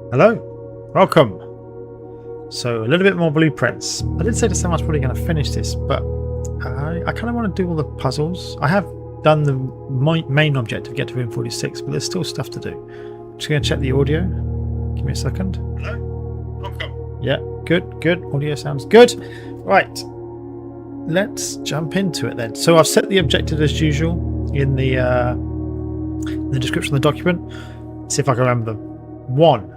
Hello, welcome. So a little bit more blueprints. I did say to someone I was probably going to finish this, but I kind of want to do all the puzzles. I have done the main objective, get to room 46, but there's still stuff to do. I'm just going to check the audio. Give me a second. Hello, welcome. Yeah, good. Audio sounds good. Right, let's jump into it then. So I've set the objective as usual in the description of the document. See if I can remember them. 1.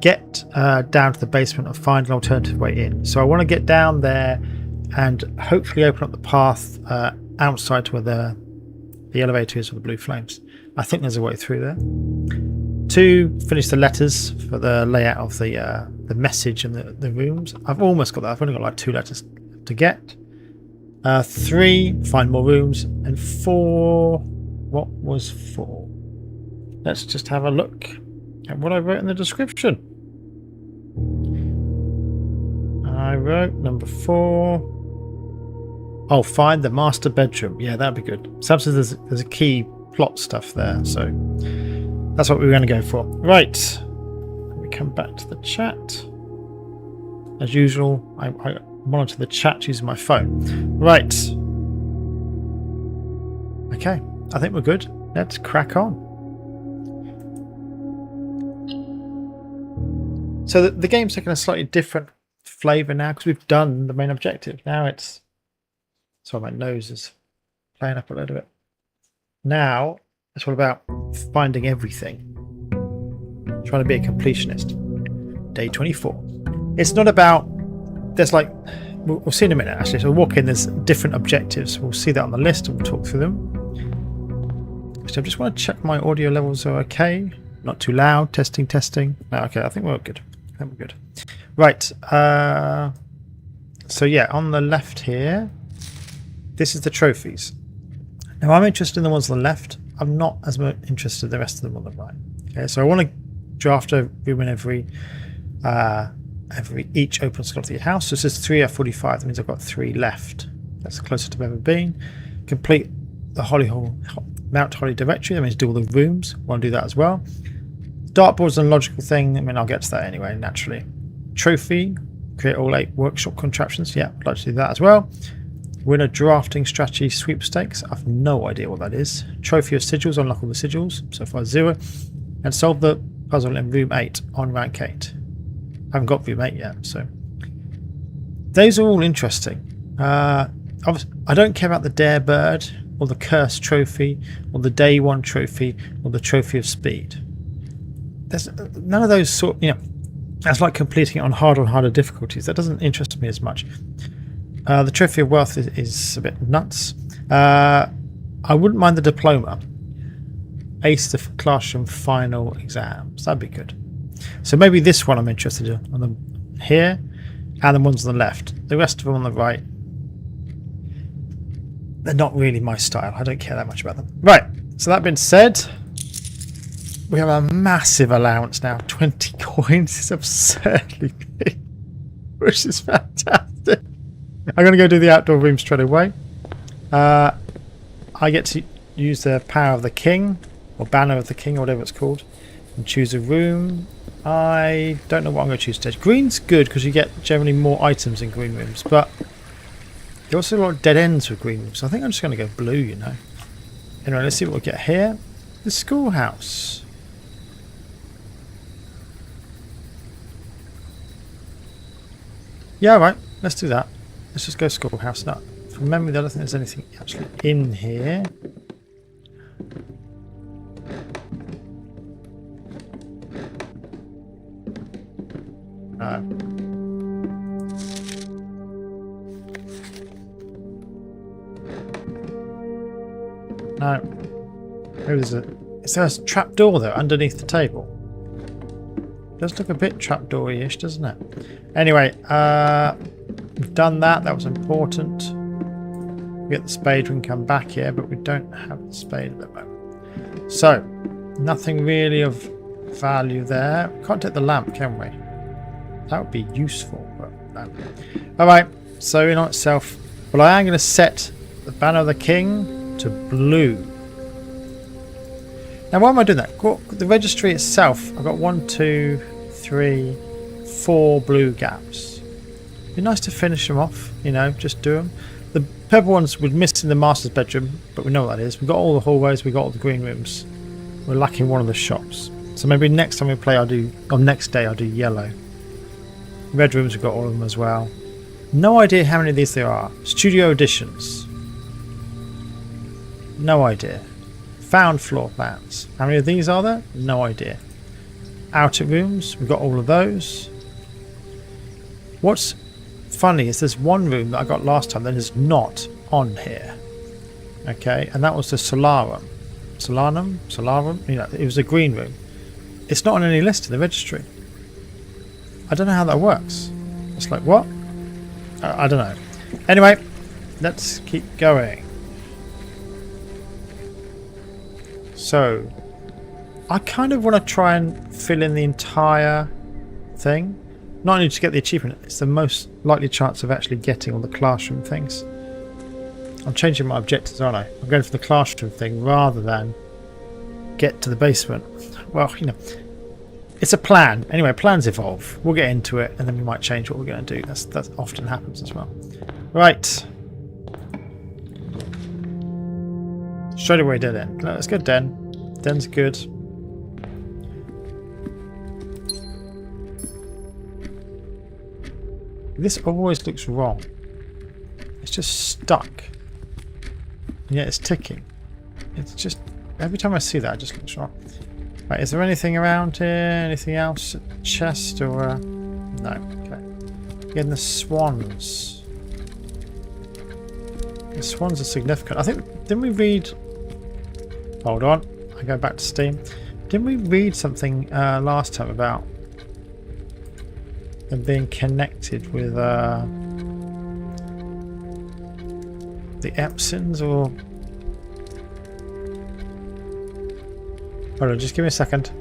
Get down to the basement and find an alternative way in. So I want to get down there and hopefully open up the path outside to where the elevator is with the blue flames. I think there's a way through there. 2. Finish the letters for the layout of the message and the rooms. I've almost got that. I've only got like 2 letters to get. 3. Find more rooms. And 4. What was 4? Let's just have a look at what I wrote in the description. I wrote number 4. Oh, find the master bedroom. Yeah, that'd be good. Sometimes there's a key plot stuff there, so that's what we're going to go for. Right. Let me come back to the chat. As usual, I monitor the chat using my phone. Right. Okay, I think we're good. Let's crack on. So the game's taking a slightly different flavour now because we've done the main objective. Now it's... Sorry, my nose is playing up a little bit. Now it's all about finding everything. Trying to be a completionist. Day 24. It's not about... There's like... We'll see in a minute actually. So we'll walk in, there's different objectives. We'll see that on the list and we'll talk through them. So I just want to check my audio levels are okay. Not too loud. Testing. No, okay, I think we're good. Right, so yeah, on the left here, this is the trophies. Now I'm interested in the ones on the left. I'm not as much interested in the rest of them on the right. Okay, so I want to draft a room in every each open slot of the house. So it says 3 out of 45. That means I've got 3 left. That's the closest I've ever been. Complete the Mount Holly directory. That means do all the rooms. Want to do that as well. Dartboard's a logical thing. I mean, I'll get to that anyway, naturally. Trophy, create all 8 workshop contraptions. Yeah, I'd like to do that as well. Win a drafting strategy sweepstakes. I've no idea what that is. Trophy of sigils, unlock all the sigils. So far 0. And solve the puzzle in room 8 on rank 8. I haven't got room 8 yet, so. Those are all interesting. Obviously, I don't care about the Dare Bird, or the Cursed Trophy, or the Day 1 Trophy, or the Trophy of Speed. There's none of those sort, that's like completing it on harder difficulties. That doesn't interest me as much. The Trophy of Wealth is a bit nuts. I wouldn't mind the diploma. Ace the classroom final exams. That'd be good. So maybe this one I'm interested in on the here, and the ones on the left. The rest of them on the right, they're not really my style. I don't care that much about them. Right. So that being said, we have a massive allowance now. 20 coins is absurdly big, which is fantastic. I'm going to go do the outdoor room straight away. I get to use the power of the king, or banner of the king, or whatever it's called, and choose a room. I don't know what I'm going to choose today. Green's good because you get generally more items in green rooms, but there are also a lot of dead ends with green rooms. So I think I'm just going to go blue, Anyway, let's see what we get here. The schoolhouse. Yeah, right. Let's do that. Let's just go schoolhouse. Now, from memory, I don't think there's anything actually in here. No. No. Maybe there's is there a trap door though underneath the table? Does look a bit trapdoory-ish, doesn't it? Anyway, we've done that. That was important. We get the spade, we can come back here, but we don't have the spade at the moment. So, nothing really of value there. We can't take the lamp, can we? That would be useful, but no. Alright, so in on itself, well, I am going to set the banner of the king to blue. Now, why am I doing that? The registry itself, I've got 1, 2, 3, 4 blue gaps. Be nice to finish them off, you know, just do them. The purple ones we're missing the master's bedroom, but we know what that is. We've got all the hallways, we've got all the green rooms. We're lacking one of the shops. So maybe next time we play next day I'll do yellow. Red rooms, we've got all of them as well. No idea how many of these there are. Studio additions. No idea. Found floor plans. How many of these are there? No idea. Outer rooms, we've got all of those. What's funny is there's one room that I got last time that is not on here. Okay, and that was the Solarum. Solarum? You know, it was a green room. It's not on any list in the registry. I don't know how that works. It's like, what? I don't know. Anyway, let's keep going. So, I kind of want to try and fill in the entire thing. Not only to get the achievement, it's the most likely chance of actually getting all the classroom things. I'm changing my objectives, aren't I? I'm going for the classroom thing rather than get to the basement. Well, you know, it's a plan. Anyway, plans evolve. We'll get into it and then we might change what we're going to do. That often happens as well. Right. Straight away dead end. No, let's go Den. Den's good. This always looks wrong. It's just stuck. And yet it's ticking. It's just... Every time I see that, it just looks wrong. Right, is there anything around here? Anything else? A chest or... No. Okay. Again, the swans. The swans are significant. I think... Didn't we read... Hold on. I go back to Steam. Didn't we read something last time about them being connected with the Epsons or... Hold on, just give me a second.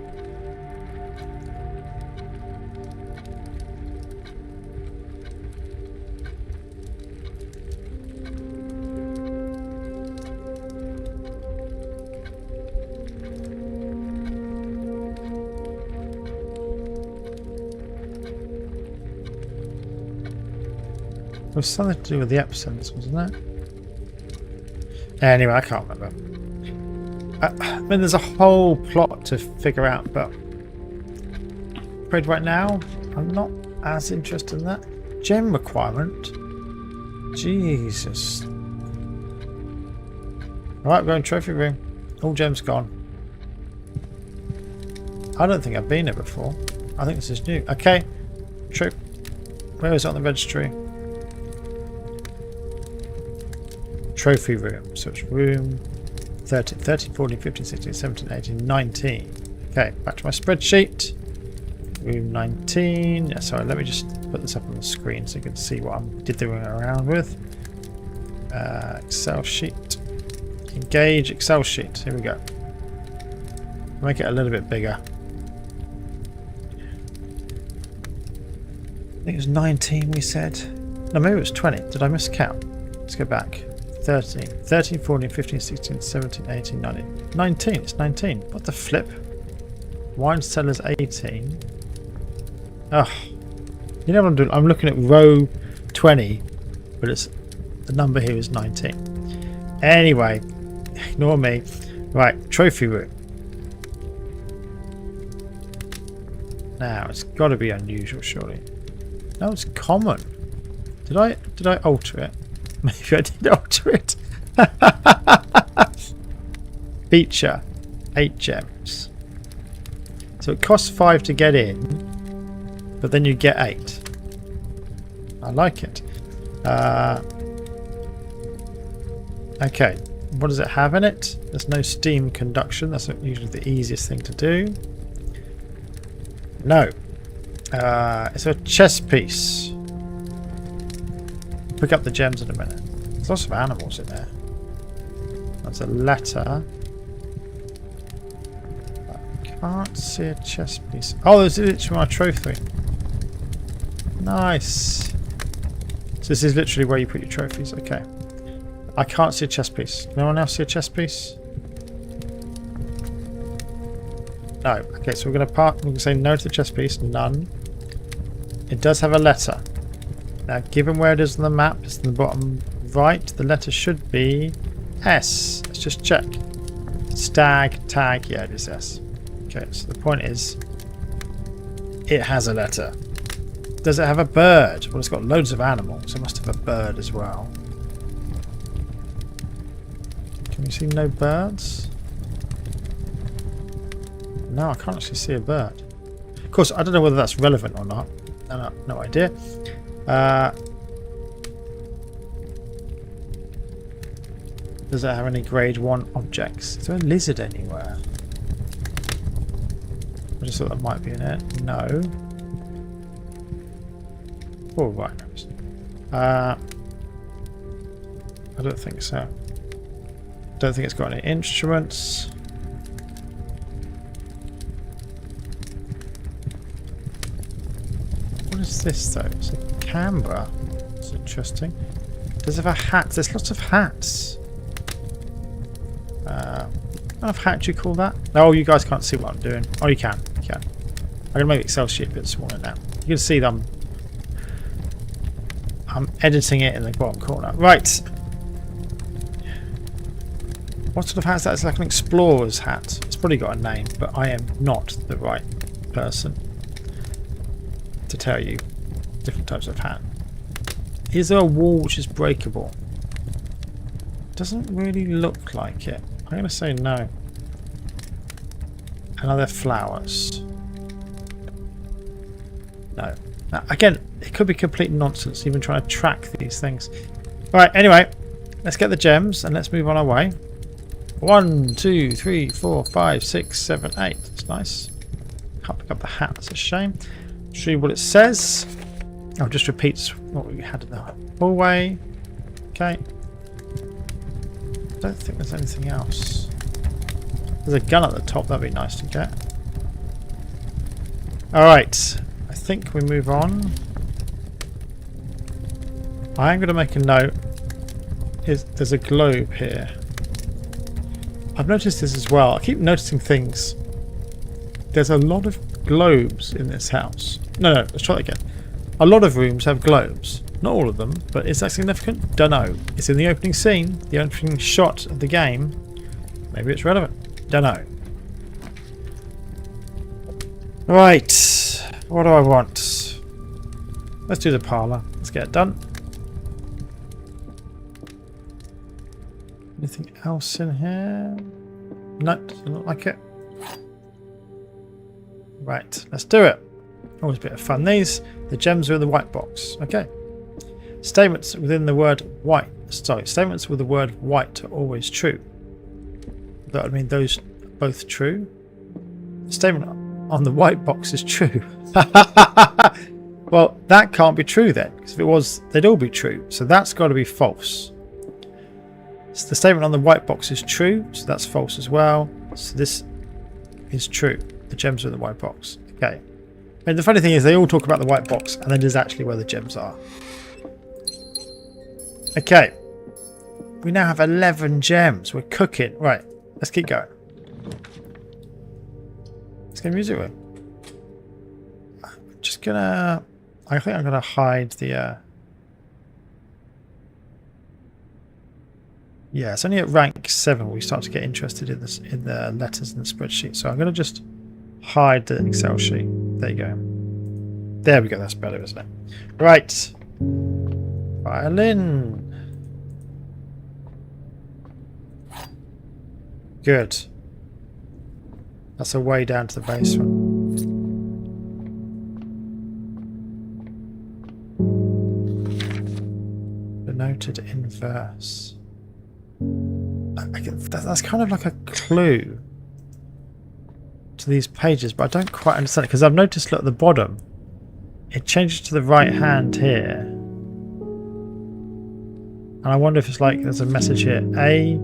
It was something to do with the Epsons, wasn't it? Anyway, I can't remember. I mean, there's a whole plot to figure out, but afraid right now I'm not as interested in that. Gem requirement? Jesus. Alright, we're going trophy room. All gems gone. I don't think I've been here before. I think this is new. Okay. True. Where is it on the registry? Trophy room. So it's room 13, 14, 15, 16, 17, 18, 19. Okay, back to my spreadsheet. Room 19. Yeah, sorry, let me just put this up on the screen so you can see what I'm dithering around with. Excel sheet. Engage Excel sheet. Here we go. Make it a little bit bigger. I think it was 19 we said. No, maybe it was 20. Did I miscount? Let's go back. 13, 14, 15, 16, 17, 18, 19. 19, it's 19. What the flip? Wine cellars 18. Ugh. You know what I'm doing? I'm looking at row 20, but it's the number here is 19. Anyway, ignore me. Right, trophy room. Now, it's got to be unusual, surely. No, it's common. Did I alter it? Maybe I did alter it. Feature. 8 gems. So it costs 5 to get in, but then you get 8. I like it. Okay. What does it have in it? There's no steam conduction. That's usually the easiest thing to do. No. It's a chess piece. Pick up the gems in a minute. There's lots of animals in there. That's a letter. I can't see a chess piece. Oh, there's literally my trophy. Nice. So this is literally where you put your trophies. Okay. I can't see a chess piece. No one else see a chess piece? No. Okay, so we're going to park. We can say no to the chess piece. None. It does have a letter. Now, given where it is on the map, it's in the bottom right. The letter should be S. Let's just check. Stag, tag. Yeah, it is S. Okay, so the point is, it has a letter. Does it have a bird? Well, it's got loads of animals. It must have a bird as well. Can you see no birds? No, I can't actually see a bird. Of course, I don't know whether that's relevant or not. No idea. Does it have any grade 1 objects? Is there a lizard anywhere? I just thought that might be in it. No. Oh, right. I don't think so. Don't think it's got any instruments. What is this though? It's a camera. It's interesting. Does it have a hat? There's lots of hats. What kind of hat do you call that? Oh, you guys can't see what I'm doing. Oh, you can. You can. I'm going to make Excel sheet a bit smaller now. You can see them. I'm editing it in the bottom corner. Right. What sort of hat is that? It's like an explorer's hat. It's probably got a name, but I am not the right person to tell you different types of hat. Is there a wall which is breakable? Doesn't really look like it. I'm going to say no. And are there flowers? No. Now, again, it could be complete nonsense even trying to track these things. Right, anyway, let's get the gems and let's move on our way. 1, 2, 3, 4, 5, 6, 7, 8. That's nice. Can't pick up the hat, that's a shame. Show you what it says. I'll just repeat what we had in the hallway. Okay. I don't think there's anything else. There's a gun at the top, that'd be nice to get. Alright, I think we move on. I am going to make a note. There's a globe here. I've noticed this as well. I keep noticing things. There's a lot of globes in this house. No, let's try that again. A lot of rooms have globes. Not all of them, but is that significant? Dunno. It's in the opening scene, the opening shot of the game. Maybe it's relevant. Dunno. Right. What do I want? Let's do the parlour. Let's get it done. Anything else in here? No, doesn't look like it. Right, let's do it. Always a bit of fun. These, the gems are in the white box. Okay. Statements within the word white. Sorry, statements with the word white are always true. That would mean those are both true. The statement on the white box is true. Well, that can't be true then, because if it was, they'd all be true. So that's got to be false. So the statement on the white box is true, so that's false as well. So this is true. The gems are in the white box. Okay. And the funny thing is they all talk about the white box, and that is actually where the gems are. Okay. We now have 11 gems. We're cooking. Right. Let's keep going. Let's get music room. I'm just gonna... I think I'm gonna hide the... Yeah, it's only at rank 7 we start to get interested in this, in the letters in the spreadsheet. So I'm going to just hide the Excel sheet. There you go. There we go. That's better, isn't it? Right. Violin. Good. That's a way down to the basement. Denoted in verse. That's kind of like a clue to these pages, but I don't quite understand it because I've noticed, look, at the bottom it changes to the right hand here, and I wonder if it's like there's a message here. A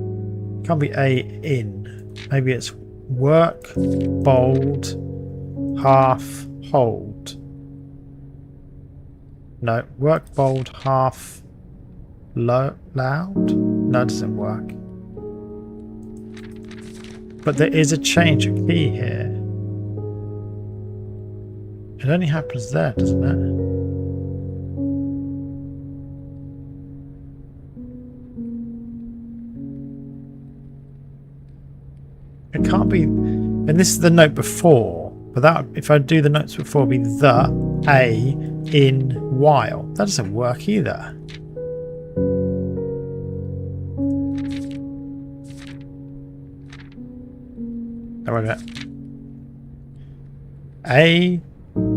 can't be A in, maybe it's work bold half hold. No, work bold half loud. No, it doesn't work. But there is a change of key here. It only happens there, doesn't it? It can't be, and this is the note before, but that if I do the notes before, it'd be the, a, in, while. That doesn't work either. Oh, wait a minute. A,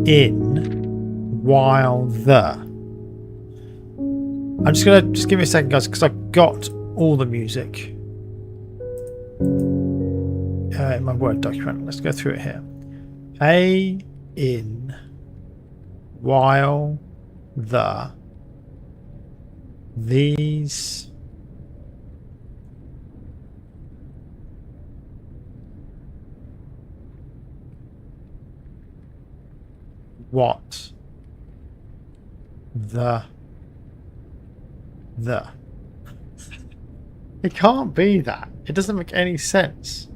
in, while, the. I'm just gonna give me a second, guys, because I've got all the music in my Word document. Let's go through it here. A, in, while, the, these, what, the. It can't be that. It doesn't make any sense.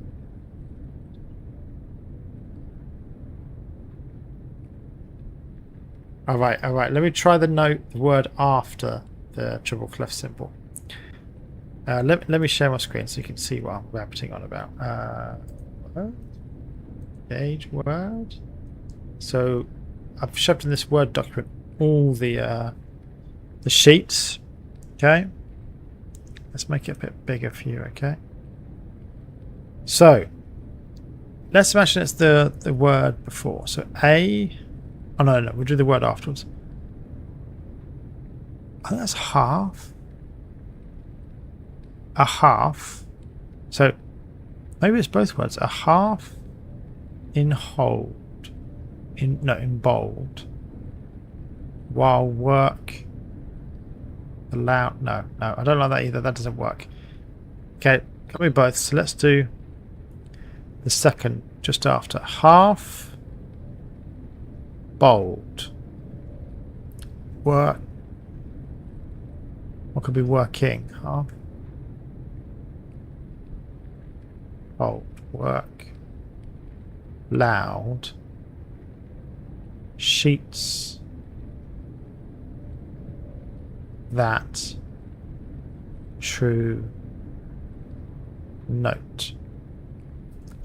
All right. Let me try the word after the triple clef symbol. Let me share my screen so you can see what I'm rabbiting on about. Gauge word. So I've shoved in this Word document all the sheets. Okay. Let's make it a bit bigger for you. Okay. So let's imagine it's the word before. So A. Oh no, we'll do the word afterwards. I think that's half. A half. So maybe it's both words. A half in hold. In bold. While work. Allow. No, I don't like that either. That doesn't work. Okay, got me both. So let's do the second just after. Half. Bold. Work. What could be working? Half. Bold. Work. Loud. Sheets. That. True. Note.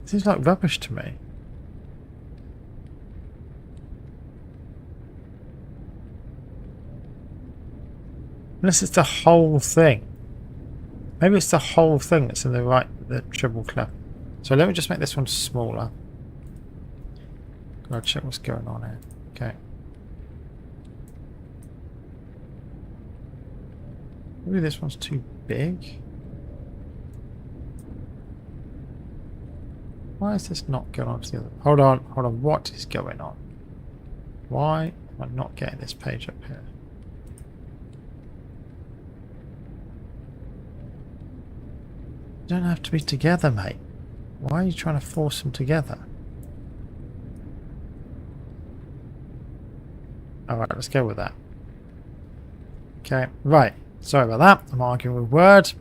Seems like rubbish to me. Unless it's the whole thing. Maybe it's the whole thing that's in the triple clef. So let me just make this one smaller. Gotta check what's going on here. Okay. Maybe this one's too big. Why is this not going on to the other? Hold on. What is going on? Why am I not getting this page up here? You don't have to be together, mate. Why are you trying to force them together? Alright, let's go with that. Okay, right. Sorry about that. I'm arguing with Word.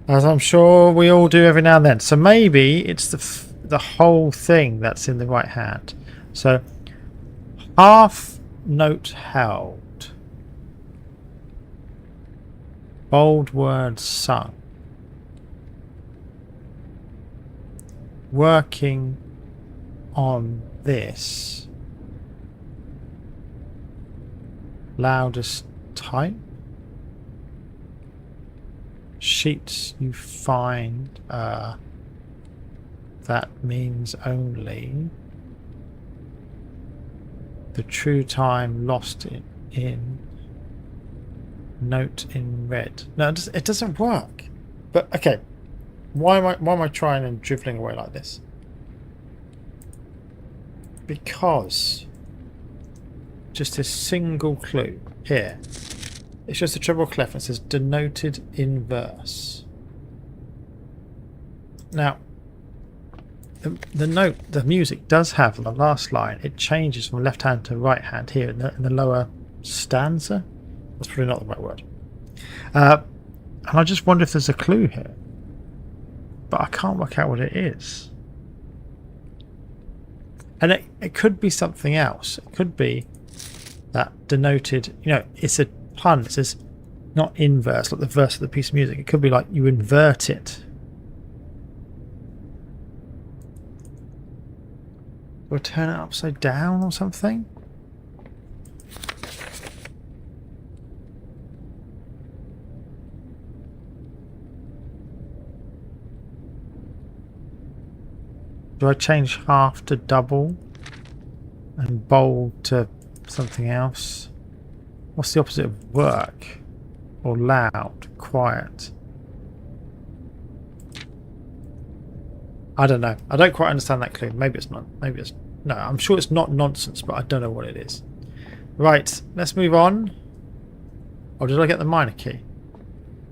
As I'm sure we all do every now and then. So maybe it's the whole thing that's in the right hand. So, half note held. Bold word sung. Working on this. Loudest type. Sheets you find. That means only. The true time lost in. Note in red. No, it doesn't work. But okay. Why am I trying and dribbling away like this? Because just a single clue here. It's just a triple clef and it says denoted in verse. Now the music does have on the last line, it changes from left hand to right hand here in the lower stanza. That's probably not the right word. And I just wonder if there's a clue here. But I can't work out what it is. And it could be something else. It could be that denoted, you know, it's a pun. It says not inverse, like the verse of the piece of music. It could be like you invert it. Or turn it upside down or something. Do I change half to double and bold to something else? What's the opposite of work? Or loud, quiet? I don't know. I don't quite understand that clue. Maybe it's not. Maybe it's... No, I'm sure it's not nonsense, but I don't know what it is. Right, let's move on. Oh, did I get the minor key?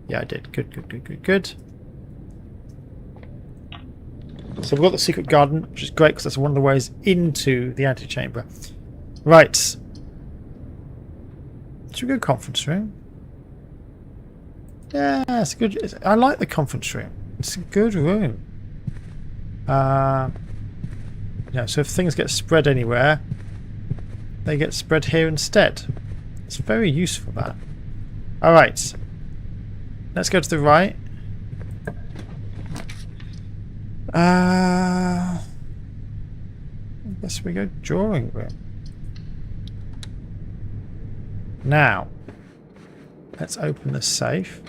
Yeah, I did. Good, good, good, good, good. So we've got the secret garden, which is great because that's one of the ways into the antechamber. Right. Should we go conference room? Yeah, it's good. I like the conference room. It's a good room. Yeah, so if things get spread anywhere, they get spread here instead. It's very useful, that. Alright. Let's go to the right. I guess we go drawing room. Now, let's open the safe.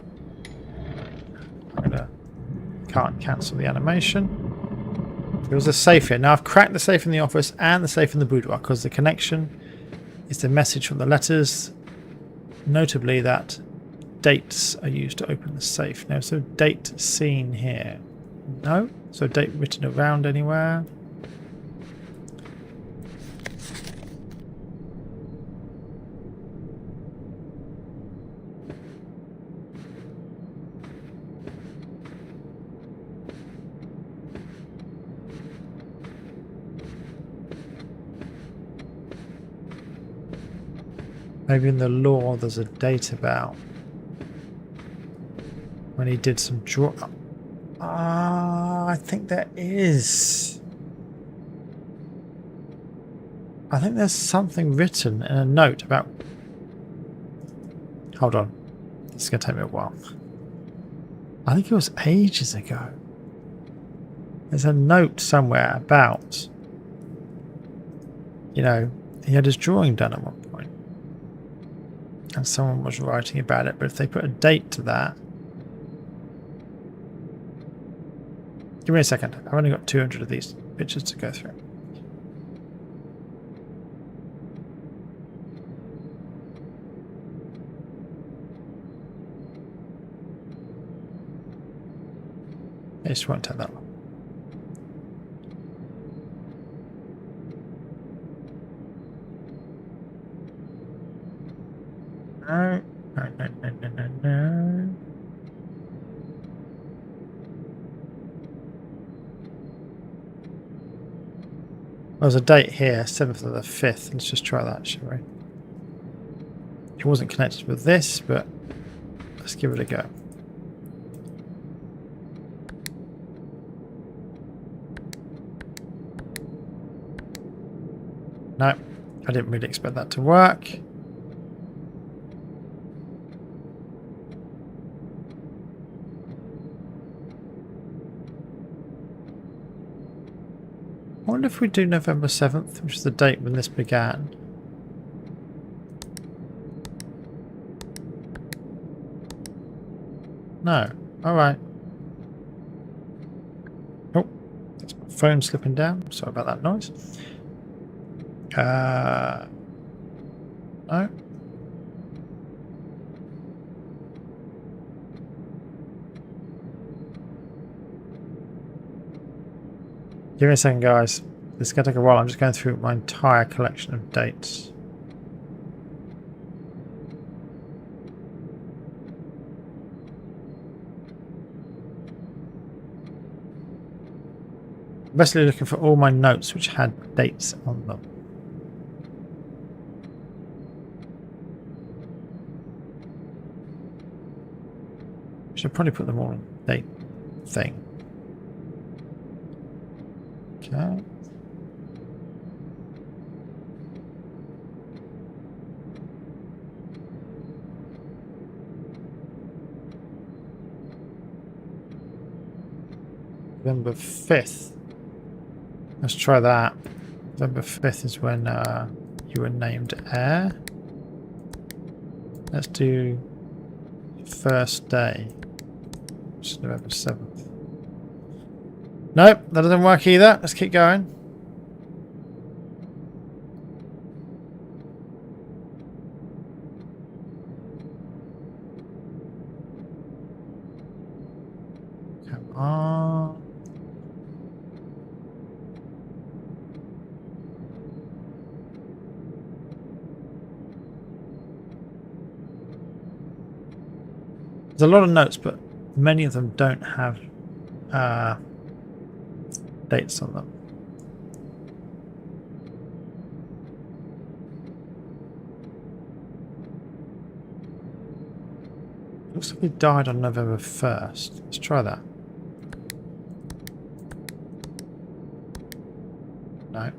Can't cancel the animation. There was a safe here. Now I've cracked the safe in the office and the safe in the boudoir because the connection is the message from the letters. Notably that dates are used to open the safe. Now, so date seen here. No? So date written around anywhere? Maybe in the law there's a date about when he did some draw. I think there is. I think there's something written in a note about... Hold on. It's going to take me a while. I think it was ages ago. There's a note somewhere about... You know, he had his drawing done at one point. And someone was writing about it, but if they put a date to that... Give me a second. I've only got 200 of these pictures to go through. It just won't take that long. No, no, no, no, no, no, no. There's a date here, 7th of the 5th. Let's just try that, shall we? It wasn't connected with this, but let's give it a go. No, I didn't really expect that to work. I wonder if we do November 7th, which is the date when this began. No. Alright. Oh, that's my phone slipping down. Sorry about that noise. No. Give me a second, guys. This is going to take a while. I'm just going through my entire collection of dates. I'm basically looking for all my notes which had dates on them. Should probably put them all in date thing. Okay. November 5th. Let's try that. November 5th is when you were named heir. Let's do first day, which is November 7th. Nope, that doesn't work either. Let's keep going. Come on. There's a lot of notes, but many of them don't have dates on them. Looks like he died on November 1st. Let's try that. No.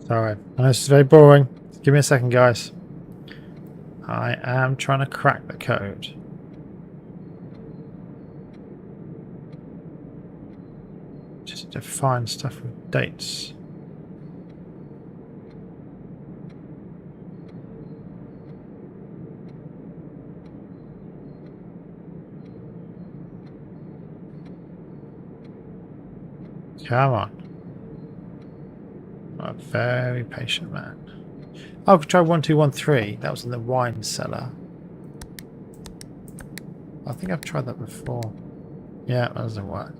Sorry, I know this is very boring. Give me a second, guys. I am trying to crack the code. Just to find stuff with dates. Come on. I'm a very patient man. Oh, try 1213. That was in the wine cellar. I think I've tried that before. Yeah, that doesn't work.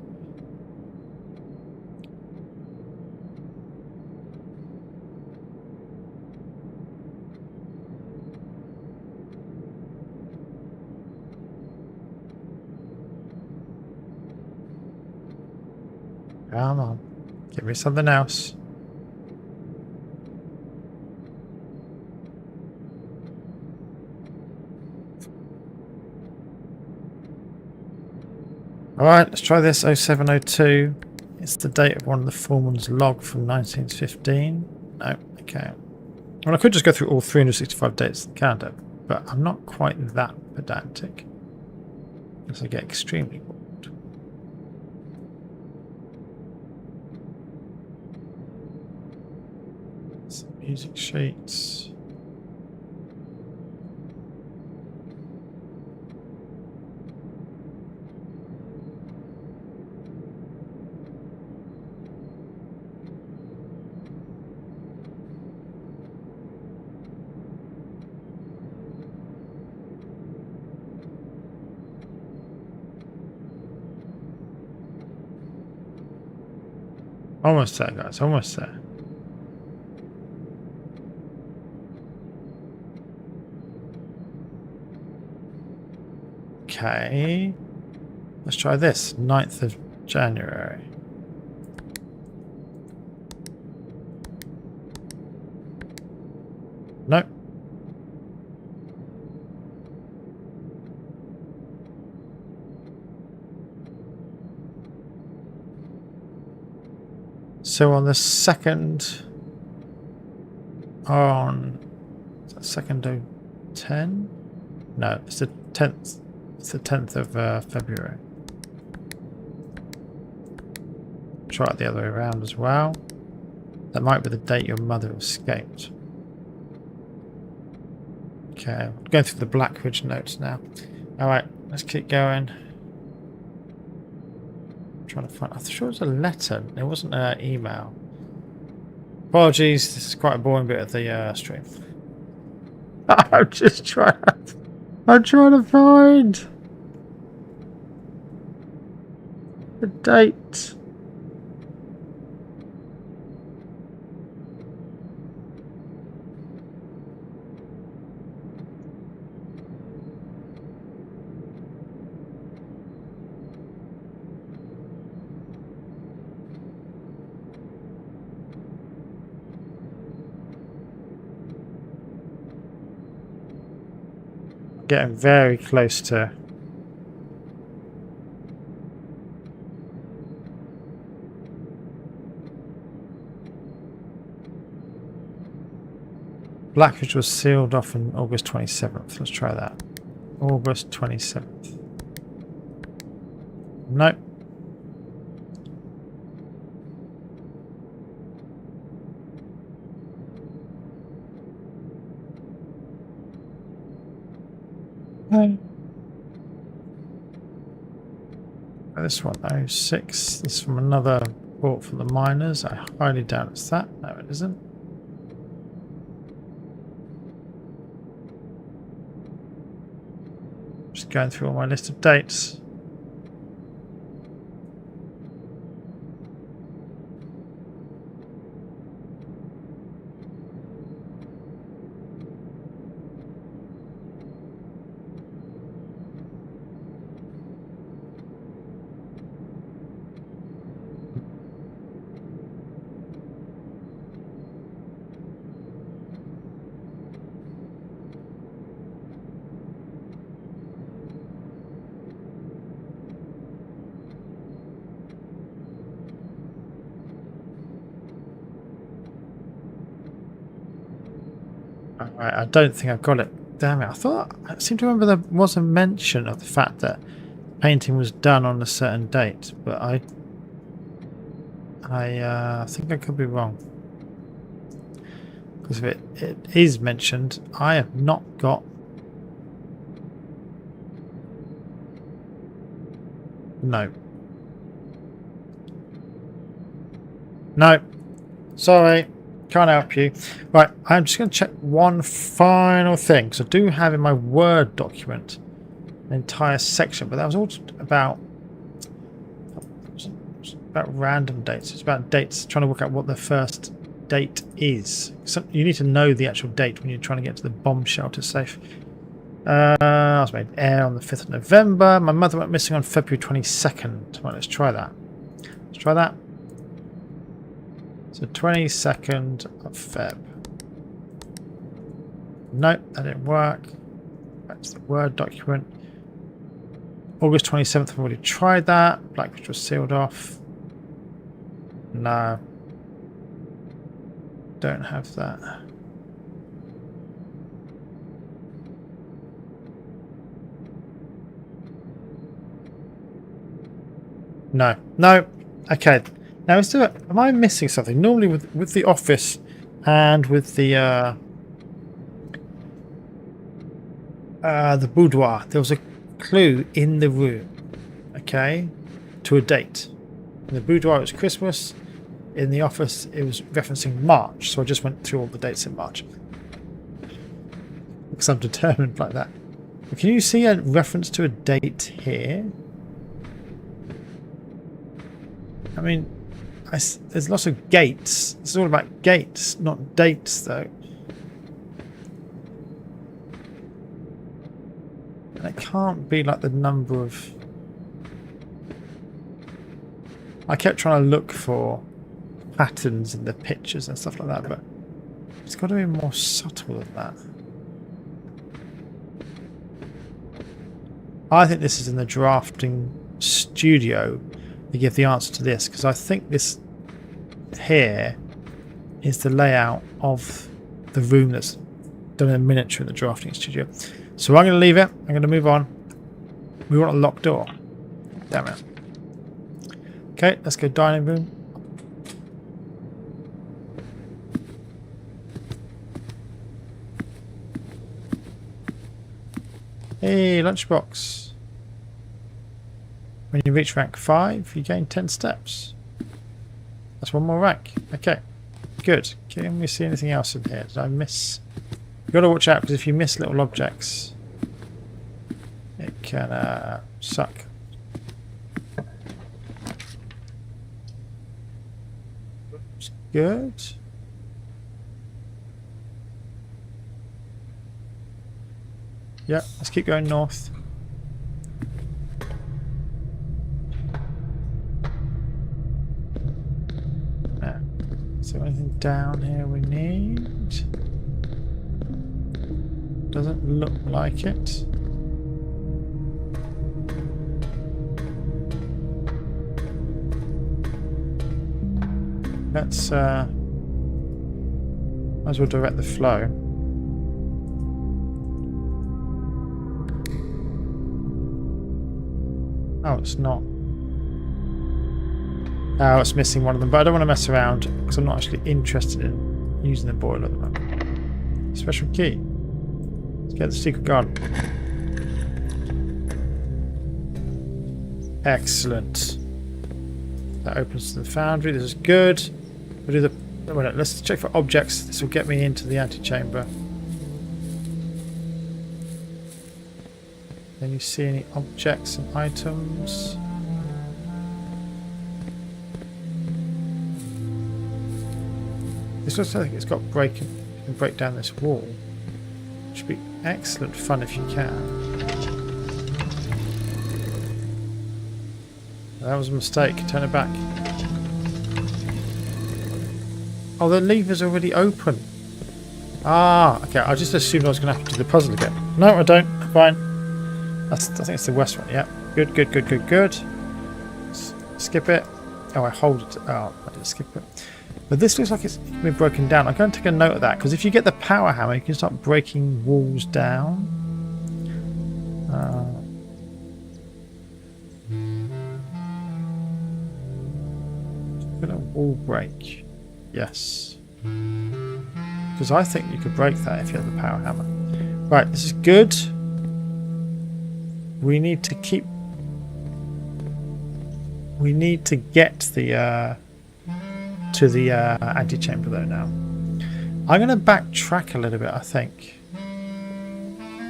Come on. Give me something else. Alright, let's try this 0702. It's the date of one of the foreman's log from 1915. No, okay. Well, I could just go through all 365 dates in the calendar, but I'm not quite that pedantic. Unless I get extremely bored. Some music sheets. Almost there, guys. Almost there. Okay. Let's try this. 9th of January. Nope. So on the 2nd, on 2nd of 10? No, it's the 10th. It's the 10th of February. Try it the other way around as well. That might be the date your mother escaped. Okay, I'm going through the Blackridge notes now. Alright, let's keep going. Trying to find. I'm sure it was a letter. It wasn't an email. Apologies. This is quite a boring bit of the stream. I'm just trying. I'm trying to find the date. getting very close to... Blackridge was sealed off on August 27th. Let's try that. August 27th. Nope. No. This one, 06. This is from another report for the miners. I highly doubt it's that. No, it isn't. Just going through all my list of dates. Alright, I don't think I've got it. Damn it. I seem to remember there was a mention of the fact that painting was done on a certain date, but I think I could be wrong. Because if it is mentioned, I have not got... No. No. Sorry. Can't help you. Right, I'm just going to check one final thing. Because I do have in my Word document an entire section, but that was all about random dates. It's about dates, trying to work out what the first date is. So you need to know the actual date when you're trying to get to the bomb shelter safe. I was made air on the 5th of November. My mother went missing on February 22nd. Right, let's try that. Let's try that. So 22nd of Feb. Nope, that didn't work. That's the Word document. August 27th, I've already tried that. Blackridge was sealed off. No. Don't have that. No. No. Okay. Now, am I missing something? Normally with the office and with the boudoir, there was a clue in the room, okay, to a date. In the boudoir, it was Christmas. In the office, it was referencing March. So I just went through all the dates in March. Because I'm determined like that. But can you see a reference to a date here? I mean... there's lots of gates. It's all about gates, not dates, though. And it can't be like the number of... I kept trying to look for patterns in the pictures and stuff like that, but it's got to be more subtle than that. I think this is in the drafting studio to give the answer to this, because I think this here is the layout of the room that's done in miniature in the drafting studio. So I'm going to leave it. I'm going to move on. We want a locked door. Damn it. Okay, let's go dining room. Hey, lunchbox. When you reach rank 5, you gain 10 steps. That's one more rank. Okay, good. Can we see anything else in here? Did I miss? You've got to watch out, because if you miss little objects, it can suck. Looks good. Yeah, let's keep going north. Is there anything down here we need? Doesn't look like it. let's might as well direct the flow. Oh, it's not. Oh, it's missing one of them, but I don't want to mess around because I'm not actually interested in using the boiler at the moment. Special key. Let's get the secret garden. Excellent. That opens to the foundry. This is good. We'll do the. Well, let's check for objects. This will get me into the antechamber. Can you see any objects and items? This looks like it's got breaking. You can break down this wall. Should be excellent fun if you can. That was a mistake. Turn it back. Oh, the lever's already open. Ah, okay. I just assumed I was going to have to do the puzzle again. No, I don't. Fine. I think it's the west one. Yeah. Good, good, good, good, good. Skip it. Oh, I hold it. Oh, I did skip it. But this looks like it's been broken down. I'm going to take a note of that because if you get the power hammer, you can start breaking walls down. Gonna wall break. Yes. Because I think you could break that if you have the power hammer. Right, this is good. We need to keep. We need to get the to the antechamber though now. I'm going to backtrack a little bit, I think,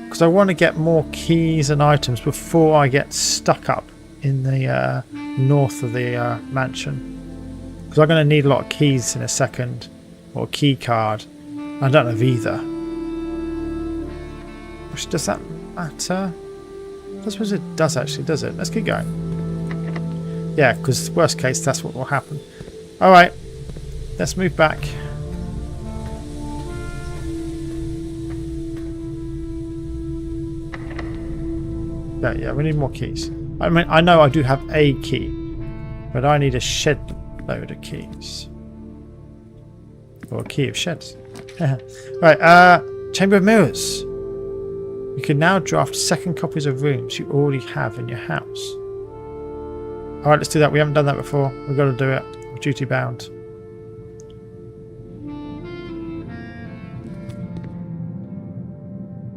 because I want to get more keys and items before I get stuck up in the north of the mansion. Because I'm going to need a lot of keys in a second, or a key card. I don't have either. Which does that matter? I suppose it does actually, does it? Let's keep going. Yeah, because worst case, that's what will happen. Alright, let's move back. Yeah, we need more keys. I mean, I know I do have a key, but I need a shed load of keys. Or a key of sheds. Right, Chamber of Mirrors. You can now draft second copies of rooms you already have in your house. Alright, let's do that. We haven't done that before. We've got to do it. We're duty bound.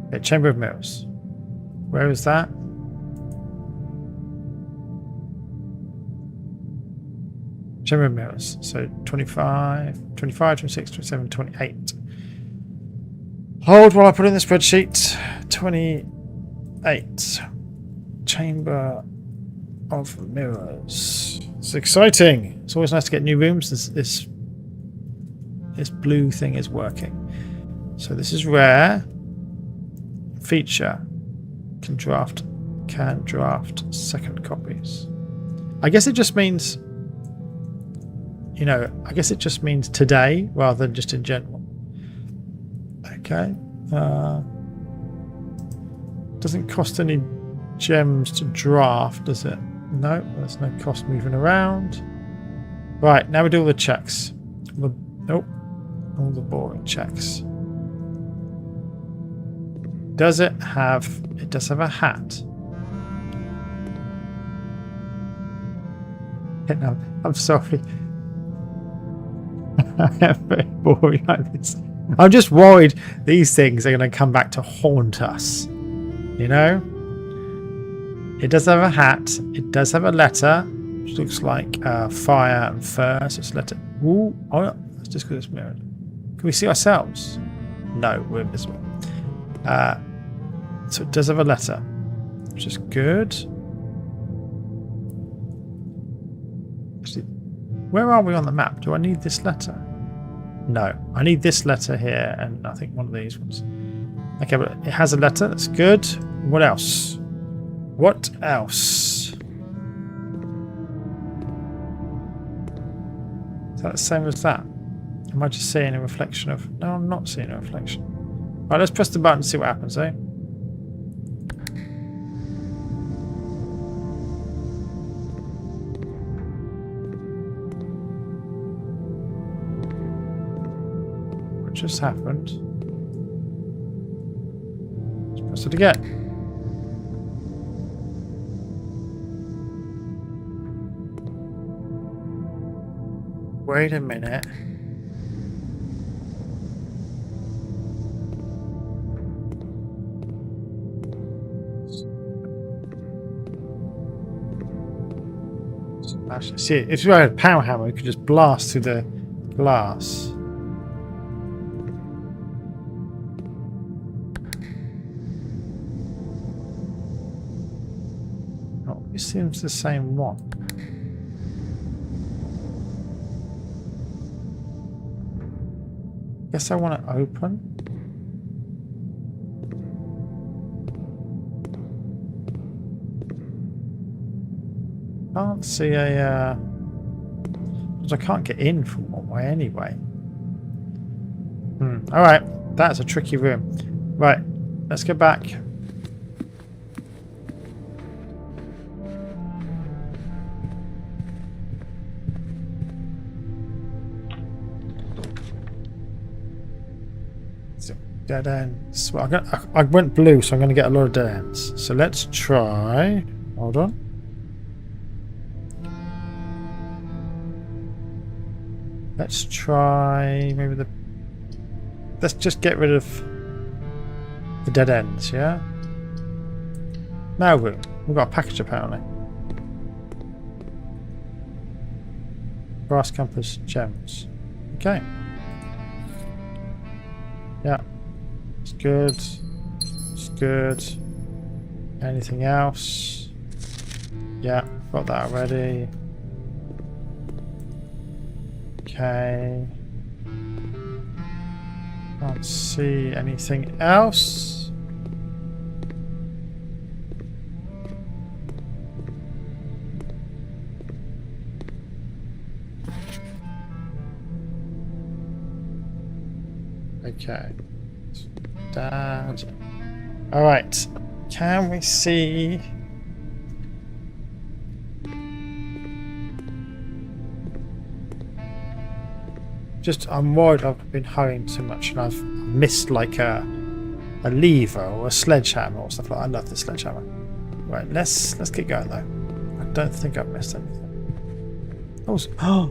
Okay, Chamber of Mirrors. Where is that? Chamber of Mirrors. So 25, 26, 27, 28. Hold while I put in the spreadsheet. 28. Chamber of Mirrors. It's exciting. It's always nice to get new rooms. This blue thing is working. So this is rare. Feature. Can draft second copies. I guess it just means, you know, I guess it just means today rather than just in general. Okay. Doesn't cost any gems to draft, does it? No, there's no cost moving around. Right, now we do all the checks. Nope. All the boring checks. Does it have... It does have a hat. No, I'm sorry. I am very boring like this. I'm just worried these things are going to come back to haunt us. You know? It does have a hat. It does have a letter, which looks like fire and fur. So it's letter. Ooh, oh, no. That's just because it's mirrored. Can we see ourselves? No, we're invisible. So it does have a letter, which is good. Actually, where are we on the map? Do I need this letter? No, I need this letter here, and I think one of these ones. Okay, but it has a letter. That's good. What else? What else? Is that the same as that? Am I just seeing a reflection of... No, I'm not seeing a reflection. Right, let's press the button and see what happens, eh? just happened? Let's press it again. Wait a minute. Actually, see, if you had a power hammer, you could just blast through the glass. Oh, it seems the same one. Guess I want to open. Can't see a because I can't get in from one way anyway. All right, that's a tricky room. Right, let's go back. So, dead ends. Well, I went blue, so I'm going to get a lot of dead ends. So let's try. Hold on. Let's try maybe the... Let's just get rid of the dead ends, yeah? Now room. We've got a package apparently. Brass compass, gems. Okay. Yeah. It's good. It's good. Anything else? Yeah, got that already. Okay. Can't see anything else. Okay. Dad. All right. Can we see? I'm worried I've been hurrying too much and I've missed like a lever or a sledgehammer or stuff like that. I love the sledgehammer. Right, let's get going though. I don't think I've missed anything. Oh,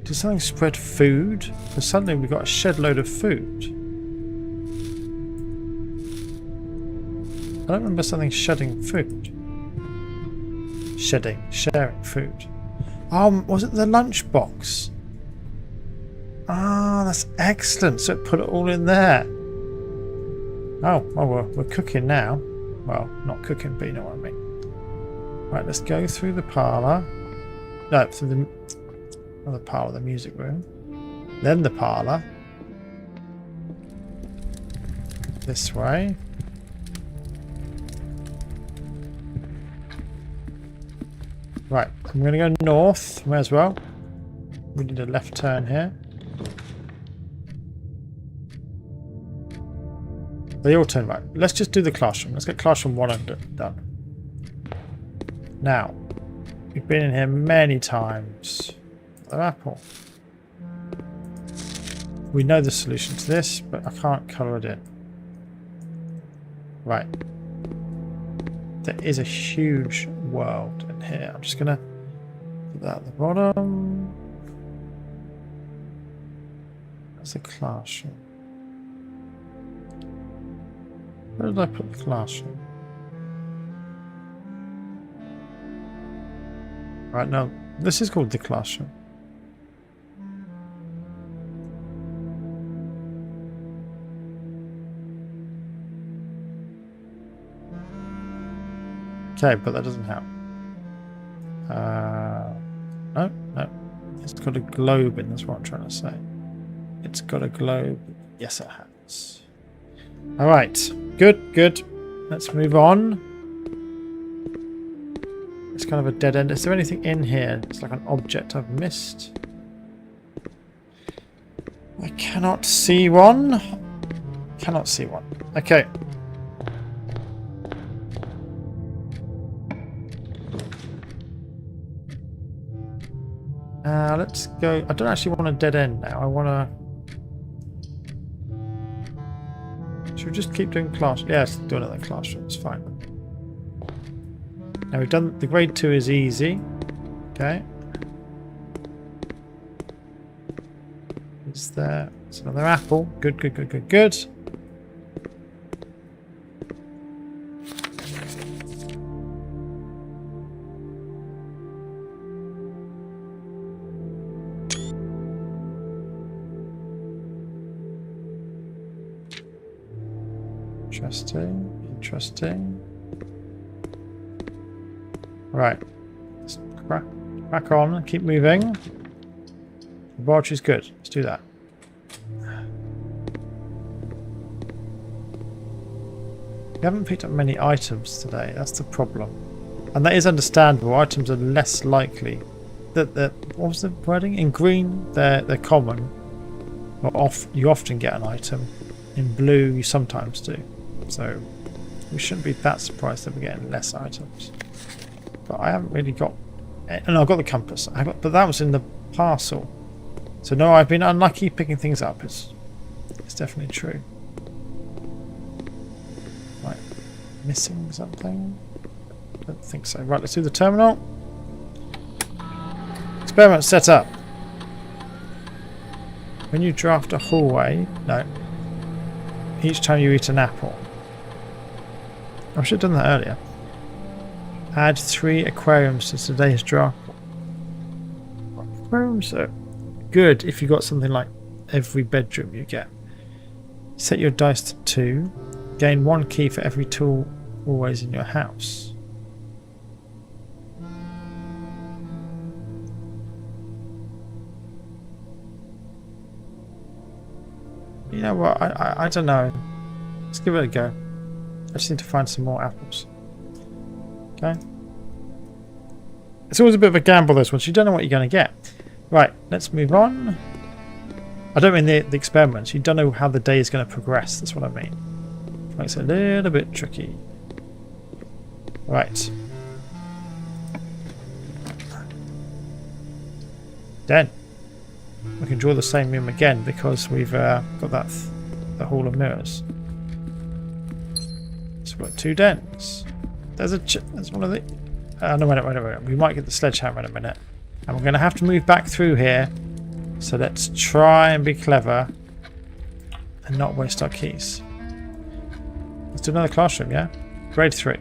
did something spread food? Because suddenly we've got a shed load of food. I don't remember something shedding food. Sharing food. Was it the lunchbox? Ah, that's excellent. So it put it all in there. Oh, well, we're cooking now. Well, not cooking, but you know what I mean. Right, let's go through the parlour. No, through the parlour, the music room. Then the parlour. This way. Right, I'm going to go north. May as well. We did a left turn here. They all turn right. Let's just do the classroom. Let's get classroom 1 done. Now, we've been in here many times. Another apple. We know the solution to this, but I can't colour it in. Right. There is a huge world in here. I'm just going to put that at the bottom. That's the classroom. Where did I put the classroom? Right, now, this is called the classroom. Okay, but that doesn't help. No. It's got a globe in, that's what I'm trying to say. It's got a globe. Yes, it has. Alright. Good. Let's move on. It's kind of a dead end. Is there anything in here? It's like an object I've missed. I cannot see one. Cannot see one. Okay. Let's go. I don't actually want a dead end now. I want to... Should we just keep doing class? Yeah, let's do another classroom. It's fine. Now we've done the grade 2 is easy. Okay. Is there? It's another apple. Good, good, good, good, good. Interesting, interesting. Right, let's crack on, keep moving. The laboratory's good, let's do that. We haven't picked up many items today, that's the problem. And that is understandable, items are less likely. What was the wording? In green, they're common. Or you often get an item. In blue, you sometimes do. So we shouldn't be that surprised that we're getting less items. But I haven't really got... And I've got the compass. But that was in the parcel. So no, I've been unlucky picking things up. It's definitely true. Right. Missing something? I don't think so. Right, let's do the terminal. Experiment set up. When you draft a hallway... No. Each time you eat an apple. I should have done that earlier. Add 3 aquariums to today's draft. Aquariums are good if you got something like every bedroom you get. Set your dice to 2. Gain 1 key for every tool always in your house. You know what? I don't know. Let's give it a go. I just need to find some more apples. Okay. It's always a bit of a gamble, this one. So you don't know what you're going to get. Right, let's move on. I don't mean the experiments. You don't know how the day is going to progress. That's what I mean. Makes it a little bit tricky. Right. Then we can draw the same room again because we've got the Hall of Mirrors. So we've got 2 dens. There's one of the... no, wait. We might get the sledgehammer in a minute. And we're going to have to move back through here. So let's try and be clever and not waste our keys. Let's do another classroom, yeah? Grade 3.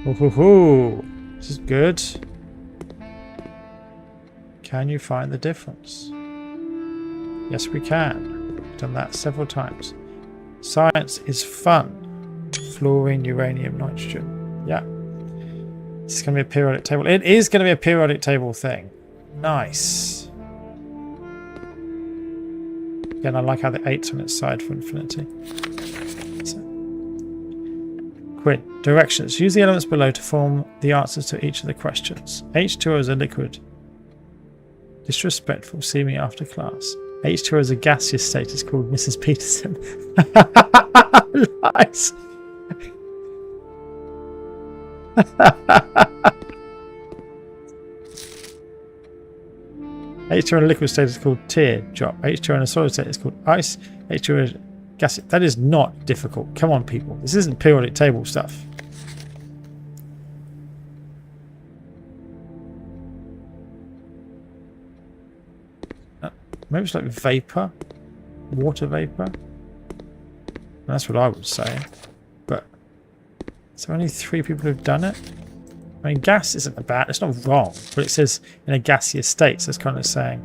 Ooh, this is good. Can you find the difference? Yes, we can. We've done that several times. Science is fun. Fluorine, uranium, nitrogen. Yeah. This is going to be a periodic table. It is going to be a periodic table thing. Nice. Again, I like how the 8's on its side for infinity. So. Quinn. Directions. Use the elements below to form the answers to each of the questions. H2O is a liquid. Disrespectful. See me after class. H2O is a gaseous state. It's called Mrs. Peterson. Nice. H2O in a liquid state is called teardrop. H2O in a solid state is called ice. H2O is gas. That is not difficult. Come on, people. This isn't periodic table stuff. Maybe it's like vapor, water vapor. That's what I would say. But is there only 3 people who've done it? I mean, gas isn't bad. It's not wrong, but it says in a gaseous state. So it's kind of saying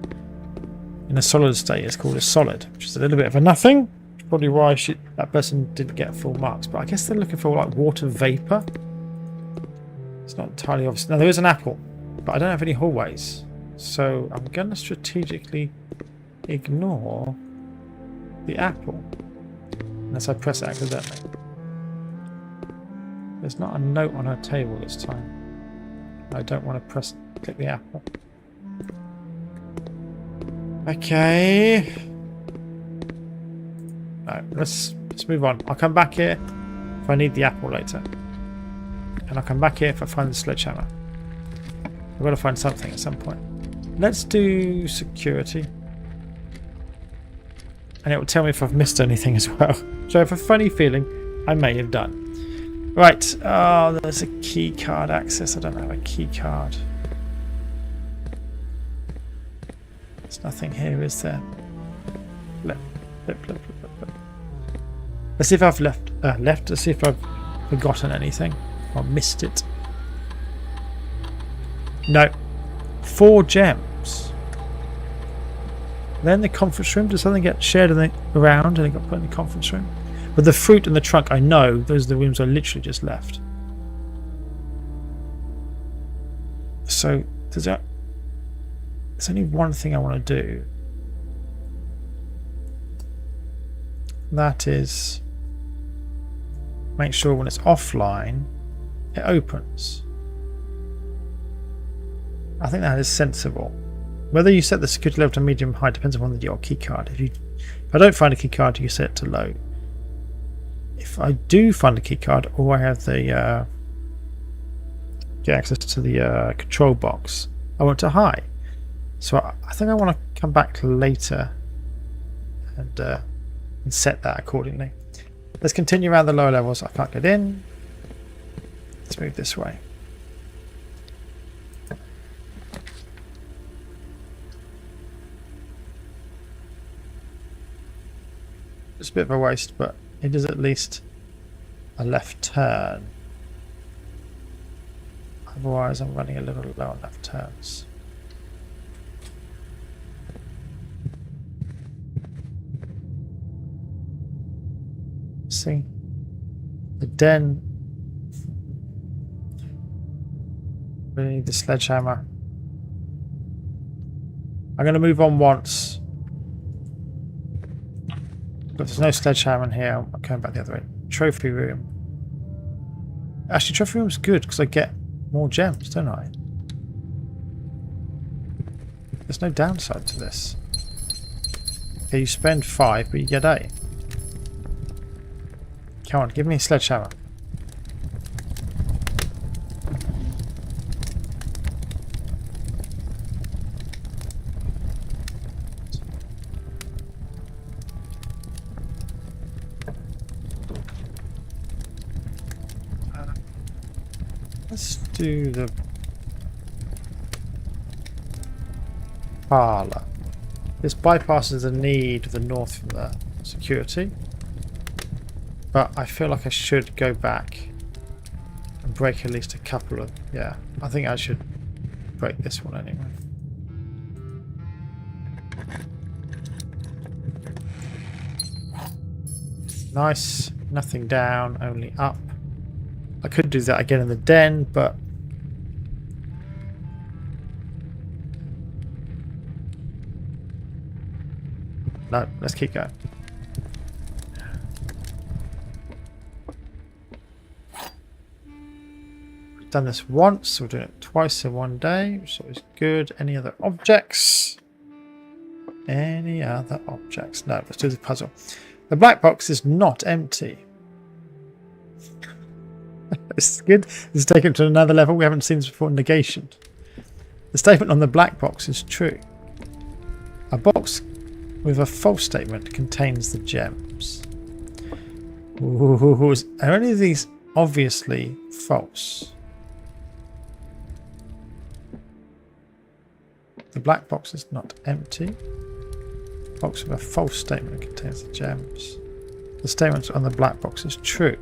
in a solid state, it's called a solid, which is a little bit of a nothing. Probably why that person didn't get full marks. But I guess they're looking for like water vapor. It's not entirely obvious. Now there is an apple, but I don't have any hallways, so I'm going to strategically ignore the apple unless I press it accidentally. There's not a note on her table this time. I don't want to click the apple. Okay. No, let's move on. I'll come back here if I need the apple later. And I'll come back here if I find the sledgehammer. I've got to find something at some point. Let's do security. And it will tell me if I've missed anything as well. So I have a funny feeling I may have done. Right. Oh, there's a key card access. I don't have a key card. There's nothing here, is there? Flip, flip, flip, flip, flip. Let's see if I've left. Let's see if I've forgotten anything or missed it. No. 4 gems. Then the conference room. Does something get shared around and it got put in the conference room? But the fruit and the trunk, I know those are the rooms I literally just left. So there's only one thing I want to do. That is make sure when it's offline it opens. I think that is sensible. Whether you set the security level to medium high depends upon your key card. If I don't find a key card, you set it to low. If I do find a key card, or I have the get access to the control box, I want to high. So I think I want to come back later and set that accordingly. Let's continue around the lower levels. I can't get in. Let's move this way. It's a bit of a waste, but it is at least a left turn. Otherwise, I'm running a little low on left turns. See? The den. We need the sledgehammer. I'm going to move on once. But there's no sledgehammer in here. I'm going back the other way. Trophy room. Actually, trophy room's good because I get more gems, don't I? There's no downside to this. Okay, you spend 5, but you get 8. Come on, give me a sledgehammer. Let's do the parlour. This bypasses the need of the north from the security. But I feel like I should go back and break at least a couple of... Yeah, I think I should break this one anyway. Nice. Nothing down, only up. I could do that again in the den, but... No, let's keep going. Done this once, so we're doing it twice in one day, which is always good. Any other objects? Any other objects? No, let's do the puzzle. The black box is not empty. This is good. This is taken to another level we haven't seen this before. Negation. The statement on the black box is true. A box with a false statement contains the gems. Ooh, are any of these obviously false? The black box is not empty. Box with a false statement contains the gems. The statement on the black box is true.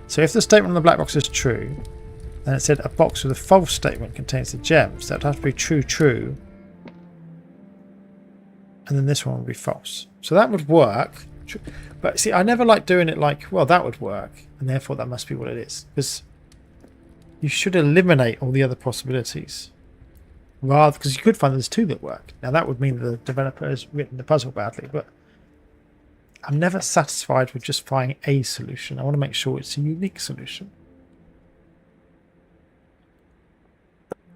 So if the statement on the black box is true, then it said a box with a false statement contains the gems. That would have to be true, true. And then this one would be false. So that would work. But see, I never like doing it like, well, that would work. And therefore that must be what it is. Because you should eliminate all the other possibilities. Rather, because you could find there's 2 that work. Now that would mean the developer has written the puzzle badly, but I'm never satisfied with just finding a solution. I want to make sure it's a unique solution.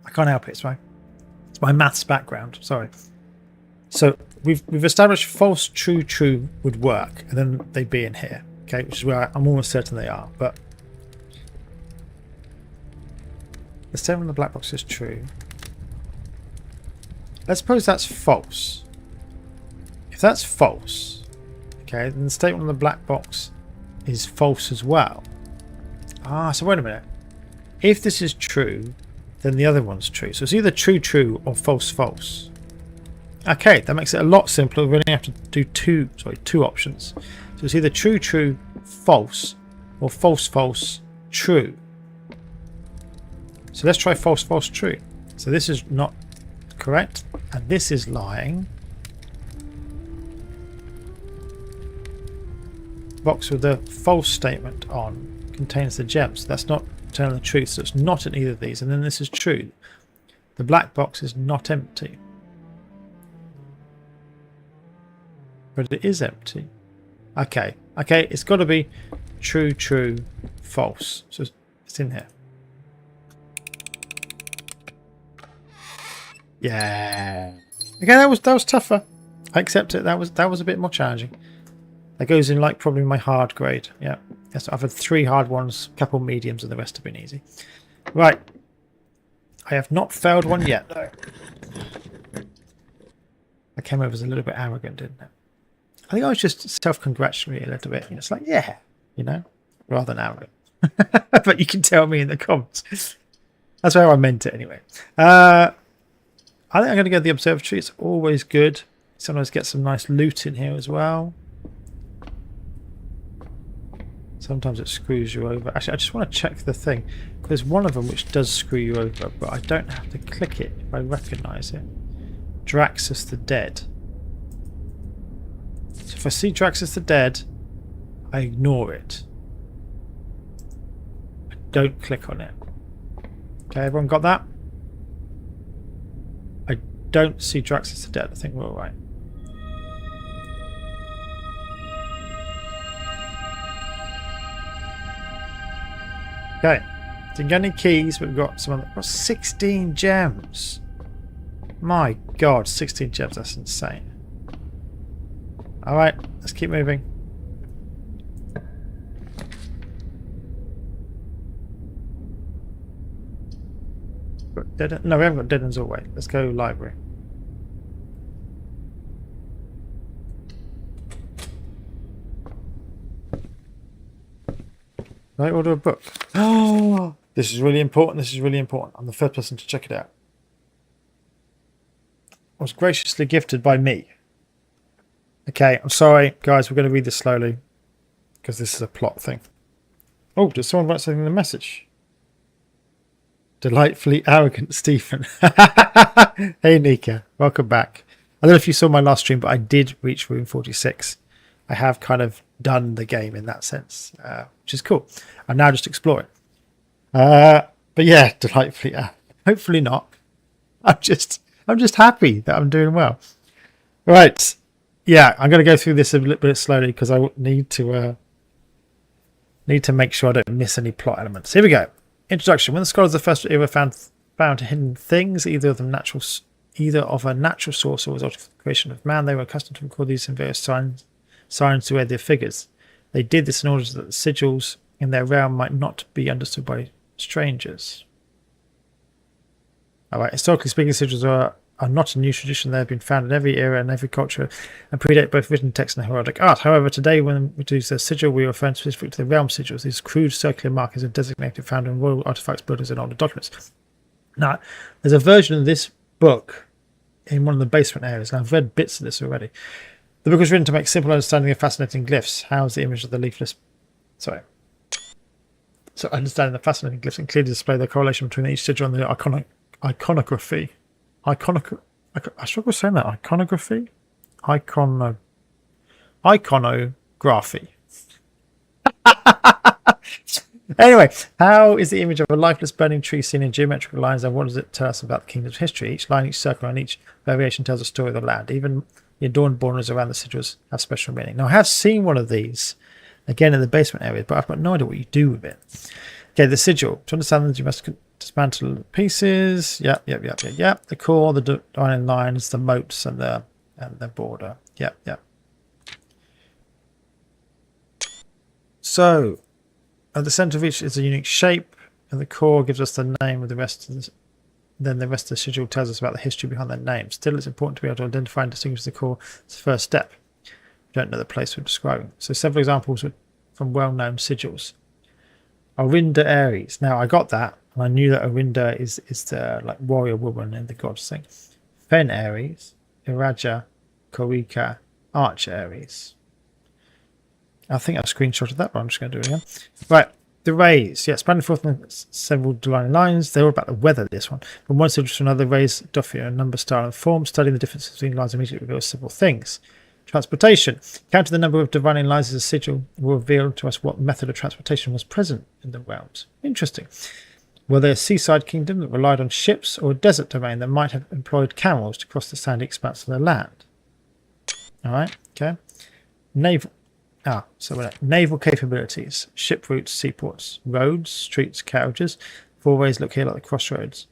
I can't help it. It's my maths background. Sorry. So we've established false, true, true would work, and then they'd be in here. Okay, which is where I'm almost certain they are. But the statement on the black box is true. Let's suppose that's false. that's false, okay, then the statement on the black box is false as well. So wait a minute. If this is true, then the other one's true. So it's either true, true, or false, false. Okay, that makes it a lot simpler. We only have to do two options. So it's either true, true, false, or false, false, true. So let's try false, false, true. So this is not correct, and this is lying. Box with the false statement on contains the gems. That's not telling the truth, so it's not in either of these. And then this is true. The black box is not empty. But it is empty. Okay, it's got to be true, true, false. So it's in here. Yeah. Okay, that was tougher. I accept it. That was a bit more challenging. That goes in like probably my hard grade. Yeah. Yes, I've had 3 hard ones, a couple mediums, and the rest have been easy. Right. I have not failed one yet, though. I came over as a little bit arrogant, didn't I? I think I was just self-congratulatory a little bit. It's like, yeah, rather than arrogant. But you can tell me in the comments. That's how I meant it anyway. I think I'm going to go to the observatory. It's always good. Sometimes get some nice loot in here as well. Sometimes it screws you over. Actually, I just want to check the thing. There's one of them which does screw you over, but I don't have to click it if I recognise it. Draxus the Dead. So if I see Draxus the Dead, I ignore it. I don't click on it. Okay, everyone got that? I don't see Draxus the Dead. I think we're all right. Okay, didn't get any keys, but we've got some. We've got 16 gems. My God, 16 gems. That's insane. All right, let's keep moving. No, we haven't got dead ends all the way. Let's go library. Right, order a book. Oh, this is really important. This is really important. I'm the first person to check it out. I was graciously gifted by me. Okay, I'm sorry, guys. We're going to read this slowly because this is a plot thing. Oh, did someone write something in the message? Delightfully arrogant Stephen. Hey, Nika. Welcome back. I don't know if you saw my last stream, but I did reach room 46. I have kind of done the game in that sense, which is cool. I'm now just exploring. But yeah, delightfully. Hopefully not. I'm just happy that I'm doing well. Right. Yeah, I'm going to go through this a little bit slowly because I need to make sure I don't miss any plot elements. Here we go. Introduction. When the scholars of the first era found hidden things, either of a natural source or result of the creation of man, they were accustomed to record these in various signs to aid their figures. They did this in order that the sigils in their realm might not be understood by strangers. Alright, historically speaking, sigils are not a new tradition. They have been found in every era and every culture and predate both written text and heraldic art. However, today when we use the sigil, we refer specifically to the realm sigils. These crude circular markers are designated found in royal artifacts, buildings and older documents. Now, there's a version of this book in one of the basement areas, and I've read bits of this already. The book was written to make simple understanding of fascinating glyphs. How's the image of the leafless... So understanding the fascinating glyphs and clearly display the correlation between each sigil and the iconography. I struggle with saying that. Iconography? Iconography. Anyway, how is the image of a lifeless burning tree seen in geometrical lines, and what does it tell us about the kingdom's history? Each line, each circle, and each variation tells a story of the land. Even the adorned borders around the sigils have special meaning. Now, I have seen one of these, again in the basement area, but I've got no idea what you do with it. Okay, the sigil. To understand that, you must dismantle the pieces. Yep. The core, the dividing lines, the moats, and the border. Yep. So, at the center of each is a unique shape, and the core gives us the name of the rest of this. then the rest of the schedule tells us about the history behind their names. Still, it's important to be able to identify and distinguish the core as the first step. We don't know the place we're describing. So several examples from well-known sigils. Orinda Aries. Now, I got that, and I knew that Orinda is the like warrior woman in the gods thing. Fen Aries, Iraja, Korika, Arch Aries. I think I screenshotted that, but I'm just going to do it again. Right. The rays, yeah, spanning forth on several dividing lines. They're all about the weather, this one. From one sigil to another, rays differ in number, style, and form. Studying the differences between lines immediately reveals several things. Transportation. Counting the number of dividing lines as a sigil will reveal to us what method of transportation was present in the realms. Interesting. Were they a seaside kingdom that relied on ships, or a desert domain that might have employed camels to cross the sandy expanse of their land? All right, okay. Naval capabilities, ship routes, seaports, roads, streets, carriages. Four ways look here like the crossroads.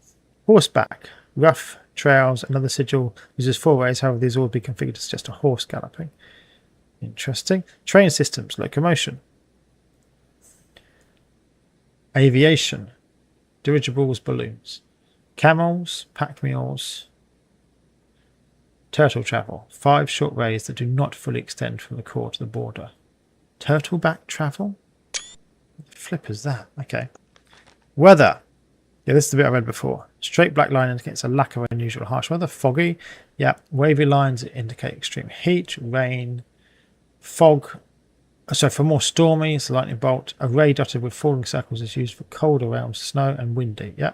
Horseback, rough trails. Another sigil uses four ways, however these all would be configured as just a horse galloping. Interesting. Train systems, locomotion. Aviation, dirigibles, balloons. Camels, pack mules. Turtle travel, 5 short rays that do not fully extend from the core to the border. Turtleback travel? What the flip is that? Okay. Weather. Yeah, this is the bit I read before. Straight black line indicates a lack of unusual harsh weather. Foggy. Yeah. Wavy lines indicate extreme heat. Rain. Fog. So for more stormy, it's a lightning bolt. A ray dotted with falling circles is used for colder realms, snow and windy. Yeah.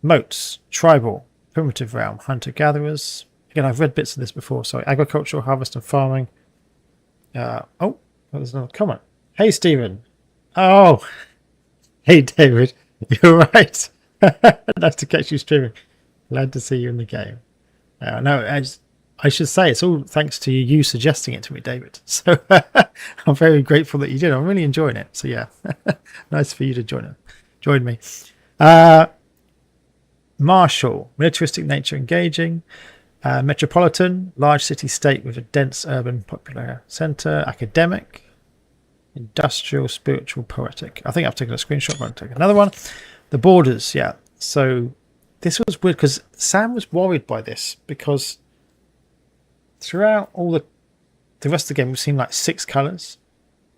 Moats. Tribal. Primitive realm. Hunter-gatherers. Again, I've read bits of this before. Sorry, agricultural, harvest and farming. There's another comment. Hey, Stephen. Oh, hey, David. You're right. Nice to catch you streaming. Glad to see you in the game. No, I should say it's all thanks to you suggesting it to me, David. So I'm very grateful that you did. I'm really enjoying it. So yeah, nice for you to join me. Martial, militaristic nature engaging. Metropolitan, large city-state with a dense urban popular centre. Academic, industrial, spiritual, poetic. I think I've taken a screenshot, but I'll take another one. The borders, yeah. So this was weird because Sam was worried by this because throughout all the rest of the game we've seen like 6 colours.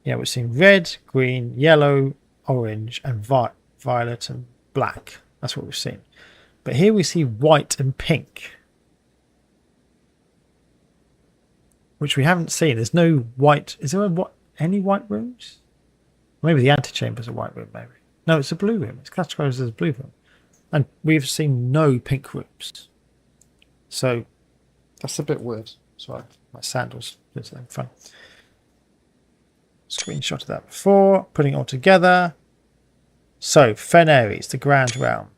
Yeah, we've seen red, green, yellow, orange, and violet and black. That's what we've seen. But here we see white and pink, which we haven't seen. There's no white. Is there any white rooms? Maybe the antechamber's a white room, maybe. No, it's a blue room. It's categorized as a blue room. And we've seen no pink rooms. So that's a bit weird. Sorry, my sandals did something fun. Screenshot of that before. Putting it all together. So, Fen Aries, the Grand Realm.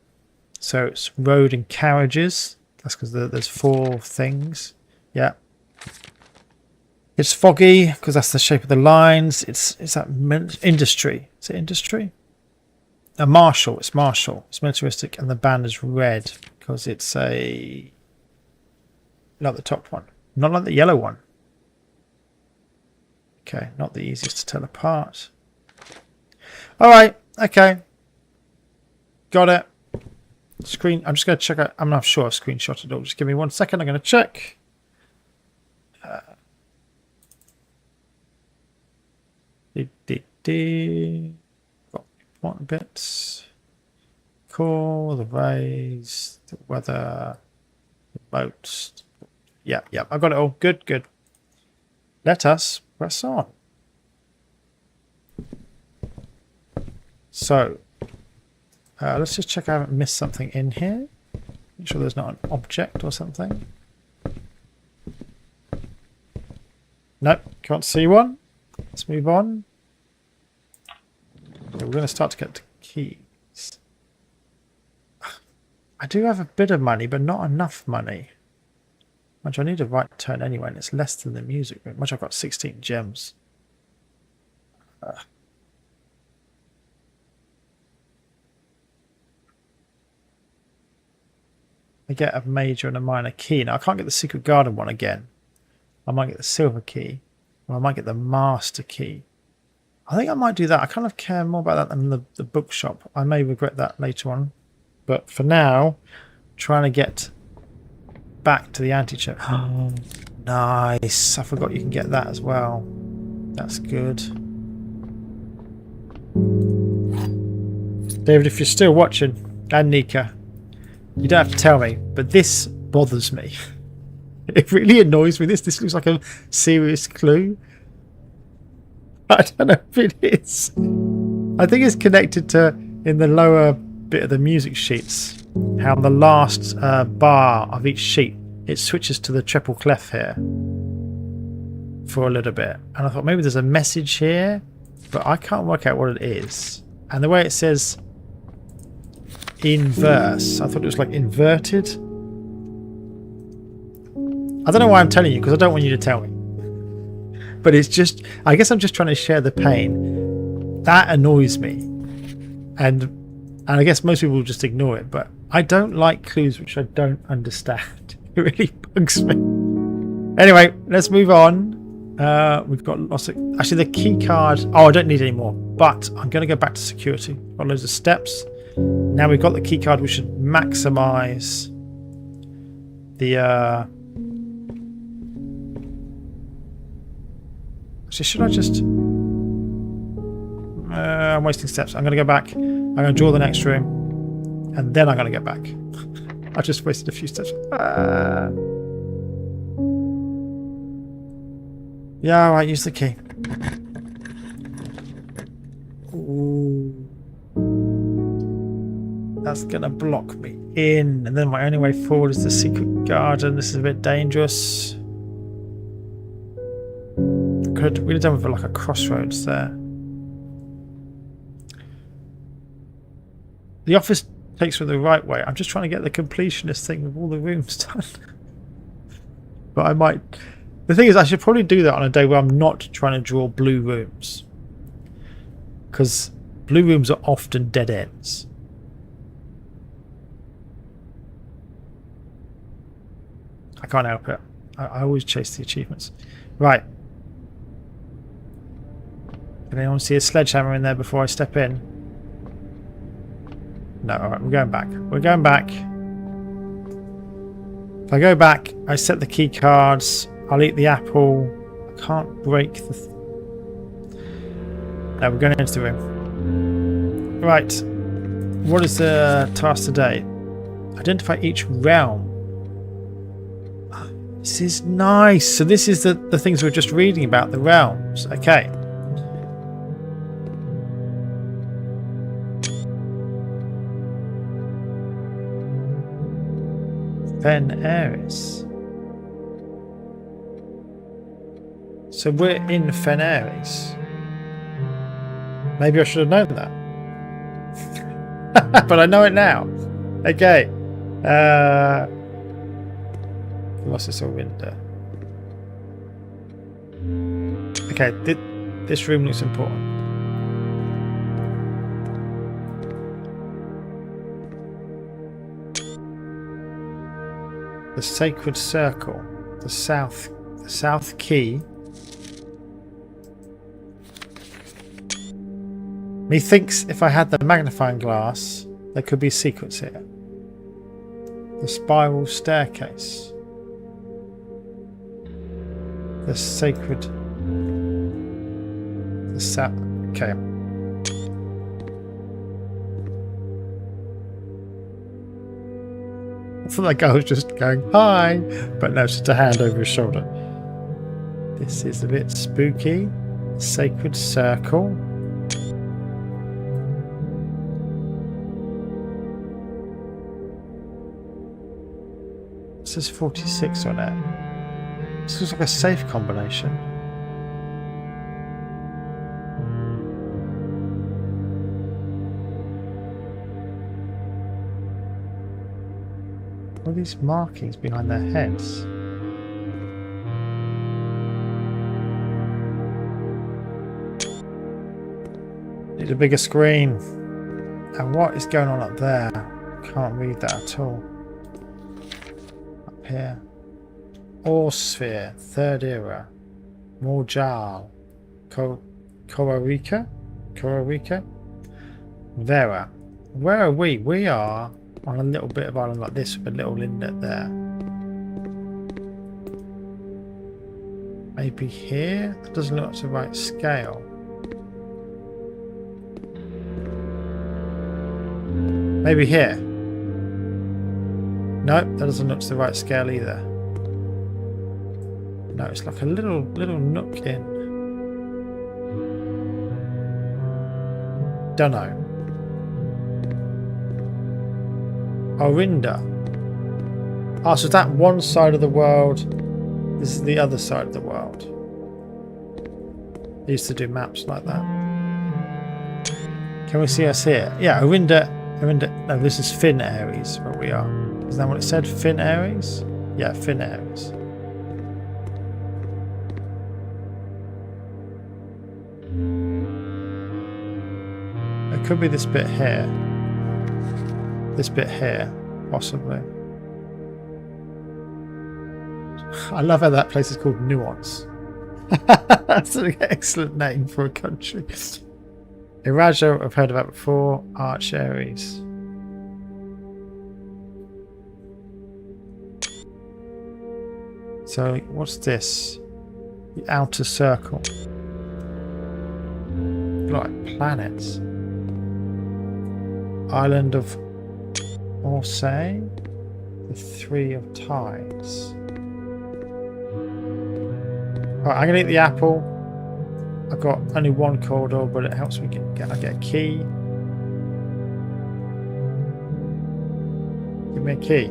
So it's road and carriages. That's because there's 4 things. Yeah. It's foggy because that's the shape of the lines. It's that industry. Is it industry? A martial. It's martial. It's militaristic, and the band is red because it's not the top one, not like the yellow one. Okay, not the easiest to tell apart. All right. Okay. Got it. I'm just going to check out. I'm not sure I've screenshotted it all. Just give me 1 second. I'm going to check. Got important bits. Cool. The rays. The weather. The boats. Yeah. I got it all. Good. Let us press on. So, let's just check I haven't missed something in here. Make sure there's not an object or something. Nope, can't see one. Let's move on. Okay, we're going to start to get to keys. I do have a bit of money, but not enough money. Which I need a right turn anyway, and it's less than the music room. Which I've got 16 gems. I get a major and a minor key. Now I can't get the Secret Garden one again. I might get the silver key, or I might get the master key. I think I might do that. I kind of care more about that than the bookshop. I may regret that later on. But for now, trying to get back to the antechamber. Oh, nice. I forgot you can get that as well. That's good. David, if you're still watching, and Nika, you don't have to tell me, but this bothers me. It really annoys me. This looks like a serious clue. I don't know if it is. I think it's connected to, in the lower bit of the music sheets, how on the last bar of each sheet, it switches to the treble clef here for a little bit. And I thought maybe there's a message here, but I can't work out what it is. And the way it says inverse, I thought it was like inverted. I don't know why I'm telling you, because I don't want you to tell me. But it's just, I guess I'm just trying to share the pain. That annoys me. And I guess most people will just ignore it, but I don't like clues which I don't understand. It really bugs me. Anyway, let's move on. We've got lots of, actually the key card, oh, I don't need any more, but I'm going to go back to security. Got loads of steps. Now we've got the key card, we should maximize the actually, should I just I'm wasting steps. I'm going to go back. I'm going to draw the next room, and then I'm going to get back. I just wasted a few steps. Yeah, all right, use the key. Ooh. That's going to block me in, and then my only way forward is the secret garden. This is a bit dangerous. Could have really done with like a crossroads there. The office takes me the right way. I'm just trying to get the completionist thing with all the rooms done. But I might... The thing is, I should probably do that on a day where I'm not trying to draw blue rooms. Because blue rooms are often dead ends. I can't help it. I always chase the achievements. Right. Can anyone see a sledgehammer in there before I step in? No, alright, we're going back. We're going back. If I go back, I set the key cards. I'll eat the apple. I can't break the... No, we're going into the room. Right. What is the task today? Identify each realm. This is nice. So this is the things we were just reading about, the realms. Okay. Fen Ares. So we're in Fen Ares. Maybe I should have known that. But I know it now. Okay. Colossus or Winter. Okay, this room looks important. The Sacred Circle, the South Key. Methinks if I had the magnifying glass, there could be secrets here. The Spiral Staircase. The Sacred... The South... Okay. I thought that guy was just going, hi! But no, it's just a hand over his shoulder. This is a bit spooky. Sacred Circle. It says 46 on it. This looks like a safe combination. What are these markings behind their heads? Need a bigger screen. And what is going on up there? Can't read that at all. Up here. Ore Sphere, Third Era. Morjal. Costa Rica. Vera. Where are we? We are on a little bit of island like this with a little inlet there. Maybe here? That doesn't look like the right scale. Maybe here. Nope, that doesn't look to the right scale either. No, it's like a little nook in. Dunno. Orinda. Ah, so that one side of the world. This is the other side of the world. They used to do maps like that. Can we see us here? Yeah, Orinda. No, this is Finn Ares where we are. Is that what it said? Finn Ares? Yeah, Finn Ares. It could be this bit here. This bit here, possibly. I love how that place is called Nuance. That's an excellent name for a country. Iraja, I've heard of that before. Arch Ares. So, what's this? The outer circle. Like planets. Island of Orsay. The Three of Tides. Alright, I'm going to eat the apple. I've got only one corridor, but it helps me I get a key. Give me a key.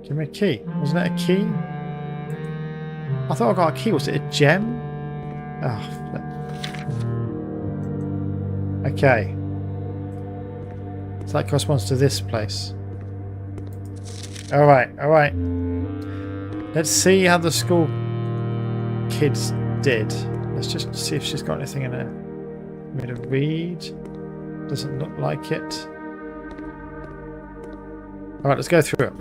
Give me a key. Wasn't it a key? I thought I got a key. Was it a gem? Oh, okay. So that corresponds to this place. Alright, alright. Let's see how the school kids did. Let's just see if she's got anything in her. Me to read. Doesn't look like it. Alright, let's go through it.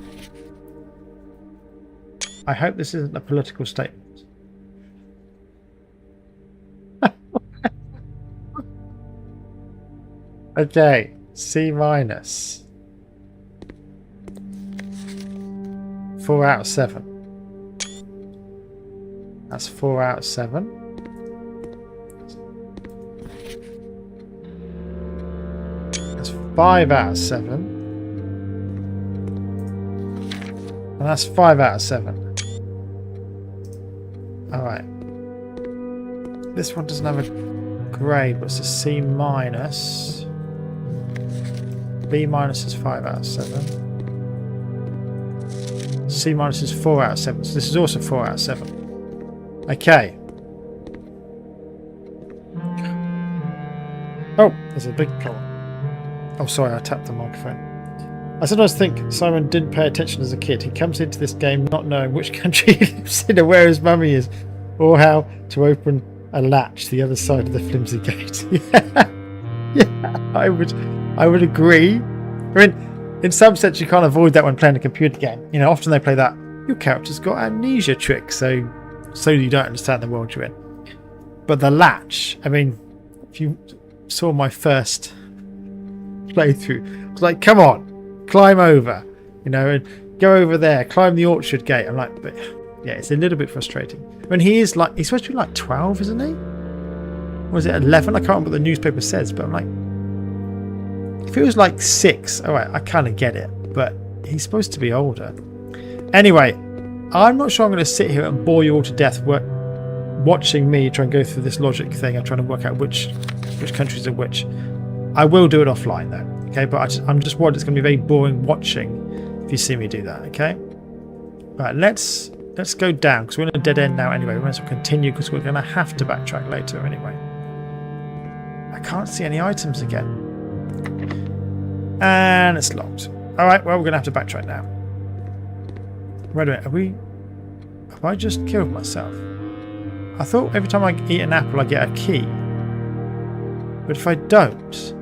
I hope this isn't a political statement. Okay, C minus. 4 out of 7. That's 4 out of 7. That's 5 out of 7. And that's 5 out of 7. Alright. This one doesn't have a grade, but it's a C minus. B minus is 5 out of 7. C minus is 4 out of 7. So this is also 4 out of 7. Okay. Oh, there's a big column. Oh, sorry, I tapped the microphone. I sometimes think Simon didn't pay attention as a kid. He comes into this game not knowing which country he lives in or where his mummy is, or how to open a latch the other side of the flimsy gate. Yeah, I would agree. I mean, in some sense, you can't avoid that when playing a computer game. You know, often they play that. Your character's got amnesia tricks, so you don't understand the world you're in. But the latch, I mean, if you saw my first playthrough, I was like, come on, climb over, you know, and go over there, climb the orchard gate. I'm like, but yeah, it's a little bit frustrating. I mean, he's supposed to be like 12, isn't he? Or is it 11? I can't remember what the newspaper says, but I'm like, if it was like 6, all right, I kind of get it, but he's supposed to be older. Anyway, I'm not sure I'm going to sit here and bore you all to death watching me try and go through this logic thing and trying to work out which countries are which. I will do it offline though, okay? But I'm just worried it's going to be very boring watching if you see me do that, okay? Right, let's go down because we're in a dead end now anyway. We might as well continue because we're going to have to backtrack later anyway. I can't see any items again. And it's locked. Alright, well, we're going to have to backtrack now. Wait a minute, have I just killed myself? I thought every time I eat an apple I get a key. But if I don't,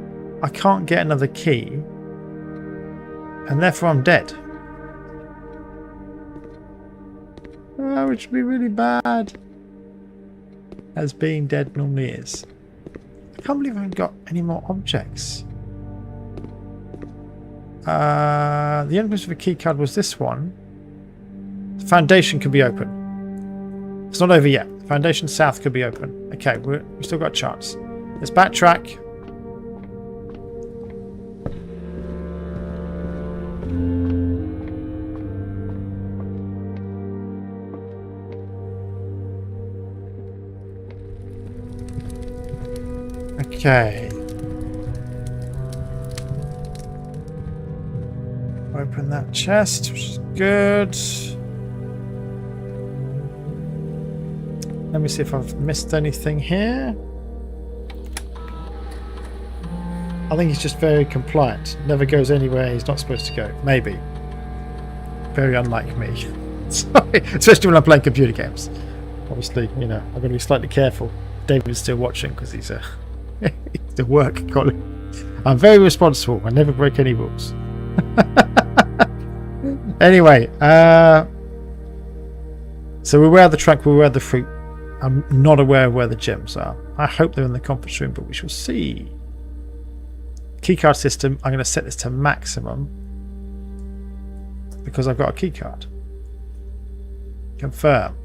I can't get another key. And therefore I'm dead. Oh, which would be really bad. as being dead normally is. I can't believe I haven't got any more objects. The entrance for the key card was this one. The foundation could be open. It's not over yet. The foundation south could be open. Okay, we've still got a chance. Let's backtrack. Okay. Open that chest, which is good. Let me see if I've missed anything here. I think he's just very compliant. Never goes anywhere he's not supposed to go. Maybe. Very unlike me. Sorry. Especially when I'm playing computer games. Obviously, you know, I'm going to be slightly careful. David's still watching because he's a, he's a work colleague. I'm very responsible. I never break any rules. Anyway, so we're aware of the trunk, we're aware of the fruit. I'm not aware of where the gems are. I hope they're in the conference room, but we shall see. Keycard system, I'm going to set this to maximum because I've got a keycard. Confirm.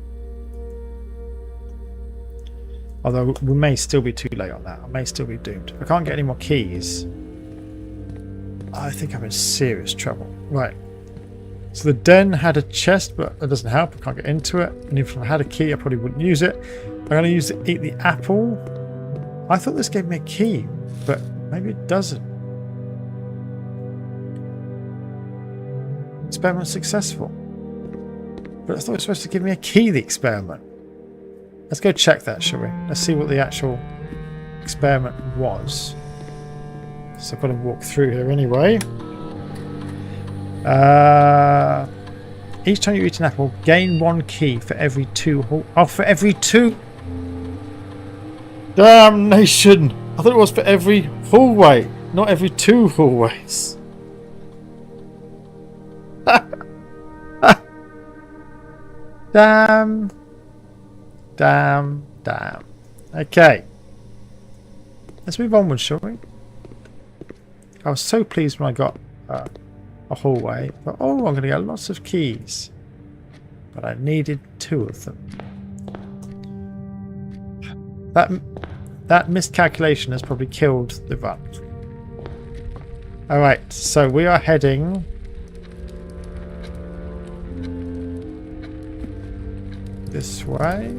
Although we may still be too late on that. I may still be doomed. If I can't get any more keys, I think I'm in serious trouble. Right. So the den had a chest, but that doesn't help. I can't get into it. And if I had a key, I probably wouldn't use it. I'm going to eat the apple. I thought this gave me a key, but maybe it doesn't. Experiment successful. But I thought it was supposed to give me a key, the experiment. Let's go check that, shall we? Let's see what the actual experiment was. So I've got to walk through here anyway. Each time you eat an apple, gain 1 key for every 2 Oh, for every 2! Damnation! I thought it was for every hallway, not every 2 hallways. Damn. Damn. Okay. Let's move onwards, shall we? I was so pleased when I got a hallway. But, oh, I'm going to get lots of keys. But I needed 2 of them. That miscalculation has probably killed the run. Alright, so we are heading... this way.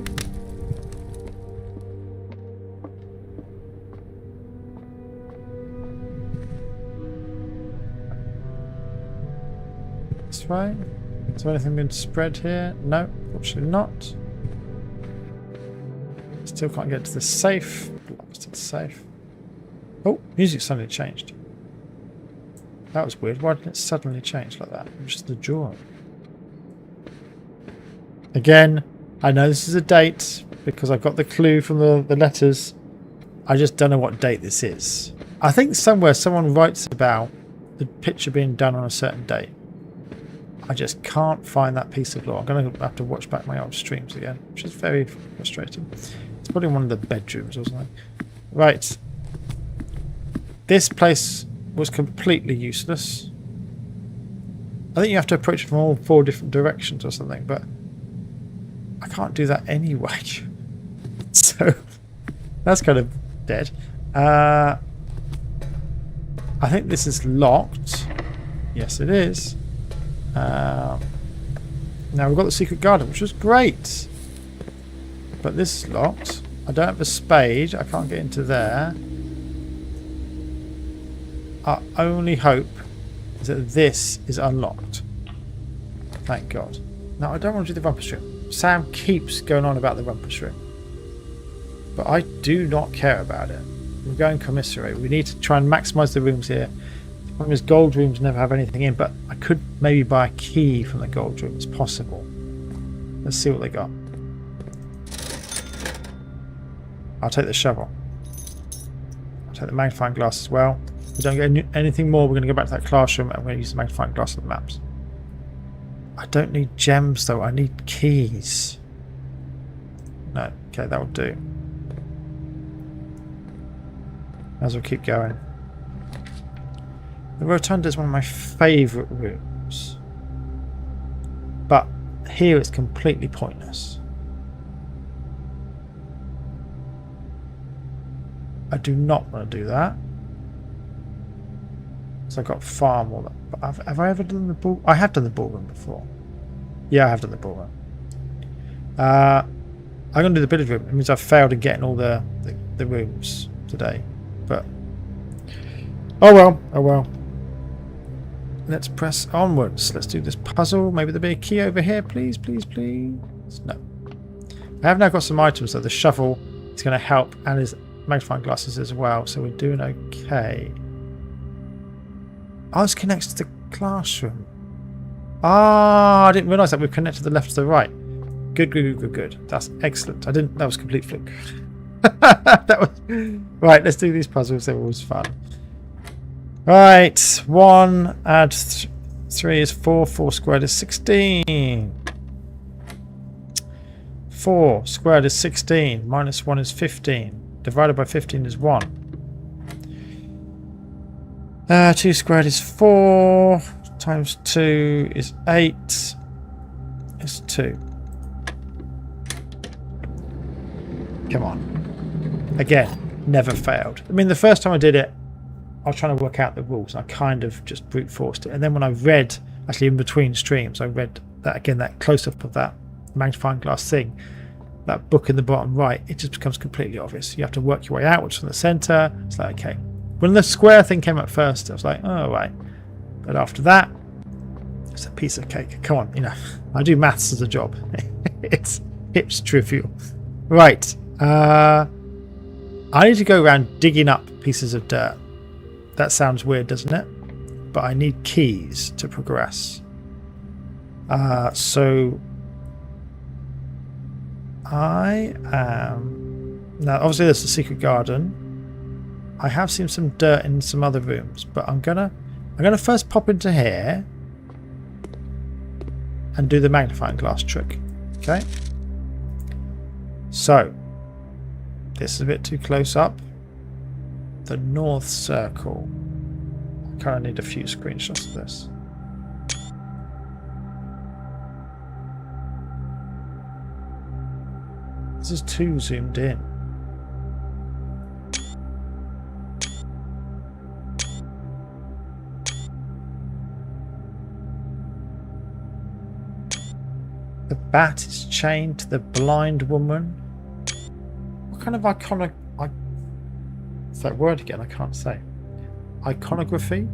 This way. Is there anything being spread here? No, fortunately not. Still can't get to the safe. Blasted safe. Oh, music suddenly changed. That was weird. Why didn't it suddenly change like that? It was just the drawing. Again, I know this is a date because I got the clue from the letters. I just don't know what date this is. I think somewhere someone writes about the picture being done on a certain date. I just can't find that piece of law. I'm going to have to watch back my old streams again, which is very frustrating. It's probably one of the bedrooms or something. Right. This place was completely useless. I think you have to approach it from all 4 different directions or something, but I can't do that anyway. So that's kind of dead. I think this is locked. Yes, it is. Now we've got the secret garden, which was great. But this is locked. I don't have a spade. I can't get into there. Our only hope is that this is unlocked. Thank God. Now, I don't want to do the rumpus room. Sam keeps going on about the rumpus room. But I do not care about it. We're going commissary. We need to try and maximise the rooms here. The problem is gold rooms never have anything in, but I could maybe buy a key from the gold room. It's possible. Let's see what they got. I'll take the shovel. I'll take the magnifying glass as well. If we don't get anything more, we're going to go back to that classroom and we're going to use the magnifying glass on the maps. I don't need gems though, I need keys. No, okay, that will do. As we'll keep going. The rotunda is one of my favourite rooms. But here it's completely pointless. I do not want to do that. So I've got far more. But have I ever done the ball? I have done the ballroom before. Yeah, I have done the ballroom. I'm going to do the billiard room. It means I've failed in getting all the rooms today. But oh well, oh well. Let's press onwards. Let's do this puzzle. Maybe there'll be a key over here, please, please, please. No. I have now got some items, so the shovel is going to help, and his magnifying glasses as well. So we're doing okay. Oh, it's connected to the classroom. Ah, I didn't realise that we've connected the left to the right. Good, good, good, good, good. That's excellent. I didn't. That was complete fluke. That was right. Let's do these puzzles. They're always fun. Right, 1 add 3 is 4. 4 squared is 16. 4 squared is 16. Minus 1 is 15. Divided by 15 is 1. 2 squared is 4. Times 2 is 8. Is 2. Come on. Again, never failed. I mean, the first time I did it, I was trying to work out the rules. I kind of just brute forced it. And then when I read, actually in between streams, I read that again, that close-up of that magnifying glass thing, that book in the bottom right, it just becomes completely obvious. You have to work your way outwards from the centre. It's like, okay. When the square thing came up first, I was like, oh, right. But after that, it's a piece of cake. Come on, you know, I do maths as a job. it's trivial. Right. I need to go around digging up pieces of dirt. That sounds weird, doesn't it? But I need keys to progress. So I am now. Obviously, there's the secret garden. I have seen some dirt in some other rooms, but I'm gonna first pop into here and do the magnifying glass trick. Okay. So this is a bit too close up. The North Circle. I kind of need a few screenshots of this. This is too zoomed in. The bat is chained to the blind woman. What kind of iconic... It's that word again, I can't say. Iconography?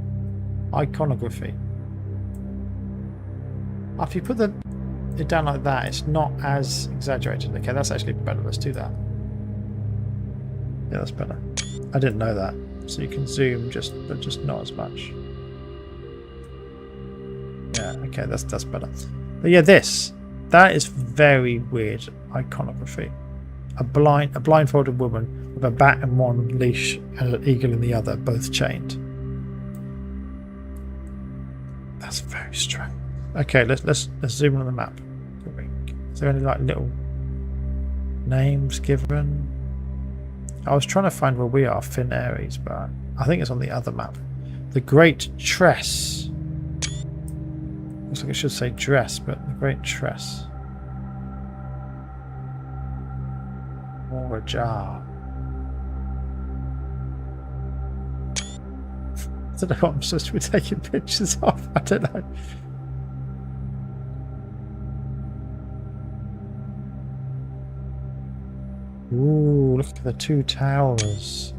Iconography. After you put it down like that, it's not as exaggerated. Okay, that's actually better. Let's do that. Yeah, that's better. I didn't know that. So you can zoom, but just not as much. Yeah, okay, that's better. But yeah, that is very weird iconography. A blindfolded woman with a bat in one leash and an eagle in the other, both chained. That's very strange. Okay, let's zoom in on the map. Is there any like little names given? I was trying to find where we are, Finn Aries, but I think it's on the other map. The Great Tress. Looks like it should say dress, but the Great Tress. Or a jar. I don't know what I'm supposed to be taking pictures of. I don't know. Ooh, look at the two towers.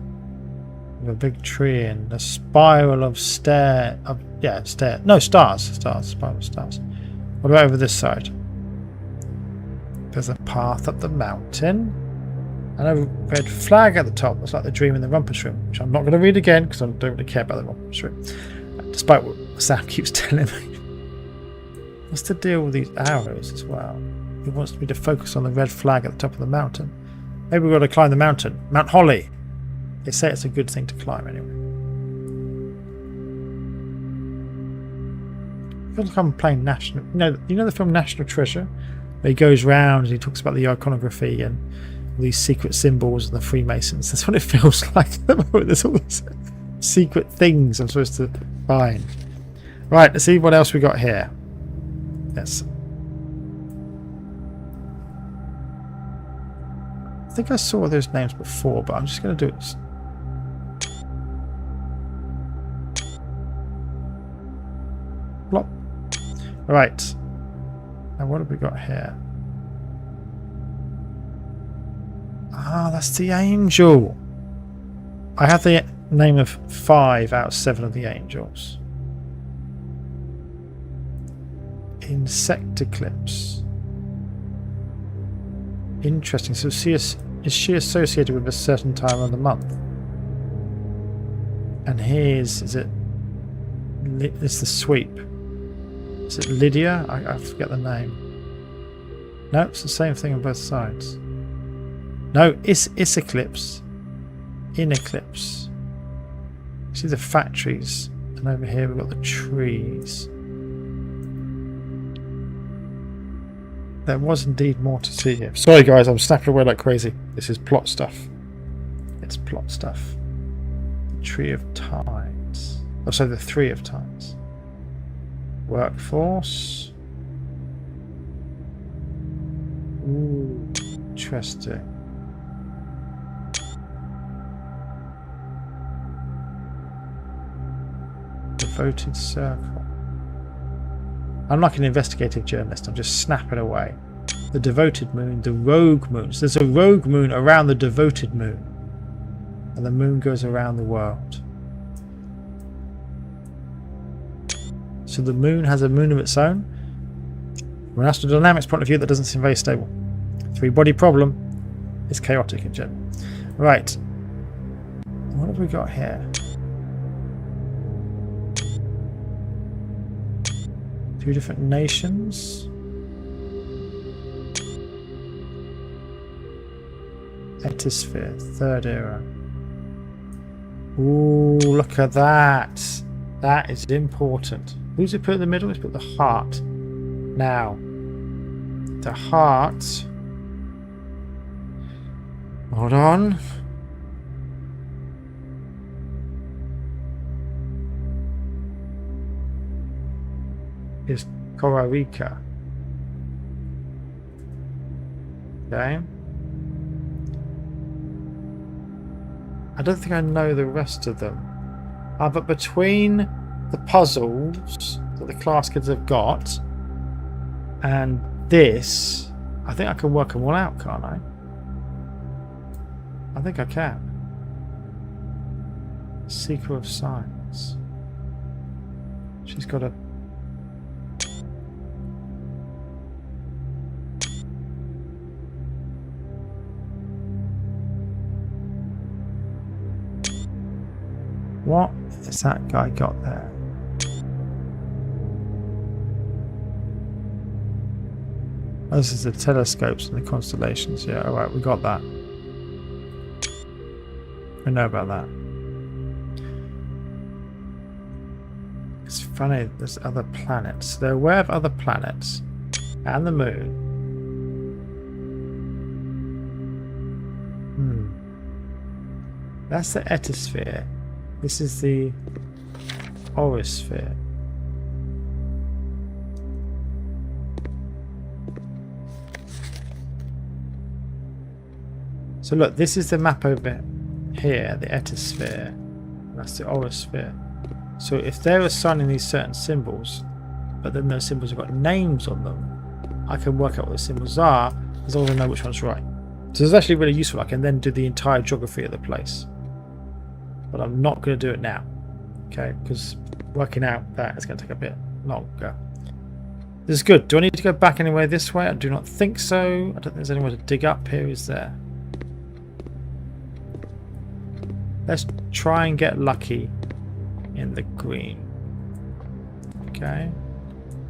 With a big tree and a spiral of stars. No, stars. Spiral of stars. What about over this side? There's a path up the mountain. And a red flag at the top. It's like the dream in the rumpus room, which I'm not going to read again because I don't really care about the rumpus room, despite what Sam keeps telling me. What's the deal with these arrows as well? He wants me to focus on the red flag at the top of the mountain. Maybe we've got to climb the mountain. Mount Holly. They say it's a good thing to climb anyway. I feel like I'm playing National... You know the film National Treasure? Where he goes round and he talks about the iconography and these secret symbols and the Freemasons. That's what it feels like at the moment. There's all these secret things I'm supposed to find. Right, let's see what else we got here. Yes. I think I saw those names before, but I'm just going to do it. Plop. Right. Now what have we got here? Ah, that's the angel. I have the name of 5 out of 7 of the angels. Insect eclipse. Interesting. So is she associated with a certain time of the month? And here's, it's the sweep. Is it Lydia? I forget the name. No, it's the same thing on both sides. No, it's eclipse. In eclipse. See the factories, and over here we've got the trees. There was indeed more to see here. Sorry guys, I'm snapping away like crazy. This is plot stuff. It's plot stuff. The Tree of Tides. Oh, so the Three of Tides. Workforce. Ooh, interesting. Devoted circle. I'm like an investigative journalist. I'm just snapping away. The devoted moon, the rogue moon. So there's a rogue moon around the devoted moon. And the moon goes around the world. So the moon has a moon of its own. From an astrodynamics point of view, that doesn't seem very stable. 3-body problem is chaotic in general. Right. What have we got here? 2 different nations. Etosphere, 3rd era. Ooh, look at that. That is important. Who's it put in the middle? It's put the heart. Now, the heart. Hold on. Is Korarika. Okay. I don't think I know the rest of them. But between the puzzles that the class kids have got and this, I think I can work them all out, can't I? I think I can. Seeker of Signs. She's got a... What has that guy got there? Oh, this is the telescopes and the constellations. Yeah, alright, we got that. We know about that. It's funny, there's other planets. They're aware of other planets and the moon. That's the Etosphere. This is the Orosphere. So look, this is the map over here, the Etosphere. That's the Orosphere. So if they're assigning these certain symbols, but then those symbols have got names on them, I can work out what the symbols are as long as I know which one's right. So it's actually really useful. I can then do the entire geography of the place. But I'm not going to do it now, okay? Because working out that is going to take a bit longer. This is good. Do I need to go back anywhere this way? I do not think so. I don't think there's anywhere to dig up here, is there? Let's try and get lucky in the green. Okay.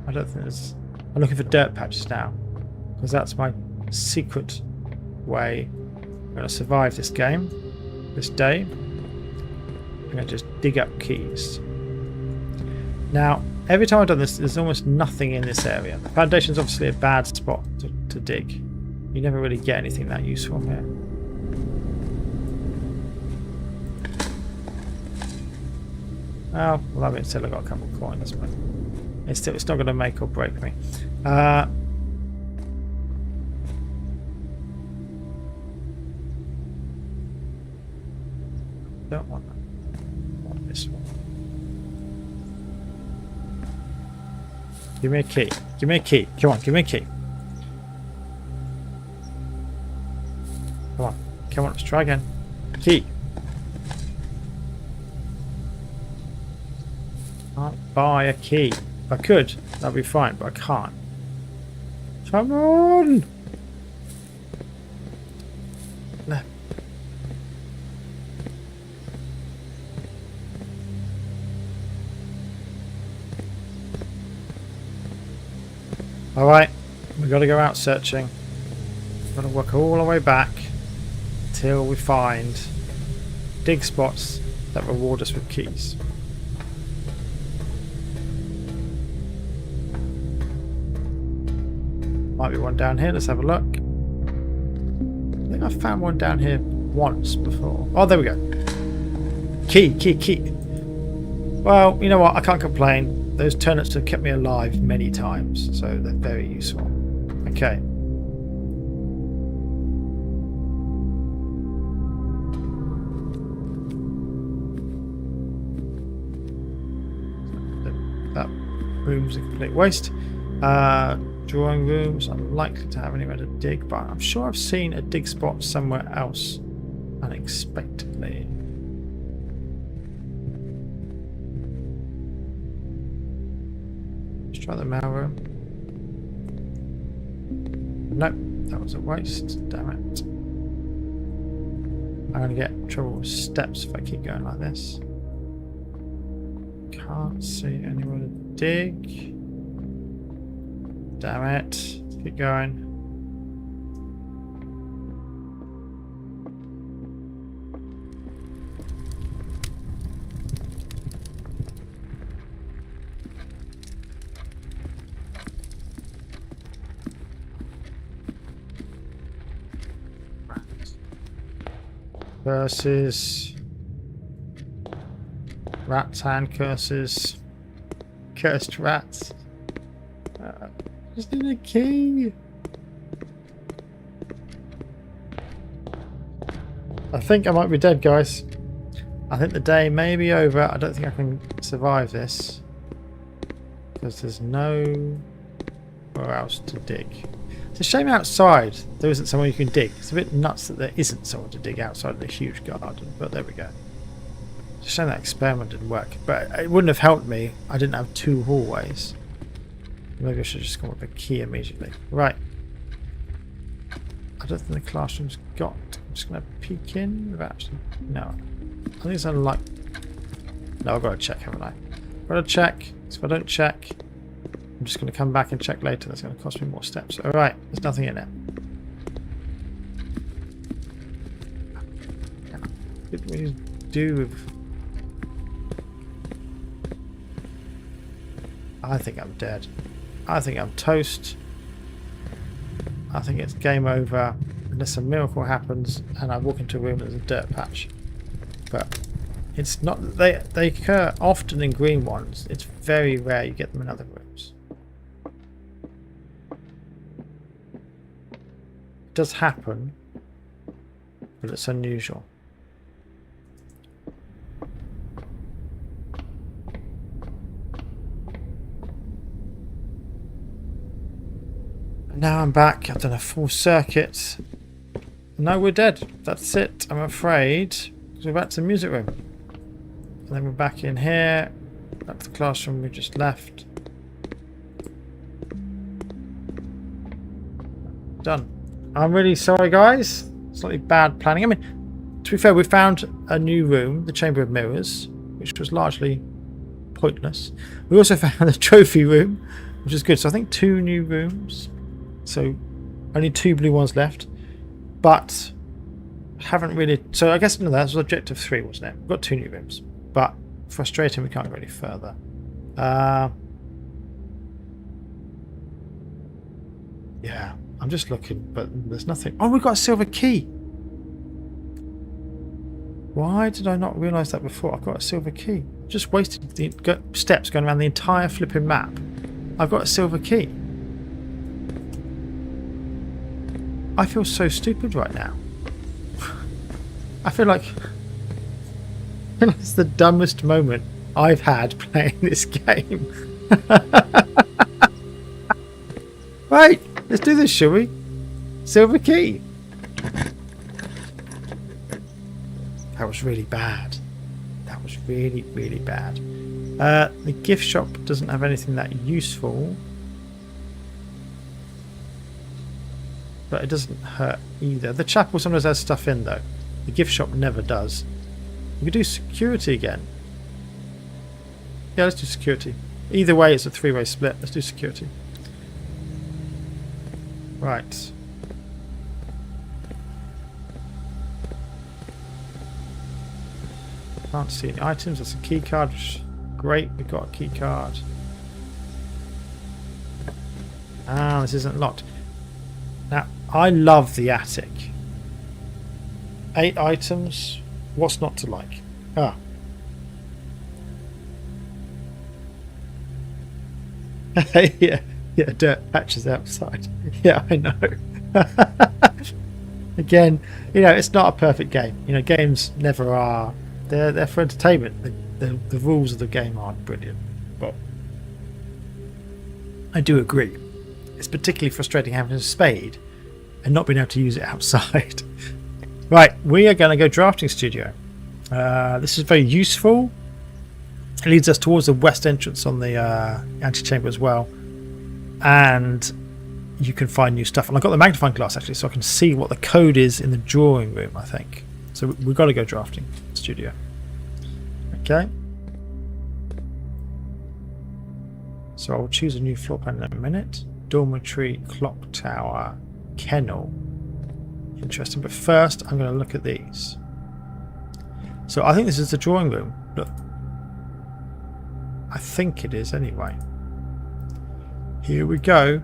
I don't think there's... I'm looking for dirt patches now, because that's my secret way I'm going to survive this game, this day. I'm going to just dig up keys. Now, every time I've done this, there's almost nothing in this area. The foundation's obviously a bad spot to dig. You never really get anything that useful here. Oh, well, I've still got a couple of coins, but it's not going to make or break me. Don't want that. I want this one. Give me a key. Give me a key. Come on, give me a key. Come on. Come on, let's try again. Key. Can't buy a key. If I could, that'd be fine, but I can't. Come on! No. Alright, we've got to go out searching. We've got to work all the way back till we find dig spots that reward us with keys. Might be one down here, let's have a look. I think I found one down here once before. Oh, there we go. Key, key, key. Well, you know what, I can't complain. Those turnips have kept me alive many times, so they're very useful. Okay. That room's a complete waste. Drawing rooms, unlikely to have anywhere to dig, but I'm sure I've seen a dig spot somewhere else unexpectedly. Let's try the mail room. Nope, that was a waste. Damn it. I'm going to get in trouble with steps if I keep going like this. Can't see anywhere to dig. Damn it. Keep going. Curses. Rats and curses. Cursed rats. Just need a key. I think I might be dead, guys. I think the day may be over. I don't think I can survive this because there's nowhere else to dig. It's a shame outside there isn't somewhere you can dig. It's a bit nuts that there isn't somewhere to dig outside the huge garden, but there we go. It's a shame that experiment didn't work, but it wouldn't have helped me. I didn't have two hallways. Maybe I should just come up with a key immediately. Right. I don't think the classroom's got. I'm just going to peek in without actually. No. I think it's unlikely. No, I've got to check, haven't I? I've got to check. So if I don't check, I'm just going to come back and check later. That's going to cost me more steps. Alright, there's nothing in it. What do we do with. I think I'm dead. I think I'm toast. I think it's game over unless a miracle happens and I walk into a room and there's a dirt patch. But it's not. They occur often in green ones. It's very rare you get them in other rooms. It does happen, but it's unusual. Now I'm back. I've done a full circuit. No, we're dead. That's it, I'm afraid. We're back to the music room. And then we're back in here. Back to the classroom we just left. Done. I'm really sorry, guys. Slightly bad planning. I mean, to be fair, we found a new room, the Chamber of Mirrors, which was largely pointless. We also found the trophy room, which is good. So I think 2 new rooms. So only 2 blue ones left, but haven't really. So I guess no, that was objective 3, wasn't it? We've got 2 new rooms, but frustrating. We can't go any further. Yeah, I'm just looking, but there's nothing. Oh, we've got a silver key. Why did I not realise that before? I've got a silver key. Just wasted the steps going around the entire flipping map. I've got a silver key. I feel so stupid right now. I feel like it's the dumbest moment I've had playing this game. Right, let's do this, shall we? Silver key. That was really bad. That was really, really bad. The gift shop doesn't have anything that useful. But it doesn't hurt either. The chapel sometimes has stuff in though. The gift shop never does. We could do security again. Yeah, let's do security. Either way, it's a three-way split. Let's do security. Right. Can't see any items. That's a key card. Great, we've got a key card. Ah, this isn't locked. Now, I love the attic. 8 items. What's not to like? Ah. yeah, dirt patches outside. Yeah, I know. Again, you know, it's not a perfect game. You know, games never are. They're for entertainment. The rules of the game aren't brilliant, but I do agree. It's particularly frustrating having a spade and not being able to use it outside. Right, we are going to go drafting studio. This is very useful. It leads us towards the west entrance on the antechamber as well, and you can find new stuff. And I've got the magnifying glass actually, so I can see what the code is in the drawing room, I think. So we've got to go drafting studio. Okay. So I'll choose a new floor plan in a minute. Dormitory, clock tower, kennel. Interesting. But first, I'm going to look at these. So I think this is the drawing room. Look. I think it is anyway. Here we go.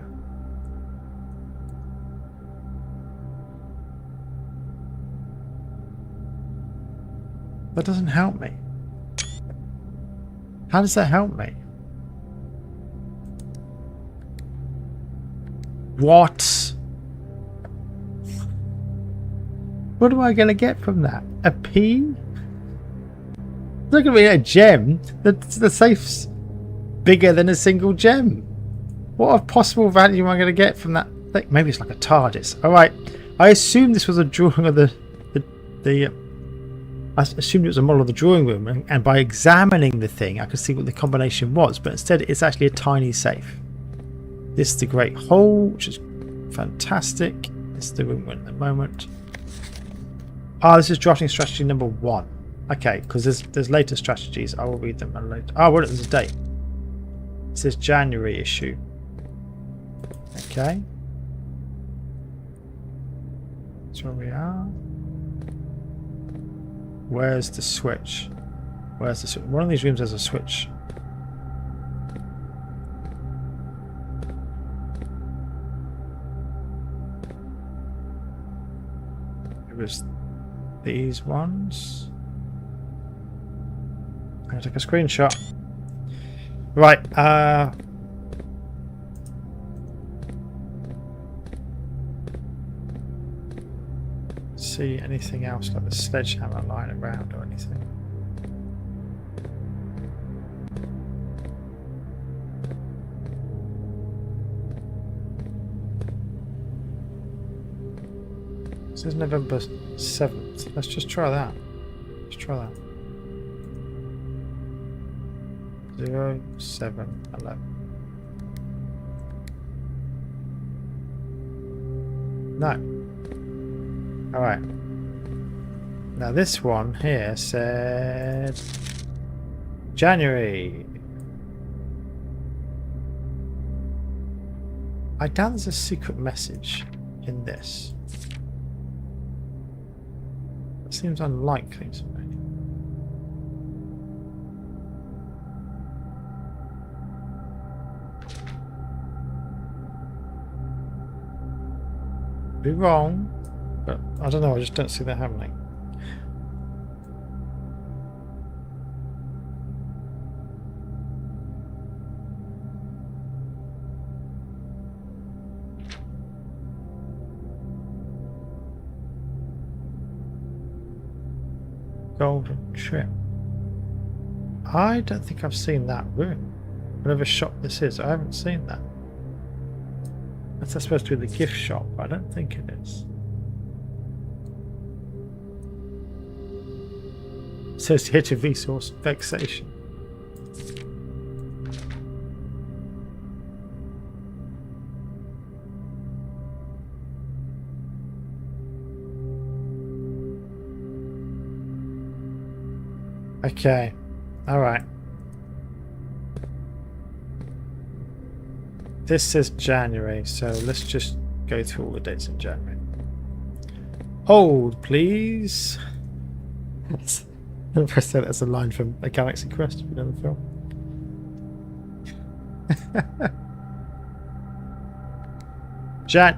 That doesn't help me. How does that help me? What? What am I going to get from that? A P? It's not going to be a gem. The safe's bigger than a single gem. What possible value am I going to get from that thing? Maybe it's like a TARDIS. Alright. I assumed this was a drawing of I assumed it was a model of the drawing room, and by examining the thing I could see what the combination was, but instead it's actually a tiny safe. This is the Great Hall, which is fantastic. This is the room we're in at the moment. Ah, this is drafting strategy number 1. Okay, because there's later strategies. I will read them later. Oh, well, there's a date. It says January issue. Okay. That's where we are. Where's the switch? Where's the switch? One of these rooms has a switch. It was these ones. I'm going to take a screenshot. Right, see anything else like the sledgehammer lying around or anything? This is November 7th. Let's just try that. Let's try that. 0711. No. Alright. Now this one here said January. I doubt there's a secret message in this. It seems unlikely to me. Be wrong, but I don't know. I just don't see that happening. Golden Trip. I don't think I've seen that room. Whatever shop this is, I haven't seen that. That's supposed to be the gift shop, but I don't think it is. Associated resource vexation. Okay. All right. This says January, so let's just go through all the dates in January. Hold, please. I said that's a line from A Galaxy Quest, if you know the film.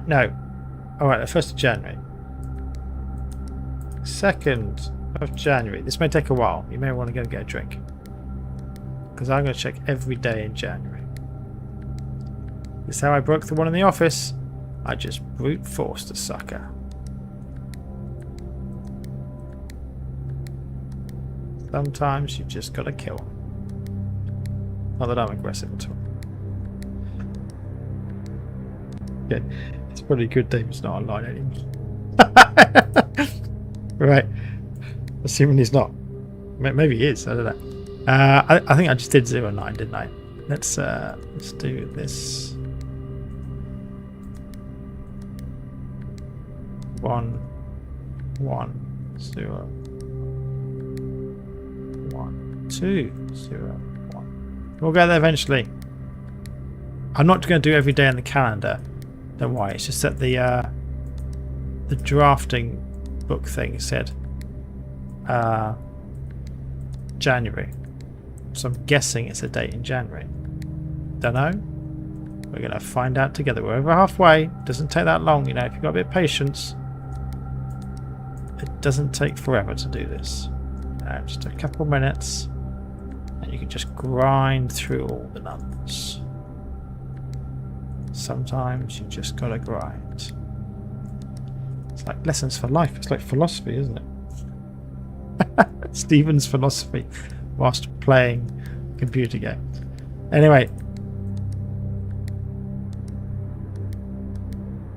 No. Alright, the 1st of January. 2nd of January. This may take a while. You may want to go get a drink. Because I'm going to check every day in January. This is how I broke the one in the office. I just brute forced a sucker. Sometimes you just gotta kill them. Not that I'm aggressive at all. Okay, it's probably good David's not online anymore. Right, assuming he's not. Maybe he is, I don't know. I think I just did 09, didn't I? Let's do this. 1 1 0 1 2 0 1. We'll get there eventually. I'm not going to do every day on the calendar. Don't worry. It's just that the drafting book thing said January, so I'm guessing it's a date in January. Don't know. We're going to find out together. We're over halfway. Doesn't take that long, you know. If you've got a bit of patience, it doesn't take forever to do this. Just a couple minutes, and you can just grind through all the numbers. Sometimes you just gotta grind. It's like lessons for life. It's like philosophy, isn't it? Stephen's philosophy whilst playing computer games. Anyway,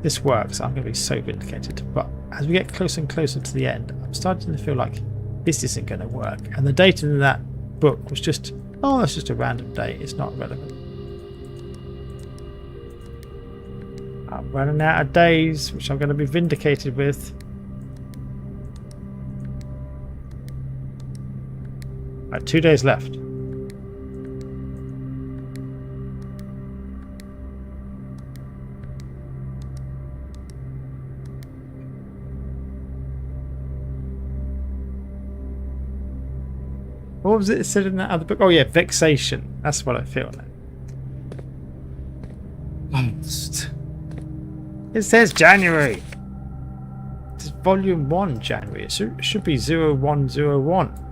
this works. I'm going to be so vindicated. But as we get closer and closer to the end, I'm starting to feel like this isn't going to work. And the date in that book was just, oh, that's just a random date. It's not relevant. I'm running out of days, which I'm going to be vindicated with. Right, 2 days left. What was it said in that other book? Oh yeah, vexation. That's what I feel now. It says January. It's volume 1 January. It should be 0101.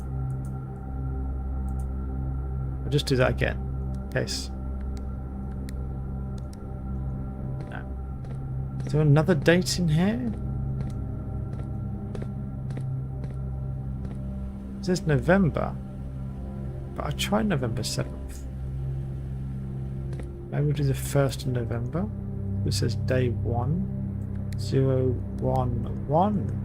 I'll just do that again. In case. No. Is there another date in here? It says November. But I tried November 7th. Maybe we'll do the 1st of November. It says day 1. 0111.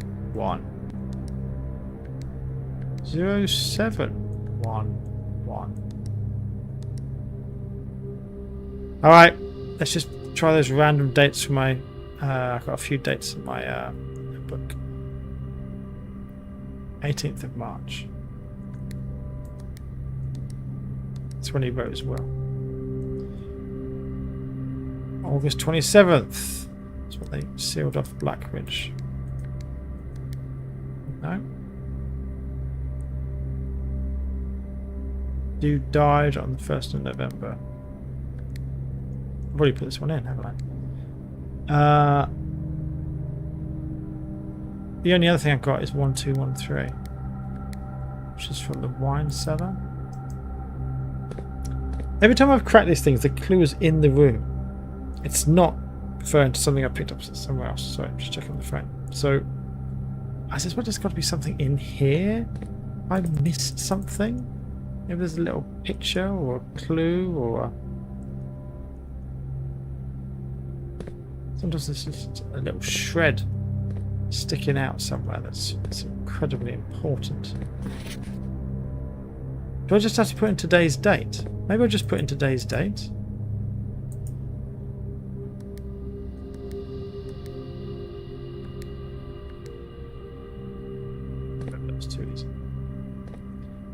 0711. Alright, let's just try those random dates for my... I've got a few dates in my book. 18th of March. That's when he wrote as well. August 27th. That's when they sealed off Blackridge. No. Dude died on the 1st of November. I've already put this one in, haven't I? The only other thing I've got is 1213, which is from the wine cellar. Every time I've cracked these things, the clue is in the room. It's not referring to something I picked up somewhere else. Sorry, I'm just checking the phone. So I suspect there's got to be something in here. I missed something. Maybe there's a little picture or a clue or sometimes there's just a little shred sticking out somewhere that's incredibly important. Do I just have to put in today's date? Maybe I'll just put in today's date. That's too easy.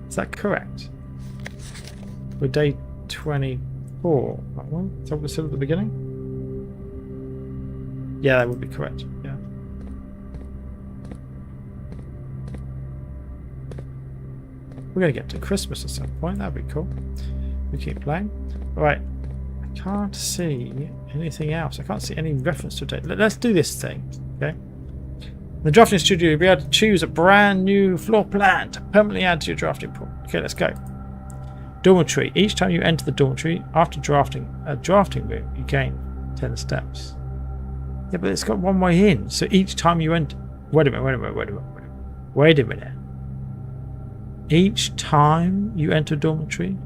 Is that correct? We're day 24. That one? Is that what we said at the beginning? Yeah, that would be correct. Yeah. We're going to get to Christmas at some point. That'd be cool. We keep playing. Alright. I can't see anything else. I can't see any reference to a date. Let's do this thing. Okay. In the drafting studio, you'll be able to choose a brand new floor plan to permanently add to your drafting pool. Okay, let's go. Dormitory. Each time you enter the dormitory, after drafting a drafting room, you gain 10 steps. Yeah, but it's got one way in. So each time you enter... Wait a minute. Each time you enter a dormitory?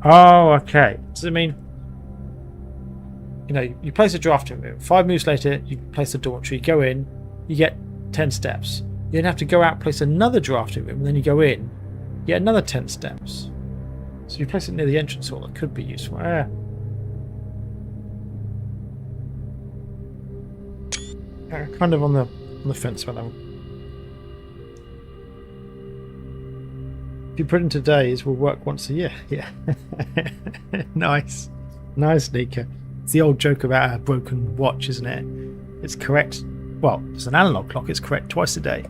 Oh, okay. Does it mean... You know, you place a drafting room. 5 moves later, you place the dormitory. You go in, you get 10 steps. You then have to go out, place another drafting room, and then you go in, you get another 10 steps. So you place it near the entrance hall. That could be useful. Kind of on the fence about that one. If you put into days, we'll work once a year. Yeah. Nice, Nika. It's the old joke about a broken watch, isn't it? It's correct. Well, it's an analog clock. It's correct twice a day.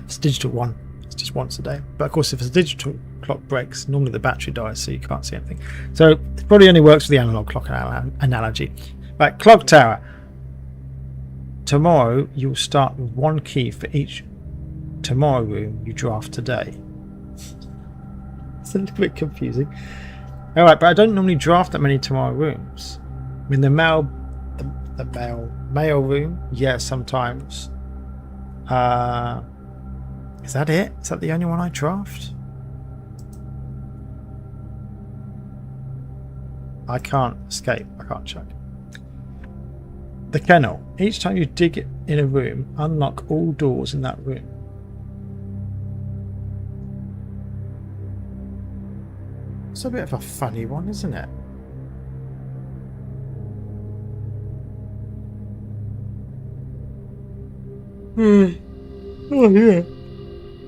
It's a digital one. It's just once a day. But of course, if a digital clock breaks, normally the battery dies, so you can't see anything. So it probably only works with the analog clock analogy. Right, clock tower. Tomorrow, you'll start with 1 key for each tomorrow room you draft today. It's a little bit confusing. Alright, but I don't normally draft that many tomorrow rooms. I mean, the mail room, yeah, sometimes. Is that it? Is that the only one I draft? I can't escape. I can't check. The kennel. Each time you dig in a room, unlock all doors in that room. It's a bit of a funny one, isn't it? Oh yeah.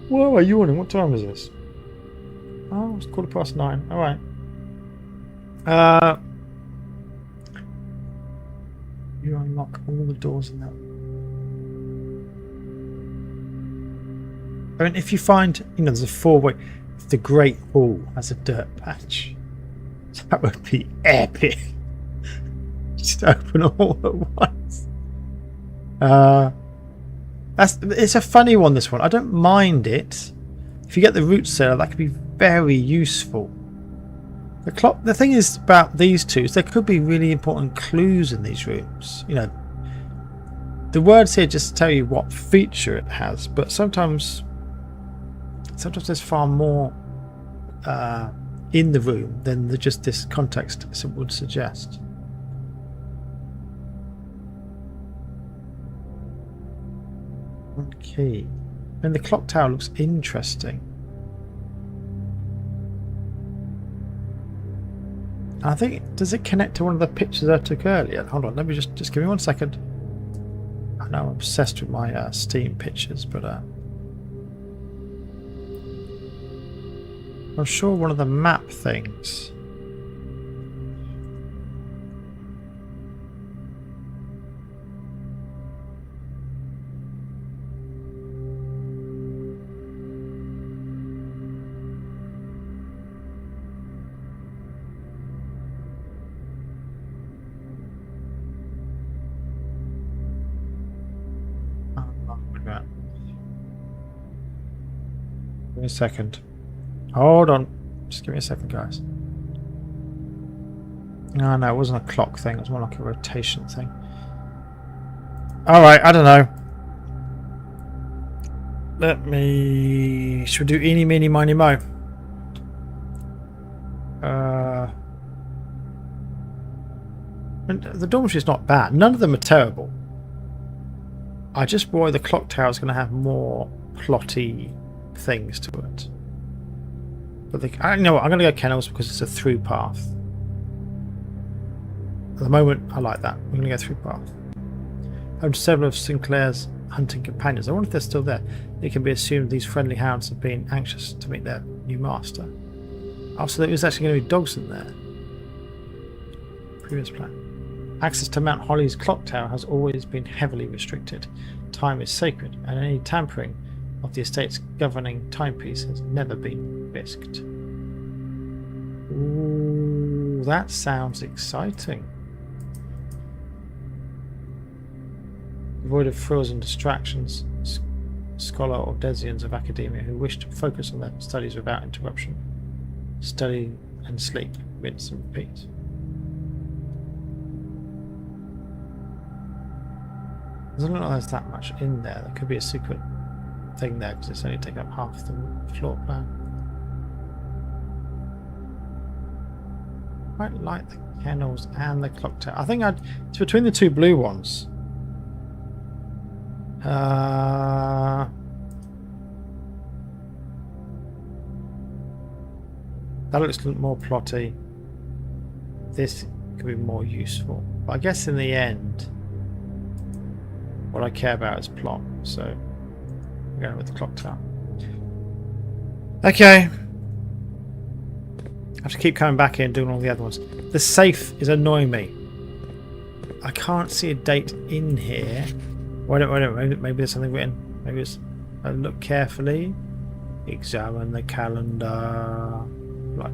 Why are you yawning? What time is this? Oh, it's 9:15. Alright. You unlock all the doors in that. I mean, if you find, there's a 4-way. If the Great Hall has a dirt patch, that would be epic. Just open all at once. It's a funny one, this one. I don't mind it. If you get the root cellar, that could be very useful. The thing is about these two is there could be really important clues in these rooms. The words here just tell you what feature it has, but sometimes there's far more in the room than just this context would suggest. Okay, and the clock tower looks interesting. I think, does it connect to one of the pictures I took earlier? Hold on, let me just give me 1 second. I know I'm obsessed with my Steam pictures, but I'm sure one of the map things. me a second. Hold on. Just give me a second, guys. No, no, it wasn't a clock thing. It was more like a rotation thing. Alright, I don't know. Let me... Should we do eeny, meeny, miny, mo? The dormitory is not bad. None of them are terrible. I just worry the clock tower is going to have more plotty things to it. But you know what? I'm going to go kennels because it's a through path. At the moment, I like that. We're going to go through path. Home to several of Sinclair's hunting companions. I wonder if they're still there. It can be assumed these friendly hounds have been anxious to meet their new master. Also, there is actually going to be dogs in there. Previous plan. Access to Mount Holly's clock tower has always been heavily restricted. Time is sacred, and any tampering of the estate's governing timepiece has never been risked. Ooh, that sounds exciting. Devoid of frills and distractions, scholar or Desians of academia who wish to focus on their studies without interruption. Study and sleep, rinse and repeat. Doesn't look like there's that much in there. There could be a secret thing there because it's only taking up half the floor plan. I quite like the kennels and the clock tower. I think it's between the two blue ones. That looks more plotty. This could be more useful. But I guess in the end, what I care about is plot. So we're going with the clock tower. Okay. I have to keep coming back here and doing all the other ones. The safe is annoying me. I can't see a date in here. Wait, maybe there's something written. Maybe it's look carefully. Examine the calendar. Like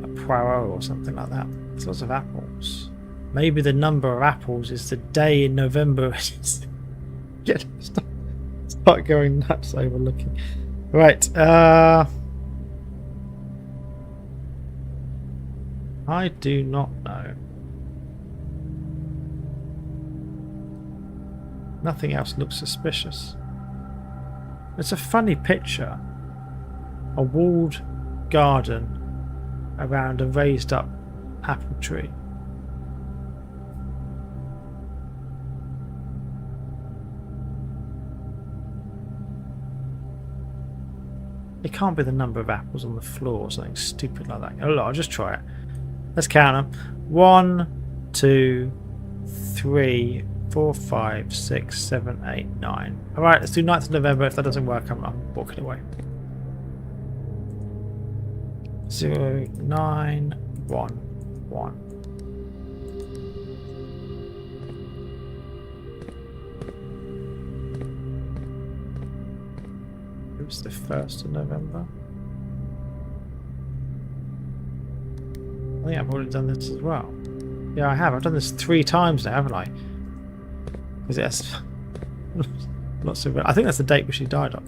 a Poirot or something like that. There's lots of apples. Maybe the number of apples is the day in November. Start going nuts overlooking. Right. I do not know. Nothing else looks suspicious. It's a funny picture. A walled garden around a raised up apple tree. It can't be the number of apples on the floor or something stupid like that. Oh, I'll just try it. Let's count them. 1, 2, 3, 4, 5, 6, 7, 8, 9. Alright, let's do 9th of November. If that doesn't work, I'm walking away. 0, 9, 1, 1. It's the 1st of November. I think I've already done this as well. Yeah, I have. I've done this 3 times now, haven't I? Because it's not so bad. I think that's the date which he died on.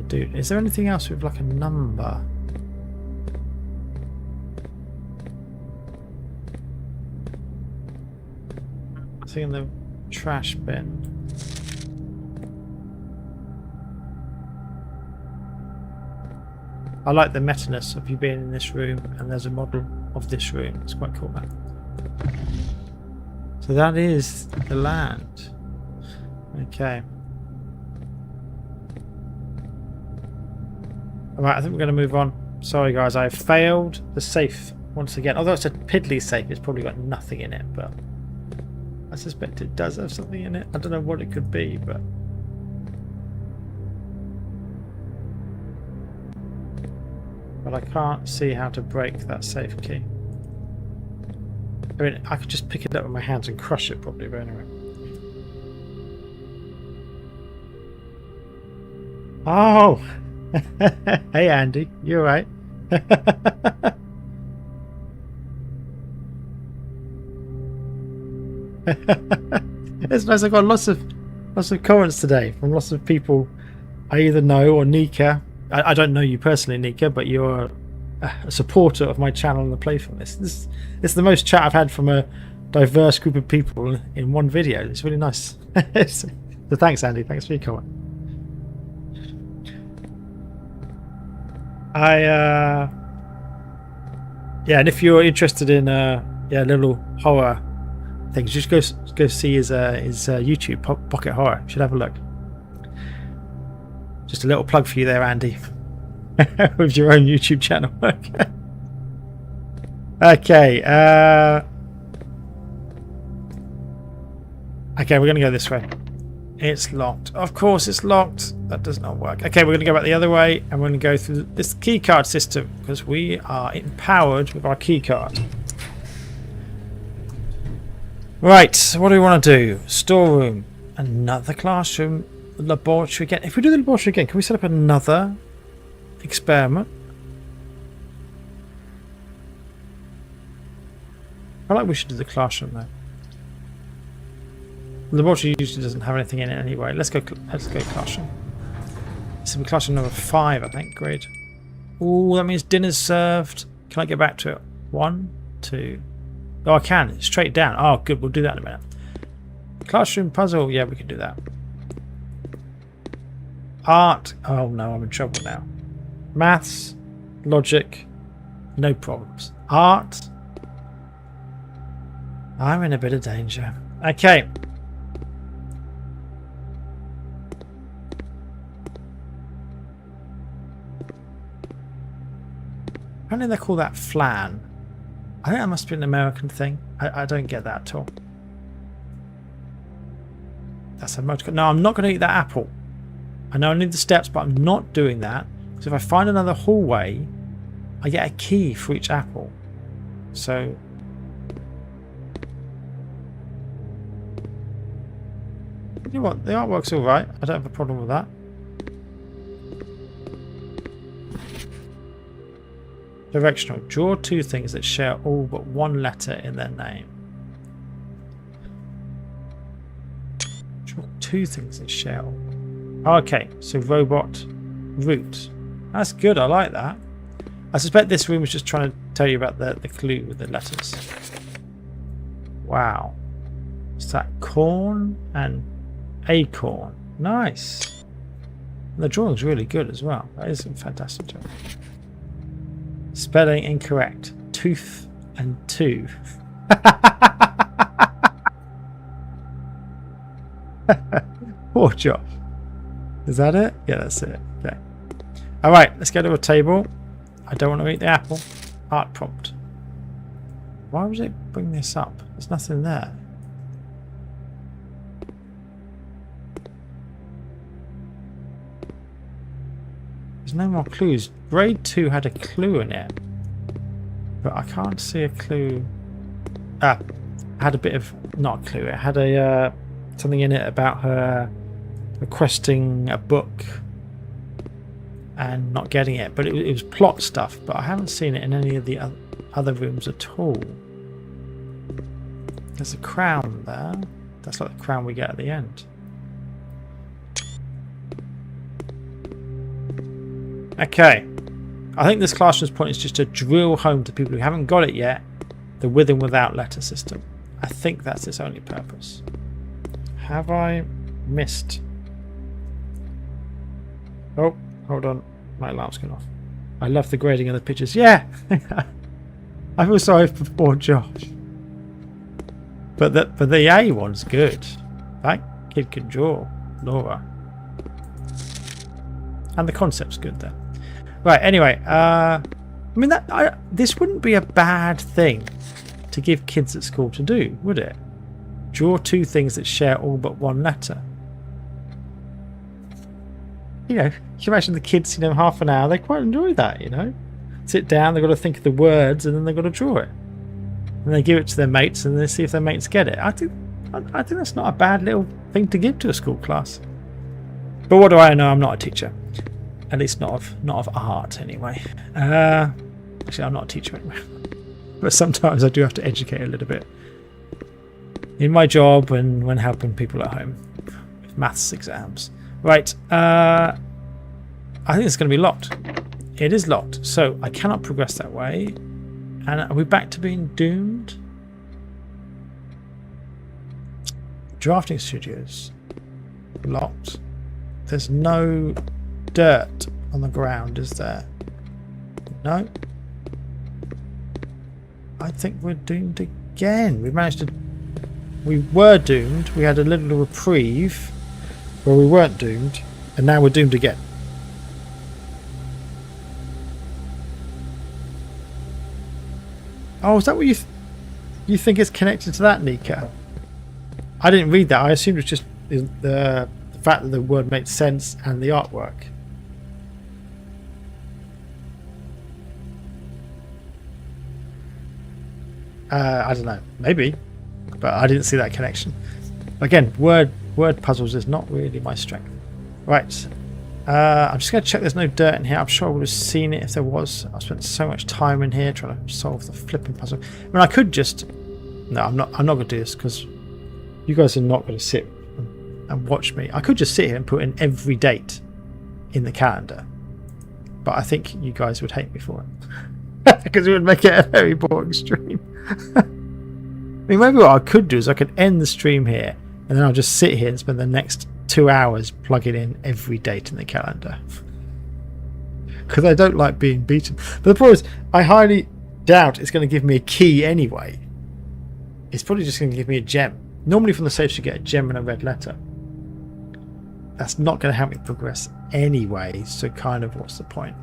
Dude, is there anything else with like a number? I think in the trash bin. I like the meta-ness of you being in this room and there's a model of this room. It's quite cool, man. So that is the land. Okay. Alright, I think we're going to move on. Sorry guys, I have failed the safe once again. Although it's a piddly safe, it's probably got nothing in it, but I suspect it does have something in it. I don't know what it could be, but I can't see how to break that safe key. I mean, I could just pick it up with my hands and crush it probably, but anyway. Oh! Hey Andy, you alright? It's nice, I've got lots of comments today from lots of people I either know or Nika I don't know you personally, Nika, but you're a supporter of my channel and the Playfulness. This is the most chat I've had from a diverse group of people in one video. It's really nice. So thanks, Andy. Thanks for your comment. Yeah, and if you're interested in little horror things, just go see his YouTube, Pocket Horror. You should have a look. Just a little plug for you there, Andy, with your own YouTube channel. Okay. Okay, we're going to go this way. It's locked. Of course it's locked. That does not work. Okay, we're going to go back the other way, and we're going to go through this keycard system because we are empowered with our keycard. Right, so what do we want to do? Storeroom, another classroom, laboratory again. If we do the laboratory again, can we set up another experiment? I feel like we should do the classroom though. The laboratory usually doesn't have anything in it anyway. Let's go classroom. So classroom number 5, I think. Great. Oh, that means dinner's served. Can I get back to it? 1, 2. Oh, I can. It's straight down. Oh, good. We'll do that in a minute. Classroom puzzle. Yeah, we can do that. Art. Oh no, I'm in trouble now. Maths, logic, no problems. Art. I'm in a bit of danger. Okay. Apparently they call that flan. I think that must be an American thing. I don't get that at all. That's a motor. No, I'm not going to eat that apple. I know I need the steps, but I'm not doing that. Because if I find another hallway, I get a key for each apple. So... you know what? The artwork's alright. I don't have a problem with that. Directional. Draw 2 things that share all but 1 letter in their name. Draw 2 things that share all. Okay, so robot root. That's good, I like that. I suspect this room was just trying to tell you about the clue with the letters. Wow. Is that corn and acorn? Nice. And the drawing's really good as well. That is a fantastic job. Spelling incorrect. Tooth and two. Poor Josh. Is that it? Yeah, that's it. Okay. Alright, let's go to a table. I don't want to eat the apple. Art prompt. Why would it bring this up? There's nothing there. There's no more clues. Grade 2 had a clue in it, but I can't see a clue. Had a bit of, not a clue. It had a something in it about her requesting a book and not getting it, but it was plot stuff. But I haven't seen it in any of the other rooms at all. There's a crown there. That's like the crown we get at the end. Okay, I think this classroom's point is just to drill home to people who haven't got it yet the with and without letter system. I think that's its only purpose. Have I missed? Oh, hold on, my alarm's gone off. I love the grading of the pictures. Yeah, I feel sorry for poor Josh. But the A one's good. That kid can draw, Laura, and the concept's good there. Right, anyway, I mean, this wouldn't be a bad thing to give kids at school to do, would it? Draw 2 things that share all but 1 letter. You know, you imagine the kids, half an hour, they quite enjoy that, Sit down, they've got to think of the words, and then they've got to draw it. And they give it to their mates, and they see if their mates get it. I think that's not a bad little thing to give to a school class. But what do I know? I'm not a teacher. At least not of art, anyway. Actually, I'm not a teacher anyway. But sometimes I do have to educate a little bit in my job and when helping people at home with maths exams. Right. I think it's going to be locked. It is locked, so I cannot progress that way. And are we back to being doomed? Drafting studios. Locked. There's no dirt on the ground, is there? No. I think we're doomed again. We managed to... We were doomed. We had a little reprieve where we weren't doomed. And now we're doomed again. Oh, is that what you think it's connected to that, Nika? I didn't read that. I assumed it was just the fact that the word made sense and the artwork. I don't know. Maybe. But I didn't see that connection. Again, word puzzles is not really my strength. Right. I'm just going to check there's no dirt in here. I'm sure I would have seen it if there was. I've spent so much time in here trying to solve the flipping puzzle. I mean, I could just... No, I'm not going to do this because you guys are not going to sit and watch me. I could just sit here and put in every date in the calendar. But I think you guys would hate me for it. Because it would make it a very boring stream. I mean, maybe what I could do is I could end the stream here and then I'll just sit here and spend the next 2 hours plugging in every date in the calendar. Because I don't like being beaten. But the problem is, I highly doubt it's going to give me a key anyway. It's probably just going to give me a gem. Normally from the safes you get a gem and a red letter. That's not going to help me progress anyway, so kind of what's the point?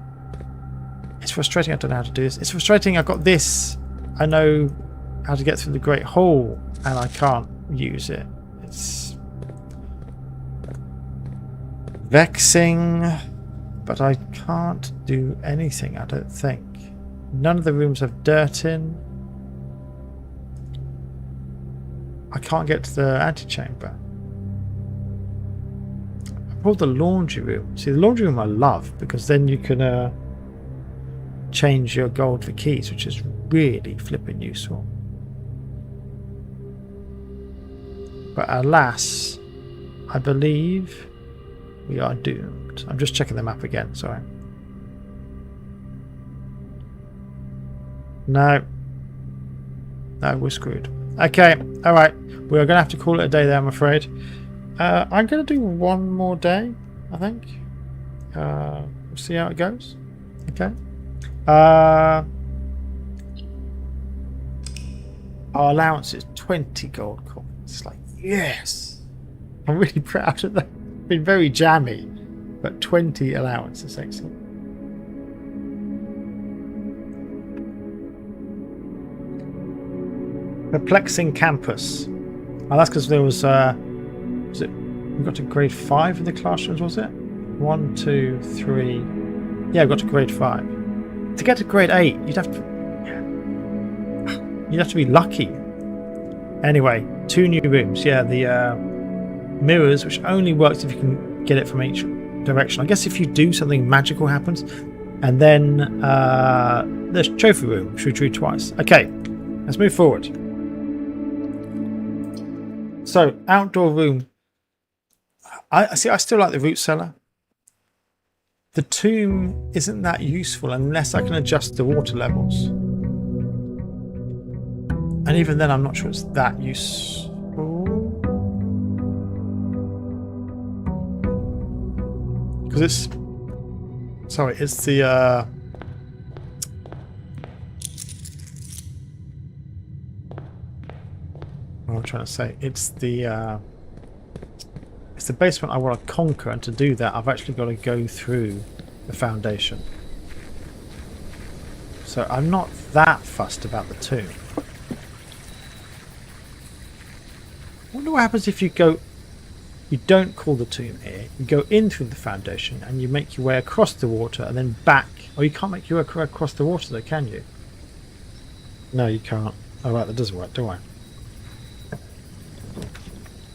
It's frustrating I don't know how to do this. It's frustrating I've got this. I know how to get through the Great Hall and I can't use it. It's vexing, but I can't do anything, I don't think. None of the rooms have dirt in. I can't get to the antechamber. I pulled the laundry room. See, the laundry room I love because then you can change your gold for keys, which is really flipping useful. But alas, I believe we are doomed. I'm just checking the map again, sorry. No, we're screwed. Okay, alright. We're going to have to call it a day there, I'm afraid. I'm going to do one more day, I think. We'll see how it goes. Okay. Our allowance is 20 gold coins. It's like, yes! I'm really proud of that. It's been very jammy, but 20 allowance is excellent. Perplexing campus. Oh, that's because there was it? We got to grade 5 in the classrooms, was it? 1, 2, 3. Yeah, we got to grade 5. To get to grade 8, you'd have to be lucky. Anyway, 2 new rooms. Yeah, the mirrors, which only works if you can get it from each direction. I guess if you do, something magical happens. And then the trophy room, which we drew twice. Okay, let's move forward. So, outdoor room. I still like the root cellar. The tomb isn't that useful unless I can adjust the water levels. And even then, I'm not sure it's that useful. Because it's... Sorry, it's the... What am I trying to say? It's the basement I want to conquer, and to do that I've actually got to go through the foundation. So I'm not that fussed about the tomb. I wonder what happens if you don't call the tomb here, you go in through the foundation and you make your way across the water and then back. Or you can't make your way across the water though, can you? No, you can't. Oh right, that does work, don't I?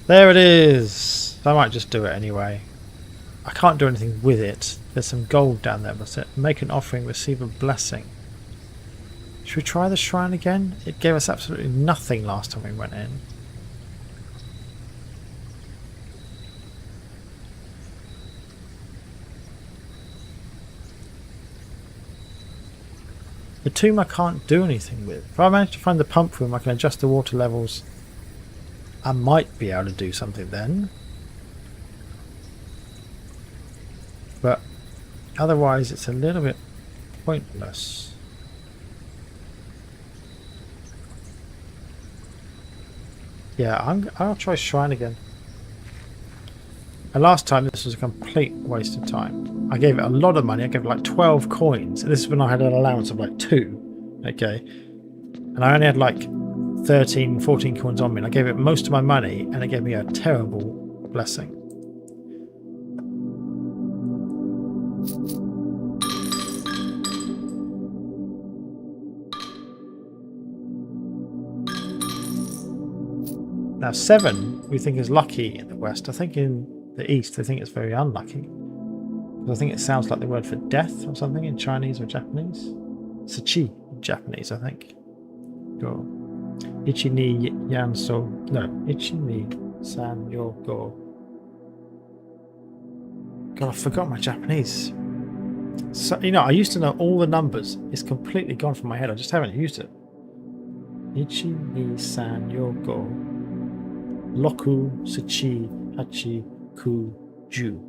There it is! I might just do it anyway. I can't do anything with it. There's some gold down there. But make an offering, receive a blessing. Should we try the shrine again? It gave us absolutely nothing last time we went in. The tomb I can't do anything with. If I manage to find the pump room, I can adjust the water levels. I might be able to do something then. But otherwise it's a little bit pointless. Yeah, I'll try Shrine again. And last time this was a complete waste of time. I gave it a lot of money. I gave it like 12 coins. This is when I had an allowance of like 2. Okay. And I only had like 13, 14 coins on me. And I gave it most of my money and it gave me a terrible blessing. Now 7 we think is lucky in the West. I think in the East they think it's very unlucky. I think it sounds like the word for death or something in Chinese or Japanese. Sachi in Japanese, I think. Go. Ichi ni yan so. No, ichi ni san yo go. God, I forgot my Japanese. So, you know, I used to know all the numbers. It's completely gone from my head. I just haven't used it. Ichi ni san yo go. Loku, Sachi, Hachi, Ku, Ju.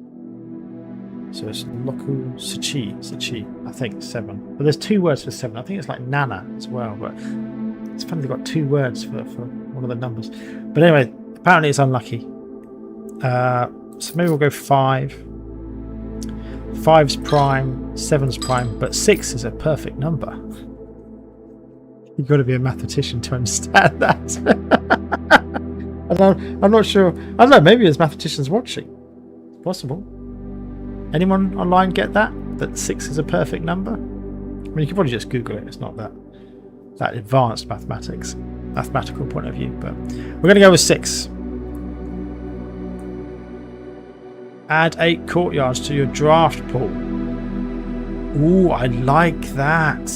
So it's Loku, Sachi, I think 7. But there's 2 words for 7. I think it's like Nana as well, but it's funny they've got 2 words for one of the numbers. But anyway, apparently it's unlucky. So maybe we'll go 5. 5's prime, 7's prime, but 6 is a perfect number. You've got to be a mathematician to understand that. I'm not sure. I don't know, maybe there's mathematicians watching. It's possible. Anyone online get that? That 6 is a perfect number? I mean, you could probably just Google it. It's not that advanced mathematical point of view. But we're going to go with 6. Add 8 courtyards to your draft pool. Ooh, I like that.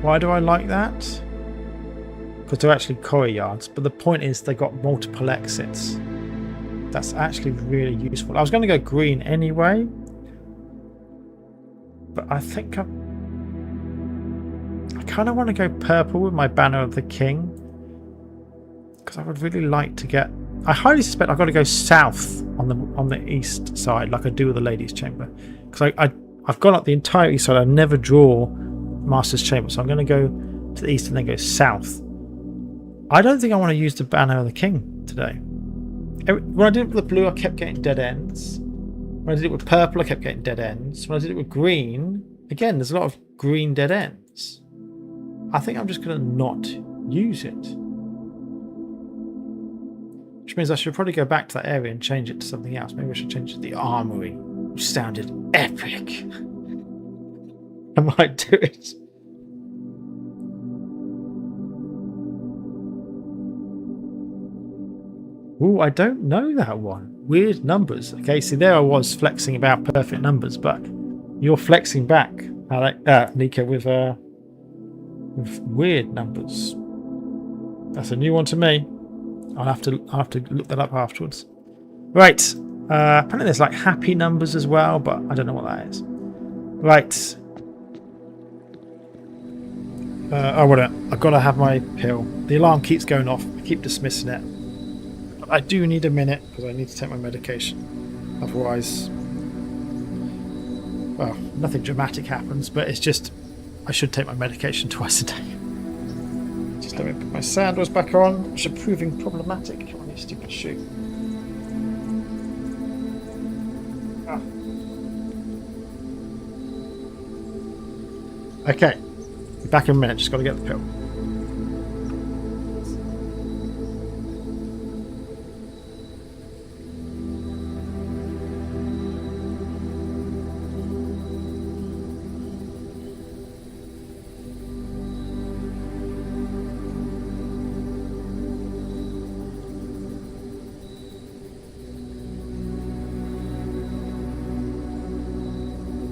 Why do I like that? Because they're actually courtyards, but the point is they got multiple exits. That's actually really useful. I was going to go green anyway, but I think I kind of want to go purple with my Banner of the King, because I would really like to get. I highly suspect I've got to go south on the east side, like I do with the Ladies' Chamber, because I've gone up the entire east side. I never draw Master's Chamber, so I'm going to go to the east and then go south. I don't think I want to use the Banner of the King today. When I did it with the blue, I kept getting dead ends. When I did it with purple, I kept getting dead ends. When I did it with green, again, there's a lot of green dead ends. I think I'm just going to not use it. Which means I should probably go back to that area and change it to something else. Maybe I should change it to the Armory, which sounded epic. I might do it. Ooh, I don't know that one. Weird numbers. Okay, see there I was flexing about perfect numbers, but you're flexing back, Nico, with weird numbers. That's a new one to me. I'll have to look that up afterwards. Right. Apparently there's like happy numbers as well, but I don't know what that is. Right. I've got to have my pill. The alarm keeps going off. I keep dismissing it. But I do need a minute because I need to take my medication. Otherwise, well, nothing dramatic happens, but it's just I should take my medication twice a day. Just let me put my sandals back on, which are proving problematic on this stupid shoe. Okay. Back in a minute, just got to get the pill.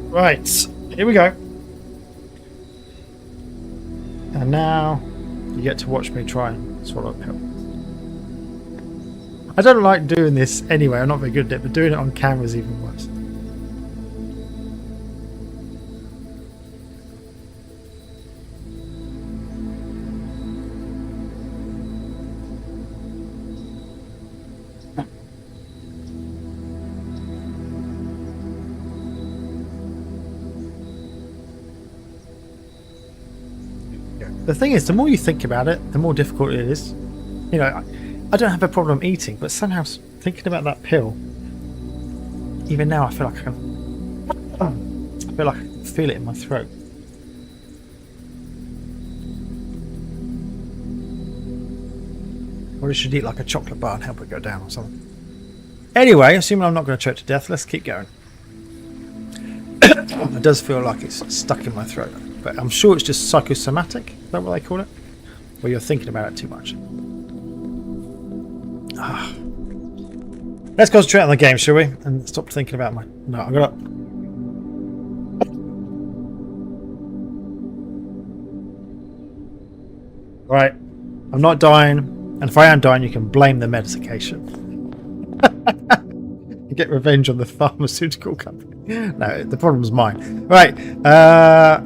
Right, here we go. And now you get to watch me try and swallow a pill. I don't like doing this anyway, I'm not very good at it, but doing it on camera is even worse. The thing is, the more you think about it, the more difficult it is. You know, I don't have a problem eating, but somehow thinking about that pill, even now I feel like I can feel it in my throat. Or I should eat like a chocolate bar and help it go down or something. Anyway, assuming I'm not going to choke to death, let's keep going. It does feel like it's stuck in my throat, but I'm sure it's just psychosomatic. Is that what they call it? Where you're thinking about it too much. Let's concentrate on the game, shall we? And stop thinking about my... No, I'm gonna... Right. I'm not dying. And if I am dying, you can blame the medication. Get revenge on the pharmaceutical company. No, the problem's mine. Right. I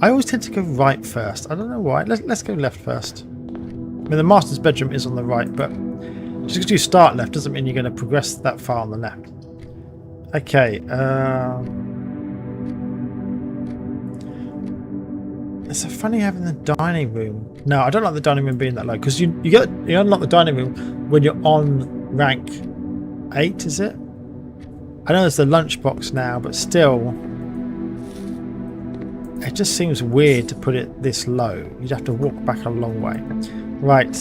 always tend to go right first. I don't know why. Let's go left first. I mean, the master's bedroom is on the right, but just because you start left doesn't mean you're going to progress that far on the left. Okay. It's so funny having the dining room. No, I don't like the dining room being that low, because you unlock the dining room when you're on rank 8, is it? I know there's the lunchbox now, but still, it just seems weird to put it this low. You'd have to walk back a long way. Right.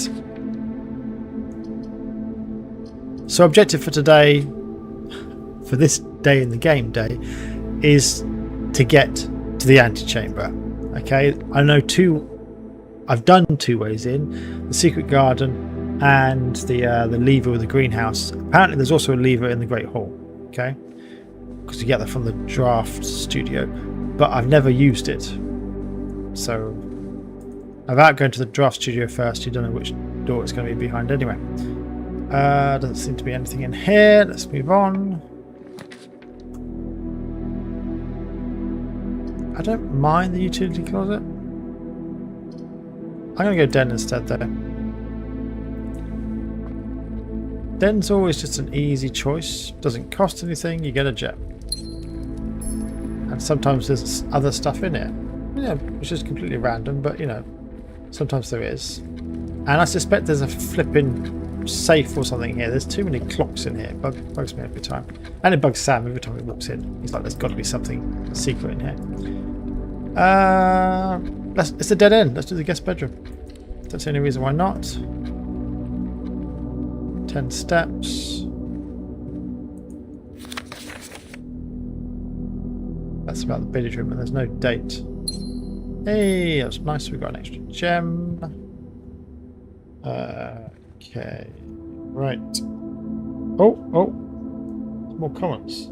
So objective for today, for this day in the game day, is to get to the antechamber. Okay, I know I've done 2 ways in, the secret garden and the lever with the greenhouse. Apparently there's also a lever in the Great Hall. Okay, because you get that from the draft studio, but I've never used it, so without going to the draft studio first, you don't know which door it's going to be behind anyway. Doesn't seem to be anything in here. Let's move on. I don't mind the utility closet. I'm going to go den instead though. Den's always just an easy choice. Doesn't cost anything, you get a gem. And sometimes there's other stuff in it. You know, which is completely random, but you know, sometimes there is. And I suspect there's a flipping safe or something here. There's too many clocks in here. It bugs me every time. And it bugs Sam every time he walks in. He's like, there's got to be something secret in here. It's a dead end. Let's do the guest bedroom. Don't see any reason why not. 10 steps. That's about the billiard room, and there's no date. Hey, that's nice. We've got an extra gem. Okay. Right. Oh. More comments.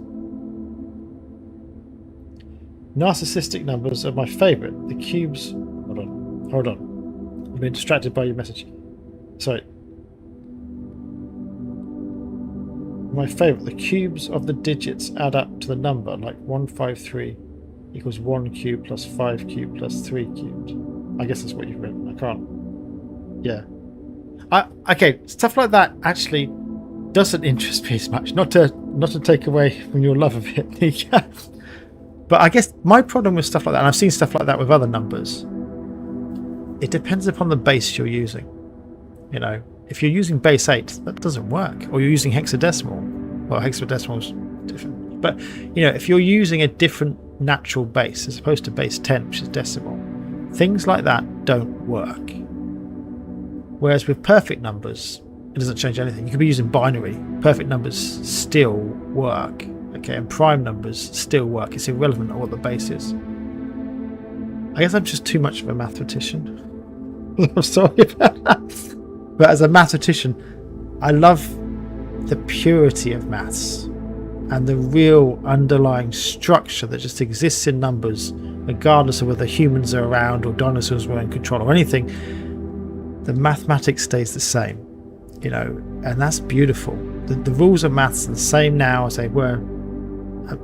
Narcissistic numbers are my favourite. The cubes... Hold on. I've been distracted by your message. Sorry. My favourite. The cubes of the digits add up to the number, like 153 equals 1 cubed plus 5 cubed plus 3 cubed. I guess that's what you've written. I can't... Yeah. Okay, stuff like that actually doesn't interest me as much. Not to take away from your love of it, Nika. But I guess my problem with stuff like that, and I've seen stuff like that with other numbers, it depends upon the base you're using. You know, if you're using base 8, that doesn't work. Or you're using hexadecimal. Well, hexadecimal's different. But, you know, if you're using a different natural base as opposed to base 10, which is decimal, things like that don't work. Whereas with perfect numbers, it doesn't change anything. You could be using binary. Perfect numbers still work. Okay, and prime numbers still work. It's irrelevant what the base is. I guess I'm just too much of a mathematician. I'm sorry about that. But as a mathematician, I love the purity of maths and the real underlying structure that just exists in numbers, regardless of whether humans are around or dinosaurs were in control or anything. The mathematics stays the same, you know, and that's beautiful. The rules of maths are the same now as they were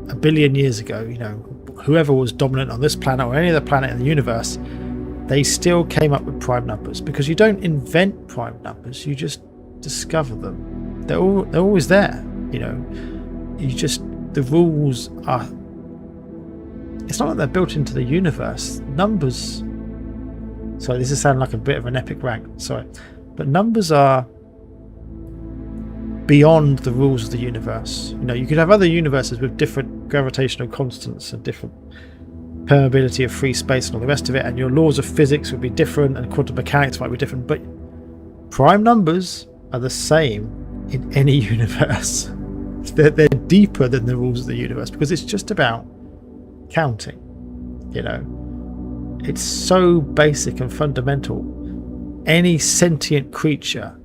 a billion years ago. You know, whoever was dominant on this planet or any other planet in the universe, they still came up with prime numbers, because you don't invent prime numbers, you just discover them. They're always there. You know, the rules are. It's not like they're built into the universe. Numbers Sorry, this is sounding like a bit of an epic rant. Sorry. But numbers are beyond the rules of the universe. You know, you could have other universes with different gravitational constants and different permeability of free space and all the rest of it, and your laws of physics would be different and quantum mechanics might be different, but prime numbers are the same in any universe. They're deeper than the rules of the universe because it's just about counting. You know, it's so basic and fundamental. Any sentient creature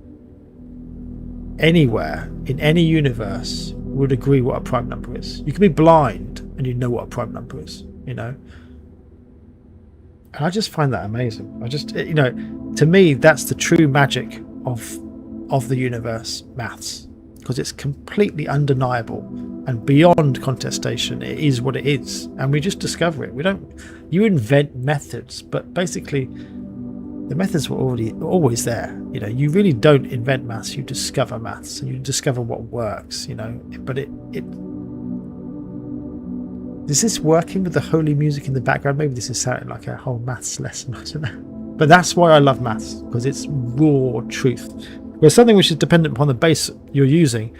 anywhere in any universe would agree what a prime number is. You can be blind and you know what a prime number is, you know. And I just find that amazing. I just, you know, to me that's the true magic of the universe, maths, because it's completely undeniable and beyond contestation. It is what it is, and we just discover it. You invent methods, but basically the methods were always there. You know, you really don't invent maths, you discover maths and you discover what works, you know. But is this working with the holy music in the background? Maybe this is sounding like a whole maths lesson, I don't know. But that's why I love maths, because it's raw truth. Whereas something which is dependent upon the base you're using,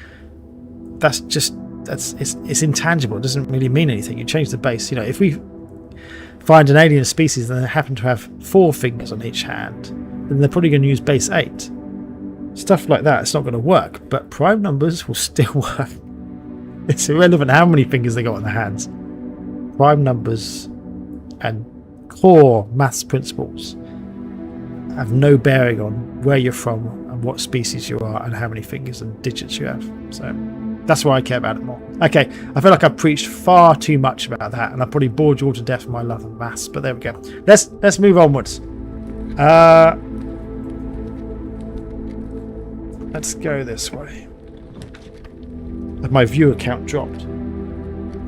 it's intangible. It doesn't really mean anything. You change the base. You know, if we find an alien species and they happen to have 4 fingers on each hand, then they're probably going to use base 8. Stuff like that, it's not going to work. But prime numbers will still work. It's irrelevant how many fingers they got on their hands. Prime numbers and core maths principles have no bearing on where you're from and what species you are and how many fingers and digits you have. So that's why I care about it more. Okay, I feel like I've preached far too much about that, and I probably bored you all to death with my love of maths. But there we go. Let's move onwards. Let's go this way. My viewer count dropped.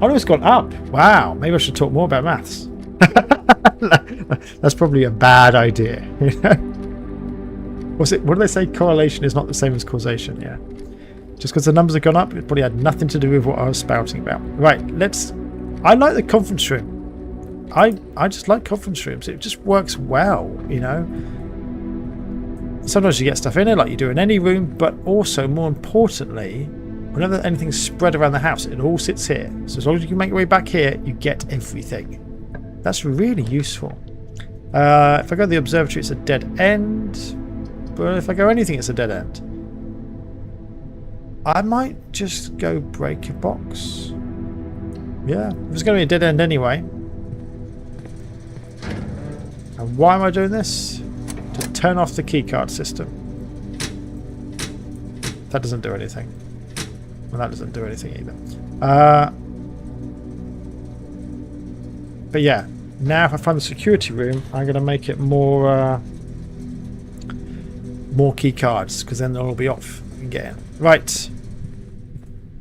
Oh no, it's gone up. Wow, maybe I should talk more about maths. That's probably a bad idea. You know? What do they say? Correlation is not the same as causation. Yeah. Just because the numbers have gone up, it probably had nothing to do with what I was spouting about. Right, I like the conference room. I just like conference rooms. It just works well, you know. Sometimes you get stuff in it like you do in any room, but also, more importantly, whenever anything's spread around the house, it all sits here. So as long as you can make your way back here, you get everything. That's really useful. If I go to the observatory, it's a dead end. But if I go anything, it's a dead end. I might just go break a box. Yeah, it's going to be a dead end anyway. And why am I doing this? To turn off the keycard system. That doesn't do anything. Well, that doesn't do anything either. But yeah, now if I find the security room, I'm going to make it more key cards, because then they'll all be off and get in. Right.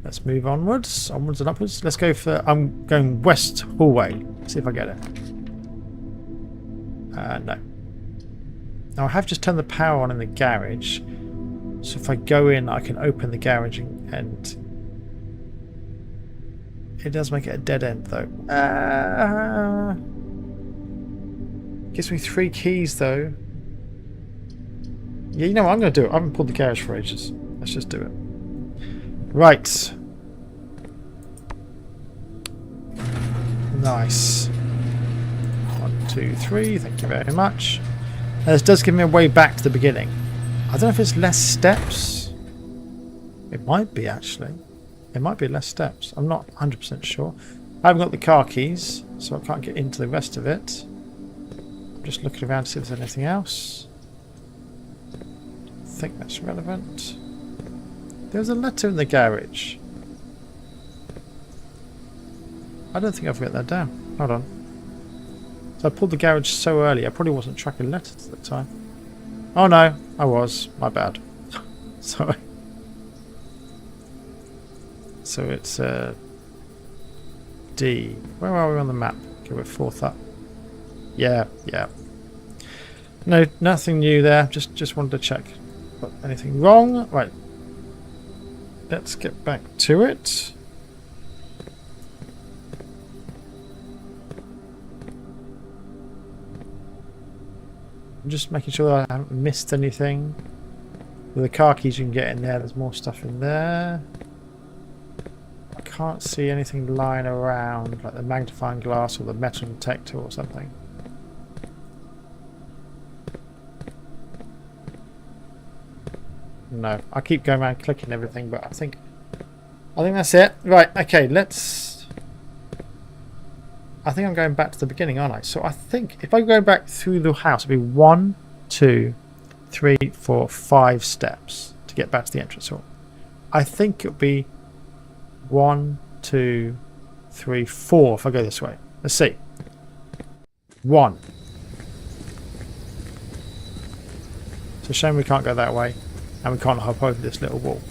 Let's move onwards and upwards. Let's go for... I'm going west hallway. See if I get it. No. Now I have just turned the power on in the garage. So if I go in, I can open the garage and it does make it a dead end though. Gives me 3 keys though. Yeah, you know what? I'm going to do it. I haven't pulled the garage for ages. Let's just do it. Right. Nice. 1, 2, 3. Thank you very much. Now, this does give me a way back to the beginning. I don't know if it's less steps. It might be, actually. It might be less steps. I'm not 100% sure. I haven't got the car keys, so I can't get into the rest of it. I'm just looking around to see if there's anything else. I think that's relevant. There's a letter in the garage. I don't think I've written that down. Hold on. So I pulled the garage so early, I probably wasn't tracking letters at the time. Oh no, I was. My bad. Sorry. So it's D. Where are we on the map? Okay, we're 4th up. Yeah. No, nothing new there. Just wanted to check. Got anything wrong? Right. Let's get back to it. I'm just making sure that I haven't missed anything. With the car keys you can get in there, there's more stuff in there. I can't see anything lying around, like the magnifying glass or the metal detector or something. No, I keep going around clicking everything, but I think that's it. Right, okay, I think I'm going back to the beginning, aren't I? So I think if I go back through the house, it'll be 1, 2, 3, 4, 5 steps to get back to the entrance hall. I think it'll be 1, 2, 3, 4 if I go this way. Let's see. 1. It's a shame we can't go that way, and we can't hop over this little wall.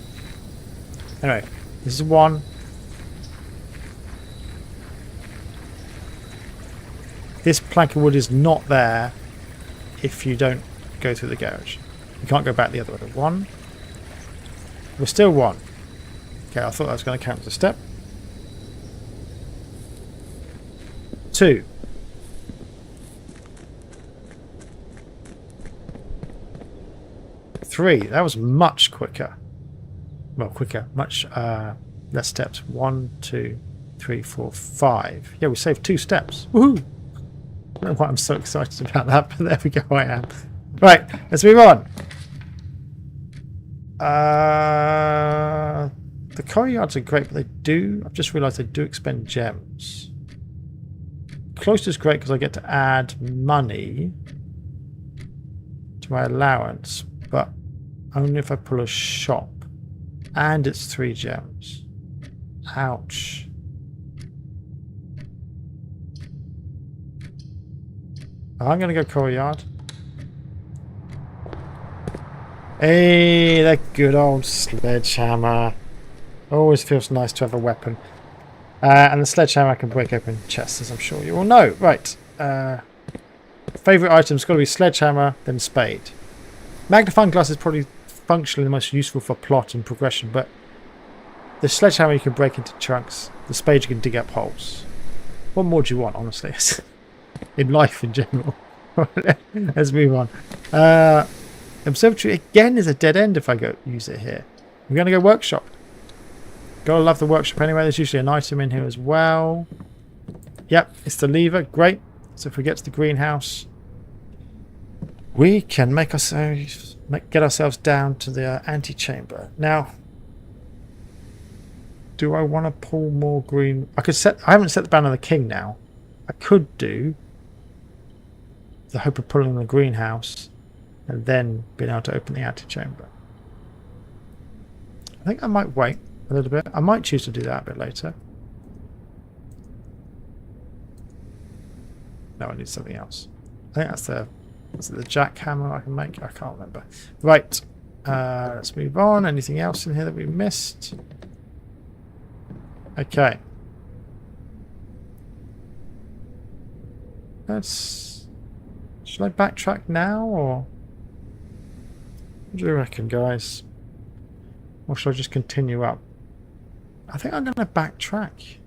Anyway, this is 1. This plank of wood is not there if you don't go through the garage. You can't go back the other way. 1. We're still 1. Okay, I thought that was going to count as a step. 2. 3. That was much quicker. Well, quicker. Much less steps. 1, 2, 3, 4, 5. Yeah, we saved 2 steps. Woohoo! I don't know why I'm so excited about that, but there we go, I am. Right, let's move on. The courtyards are great, but I've just realised they do expend gems. Cloister's great because I get to add money to my allowance, but only if I pull a shop. And it's 3 gems. Ouch. I'm going to go courtyard. Hey, that good old sledgehammer. Always feels nice to have a weapon. And the sledgehammer can break open chests, as I'm sure you all know. Right. Favourite item's got to be sledgehammer, then spade. Magnifying glass is probably functionally the most useful for plot and progression, but the sledgehammer you can break into chunks. The spade you can dig up holes. What more do you want, honestly? In life in general. Let's move on. Observatory again is a dead end if I go use it here. I'm going to go workshop. Gotta love the workshop anyway. There's usually an item in here as well. Yep, it's the lever. Great. So if we get to the greenhouse, we can get ourselves down to the antechamber. Now, do I want to pull more green? I haven't set the banner of the king now. I could do the hope of pulling the greenhouse and then being able to open the antechamber. I think I might wait a little bit. I might choose to do that a bit later. No, I need something else. I think that's the jackhammer I can make. I can't remember. Right. Let's move on. Anything else in here that we missed? Okay. Should I backtrack now, or what do you reckon, guys? Or should I just continue up? I think I'm going to backtrack.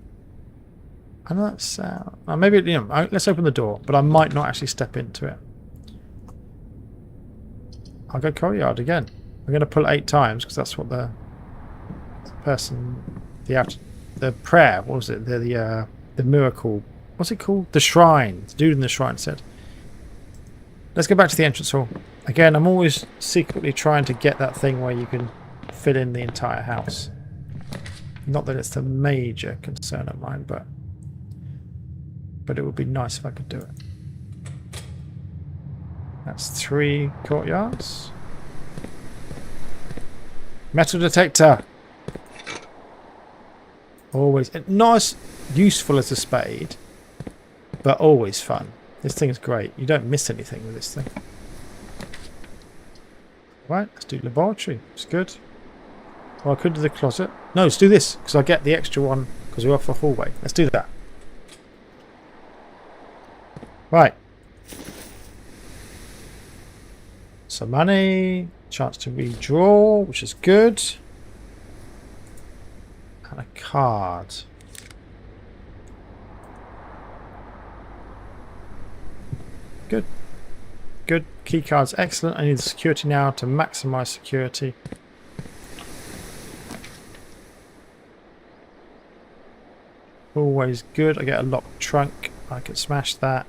I know that's maybe let's open the door, but I might not actually step into it. I'll go courtyard again. I'm going to pull it 8 times because that's what the prayer. What was it? The miracle. What's it called? The shrine. The dude in the shrine said. Let's go back to the entrance hall. Again, I'm always secretly trying to get that thing where you can fill in the entire house. Not that it's a major concern of mine, but it would be nice if I could do it. That's 3 courtyards. Metal detector. Always not as useful as a spade, but always fun. This thing is great. You don't miss anything with this thing. Right, let's do laboratory. It's good. Well, I could do the closet. No, let's do this, because I get the extra one, because we're off the hallway. Let's do that. Right. Some money. Chance to redraw, which is good. And a card. Good. good. Key card's excellent. I need the security now to maximize security. Always good. I get a locked trunk. I can smash that.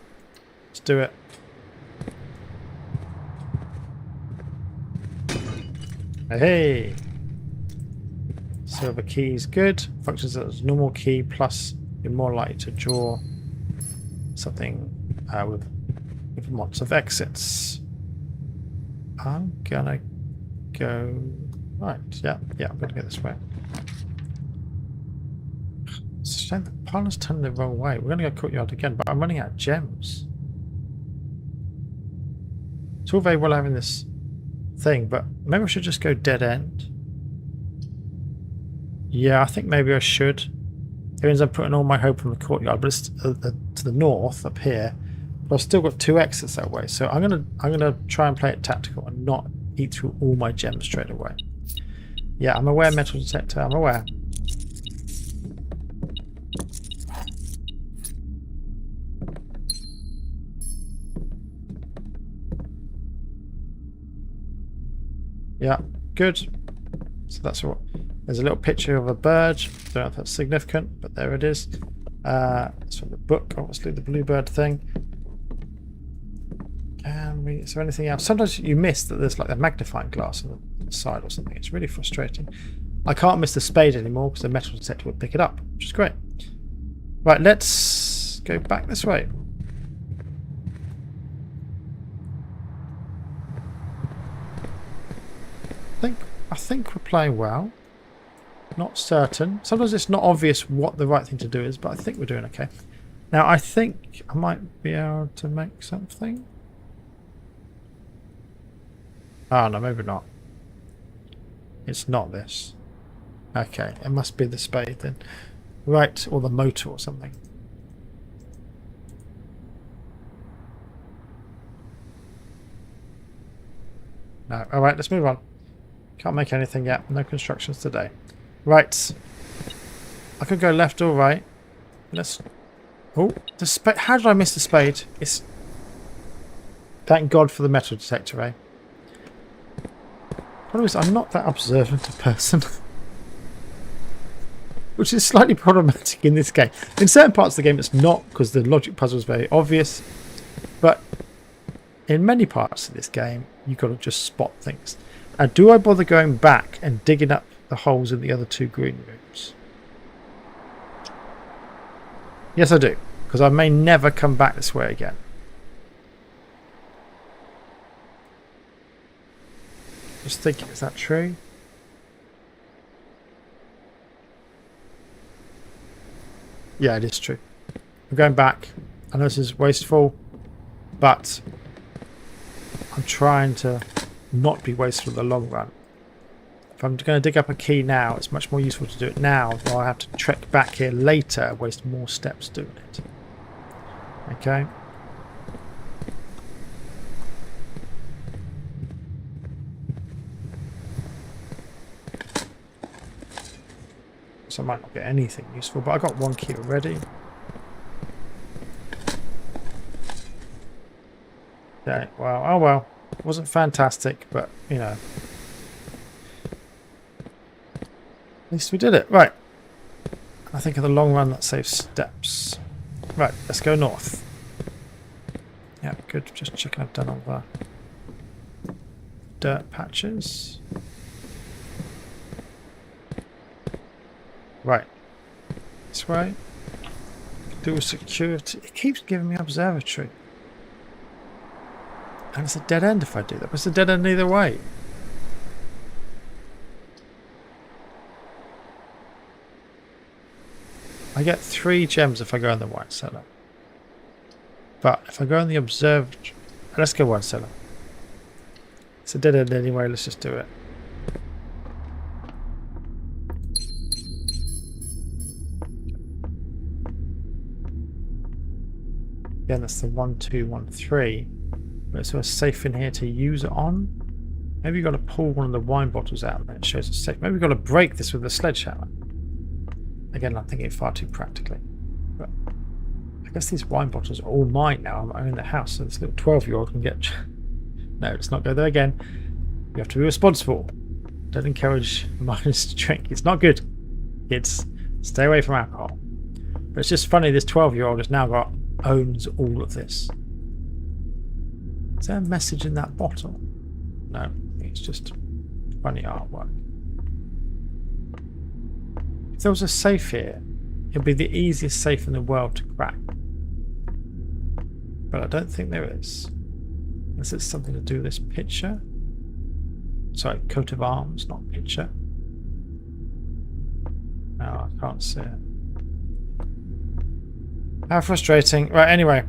Let's do it. Hey! Silver key is good. Functions as a normal key, plus you're more likely to draw something with lots of exits. I'm gonna go right. Yeah, I'm gonna go this way. It's a shame the partner's turning the wrong way. We're gonna go courtyard again, but I'm running out of gems. It's all very well having this thing, but maybe I should just go dead end. Yeah, I think maybe I should. It means I'm putting all my hope on the courtyard, but it's to the north up here. But I've still got 2 exits that way, so I'm gonna try and play it tactical and not eat through all my gems straight away. Yeah, I'm aware, metal detector. I'm aware. Yeah, good. So that's what. There's a little picture of a bird. Don't know if that's significant, but there it is. It's from the book, obviously, the bluebird thing. Is there anything else? Sometimes you miss that there's like a magnifying glass on the side or something. It's really frustrating. I can't miss the spade anymore because the metal detector will pick it up, which is great. Right, let's go back this way. I think we're playing well. Not certain. Sometimes it's not obvious what the right thing to do is, but I think we're doing okay. Now, I think I might be able to make something. Oh, no, maybe not. It's not this. Okay, it must be the spade then. Right, or the motor or something. No, alright, let's move on. Can't make anything yet. No constructions today. Right. I could go left or right. Let's... Oh, the spade. How did I miss the spade? It's... Thank God for the metal detector, eh? Problem is, I'm not that observant a person. Which is slightly problematic in this game. In certain parts of the game it's not, because the logic puzzle is very obvious. But in many parts of this game, you've got to just spot things. And do I bother going back and digging up the holes in the other 2 green rooms? Yes, I do. Because I may never come back this way again. Just thinking, is that true? Yeah, it is true. I'm going back. I know this is wasteful, but I'm trying to not be wasteful in the long run. If I'm going to dig up a key now, it's much more useful to do it now, or I have to trek back here later and waste more steps doing it. Okay. So I might not get anything useful, but I got 1 key already. Okay, well, oh well. It wasn't fantastic, but, you know. At least we did it. Right. I think in the long run that saves steps. Right, let's go north. Yeah, good. Just checking I've done all the dirt patches. Right. This way. Do a security. It keeps giving me observatory. And it's a dead end if I do that. But it's a dead end either way. I get 3 gems if I go in the wine cellar. But if I go in the observatory... Let's go wine cellar. It's a dead end anyway. Let's just do it. Again, that's the 1, 2, 1, 3. But it's sort of safe in here to use it on. Maybe you've got to pull one of the wine bottles out and then it shows it's safe. Maybe we've got to break this with a sledgehammer. Again, I'm thinking it far too practically. But I guess these wine bottles are all mine now. I'm in the house, so this little 12-year-old can get No, let's not go there again. You have to be responsible. Don't encourage minors to drink. It's not good. Kids, stay away from alcohol. But it's just funny, this 12-year-old has now owns all of this. Is there a message in that bottle? No, it's just funny artwork. If there was a safe here, it'd be the easiest safe in the world to crack. But I don't think there is. Unless it's something to do with this picture. Sorry, coat of arms, not picture. No, I can't see it. How frustrating. Right, anyway.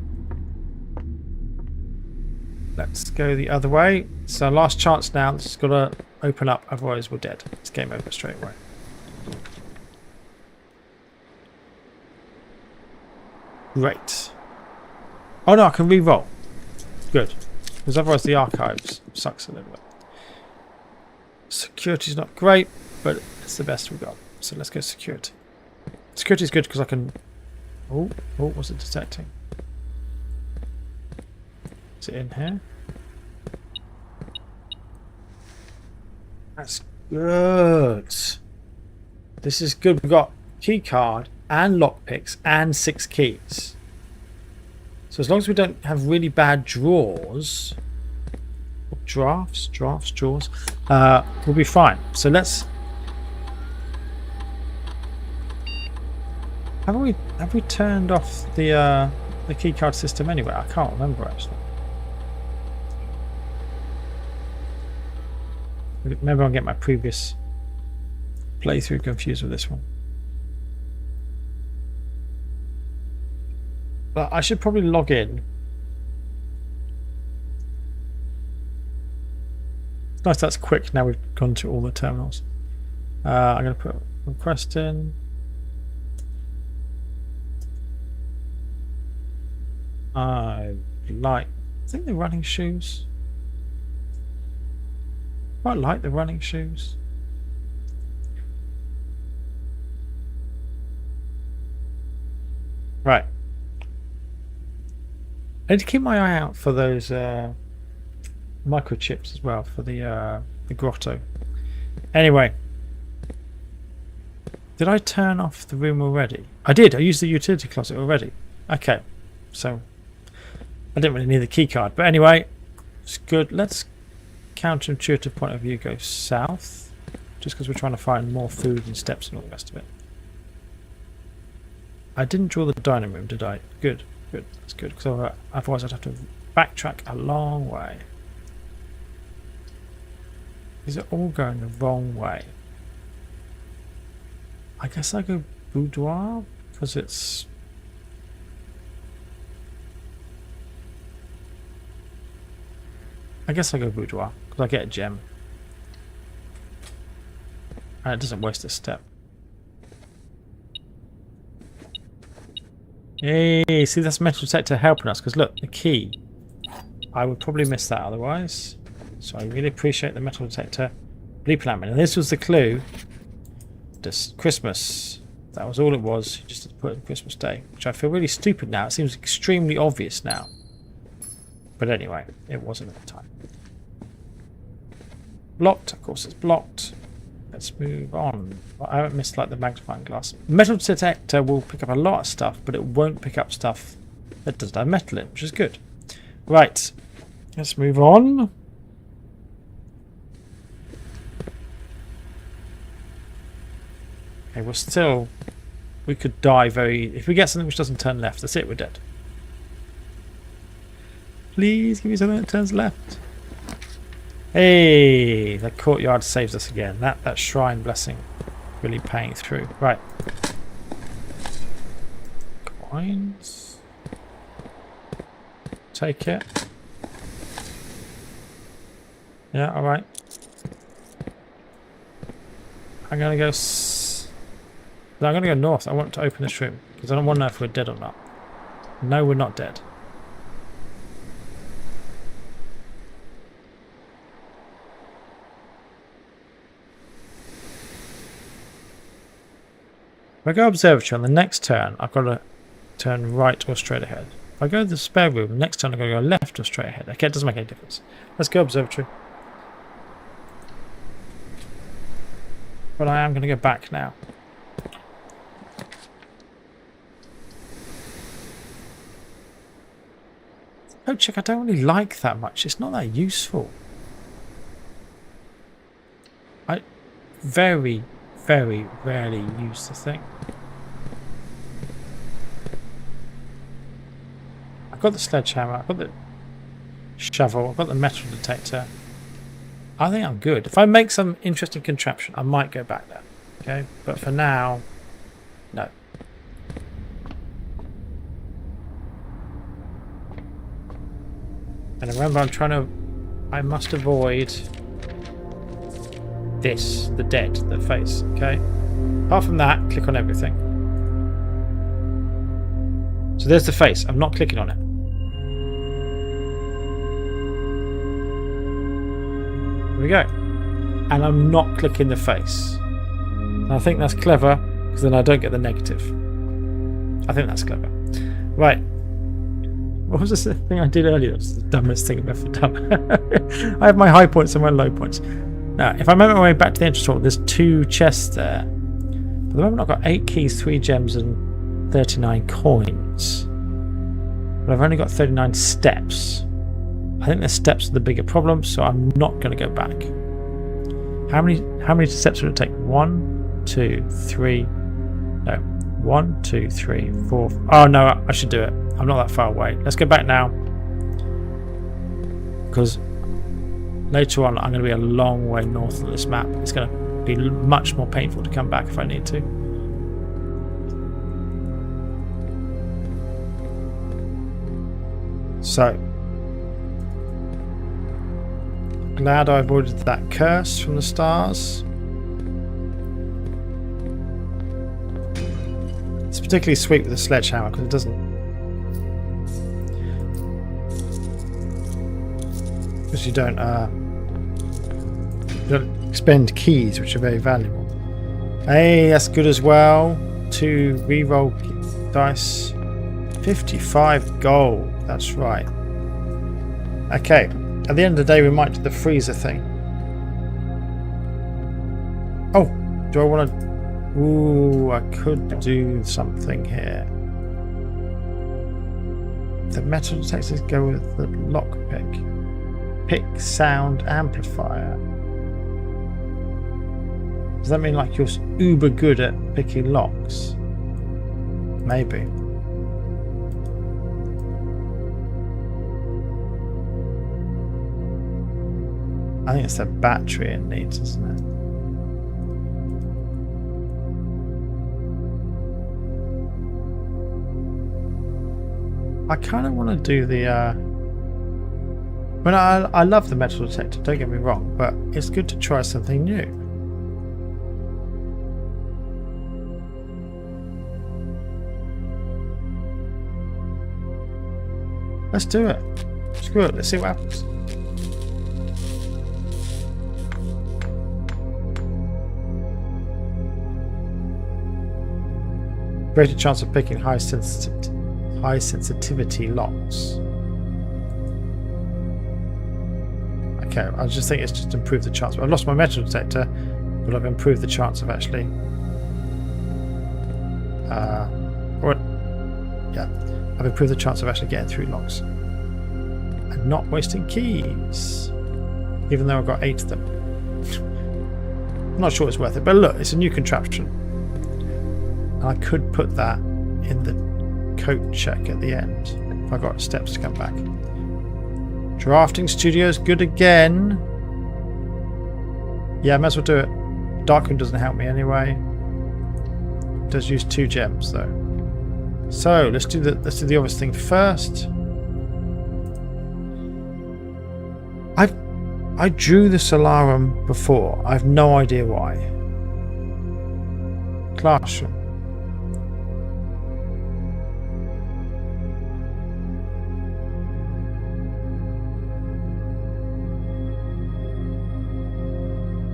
Let's go the other way. So last chance now. This has got to open up, otherwise we're dead. It's game over straight away. Great. Oh no, I can re-roll. Good. Because otherwise the archives sucks a little bit. Security's not great, but it's the best we've got. So let's go security. Security is good because I can... Oh, what's it detecting? Is it in here? That's good. This is good. We've got key card and lockpicks and 6 keys. So as long as we don't have really bad drawers, drawers, we'll be fine. So let's... Have we turned off the key card system anyway? I can't remember actually. Maybe I'll get my previous playthrough confused with this one. But I should probably log in. It's nice that's quick now we've gone to all the terminals. I'm going to put request in. I think the running shoes. Quite like the running shoes. Right. I need to keep my eye out for those microchips as well for the grotto. Anyway, did I turn off the room already? I did. I used the utility closet already. Okay, so I didn't really need the key card, but anyway, it's good. Let's counterintuitive point of view go south, just because we're trying to find more food and steps and all the rest of it. I didn't draw the dining room, did I? Good, good. That's good, because otherwise I'd have to backtrack a long way. These are all going the wrong way. I guess I go boudoir because it's... I guess I go boudoir because I get a gem. And it doesn't waste a step. Hey, see, that's metal detector helping us because look, the key. I would probably miss that otherwise. So I really appreciate the metal detector bleep lamp. And this was the clue. Just Christmas. That was all it was. Just to put it Christmas Day, which I feel really stupid now. It seems extremely obvious now. But anyway, it wasn't at the time. Blocked, of course it's blocked. Let's move on. I haven't missed like the magnifying glass. Metal detector will pick up a lot of stuff, but it won't pick up stuff that doesn't have metal in, which is good. Right, let's move on. Okay, we're still... We could die very... If we get something which doesn't turn left, that's it, we're dead. Please give me something that turns left. Hey, the courtyard saves us again. That shrine blessing really paying through. Right. Coins. Take it. Yeah, alright. I'm going to go... No, I'm going to go north. I want to open this room because I don't want to know if we're dead or not. No, we're not dead. If I go observatory on the next turn, I've got to turn right or straight ahead. If I go to the spare room, next time I'm going to go left or straight ahead. Okay, it doesn't make any difference. Let's go observatory. But I am going to go back now. Code check I don't really like that much. It's not that useful. I very, very rarely use the thing. I've got the sledgehammer, I've got the shovel, I've got the metal detector. I think I'm good. If I make some interesting contraption, I might go back there. Okay, but for now, no. And remember, I must avoid this, the dead, the face, okay? Apart from that, click on everything. So there's the face. I'm not clicking on it. There we go. And I'm not clicking the face. And I think that's clever, because then I don't get the negative. I think that's clever. Right. What was this thing I did earlier? That's the dumbest thing I've ever done. I have my high points and my low points. Now, if I remember my way back to the entrance hall, there's 2 chests there. At the moment, I've got 8 keys, 3 gems, and 39 coins. But I've only got 39 steps. I think the steps are the bigger problem, so I'm not going to go back. How many steps would it take? 1, 2, 3. No. 1, 2, 3, 4. Oh no, I should do it. I'm not that far away. Let's go back now. Because later on I'm going to be a long way north of this map. It's going to be much more painful to come back if I need to. So, glad I avoided that curse from the stars. It's particularly sweet with the sledgehammer because it doesn't. Because you don't expend keys, which are very valuable. Hey, that's good as well. 2 reroll dice. 55 gold. That's right. Okay. At the end of the day, we might do the freezer thing. Oh, do I want to? Ooh, I could do something here. The metal detectors go with the lockpick. Pick sound amplifier. Does that mean like you're uber good at picking locks? Maybe. I think it's the battery it needs, isn't it? I kind of want to do the I love the metal detector, don't get me wrong, but it's good to try something new. Let's do it. Screw it, let's see what happens. Greater chance of picking high sensitivity locks. Okay, I just think it's just improved the chance. I've lost my metal detector, but I've improved the chance of actually. I've improved the chance of actually getting through locks and not wasting keys, even though I've got 8 of them. I'm not sure it's worth it, but look, it's a new contraption. I could put that in the coat check at the end if I got steps to come back. Drafting Studios, good again. Yeah, I might as well do it. Darkroom doesn't help me anyway. It does use 2 gems though. So let's do the obvious thing first. I drew the Solarum before. I have no idea why. Classroom.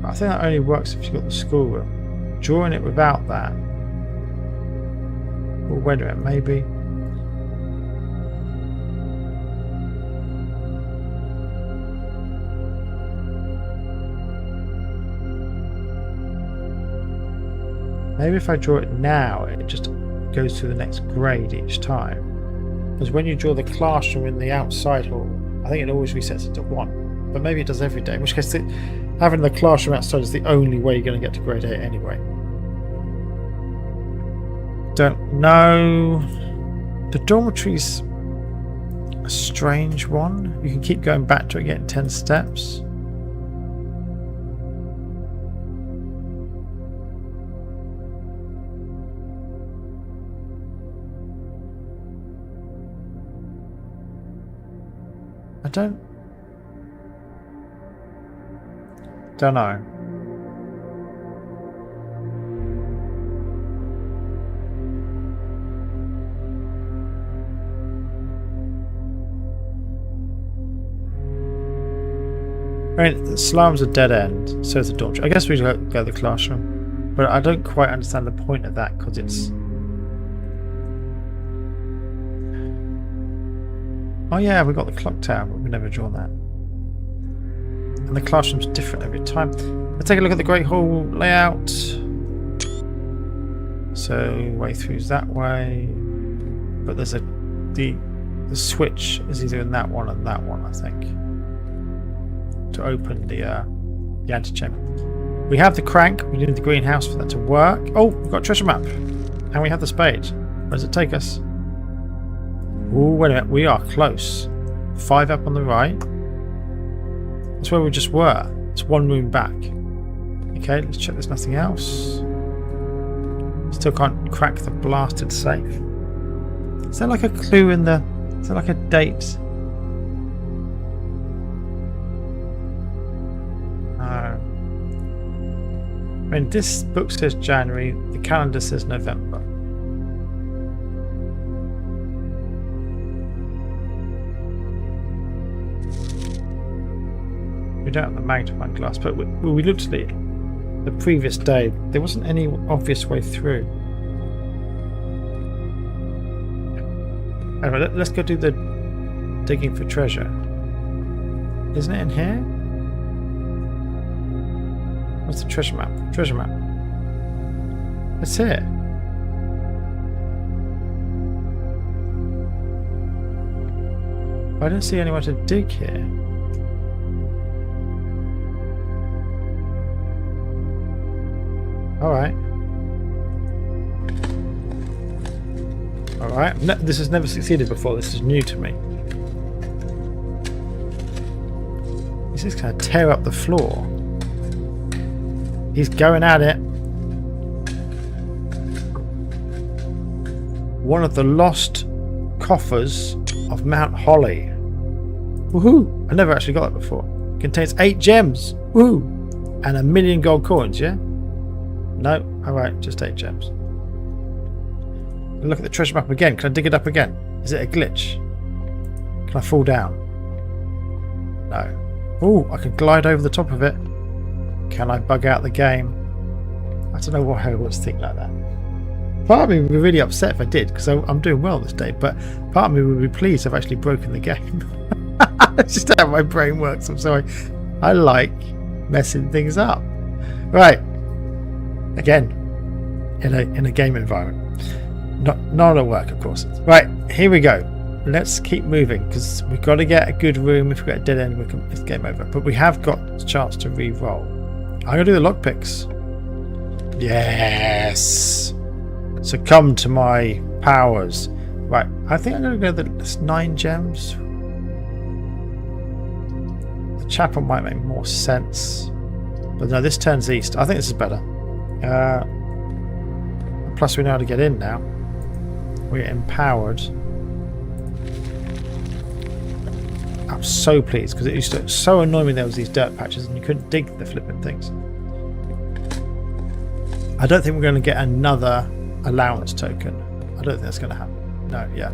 I think that only works if you've got the schoolroom. Drawing it without that. Or wait a minute, maybe. Maybe if I draw it now, it just goes through the next grade each time. Because when you draw the classroom in the outside hall, I think it always resets it to 1. But maybe it does every day, in which case having the classroom outside is the only way you're going to get to grade 8 anyway. Don't know. The dormitory's a strange one. You can keep going back to it, getting 10 steps. I don't know. I mean, the slam's a dead end, so is the dormitory. I guess we should go to the classroom, but I don't quite understand the point of that because it's. Oh yeah, we got the clock tower, but we've never drawn that. And the classroom's different every time. Let's take a look at the Great Hall layout. So way through's that way, but there's the switch is either in that one and that one, I think, to open the antechamber. We have the crank. We need the greenhouse for that to work. Oh, we've got a treasure map, and we have the spade. Where does it take us? Oh, wait a minute. We are close. 5 up on the right. That's where we just were. It's 1 room back. Okay, let's check there's nothing else. Still can't crack the blasted safe. Is there like a clue in the... Is there like a date? No. I mean, this book says January. The calendar says November. We don't have the magnifying glass, but we looked at it the previous day. There wasn't any obvious way through. Anyway, let's go do the digging for treasure. Isn't it in here? What's the treasure map? Treasure map. It's here. I don't see anywhere to dig here. Alright. Alright. This has never succeeded before. This is new to me. He's just going to tear up the floor. He's going at it. One of the lost coffers of Mount Holly. Woohoo! I never actually got that before. Contains 8 gems. Woohoo! And 1 million gold coins, yeah? No, alright, just 8 gems. Look at the treasure map again. Can I dig it up again? Is it a glitch? Can I fall down? No. Oh, I can glide over the top of it. Can I bug out the game? I don't know why I always think like that. Part of me would be really upset if I did, because I'm doing well this day, but part of me would be pleased I've actually broken the game. That's just how my brain works. I'm sorry. I like messing things up. Right. Again, in a game environment, not at work, of course. Right, here we go. Let's keep moving because we've got to get a good room. If we get a dead end, it's game over. But we have got a chance to re-roll. I'm gonna do the lockpicks. Yes. Succumb to my powers. Right, I think I'm gonna go the 9 gems. The chapel might make more sense, but no, this turns east. I think this is better. Plus we know how to get in now. We're empowered. I'm so pleased because it used to so annoy me there was these dirt patches and you couldn't dig the flipping things. I don't think we're going to get another allowance token. I don't think that's going to happen. No, yeah.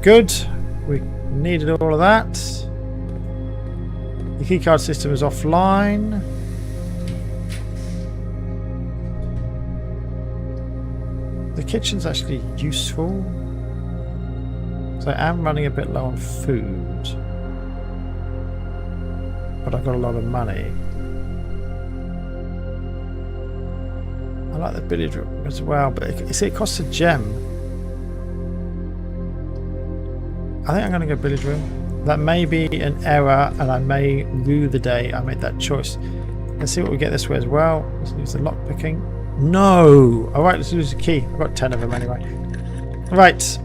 Good. We needed all of that. The keycard system is offline. The kitchen's actually useful. So I am running a bit low on food. But I've got a lot of money. like the billiard room as well, but it costs a gem. I think I'm going to go billiard room. That may be an error, and I may rue the day I made that choice. Let's see what we get this way as well. Let's use the lock picking. No! Alright, let's use the key. I've got 10 of them anyway. Right.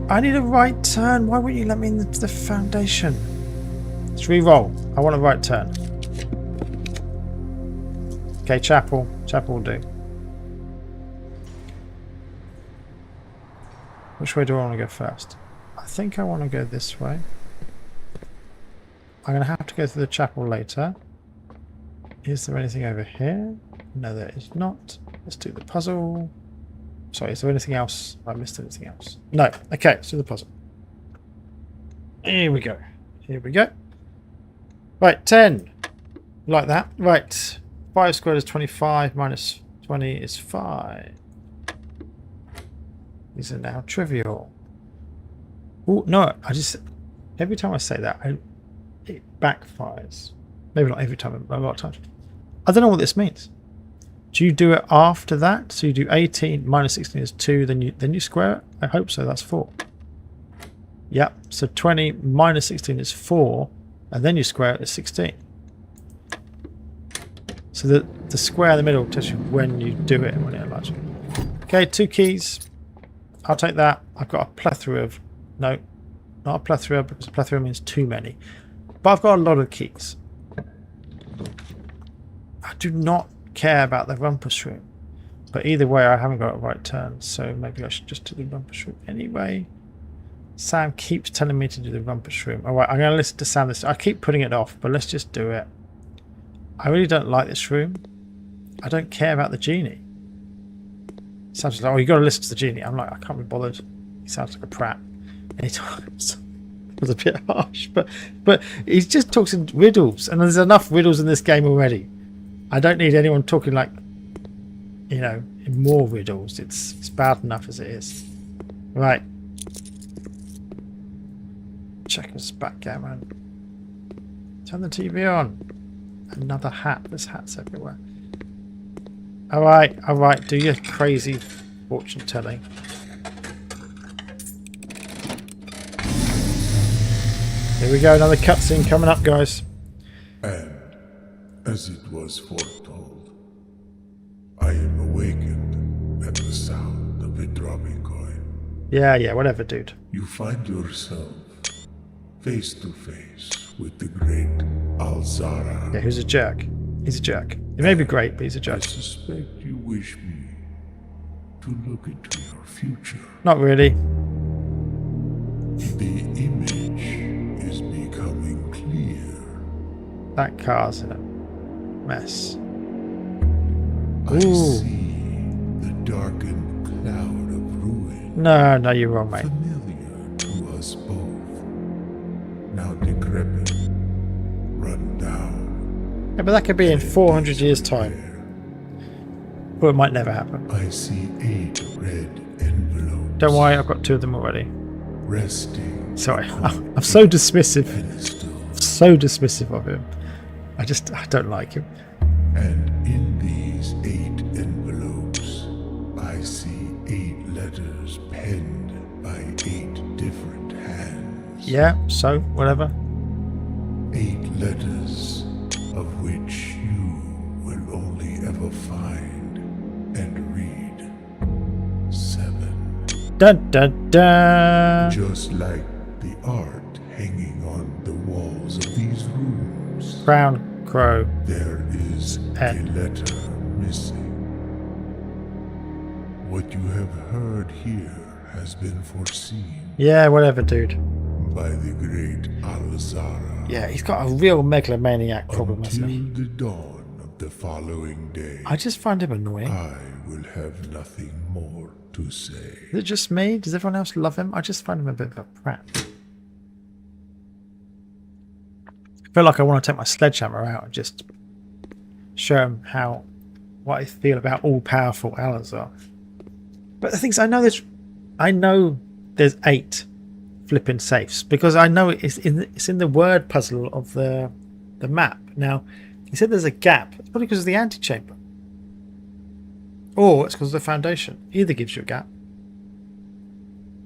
I need a right turn. Why wouldn't you let me into the foundation? Let's re-roll. I want a right turn. Okay, chapel. Chapel will do. Which way do I want to go first? I think I want to go this way. I'm going to have to go through the chapel later. Is there anything over here? No, there is not. Let's do the puzzle. Sorry, is there anything else? Have I missed anything else? No. Okay, let's do the puzzle. Here we go. Here we go. Right, 10. Like that. Right. 5 squared is 25. Minus 20 is 5. These are now trivial. Oh, no. Every time I say that, it backfires. Maybe not every time, but a lot of times. I don't know what this means. Do you do it after that? So you do 18 minus 16 is 2, then you square it? I hope so. That's 4. Yep. So 20 minus 16 is 4, and then you square it is 16. So the square in the middle tells you when you do it and when it allows you. Okay, 2 keys. I'll take that. I've got a plethora of... No, not a plethora, because a plethora means too many. But I've got a lot of keys. I do not care about the rumpus room. But either way, I haven't got a right turn. So maybe I should just do the rumpus room anyway. Sam keeps telling me to do the rumpus room. Alright, I'm going to listen to Sam this. I keep putting it off, but let's just do it. I really don't like this room. I don't care about the genie. Sam's like, oh, you got to listen to the genie. I'm like, I can't be bothered. He sounds like a prat. Anytimes. It was a bit harsh, but he just talks in riddles, and there's enough riddles in this game already. I don't need anyone talking like, you know, in more riddles. It's bad enough as it is. Right. Checkers backgammon. Turn the TV on. Another hat. There's hats everywhere. Alright, do your crazy fortune telling. Here we go, another cutscene coming up, guys. And, as it was foretold, I am awakened at the sound of a dropping coin. Yeah, whatever, dude. You find yourself face to face with the great Alzara. Yeah, who's a jerk. He's a jerk. He may be great, but he's a jerk. I suspect you wish me to look into your future. Not really. The image is becoming clear. That car's in a mess. I Ooh. see the darkened cloud of ruin. No, you're wrong, mate. Familiar to us both. Now decrepit, run down. Yeah, but that could be in 400 years' time. Or it might never happen. I see 8 red envelopes. Don't worry, I've got 2 of them already. Resting. Sorry, I'm so dismissive. Pedestal. So dismissive of him. I don't like him. And in these 8 envelopes, I see 8 letters penned by 8 different hands. Yeah, so, whatever. 8 letters, of which you will only ever find and read 7. Dun dun dun! Just like the art hanging on the walls of these rooms. Brown crow. There is a N. letter missing. What you have heard here has been foreseen Yeah, whatever, dude. by the great Alzara. Yeah, he's got a real megalomaniac problem, hasn't Until he? the dawn of the following day, I just find him annoying. I will have nothing more to say. Is it just me? Does everyone else love him? I just find him a bit of a prat. I feel like I want to take my sledgehammer out and just show him what I feel about all-powerful Alazar. But the thing is, I know there's 8 flipping safes because I know it's in the word puzzle of the map. Now, he said there's a gap. It's probably because of the antechamber. Or it's because of the foundation. Either gives you a gap.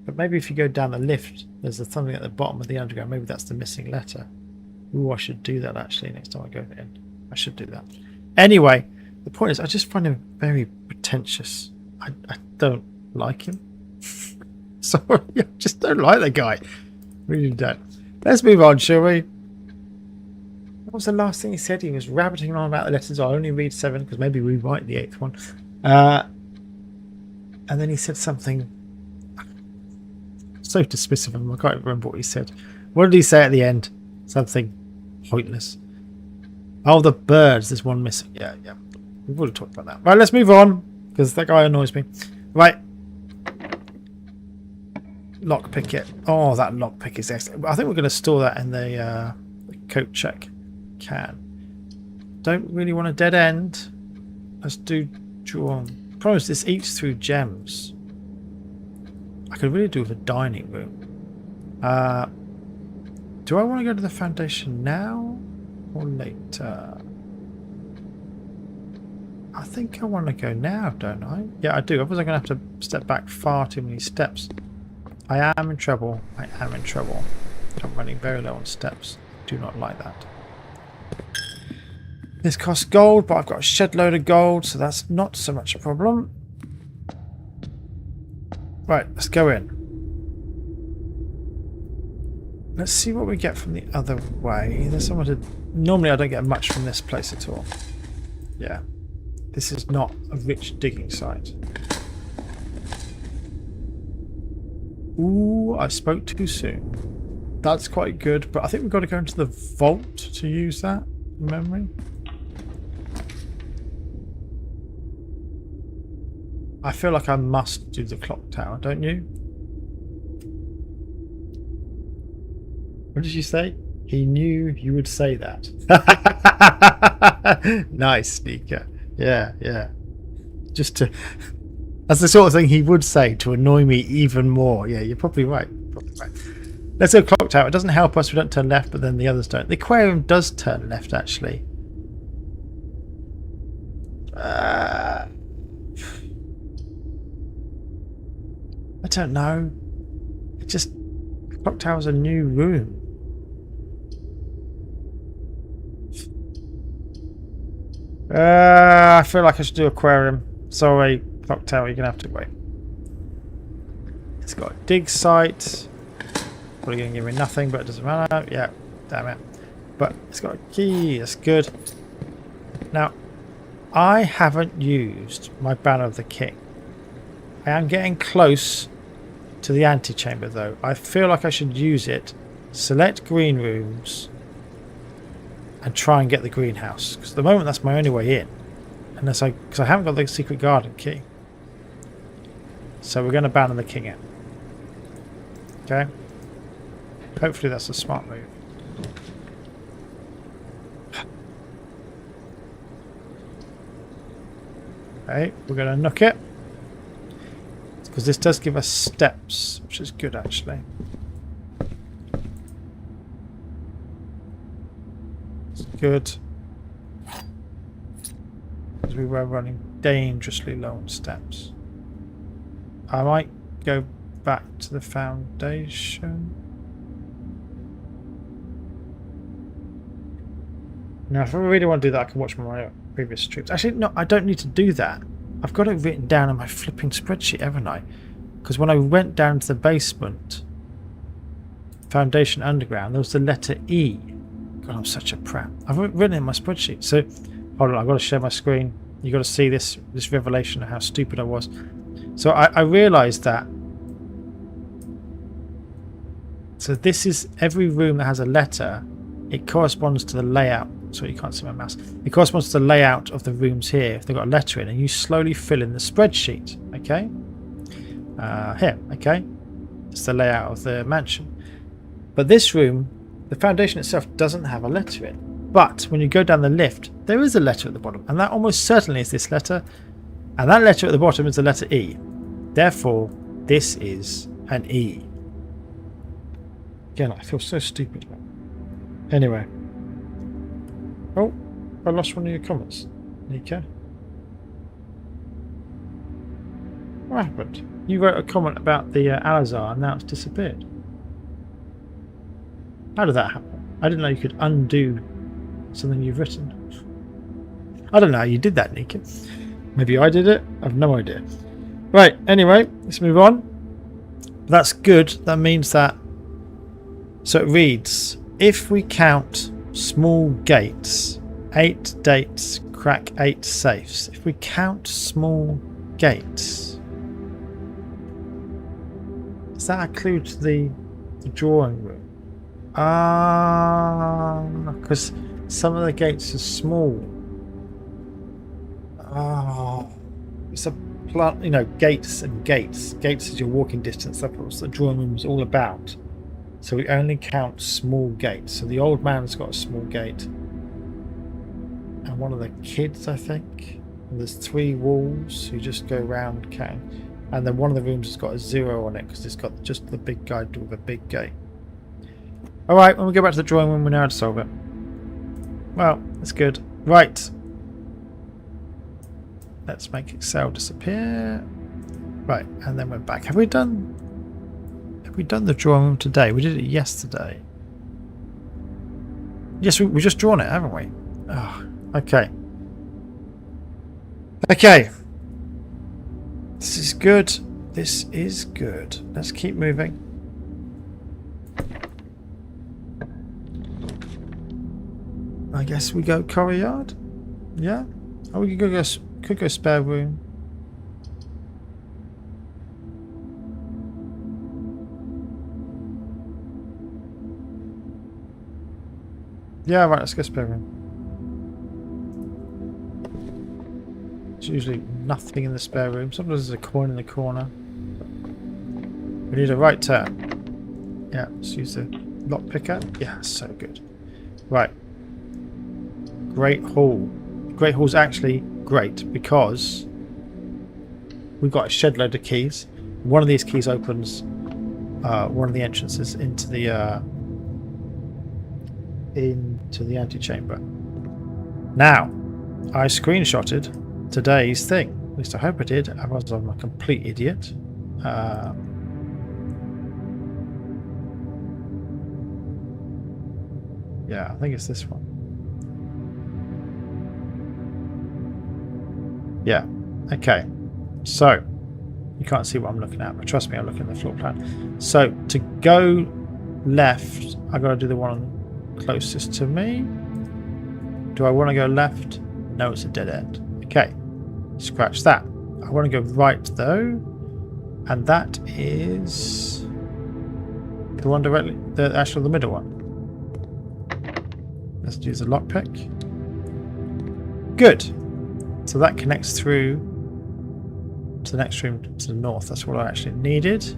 But maybe if you go down the lift, there's something at the bottom of the underground. Maybe that's the missing letter. Ooh, I should do that actually next time I go in. I should do that. Anyway, the point is I just find him very pretentious. I don't like him. Sorry, I just don't like the guy. Really don't. Let's move on, shall we? What was the last thing he said? He was rabbiting on about the letters. I'll only read 7 because maybe we write the 8th one. And then he said something so dismissive of him. I can't remember what he said. What did he say at the end? Something pointless. Oh, the birds. There's one missing. Yeah. We've already talked about that. Right, let's move on because that guy annoys me. Right. Lockpick it. Oh, that lockpick is excellent. I think we're going to store that in the coat check can. Don't really want a dead end. Let's do draw. Promise this eats through gems. I could really do with a dining room. Do I want to go to the foundation now or later? I think I want to go now, don't I? Yeah, I do. Otherwise I'm going to have to step back far too many steps. I am in trouble. I am in trouble. I'm running very low on steps. Do not like that. This costs gold, but I've got a shed load of gold, so that's not so much a problem. Right, let's go in. Let's see what we get from the other way. There's someone to... Normally I don't get much from this place at all. Yeah. This is not a rich digging site. Ooh, I spoke too soon. That's quite good, but I think we've got to go into the vault to use that from memory. I feel like I must do the clock tower, don't you? What did you say? He knew you would say that. Nice, Sneaker. Yeah. Just to... That's the sort of thing he would say to annoy me even more. Yeah, you're probably right. Let's go clock tower. It doesn't help us. We don't turn left, but then the others don't. The aquarium does turn left, actually. I don't know. It just... Clock tower's a new room. I feel like I should do aquarium. Sorry, clock tower, you're going to have to wait. It's got a dig site. Probably going to give me nothing, but it doesn't matter. Yeah, damn it. But it's got a key. That's good. Now, I haven't used my Banner of the King. I am getting close to the antechamber, though. I feel like I should use it. Select green rooms. And try and get the greenhouse. Because at the moment, that's my only way in. Because I haven't got the secret garden key. So we're going to Banner the King in. Okay. Hopefully that's a smart move. Okay, we're going to knock it. Because this does give us steps, which is good actually. It's good. Because we were running dangerously low on steps. I might go back to the foundation. Now, if I really want to do that, I can watch my previous streams. Actually, no, I don't need to do that. I've got it written down in my flipping spreadsheet, haven't I? Because when I went down to the basement, Foundation Underground, there was the letter E. God, I'm such a prat. I've written it in my spreadsheet. So, hold on, I've got to share my screen. You've got to see this revelation of how stupid I was. So I realised that. So this is every room that has a letter. It corresponds to the layout. So you can't see my mouse. It corresponds to the layout of the rooms here. If they've got a letter in, and you slowly fill in the spreadsheet. Okay. Here. Okay. It's the layout of the mansion. But this room, the foundation itself doesn't have a letter in. But when you go down the lift, there is a letter at the bottom, and that almost certainly is this letter. And that letter at the bottom is the letter E. Therefore, this is an E. Again, I feel so stupid. Anyway. Oh, I lost one of your comments, Nika. What happened? You wrote a comment about the Alazar and now it's disappeared. How did that happen? I didn't know you could undo something you've written. I don't know how you did that, Nika. Maybe I did it. I've no idea. Right, anyway, let's move on. That's good. That means that... So it reads, if we count small gates, 8 dates crack 8 safes. If we count small gates... Does that include the drawing room? Because some of the gates are small. It's a plant, gates and gates. Gates is your walking distance. That's what the drawing room is all about. So we only count small gates. So the old man's got a small gate. And one of the kids, I think. And there's 3 walls. You just go around counting. And then one of the rooms has got a 0 on it because it's got just the big guy with a big gate. Alright, when we go back to the drawing room, we know how to solve it. Well, that's good. Right. Let's make Excel disappear. Right, and then we're back. Have we done the drawing room today? We did it yesterday. Yes, we've just drawn it, haven't we? Oh, okay. Okay. This is good. This is good. Let's keep moving. I guess we go courtyard. Yeah. Oh, we could go spare room. Yeah, right. Let's go spare room. There's usually nothing in the spare room. Sometimes there's a coin in the corner. We need a right turn. Yeah. Let's use the lock picker. Yeah, so good. Right. Great Hall. Great Hall's actually great because we've got a shed load of keys. One of these keys opens one of the entrances into the antechamber. Now, I screenshotted today's thing. At least I hope I did. Otherwise, I'm a complete idiot. Yeah, I think it's this one. Yeah, okay. So, you can't see what I'm looking at, but trust me, I'm looking at the floor plan. So, to go left, I've got to do the one closest to me. Do I want to go left? No, it's a dead end. Okay, scratch that. I want to go right, though, and that is the one directly, actually the middle one. Let's use the lockpick. Good. So that connects through to the next room to the north. That's what I actually needed.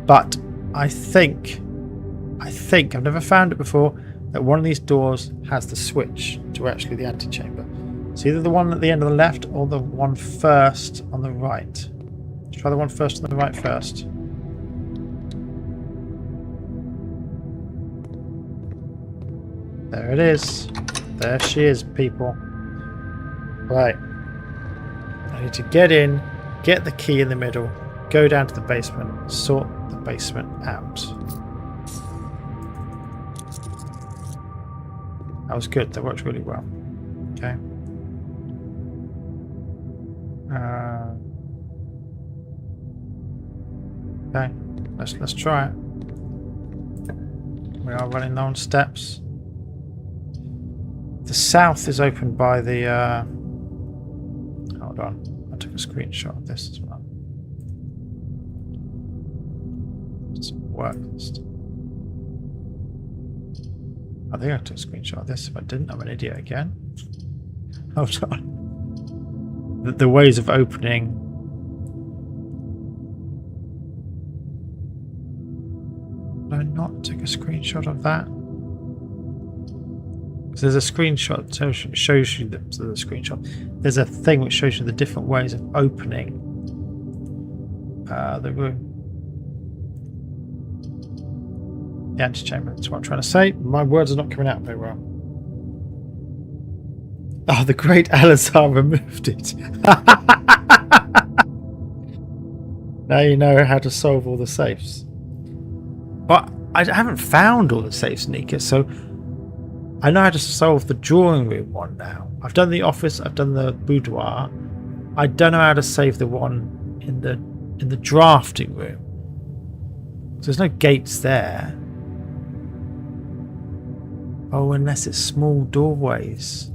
But I think I've never found it before that one of these doors has the switch to actually the antechamber. It's either the one at the end of the left or the one first on the right. Let's try the one first on the right first. There it is. There she is, people. Right. I need to get in, get the key in the middle, go down to the basement, sort the basement out. That was good. That worked really well. Okay. Okay. Let's try it. We are running on steps. The south is opened by the. Hold on. I took a screenshot of this as well. Doesn't work. I think I took a screenshot of this. If I didn't, I'm an idiot again. Hold on. The ways of opening. Did I not take a screenshot of that? Because there's a screenshot that shows you the screenshot. There's a thing which shows you the different ways of opening the room. The antechamber. That's what I'm trying to say. My words are not coming out very well. Oh, the great Alazar removed it. Now you know how to solve all the safes. But I haven't found all the safes, Nika, so I know how to solve the drawing room one now. I've done the office, I've done the boudoir. I don't know how to save the one in the drafting room. So there's no gates there. Oh, unless it's small doorways.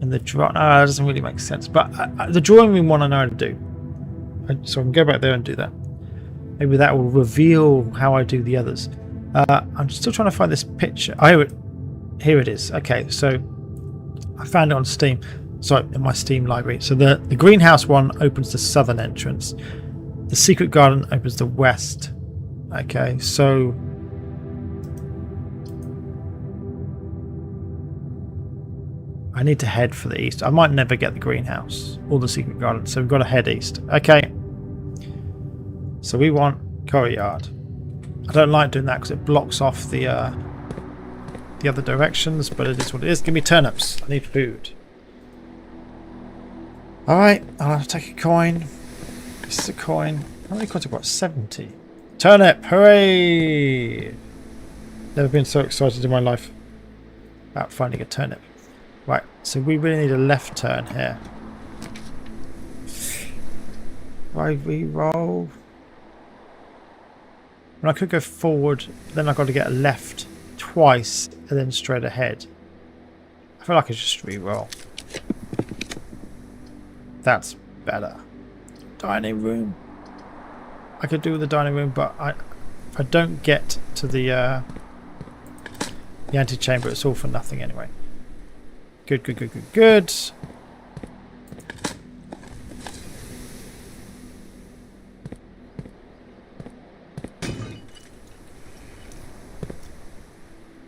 And the that doesn't really make sense. But the drawing room one I know how to do. So I can go back there and do that. Maybe that will reveal how I do the others. I'm still trying to find this picture. Oh, here it is. Okay, so I found it on Steam. Sorry, in my Steam library. So the greenhouse one opens the southern entrance. The secret garden opens the west. Okay, so I need to head for the east. I might never get the greenhouse or the secret garden, so we've got to head east. Okay. So we want courtyard. I don't like doing that because it blocks off the other directions, but it is what it is. Give me turnips. I need food. Alright, I'll have to take a coin. This is a coin. How many coins have I got? 70. Turnip! Hooray! Never been so excited in my life about finding a turnip. Right, so we really need a left turn here. Right, re-roll. And I could go forward, then I've got to get a left twice and then straight ahead. I feel like I just re-roll. That's better. Dining room. I could do with the dining room, but if I don't get to the antechamber, it's all for nothing anyway. Good, good, good, good, good.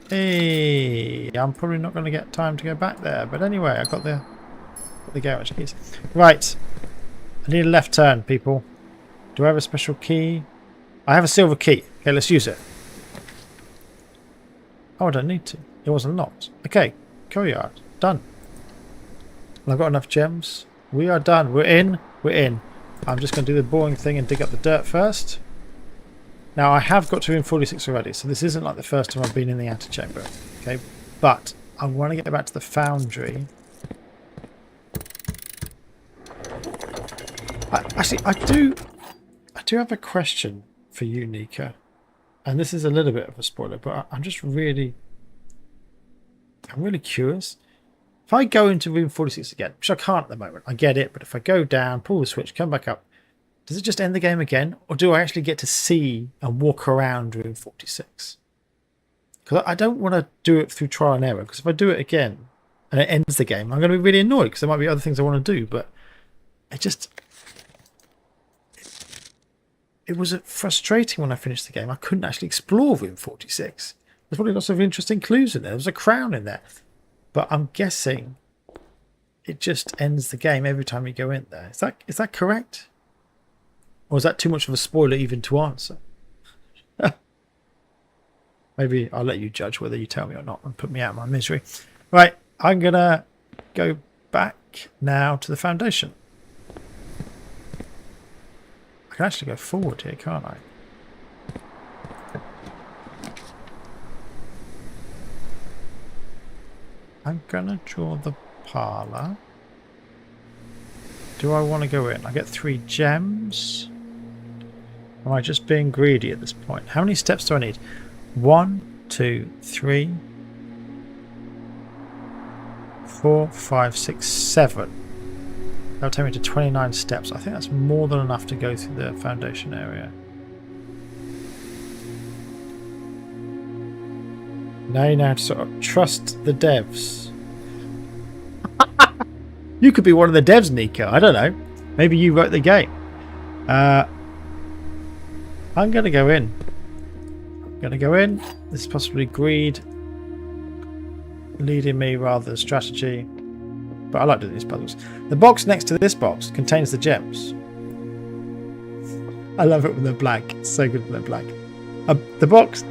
Hey, I'm probably not going to get time to go back there, but anyway, I got the garage keys. Right, I need a left turn, people. Do I have a special key? I have a silver key. Okay, let's use it. Oh, I don't need to. It wasn't locked. Okay, courtyard. Done. Well, I've got enough gems. We are done. We're in. We're in. I'm just going to do the boring thing and dig up the dirt first. Now, I have got to room 46 already, so this isn't like the first time I've been in the antechamber. Okay, but I want to get back to the foundry. Actually, I do have a question for you, Nika. And this is a little bit of a spoiler, but I'm really curious. If I go into room 46 again, which I can't at the moment, I get it, but if I go down, pull the switch, come back up, does it just end the game again? Or do I actually get to see and walk around room 46? Because I don't want to do it through trial and error, because if I do it again and it ends the game, I'm going to be really annoyed because there might be other things I want to do, but it was frustrating when I finished the game. I couldn't actually explore room 46. There's probably lots of interesting clues in there. There's a crown in there. But I'm guessing it just ends the game every time you go in there. Is that correct? Or is that too much of a spoiler even to answer? Maybe I'll let you judge whether you tell me or not and put me out of my misery. Right, I'm going to go back now to the foundation. I can actually go forward here, can't I? I'm going to draw the parlour. Do I want to go in? I get 3 gems. Am I just being greedy at this point? How many steps do I need? 1, 2, 3, 4, 5, 6, 7. That'll take me to 29 steps. I think that's more than enough to go through the foundation area. Now you know how to sort of trust the devs. You could be one of the devs, Nika. I don't know. Maybe you wrote the game. I'm going to go in. This is possibly greed leading me rather than strategy. But I like doing these puzzles. The box next to this box contains the gems. I love it when they're blank. It's so good when they're blank. A box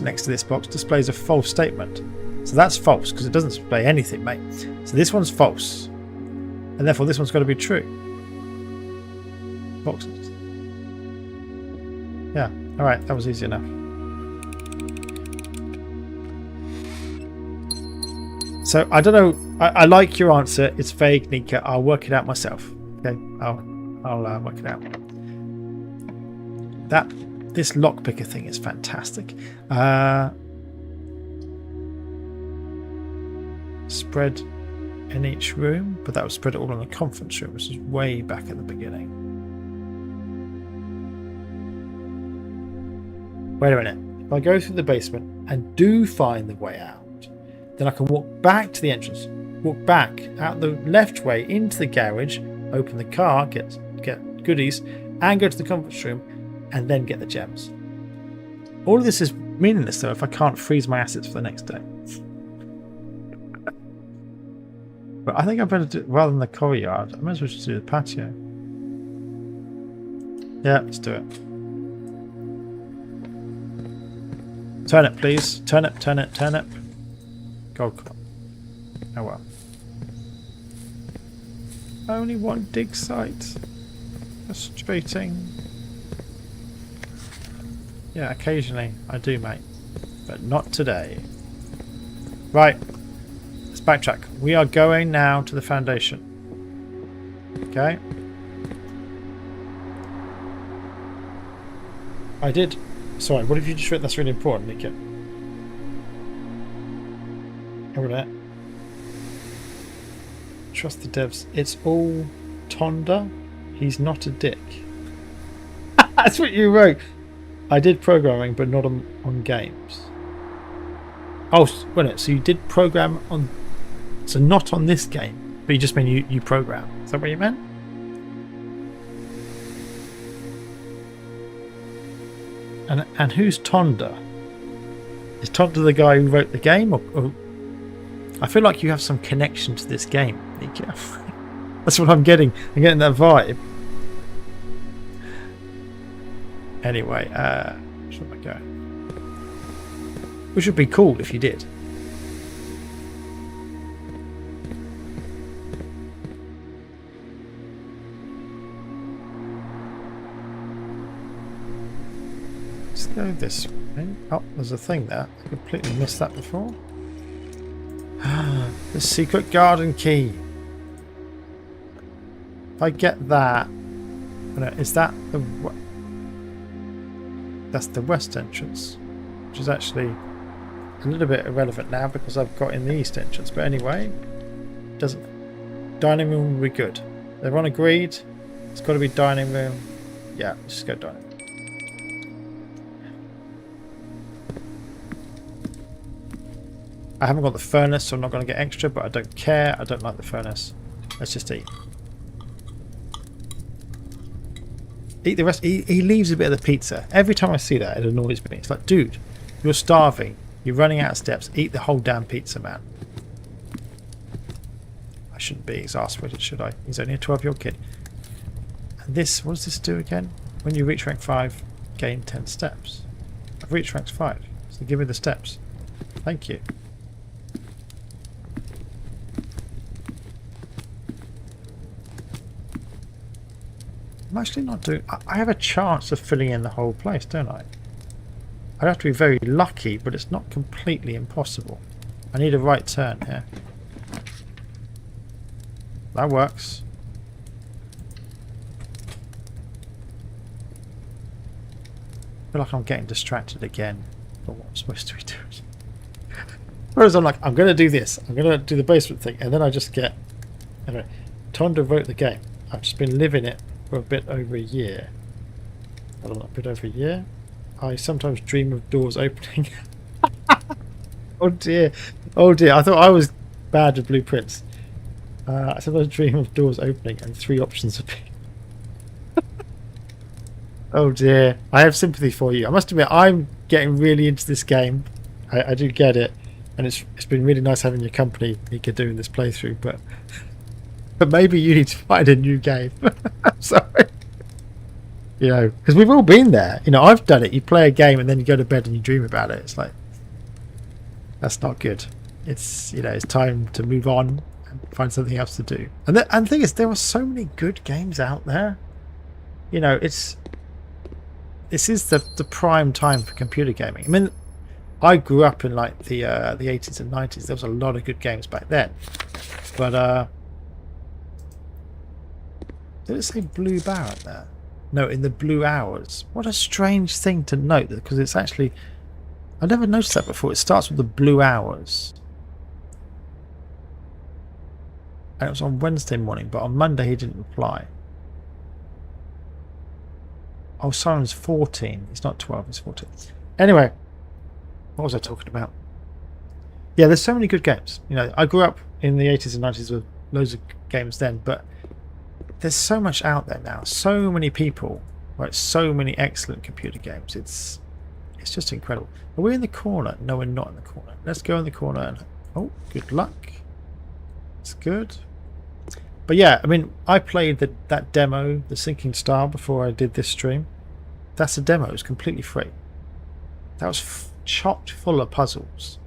next to this box displays a false statement. So that's false because it doesn't display anything, mate. So this one's false. And therefore this one's got to be true. Boxes. Yeah. All right. That was easy enough. So I don't know. I like your answer. It's vague, Nika. I'll work it out myself. Okay. I'll work it out. This lockpicker thing is fantastic. Spread in each room, but that was spread all in the conference room, which is way back at the beginning. Wait a minute. If I go through the basement and do find the way out, then I can walk back to the entrance, walk back out the left way into the garage, open the car, get goodies, and go to the conference room, and then get the gems. All of this is meaningless though if I can't freeze my assets for the next day. But I think I better do, rather than the courtyard, I might as well just do the patio. Yeah, let's do it. Turnip, please. Turnip, turnip, turnip. Gold coin. Oh well. Only one dig site. Frustrating. Yeah, occasionally I do, mate. But not today. Right. Let's backtrack. We are going now to the foundation. Okay. I did. Sorry, what have you just written? That's really important, Nika. Over there. Trust the devs. It's all Tonda. He's not a dick. That's what you wrote. I did programming, but not on games. Oh, wait, so you did program on... So not on this game, but you just mean you program. Is that what you meant? And who's Tonda? Is Tonda the guy who wrote the game? Or I feel like you have some connection to this game, Nika. That's what I'm getting. I'm getting that vibe. Anyway, where should I go? Which would be cool if you did. Let's go this way. Oh, there's a thing there. I completely missed that before. The secret garden key. If I get that, is that the... That's the west entrance, which is actually a little bit irrelevant now because I've got in the east entrance. But anyway, doesn't dining room will be good. Everyone agreed? It's got to be dining room. Yeah, let's just go dining room. I haven't got the furnace, so I'm not going to get extra, but I don't care. I don't like the furnace. Let's just eat. Eat the rest. He leaves a bit of the pizza. Every time I see that, it annoys me. It's like, dude, you're starving. You're running out of steps. Eat the whole damn pizza, man. I shouldn't be exasperated, should I? He's only a 12-year-old kid. And this, what does this do again? When you reach rank 5, gain 10 steps. I've reached rank 5, so give me the steps. Thank you. I'm actually not doing... I have a chance of filling in the whole place, don't I? I'd have to be very lucky, but it's not completely impossible. I need a right turn here. That works. I feel like I'm getting distracted again from what I'm supposed to be doing. Whereas I'm like, I'm going to do this. I'm going to do the basement thing. And then I just get... Anyway, Tonda wrote the game. I've just been living it for a bit over a year. I don't know, a bit over a year. I sometimes dream of doors opening. Oh dear. Oh dear. I thought I was bad with blueprints. I sometimes dream of doors opening and 3 options appear. Oh dear. I have sympathy for you. I must admit, I'm getting really into this game. I do get it. And it's been really nice having your company, Nika, doing this playthrough, but maybe you need to find a new game. I'm sorry. You know, because we've all been there. You know, I've done it. You play a game and then you go to bed and you dream about it. It's like, that's not good. It's, you know, it's time to move on and find something else to do. And the thing is, there are so many good games out there. You know, it's this is the prime time for computer gaming. I mean, I grew up in like the 80s and 90s. There was a lot of good games back then, but did it say Blue Barrett there? No, in the Blue Hours. What a strange thing to note, because it's actually, I never noticed that before. It starts with the Blue Hours, and it was on Wednesday morning, but on Monday he didn't reply. Oh, Simon's 14. He's not 12, he's 14. Anyway, what was I talking about? Yeah, there's so many good games. You know, I grew up in the 80s and 90s with loads of games then, but there's so much out there now. So many people, right? So many excellent computer games. It's just incredible. Are we in the corner? No, we're not in the corner. Let's go in the corner and... Oh, good luck. It's good. But yeah, I mean, I played that demo, The Sinking Star, before I did this stream. That's a demo. It was completely free. That was chocked full of puzzles.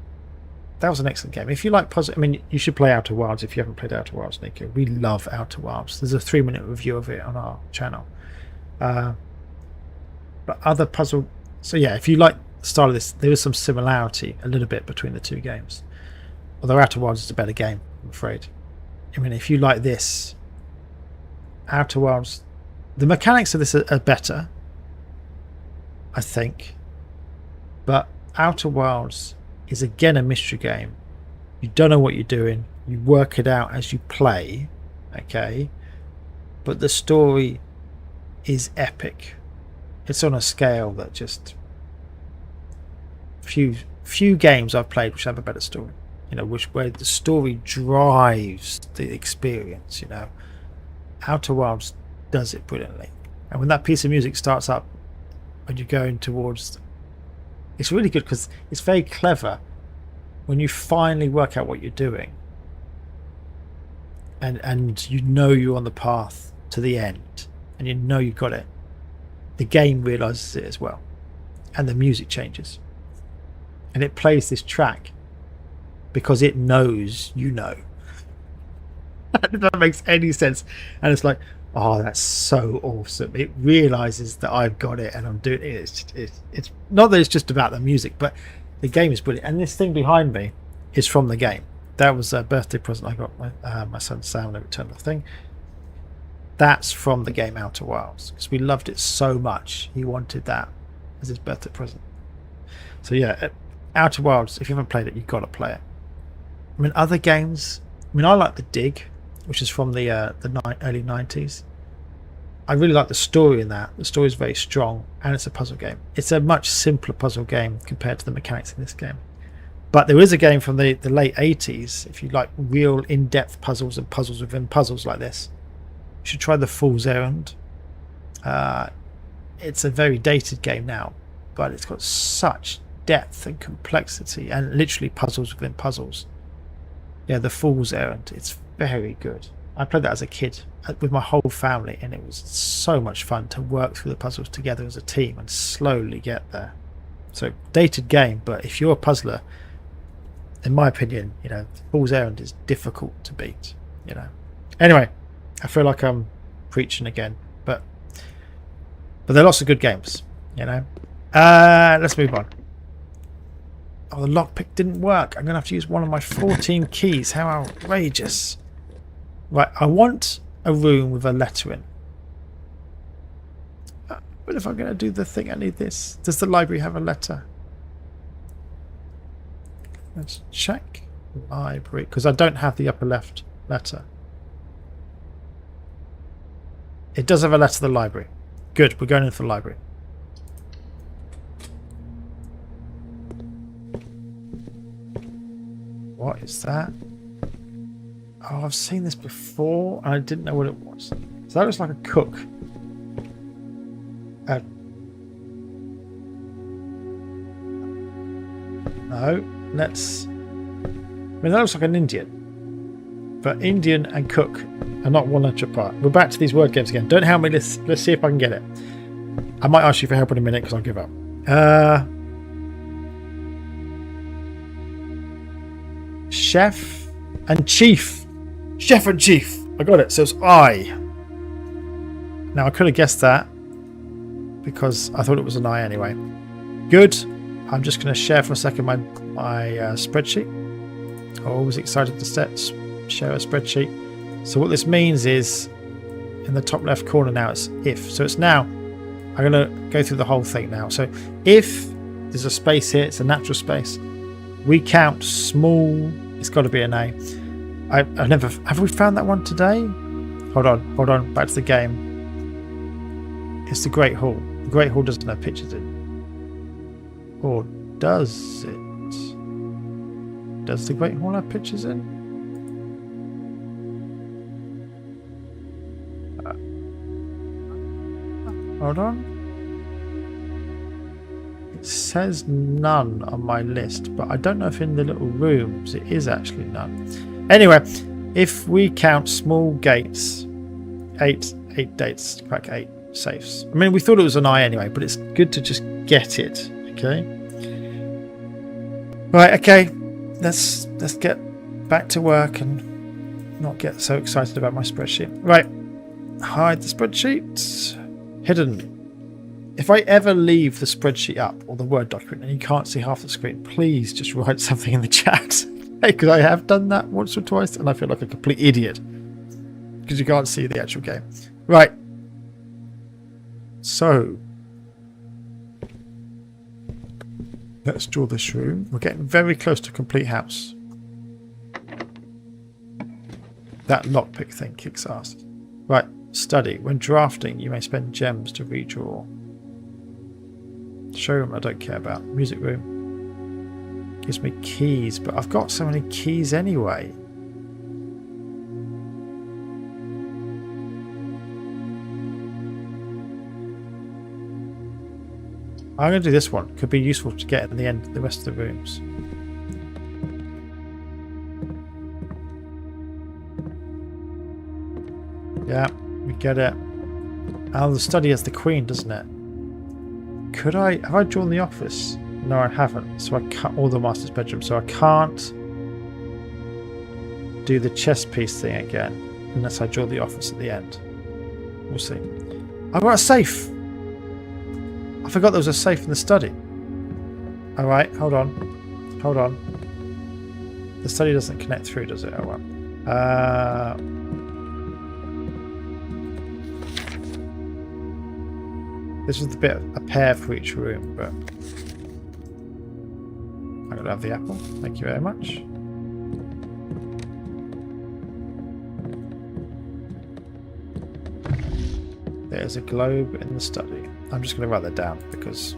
That was an excellent game. If you like puzzle, I mean, you should play Outer Wilds if you haven't played Outer Wilds, Nico. We love Outer Wilds. There's a 3-minute review of it on our channel. But other puzzle... So yeah, if you like the style of this, there is some similarity a little bit between the two games. Although Outer Wilds is a better game, I'm afraid. I mean, if you like this, Outer Wilds... The mechanics of this are better, I think. But Outer Wilds is again a mystery game. You don't know what you're doing. You work it out as you play, okay? But the story is epic. It's on a scale that just few games I've played which have a better story. You know, where the story drives the experience. You know, Outer Wilds does it brilliantly. And when that piece of music starts up, when you're going towards, it's really good because it's very clever when you finally work out what you're doing, and you know you're on the path to the end, and you know you got it. The game realizes it as well, and the music changes, and it plays this track because it knows you know. If that makes any sense. And it's like, oh, that's so awesome. It realizes that I've got it and I'm doing it. It's not that it's just about the music, but the game is brilliant. And this thing behind me is from the game. That was a birthday present I got my son Sam when I returned the thing. That's from the game Outer Wilds, because we loved it so much. He wanted that as his birthday present. So yeah, Outer Wilds, if you haven't played it, you've got to play it. I mean, other games, I mean, I like The Dig, which is from the early 90s. I really like the story in that. The story is very strong, and it's a puzzle game. It's a much simpler puzzle game compared to the mechanics in this game. But there is a game from the late 80s, if you like real in-depth puzzles and puzzles within puzzles like this. You should try The Fool's Errand. It's a very dated game now, but it's got such depth and complexity, and literally puzzles within puzzles. Yeah, The Fool's Errand. It's very good. I played that as a kid with my whole family, and it was so much fun to work through the puzzles together as a team and slowly get there. So, dated game, but if you're a puzzler, in my opinion, you know, Fool's Errand is difficult to beat, you know. Anyway, I feel like I'm preaching again, but there are lots of good games, you know. Let's move on. Oh, the lockpick didn't work. I'm going to have to use one of my 14 keys. How outrageous. Right, I want a room with a letter in. But if I'm going to do the thing, I need this. Does the library have a letter? Let's check. Library, because I don't have the upper left letter. It does have a letter to the library. Good, we're going into the library. What is that? Oh, I've seen this before and I didn't know what it was. So that looks like a cook. No, let's... I mean, that looks like an Indian. But Indian and cook are not one letter apart. We're back to these word games again. Don't help me, let's see if I can get it. I might ask you for help in a minute because I'll give up. Chef and chief. Chef and chief. I got it. So it's I. Now I could have guessed that because I thought it was an eye anyway. Good. I'm just going to share for a second my spreadsheet. Always excited to share a spreadsheet. So what this means is in the top left corner now it's if. So it's now, I'm going to go through the whole thing now. So if there's a space here, it's a natural space. We count small, it's got to be an A. I've never, have we found that one today? Hold on, back to the game. It's the Great Hall. The Great Hall doesn't have pictures in. Or does it? Does the Great Hall have pictures in? Hold on. It says none on my list, but I don't know if in the little rooms it is actually none. Anyway, if we count small gates, eight dates, crack 8 safes. I mean, we thought it was an eye anyway, but it's good to just get it. Okay. Right. Okay. Let's get back to work and not get so excited about my spreadsheet. Right. Hide the spreadsheet. Hidden. If I ever leave the spreadsheet up or the Word document and you can't see half the screen, please just write something in the chat. Because I have done that once or twice and I feel like a complete idiot because you can't see the actual game. Right. So let's draw this room. We're getting very close to complete house. That lockpick thing kicks ass. Right. Study. When drafting, you may spend gems to redraw. Showroom I don't care about. Music room. Gives me keys, but I've got so many keys anyway. I'm going to do this one. Could be useful to get in the end the rest of the rooms. Yeah, we get it. Oh, the study has the queen, doesn't it? Could I... Have I drawn the office? No, I haven't. So I can't... Or the master's bedroom. So I can't do the chess piece thing again. Unless I draw the office at the end. We'll see. I've got a safe! I forgot there was a safe in the study. Alright, hold on. Hold on. The study doesn't connect through, does it? Oh well. This was a pair for each room, but I'm going to have the apple. Thank you very much. There's a globe in the study. I'm just going to write that down because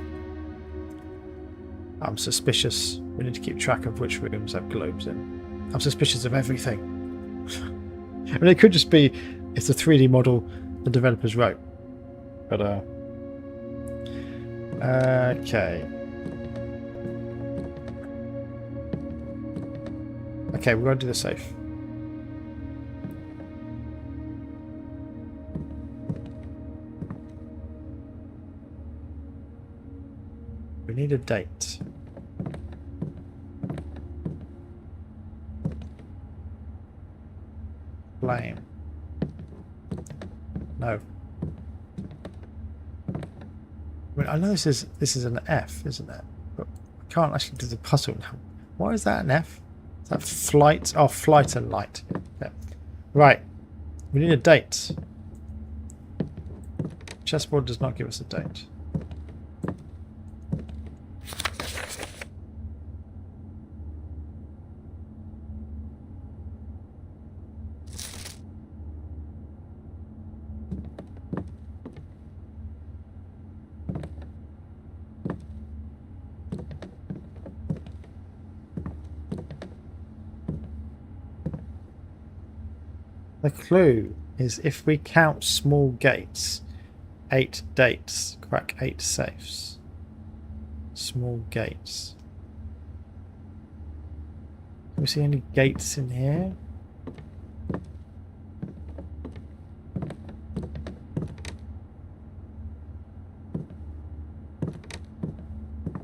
I'm suspicious. We need to keep track of which rooms have globes in. I'm suspicious of everything. I mean, it could just be it's a 3D model the developers wrote. But, okay. Okay, we're going to do the safe. We need a date. Flame. No. I mean, I know this is an F, isn't it? But I can't actually do the puzzle now. Why is that an F? Is that flight? Oh, flight and light. Yeah. Right. We need a date. Chessboard does not give us a date. The clue is if we count small gates, 8 dates, crack 8 safes. Small gates. Can we see any gates in here?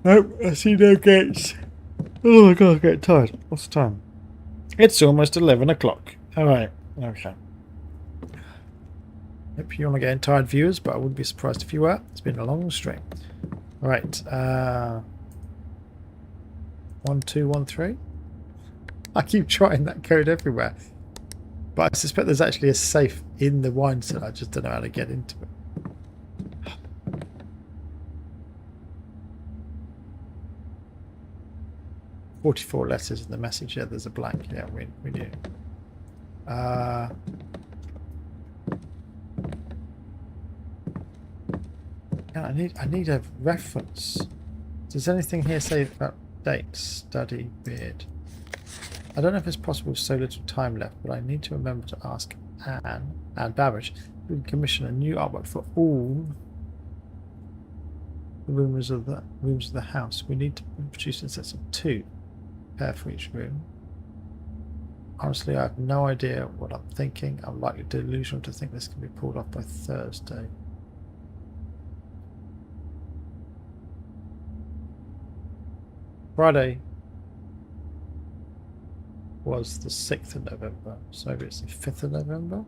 Nope, I see no gates. Oh my god, I'm getting tired. What's the time? It's almost 11 o'clock. Alright. Okay. Hope you're not getting tired, viewers, but I wouldn't be surprised if you were. It's been a long stream. All right. 1213. I keep trying that code everywhere, but I suspect there's actually a safe in the wine cellar. I just don't know how to get into it. 44 letters in the message. Yeah, there's a blank. Yeah, we do. Yeah, I need a reference. Does anything here say about dates? Study beard. I don't know if it's possible with so little time left, but I need to remember to ask Anne Babbage to commission a new artwork for all the rooms of the house. We need to produce in sets of 2 pair for each room. Honestly, I have no idea what I'm thinking. I'm likely delusional to think this can be pulled off by Thursday. Friday was the 6th of November, so maybe it's the 5th of November.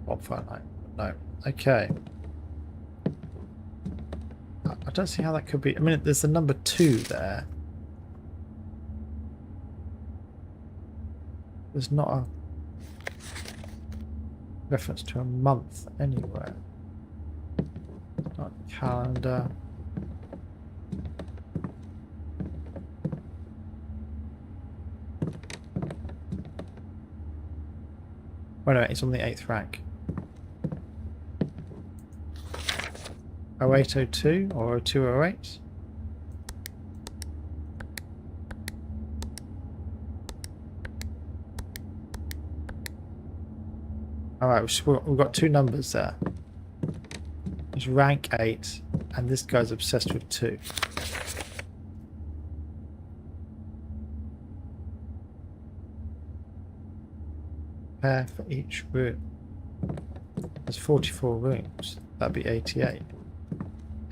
Bonfire night. No. Okay. I don't see how that could be. I mean, there's the number 2 there. There's not a reference to a month anywhere. Not calendar. Wait a minute, it's on the 8th rank. 0802 or 0208. Alright, we've got 2 numbers there. It's rank 8, and this guy's obsessed with 2. Pair for each room. There's 44 rooms. That'd be 88.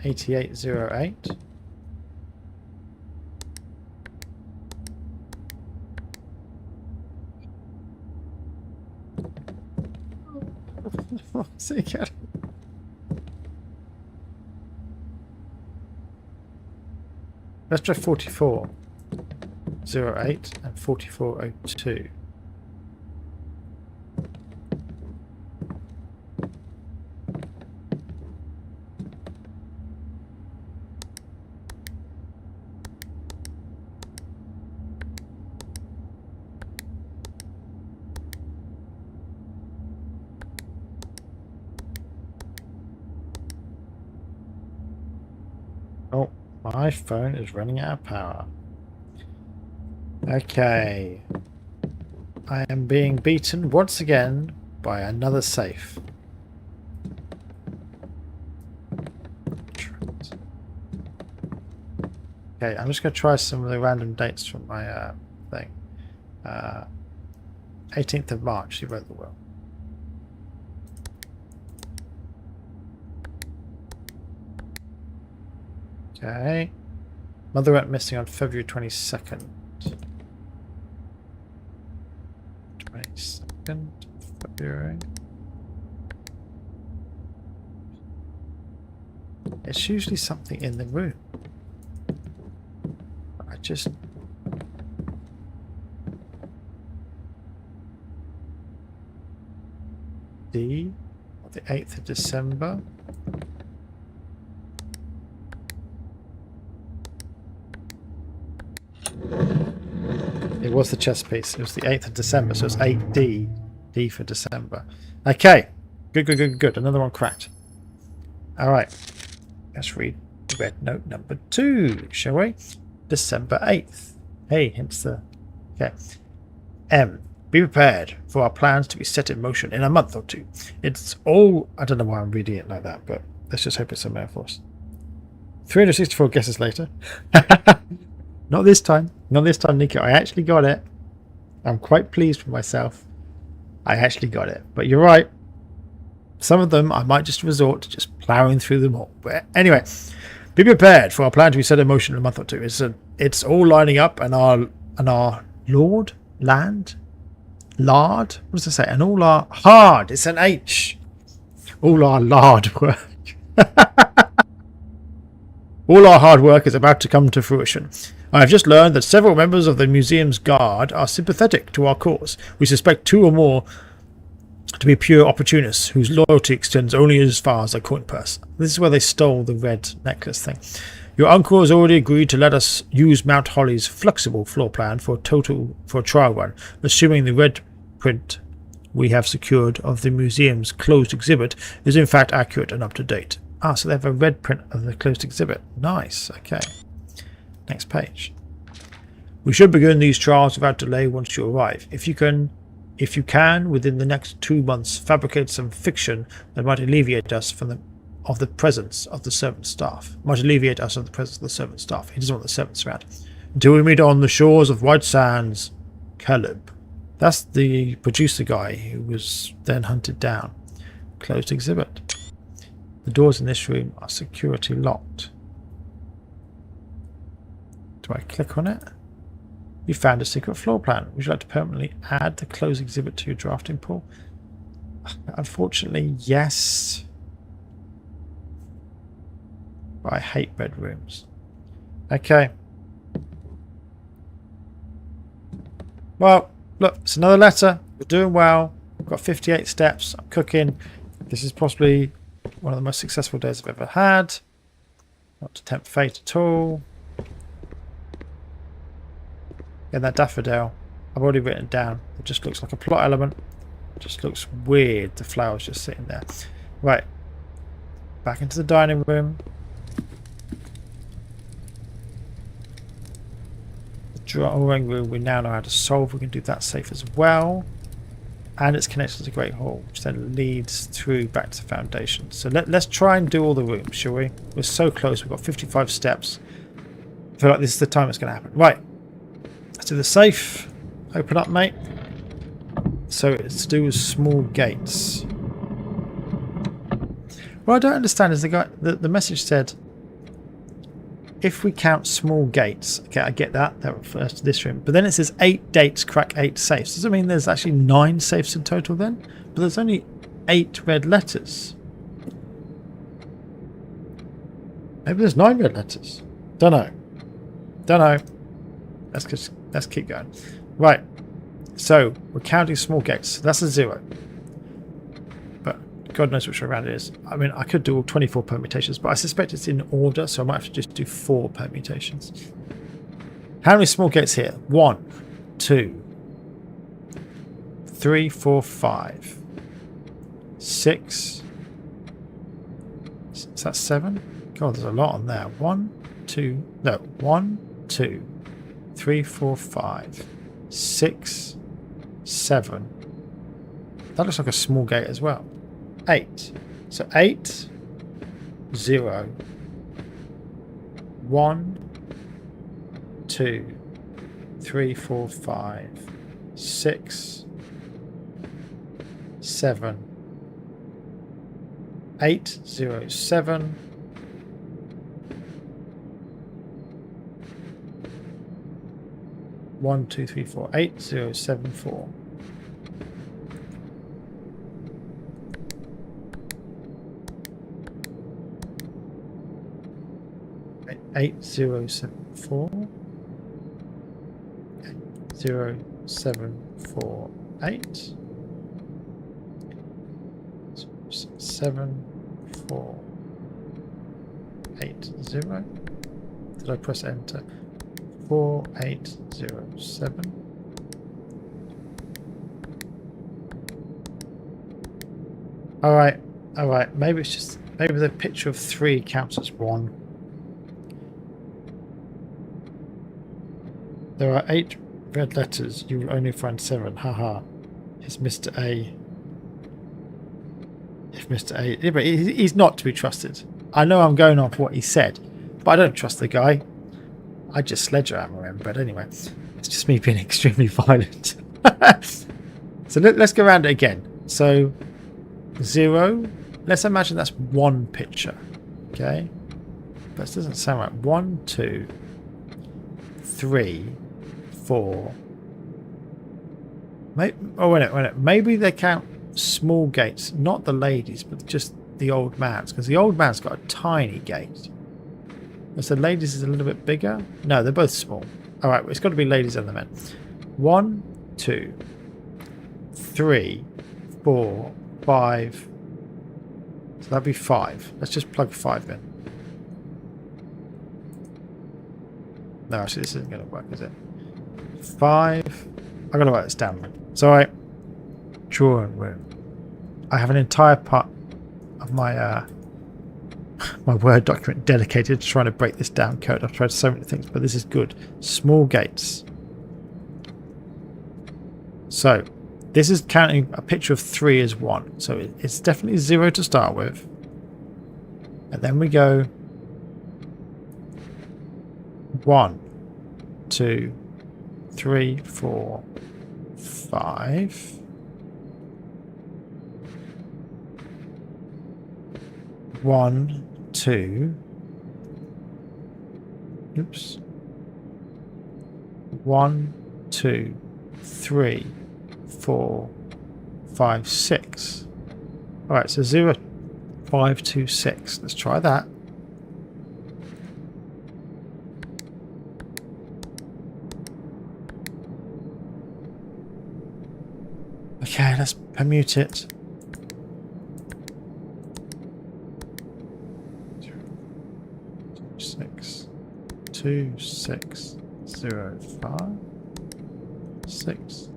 8808. What's it again? Let's try 4408 and 4402. Oh, my phone is running out of power. Okay. I am being beaten once again by another safe. Okay, I'm just going to try some of the random dates from my thing. 18th of March, you wrote the will. Okay. Mother went missing on February 22nd. 22nd February. It's usually something in the room. I just... D, the 8th of December. It was the chess piece. It was the 8th of December, so it's 8D. D for December. Okay. Good. Another one cracked. Alright. Let's read red note number 2, shall we? December 8th. Hey, hence the... Okay. M. Be prepared for our plans to be set in motion in a month or 2. It's all... I don't know why I'm reading it like that, but let's just hope it's some Air Force. 364 guesses later. Not this time. Not this time, Nico. I actually got it. I'm quite pleased with myself. I actually got it. But you're right. Some of them I might just resort to just ploughing through them all. But anyway, Be prepared for our plan to be set in motion in a month or two. It's all lining up, and our land, lard. What does it say? And all our hard. It's an H. All our lard work. All our hard work is about to come to fruition. I have just learned that several members of the museum's guard are sympathetic to our cause. We suspect 2 or more to be pure opportunists whose loyalty extends only as far as their coin purse. This is where they stole the red necklace thing. Your uncle has already agreed to let us use Mount Holly's flexible floor plan for a trial run, assuming the red print we have secured of the museum's closed exhibit is in fact accurate and up to date. Ah, so they have a red print of the closed exhibit. Nice. Okay. Next page. We should begin these trials without delay once you arrive. If you can, within the next 2 months, fabricate some fiction that might alleviate us of the presence of the servant staff. He doesn't want the servants around. Until we meet on the shores of White Sands, Caleb. That's the producer guy who was then hunted down. Closed exhibit. The doors in this room are security locked. Do I click on it? You found a secret floor plan. Would you like to permanently add the closed exhibit to your drafting pool? Unfortunately, yes. But I hate red rooms. Okay. Well, look, it's another letter. We're doing well. We've got 58 steps. I'm cooking. This is possibly one of the most successful days I've ever had. Not to tempt fate at all. And that daffodil, I've already written it down. It just looks like a plot element. It just looks weird. The flower's just sitting there. Right. Back into the dining room. The drawing room we now know how to solve. We can do that safe as well. And it's connected to the Great Hall, which then leads through back to the foundation. So let's try and do all the rooms, shall we? We're so close. We've got 55 steps. I feel like this is the time it's going to happen. Right. Let's do the safe. Open up, mate. So it's to do with small gates. What I don't understand is the message said, if we count small gates. Okay, I get that. That refers to this room. But then it says 8 gates crack 8 safes. Does it mean there's actually 9 safes in total then? But there's only 8 red letters. Maybe there's 9 red letters. Don't know. Let's keep going. Right. So we're counting small gates. That's a 0. But God knows which way around it is. I mean, I could do all 24 permutations, but I suspect it's in order, so I might have to just do 4 permutations. How many small gates here? 1, 2, 3, 4, 5, 6. Is that 7? God, there's a lot on there. 1, 2, 3, 4, 5, 6, 7. That looks like a small gate as well. 8. So 8, 0, 1, 2, 3, 4, 5, 6, 7, 8, 0, 7. 1, 2, 3, 4, 8, 0, 7, 4. Eight, 0, 7, 4. 8, 0, 7, 4, 8. 7, 4, 8, 0. Did I press enter? 4, 8, 0, 7. Alright. Maybe the picture of 3 counts as 1. There are 8 red letters. You will only find 7. Haha. It's Mr. A. If Mr. A... Yeah, but he's not to be trusted. I know I'm going off what he said, but I don't trust the guy. I just sledgehammer him, but anyway. It's just me being extremely violent. So let's go around it again. So, 0. Let's imagine that's 1 picture. Okay? But it doesn't sound right. 1, 2, 3, 4. Maybe, oh, wait a minute. Maybe they count small gates, not the ladies, but just the old man's, because the old man's got a tiny gate. So the ladies is a little bit bigger. No, they're both small. All right, it's got to be ladies and the men. 1, 2, 3, 4, 5. So that'd be 5. Let's just plug 5 in. No, actually, this isn't going to work, is it? 5. I've got to write this down. So I drawing room. I have an entire part of my my Word document dedicated to trying to break this down code. I've tried so many things, but this is good. Small gates. So this is counting a picture of 3 as 1. So it's definitely 0 to start with. And then we go 1, 2, 3, 4, 5. One, 2. Oops. 1, 2, 3, 4, 5, 6. All right, so 0, 5, 2, 6. Let's try that. Okay, let's permute it. 6, 2, 6, 0, 5, 6,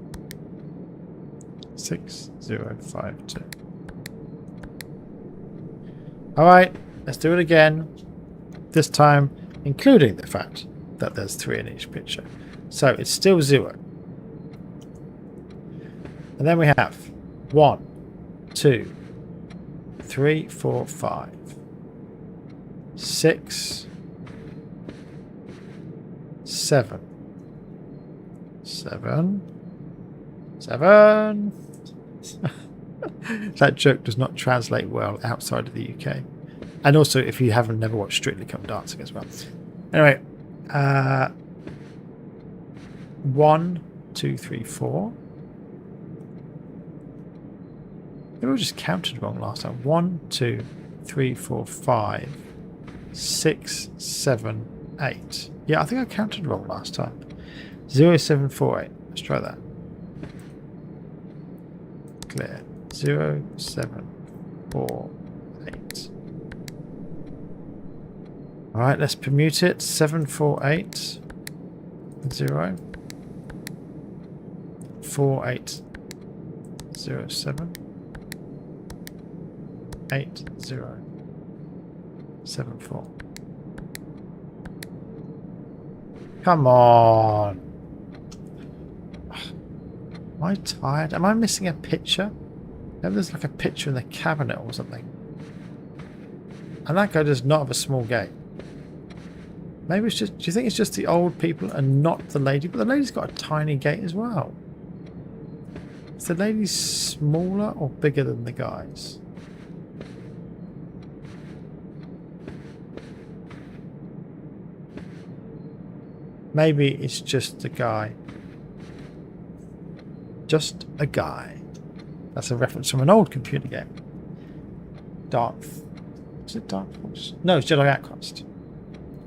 6, 0, 5, 2. All right, let's do it again. This time, including the fact that there's 3 in each picture. So it's still 0. And then we have 1, 2, 3, 4, 5, 6, 7, 7, 7. That joke does not translate well outside of the UK. And also if you haven't never watched Strictly Come Dancing as well. Anyway, 1, 2, 3, 4. Maybe we just counted wrong last time. 1, 2, 3, 4, 5, 6, 7, 8. Yeah, I think I counted wrong last time. 0, 7, 4, 8. Let's try that. Clear. 0, 7, 4, 8. Alright, let's permute it. 7, 4, 8. 0. 4, 8. 0, 7. 8, 0. 7, 4. Come on. Am I tired? Am I missing a picture? Maybe there's like a picture in the cabinet or something. And that guy does not have a small gate. Maybe it's just... Do you think it's just the old people and not the lady? But the lady's got a tiny gate as well. Is the lady smaller or bigger than the guys? Maybe it's just a guy. Just a guy. That's a reference from an old computer game. Is it Dark Force? No, it's Jedi Outcast.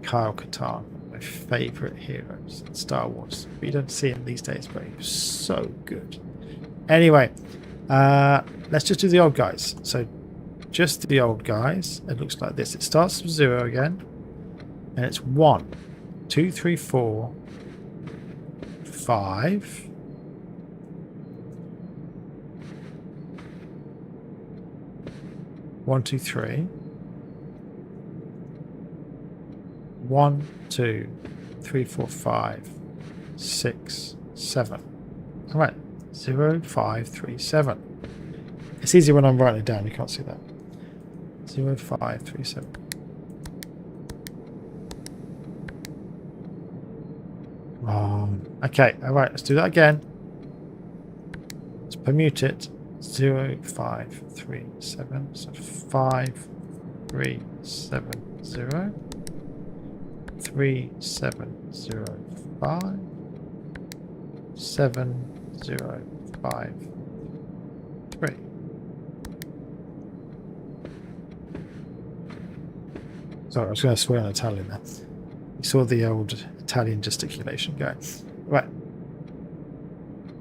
Kyle Katarn, my favourite heroes in Star Wars. But you don't see him these days, but he was so good. Anyway, let's just do the old guys. So just the old guys. It looks like this. It starts with 0 again. And it's 1, 2, 3, 4, 5. 1, 2, 3. 1, 2, 3, 4, 5, 6, 7. All right, 0, 5, 3, 7. It's easy when I'm writing it down. You can't see that. 0, 5, 3, 7. Okay, all right, let's do that again. Let's permute it. 0, 5, 3, 7. So 5, 3, 7, 0. 3705 7053. Sorry, I was going to swear in Italian there. You saw the old Italian gesticulation going. Right.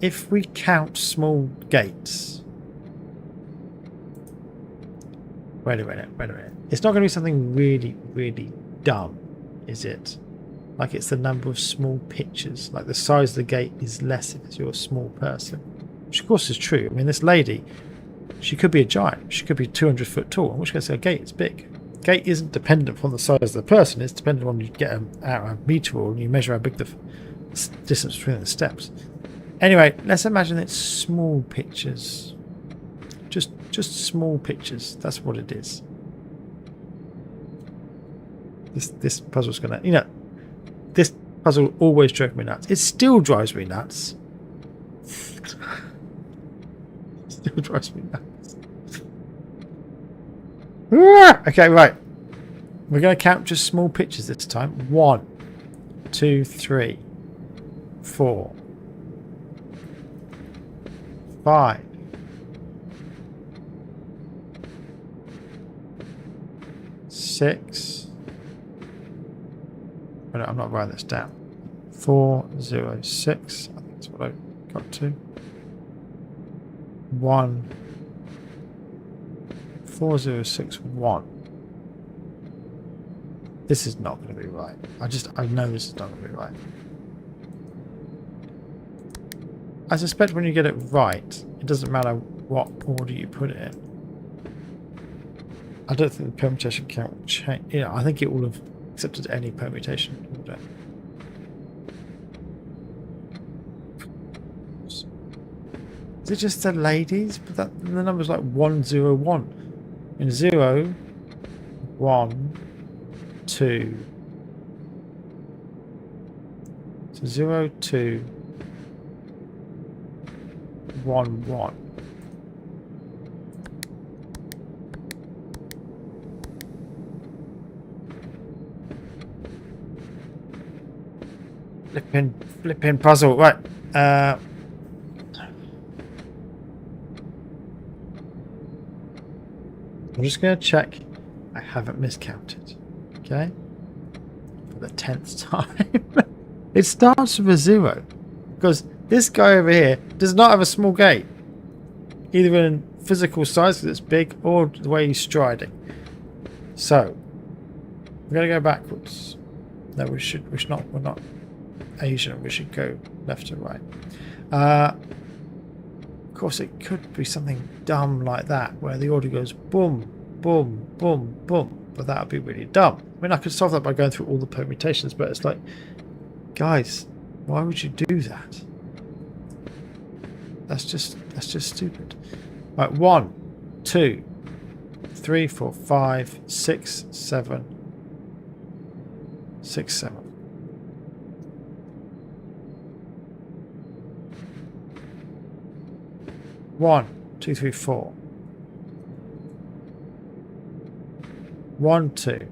If we count small gates... Wait a minute. It's not going to be something really, really dumb, is it? Like it's the number of small pictures. Like the size of the gate is less if you're a small person. Which of course is true. I mean, this lady, she could be a giant. She could be 200 foot tall, in which case a gate is big. Gate isn't dependent on the size of the person. It's dependent on you get out a meter and you measure how big the distance between the steps. Anyway, let's imagine it's small pictures. Just small pictures. That's what it is. This puzzle's gonna, this puzzle always drove me nuts. It still drives me nuts. Still drives me nuts. Okay, right. We're going to count just small pictures this time. 1, 2, 3, 4, 5, 6. No, I'm not writing this down. 406. I think that's what I got to. 1. 4061. This is not going to be right. I know this is not going to be right. I suspect when you get it right, it doesn't matter what order you put it in. I don't think the permutation count will change. I think it will have accepted any permutation order. Is it just the ladies? But the number's like 101. In 0, 1, 2. So 0, 2, 1, 1. Flipping puzzle. Right. I'm just going to check I haven't miscounted. Okay? For the 10th time. It starts with a 0. Because this guy over here does not have a small gate. Either in physical size because it's big or the way he's striding. So, we're going to go backwards. No, we're not Asian. We should go left to right. Of course, it could be something dumb like that, where the order goes boom, boom, boom, boom. But that would be really dumb. I mean, I could solve that by going through all the permutations, but it's like, guys, why would you do that? That's just stupid. Right, 1, 2, 3, 4, 5, 6, 7, 6, 7. 1, 2, 3, 4. 1, 2,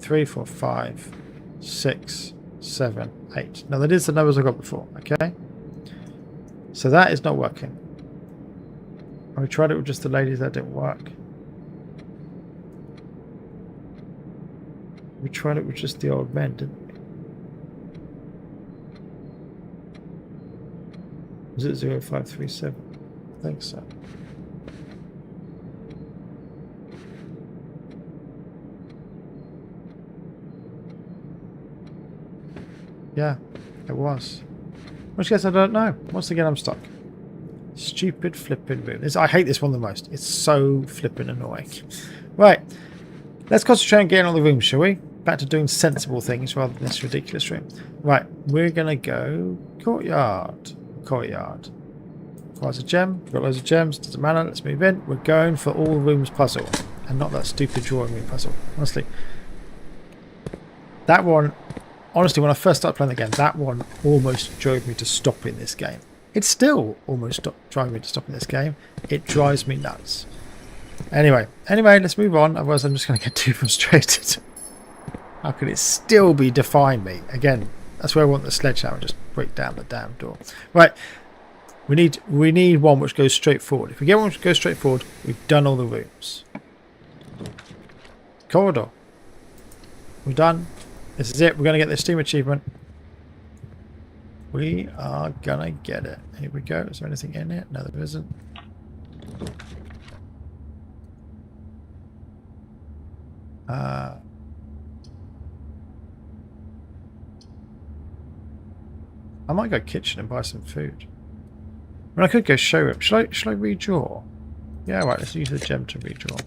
3, 4, 5, 6, 7, 8. Now that is the numbers I got before, okay? So that is not working. We tried it with just the ladies, that didn't work. We tried it with just the old men, didn't we? Was it 0537? I think so. Yeah, it was. Which guess I don't know. Once again, I'm stuck. Stupid flipping room. I hate this one the most. It's so flipping annoying. Right. Let's concentrate on getting on the room, shall we? Back to doing sensible things rather than this ridiculous room. Right. We're going to go courtyard. Courtyard. Requires a gem. We've got loads of gems. Doesn't matter. Let's move in. We're going for all rooms puzzle. And not that stupid drawing room puzzle. Honestly. That one... Honestly, when I first started playing the game, that one almost drove me to stopping this game. It's still almost driving me to stopping this game. It drives me nuts. Anyway, let's move on. Otherwise, I'm just going to get too frustrated. How could it still be defying me? Again, that's where I want the sledgehammer. Just break down the damn door. Right. We need one which goes straight forward. If we get one which goes straight forward, we've done all the rooms. Corridor. We're done. This is it. We're going to get the Steam achievement. We are going to get it. Here we go. Is there anything in it? No, there isn't. I might go kitchen and buy some food. I mean, I could go showroom. Shall I redraw? Yeah, right. Let's use the gem to redraw.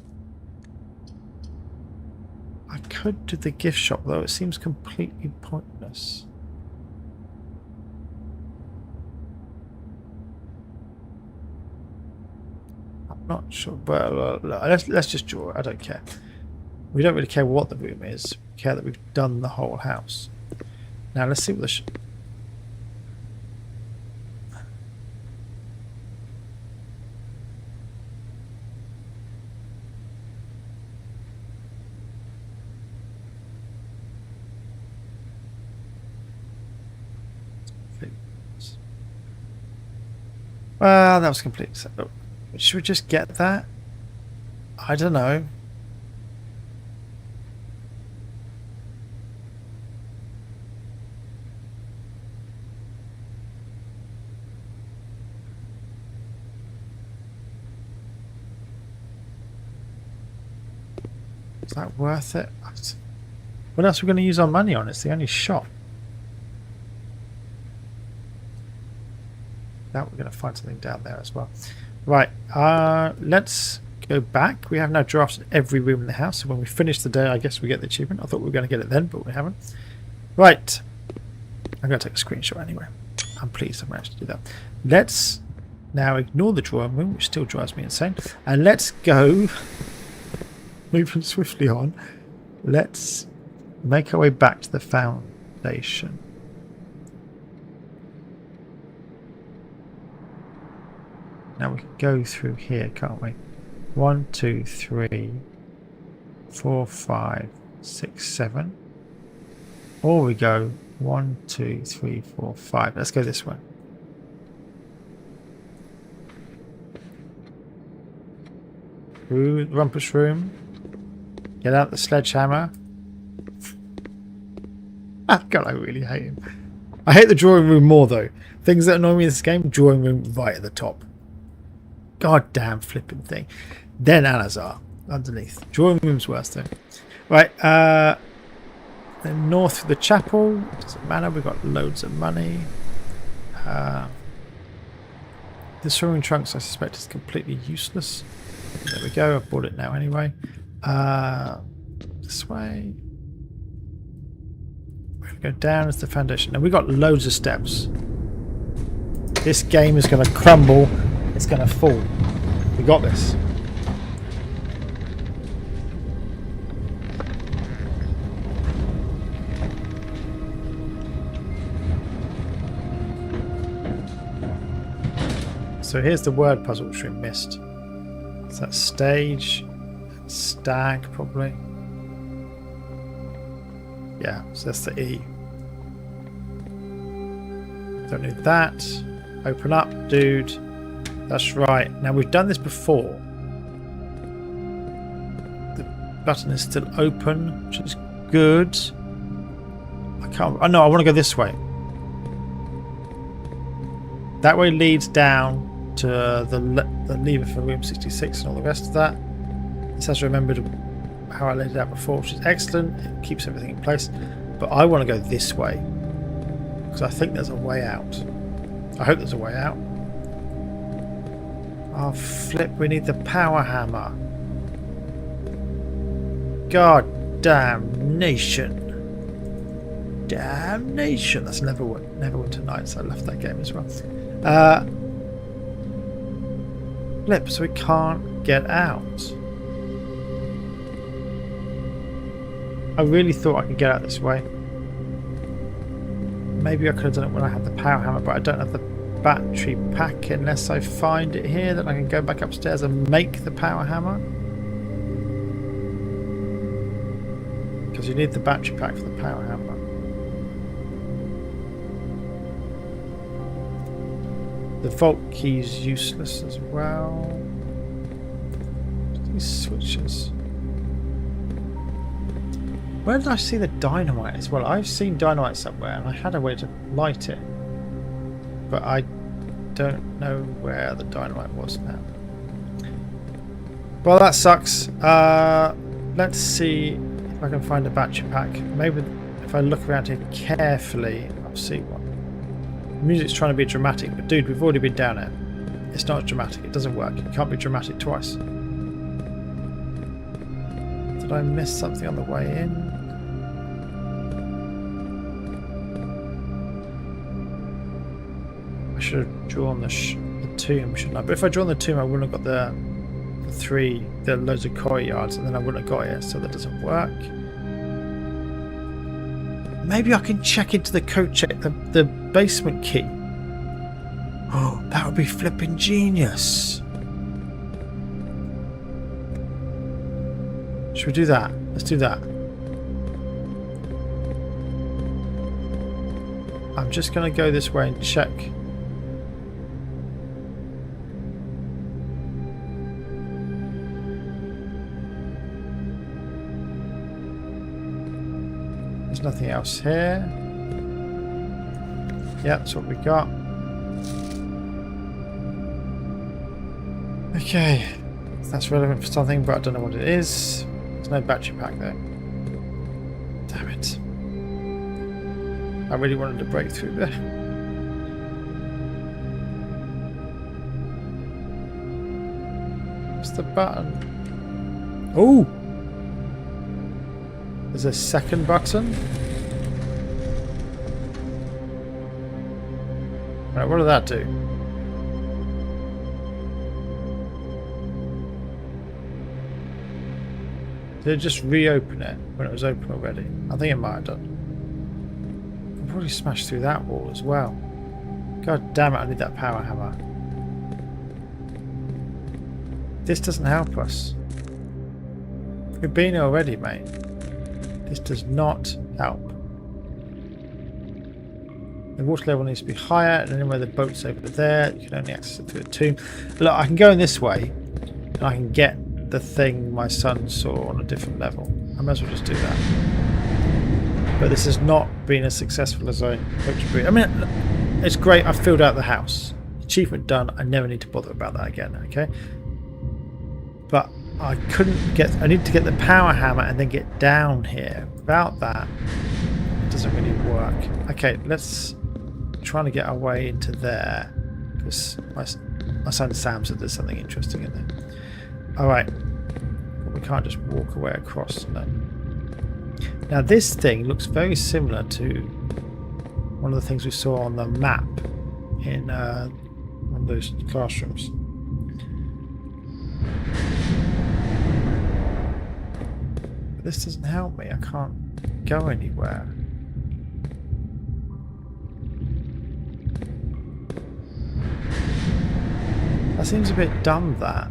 I could do the gift shop, though. It seems completely pointless. I'm not sure. Well, let's just draw it. I don't care. We don't really care what the room is. We care that we've done the whole house. Now let's see what the well, that was completely separate. Should we just get that? I don't know. Is that worth it? What else are we going to use our money on? It's the only shop. Now we're going to find something down there as well. Right, let's go back. We have now drafted every room in the house, so when we finish the day, I guess we get the achievement. I thought we were going to get it then, but we haven't. Right, I'm going to take a screenshot anyway. I'm pleased I managed to do that. Let's now ignore the drawing room, which still drives me insane, and let's go, moving swiftly on, let's make our way back to the foundation. Now we can go through here, can't we? 1, 2, 3, 4, 5, 6, 7. Or we go 1, 2, 3, 4, 5. Let's go this way. Through the rumpus room. Get out the sledgehammer. Ah, God, I really hate him. I hate the drawing room more though. Things that annoy me in this game, drawing room right at the top. God damn flipping thing. Then Anazar underneath. Drawing room's worse though. Right, then north of the chapel. Doesn't matter, we've got loads of money. The swimming trunks I suspect is completely useless. There we go, I've bought it now anyway. This way. We're gonna go down as the foundation. Now we've got loads of steps. This game is gonna crumble. It's going to fall. We got this. So here's the word puzzle which we missed. It's that stage. Stag, probably. Yeah, so that's the E. Don't need that. Open up, dude. That's right. Now we've done this before. The button is still open, which is good. I can't. Oh no, I want to go this way. That way leads down to the lever for room 66 and all the rest of that. This has remembered how I laid it out before, which is excellent. It keeps everything in place. But I want to go this way because I think there's a way out. I hope there's a way out. Oh flip, we need the power hammer. God damnation. Damnation. That's Neverwinter Nights. I left that game as well. Flip, so we can't get out. I really thought I could get out this way. Maybe I could have done it when I had the power hammer, but I don't have the battery pack unless I find it here, that I can go back upstairs and make the power hammer. because you need the battery pack for the power hammer. The vault key is useless as well. These switches. Where did I see the dynamite as well? I've seen dynamite somewhere and I had a way to light it. But I don't know where the dynamite was now. Well, that sucks. Let's see if I can find a battery pack. Maybe if I look around here carefully, I'll see one. The music's trying to be dramatic, but dude, we've already been down it. It's not dramatic. It doesn't work. It can't be dramatic twice. Did I miss something on the way in? I should have drawn the tomb, shouldn't I? But if I drawn the tomb, I wouldn't have got the loads of core yards, and then I wouldn't have got it, so that doesn't work. Maybe I can check into the code check the basement key. Oh, that would be flipping genius. Should we do that? Let's do that. I'm just going to go this way and check. There's nothing else here. Yeah, that's what we got. Okay, that's relevant for something, but I don't know what it is. There's no battery pack though. Damn it. I really wanted to break through there. What's the button? Oh! There's a second button. Right, what did that do? Did it just reopen it when it was open already? I think it might have done. I can probably smash through that wall as well. God damn it, I need that power hammer. This doesn't help us. We've been here already, mate. This does not help. The water level needs to be higher, and anywhere the boat's over there, you can only access it through a tomb. Look, I can go in this way, and I can get the thing my son saw on a different level. I might as well just do that. But this has not been as successful as I hoped to be. I mean, it's great. I've filled out the house. Achievement done. I never need to bother about that again, okay? But I couldn't get... I need to get the power hammer and then get down here. Without that, it doesn't really work. Okay, let's try to get our way into there. Because my son Sam said there's something interesting in there. Alright. We can't just walk away across. No. Now this thing looks very similar to one of the things we saw on the map in one of those classrooms. But this doesn't help me. I can't go anywhere. That seems a bit dumb, that.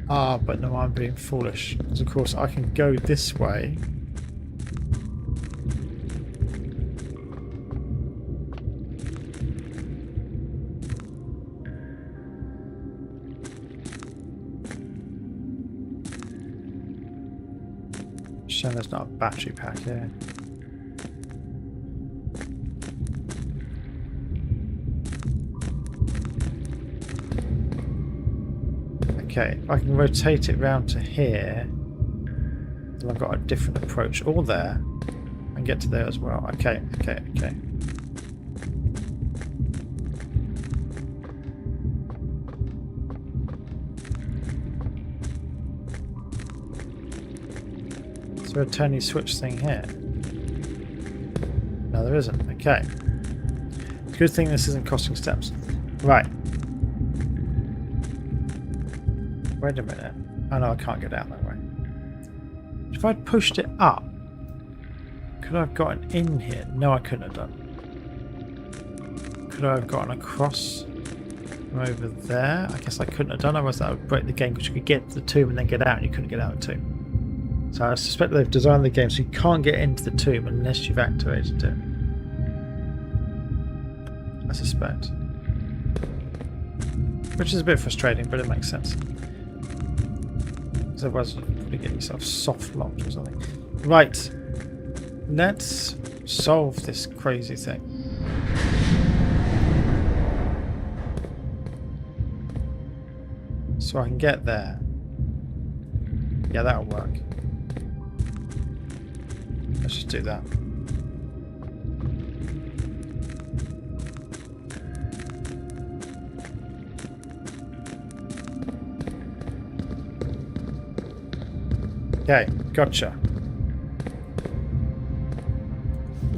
Ah, but no, I'm being foolish. Because of course I can go this way. Shame there's not a battery pack here. Okay, if I can rotate it round to here, then I've got a different approach. Or there, and get to there as well. Okay. Is there a turny switch thing here? No, there isn't. Okay. Good thing this isn't costing steps. Right. Wait a minute. Oh no, I can't get out that way. If I'd pushed it up, could I have gotten in here? No, I couldn't have done. Could I have gotten across? from over there. I guess I couldn't have done, otherwise that would break the game because you could get to the tomb and then get out and you couldn't get out of the tomb. So I suspect they've designed the game so you can't get into the tomb unless you've activated it. I suspect. Which is a bit frustrating, but it makes sense. Because otherwise you'd probably get yourself soft locked or something. Right. Let's solve this crazy thing. So I can get there. Yeah, that'll work. Let's just do that. Okay, gotcha.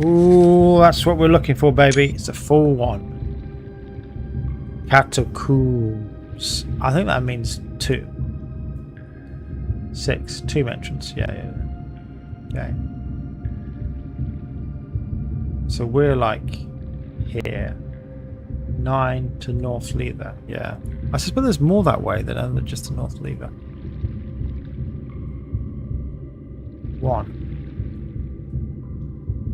Ooh, that's what we're looking for, baby. It's a full one. Catacombs. I think that means 2. 6. 2 entrance. Yeah. Okay. So we're like here. 9 to North Lever. Yeah. I suspect there's more that way than just the North Lever. 1.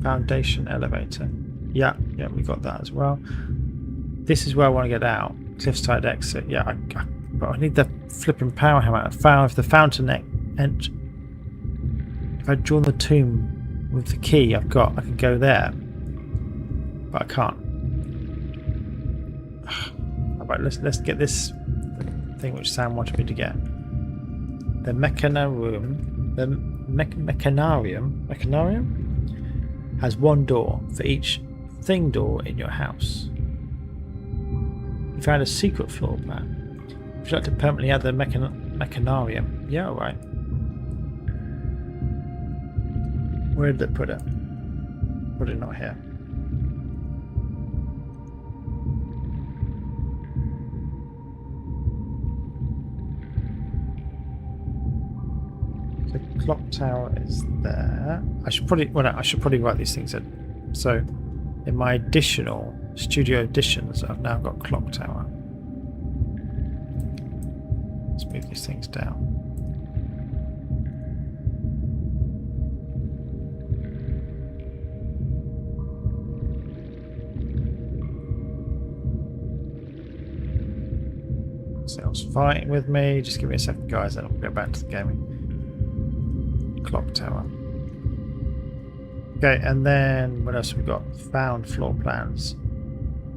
Foundation elevator. Yeah, we got that as well. This is where I want to get out. Cliffside exit. Yeah, but I need the flipping power hammer. If the fountain if I join the tomb with the key I can go there. But I can't. Alright, let's get this thing which Sam wanted me to get. The Mechanarium. The Mechanarium has 1 door for each thing door in your house. You found a secret floor plan. Would you like to permanently add the Mechanarium? Yeah, alright. Where did they put it? Probably not here. The clock tower is there. I should probably write these things in. So, in my additional studio additions, I've now got clock tower. Let's move these things down. Someone's fighting with me. Just give me a second, guys, and I'll go back to the gaming. Clock tower. Okay, and then what else have we got? Found floor plans.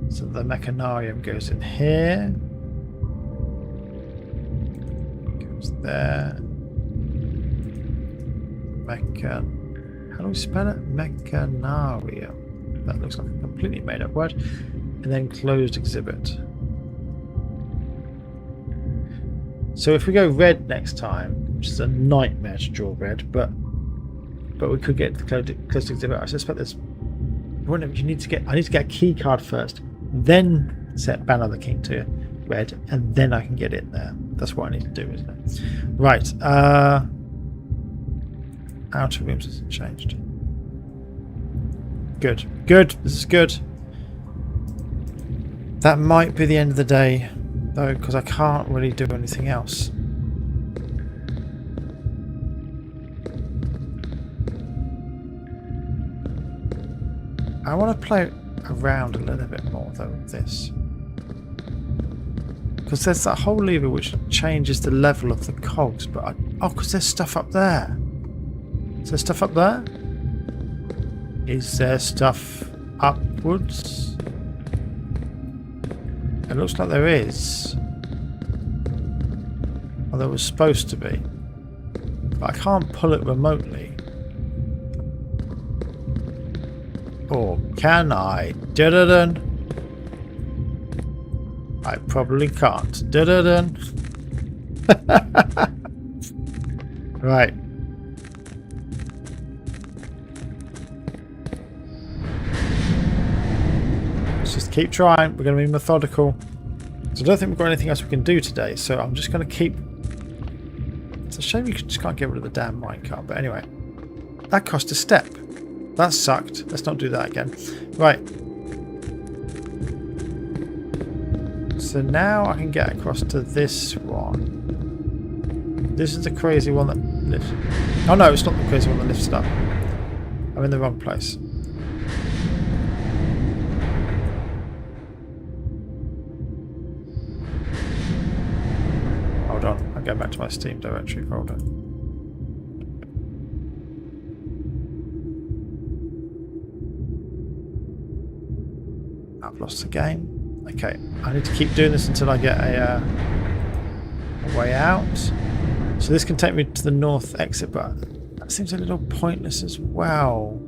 So the Mechanarium goes in here. Goes there. How do we spell it? Mechanarium. That looks like a completely made up word. And then closed exhibit. So if we go red next time, which is a nightmare to draw red, but we could get the closed exhibit. I suspect there's. I need to get a key card first, then set Banner the King to red, and then I can get in there. That's what I need to do, isn't it? Right. Outer rooms hasn't changed. Good. This is good. That might be the end of the day, though, because I can't really do anything else. I want to play around a little bit more, though, with this. Because there's that whole lever which changes the level of the cogs, but because there's stuff up there. Is there stuff up there? Is there stuff upwards? It looks like there is. Well, there was supposed to be. But I can't pull it remotely. Or can I? Dun-dun-dun. I probably can't. Dun-dun-dun. Right. Let's just keep trying. We're going to be methodical. So I don't think we've got anything else we can do today. So I'm just going to keep... It's a shame you just can't get rid of the damn minecart. But anyway. That cost a step. That sucked. Let's not do that again. Right. So now I can get across to this one. This is the crazy one that lifts. Oh no, it's not the crazy one that lifts it up. I'm in the wrong place. Hold on, I'll go back to my Steam directory folder. I've lost the game. Okay, I need to keep doing this until I get a way out. So this can take me to the north exit, but that seems a little pointless as well.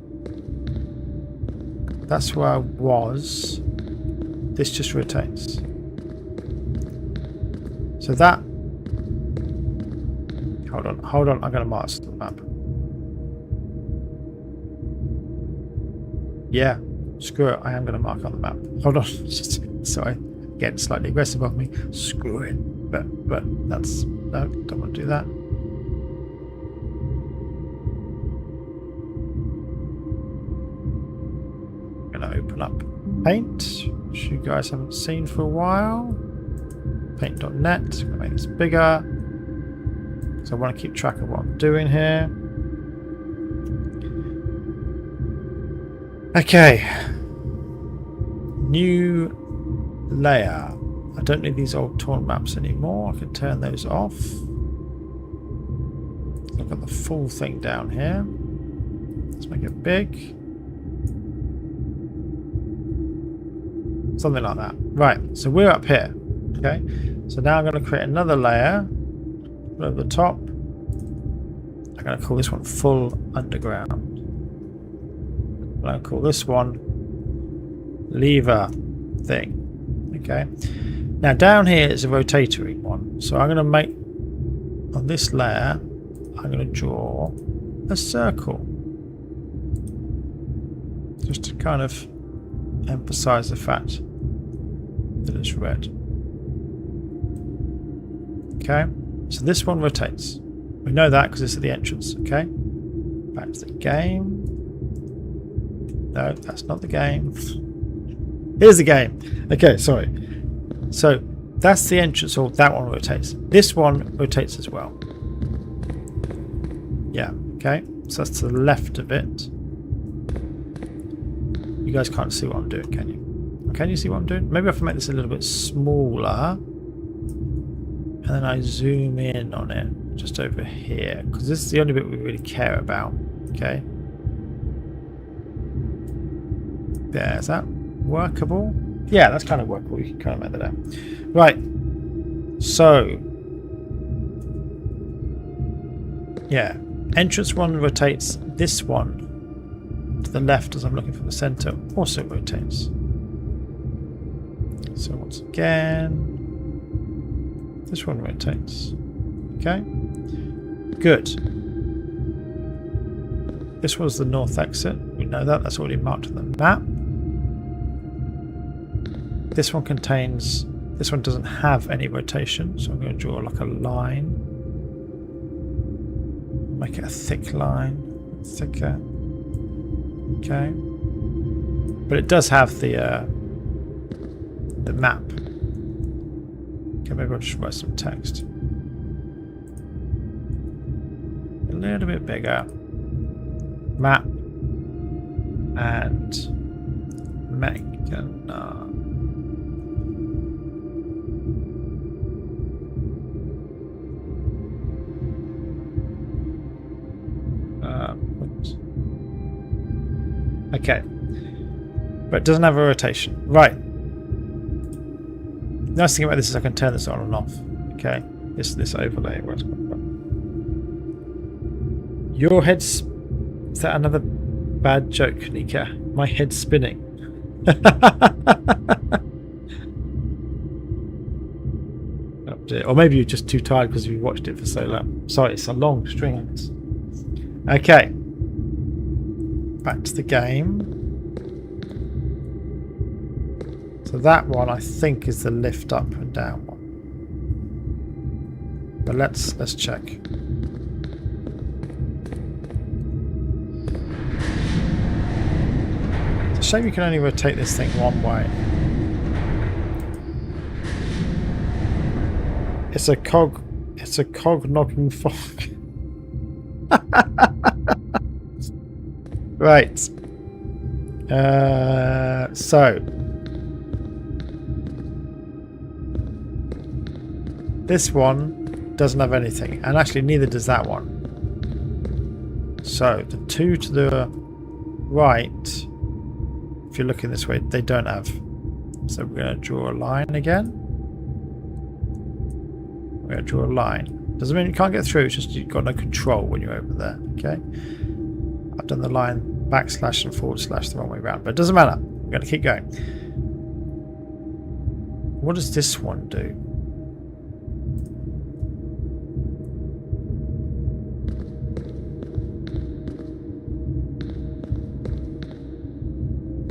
That's where I was. This just rotates. So that... Hold on, I'm going to mark the map. Yeah, screw it, I am going to mark on the map. Hold on, sorry, getting slightly aggressive of me. Screw it, but that's... No, don't want to do that. I'm going to open up Paint, which you guys haven't seen for a while. Paint.net, I'm going to make this bigger. So I want to keep track of what I'm doing here. Okay. New layer. I don't need these old torn maps anymore. I can turn those off. I've got the full thing down here. Let's make it big. Something like that. Right, so we're up here. Okay, so now I'm going to create another layer. Put over the top. I'm going to call this one Full Underground. I'm going to call this one Lever Thing. Okay. Now down here is a rotatory one, so I'm going to make on this layer, I'm going to draw a circle just to kind of emphasize the fact that it's red. Okay, so this one rotates. We know that because it's at the entrance. Okay, back to the game. No, that's not the game. Here's the game. Okay, sorry. So that's the entrance, or that one rotates. This one rotates as well. Yeah, okay. So that's to the left of it. You guys can't see what I'm doing, can you? Can you see what I'm doing? Maybe I can make this a little bit smaller. And then I zoom in on it just over here. Because this is the only bit we really care about. Okay. There, is that workable? Yeah, that's kind of workable. You can kind of make that out. Right. So. Yeah. Entrance one rotates. This one to the left as I'm looking for the center also rotates. So once again, this one rotates. Okay. Good. This was the north exit. We know that. That's already marked on the map. This one contains... This one doesn't have any rotation, so I'm going to draw like a line. Make it a thick line. Thicker. Okay. But it does have the map. Okay, maybe I'll just write some text. A little bit bigger. Map and Mechanar. Okay, but it doesn't have a rotation. Right. Nice thing about this is I can turn this on and off. Okay, this overlay works quite well. Your head's... Is that another bad joke, Nika? My head's spinning. Oh dear. Or maybe you're just too tired because you watched it for so long. Sorry, it's a long string on this. Okay. Back to the game. So that one I think is the lift up and down one. But let's check. It's a shame you can only rotate this thing one way. It's a cog. It's a cog knocking fog. Right. So this one doesn't have anything, and actually neither does that one. So the two to the right, if you're looking this way, they don't have. So we're going to draw a line again. We're going to draw a line. Doesn't mean you can't get through, it's just you've got no control when you're over there. Okay. I've done the line backslash and forward slash the wrong way around, but it doesn't matter. We're going to keep going. What does this one do?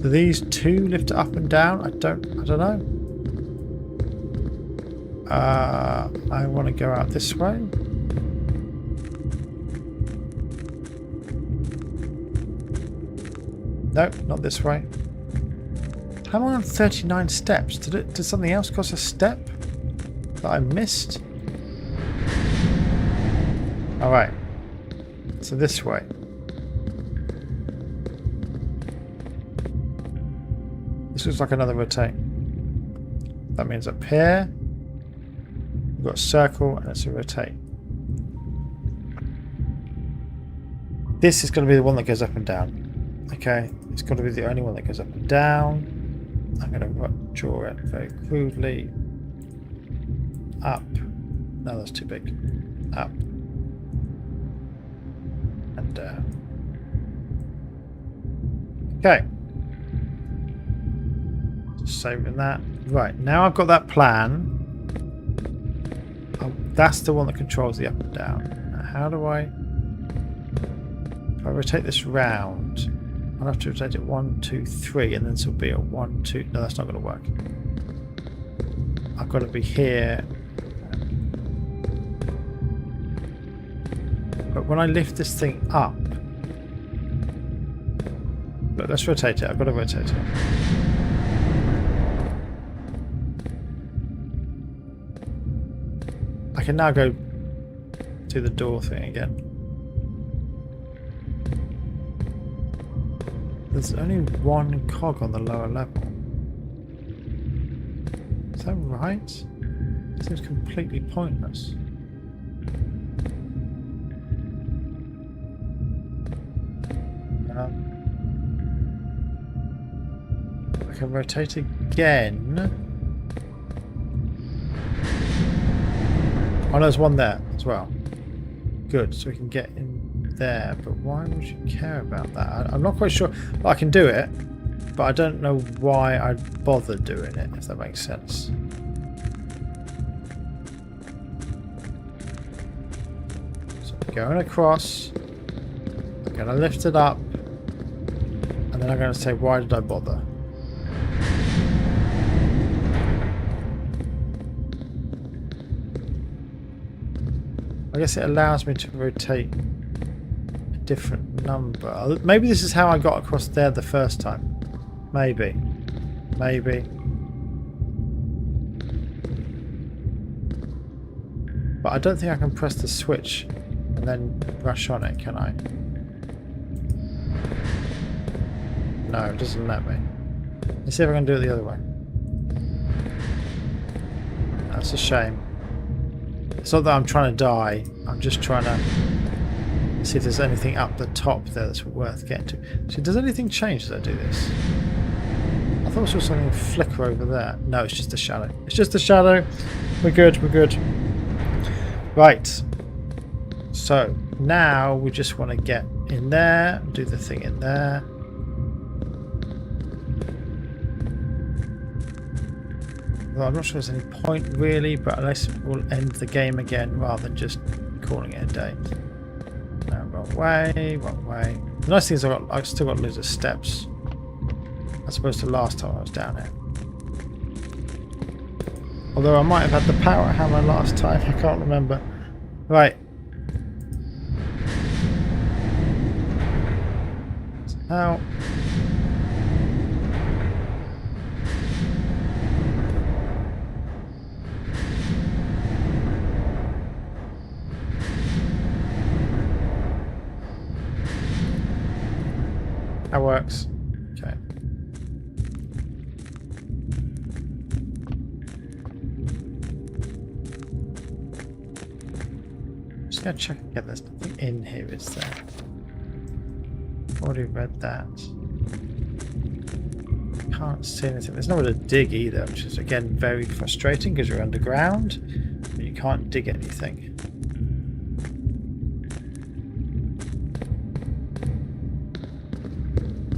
Do these two lift it up and down? I don't know. I want to go out this way. No, not this way. How am I on 39 steps? Did something else cost a step that I missed? Alright. So this way. This looks like another rotate. That means up here we've got a circle and it's a rotate. This is going to be the one that goes up and down. Okay, it's got to be the only one that goes up and down. I'm going to draw it very crudely. Up. No, that's too big. Up. And down. Okay. Just saving that. Right, now I've got that plan. Oh, that's the one that controls the up and down. Now how do I... If I rotate this round... I'll have to rotate it 1, 2, 3, and then this will be a 1, 2. No, that's not going to work. I've got to be here. But when I lift this thing up, but let's rotate it. I've got to rotate it. I can now go to the door thing again. There's only one cog on the lower level. Is that right? It seems completely pointless. I can rotate again. Oh, there's one there as well. Good, so we can get in there, but why would you care about that? I'm not quite sure. I can do it, but I don't know why I'd bother doing it, if that makes sense. So I'm going across, I'm going to lift it up, and then I'm going to say, why did I bother? I guess it allows me to rotate different number. Maybe this is how I got across there the first time. Maybe. But I don't think I can press the switch and then rush on it, can I? No, it doesn't let me. Let's see if I can do it the other way. That's a shame. It's not that I'm trying to die, I'm just trying to see if there's anything up the top there that's worth getting to. See, does anything change as I do this? I thought I saw something flicker over there. No, it's just a shadow. It's just a shadow. We're good, we're good. Right. So, now we just want to get in there, do the thing in there. Well, I'm not sure there's any point really, but unless we'll end the game again rather than just calling it a day. No, wrong way, wrong way. The nice thing is I've still got loads of steps, as opposed to last time I was down here. Although I might have had the power hammer last time, I can't remember. Right. Now. That works. Okay. Just gonna check again. There's nothing in here, is there? Already read that. Can't see anything. There's nowhere to dig either, which is again very frustrating because you're underground, but you can't dig anything.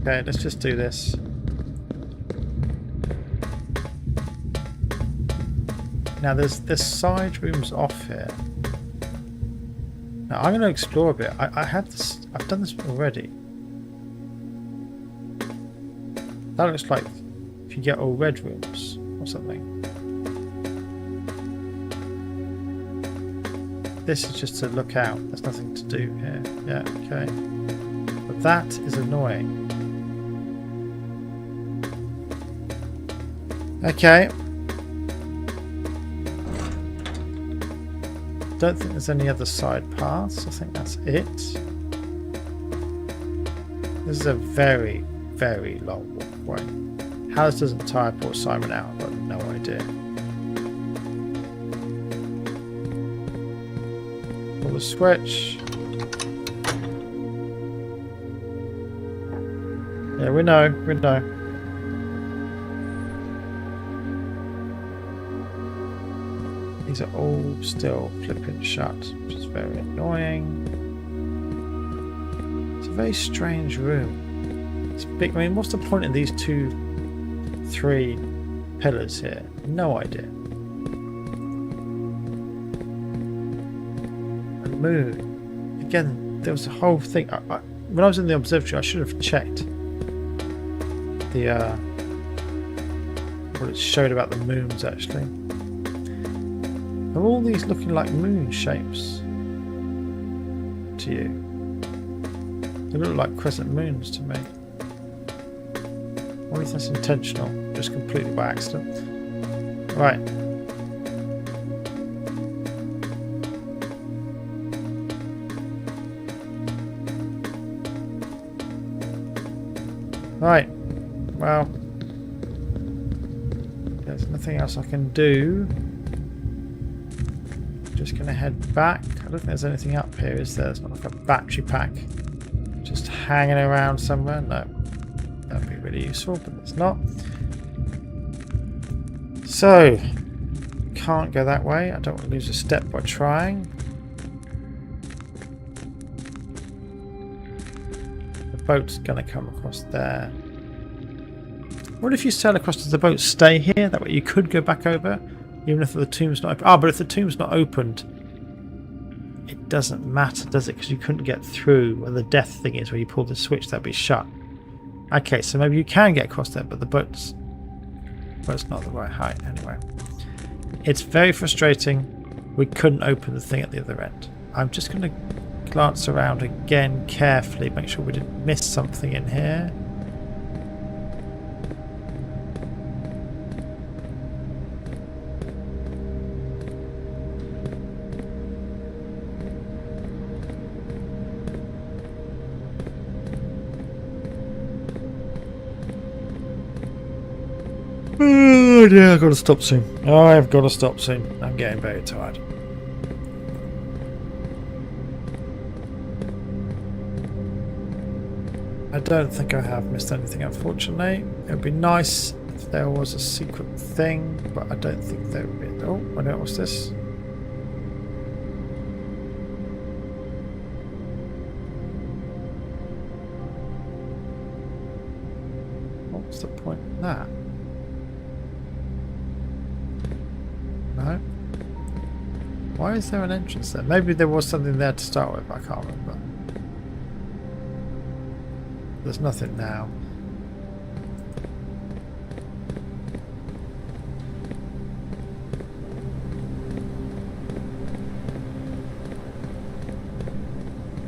Okay, let's just do this. Now there's side rooms off here. Now I'm going to explore a bit. I have this. I've done this already. That looks like if you get all red rooms or something. This is just to look out. There's nothing to do here. Yeah, okay. But that is annoying. Okay. Don't think there's any other side paths. I think that's it. This is a very, very long walkway. How this doesn't tire poor Simon out, I've got no idea. Pull the switch. Yeah, we know, we know. These are all still flipping shut, which is very annoying. It's a very strange room. It's big. I mean, what's the point in these 3 pillars here? No idea. The moon. Again, there was a whole thing. When I was in the observatory, I should have checked the what it showed about the moons actually. Are all these looking like moon shapes to you? They look like crescent moons to me. I wonder if that's intentional, just completely by accident. Right. Right. Well, there's nothing else I can do. Just gonna head back. I don't think there's anything up here, is there? There's not like a battery pack just hanging around somewhere. No, that'd be really useful, but it's not. So, can't go that way. I don't want to lose a step by trying. The boat's gonna come across there. What if you sail across, does the boat stay here? That way you could go back over. Even if the tomb's not open. Oh, but if the tomb's not opened, it doesn't matter, does it? Because you couldn't get through where the death thing is, where you pull the switch, that'd be shut. Okay, so maybe you can get across there, but the boat's not the right height anyway. It's very frustrating. We couldn't open the thing at the other end. I'm just going to glance around again carefully, make sure we didn't miss something in here. Oh dear, I've got to stop soon. Oh, I've got to stop soon. I'm getting very tired. I don't think I have missed anything, unfortunately. It would be nice if there was a secret thing, but I don't think there would be. Oh, I know what's this. What's the point in that? No. Why is there an entrance there? Maybe there was something there to start with, I can't remember. There's nothing now.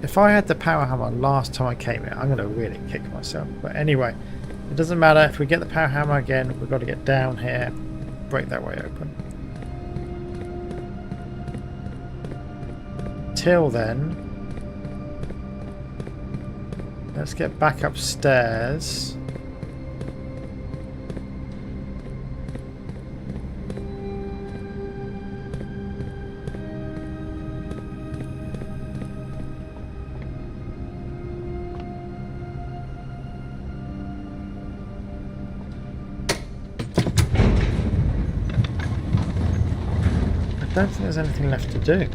If I had the power hammer last time I came here, I'm going to really kick myself. But anyway, it doesn't matter. If we get the power hammer again, we've got to get down here, break that way open. Till then, Let's get back upstairs. I don't think there's anything left to do.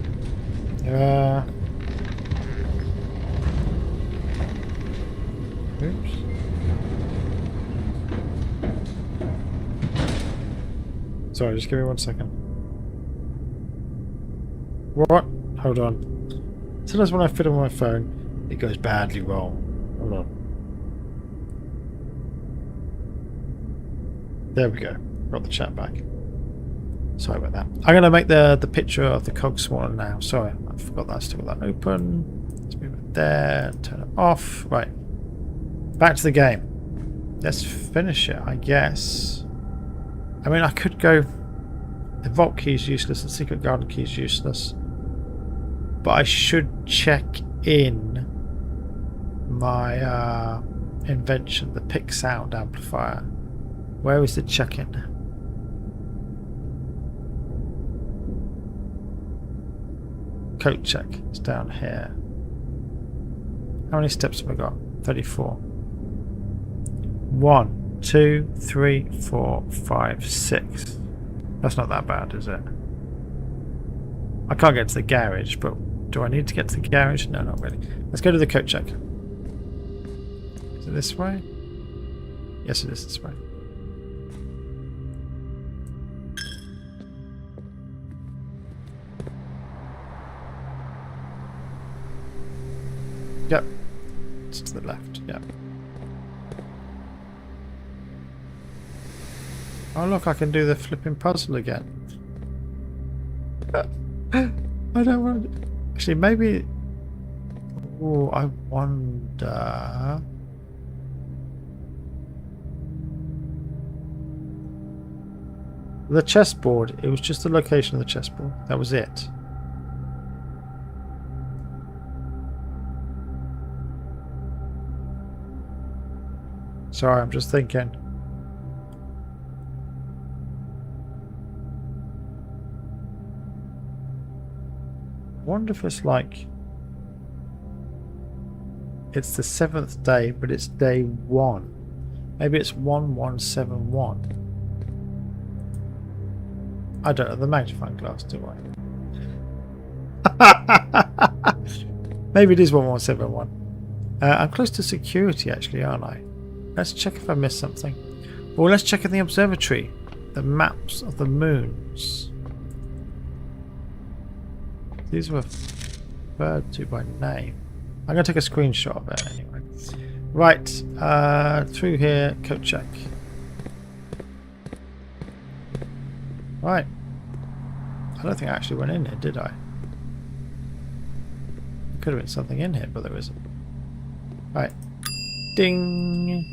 Oops. Sorry, just give me 1 second. What? Hold on. Sometimes when I fiddle with my phone, it goes badly wrong. Hold on. There we go. Got the chat back. Sorry about that. I'm going to make the picture of the Cogsworn now. Sorry, I forgot that. Still got that open. Let's move it there. Turn it off. Right. Back to the game. Let's finish it, I guess. I mean, I could go... The vault key is useless. The secret garden key is useless. But I should check in my invention, the pick sound amplifier. Where is the check-in? Coat check. It's down here. How many steps have I got? 34. 1, 2, 3, 4, 5, 6. That's not that bad, is it? I can't get to the garage, but do I need to get to the garage? No, not really. Let's go to the coat check. Is it this way? Yes, it is this way. Yep. It's to the left, yep. Oh look, I can do the flipping puzzle again. I don't want to... Actually, maybe... Oh, I wonder... The chessboard, it was just the location of the chessboard. That was it. Sorry, I'm just thinking. I wonder if it's like... It's the 7th day, but it's day 1. Maybe it's 1171. I don't have the magnifying glass, do I? Maybe it is 1171. I'm close to security, actually, aren't I? Let's check if I missed something. Well, let's check in the observatory. The maps of the moons. These were referred to by name. I'm going to take a screenshot of it anyway. Right, through here, coat check. Right. I don't think I actually went in here, did I? There could have been something in here, but there isn't. Right. Ding!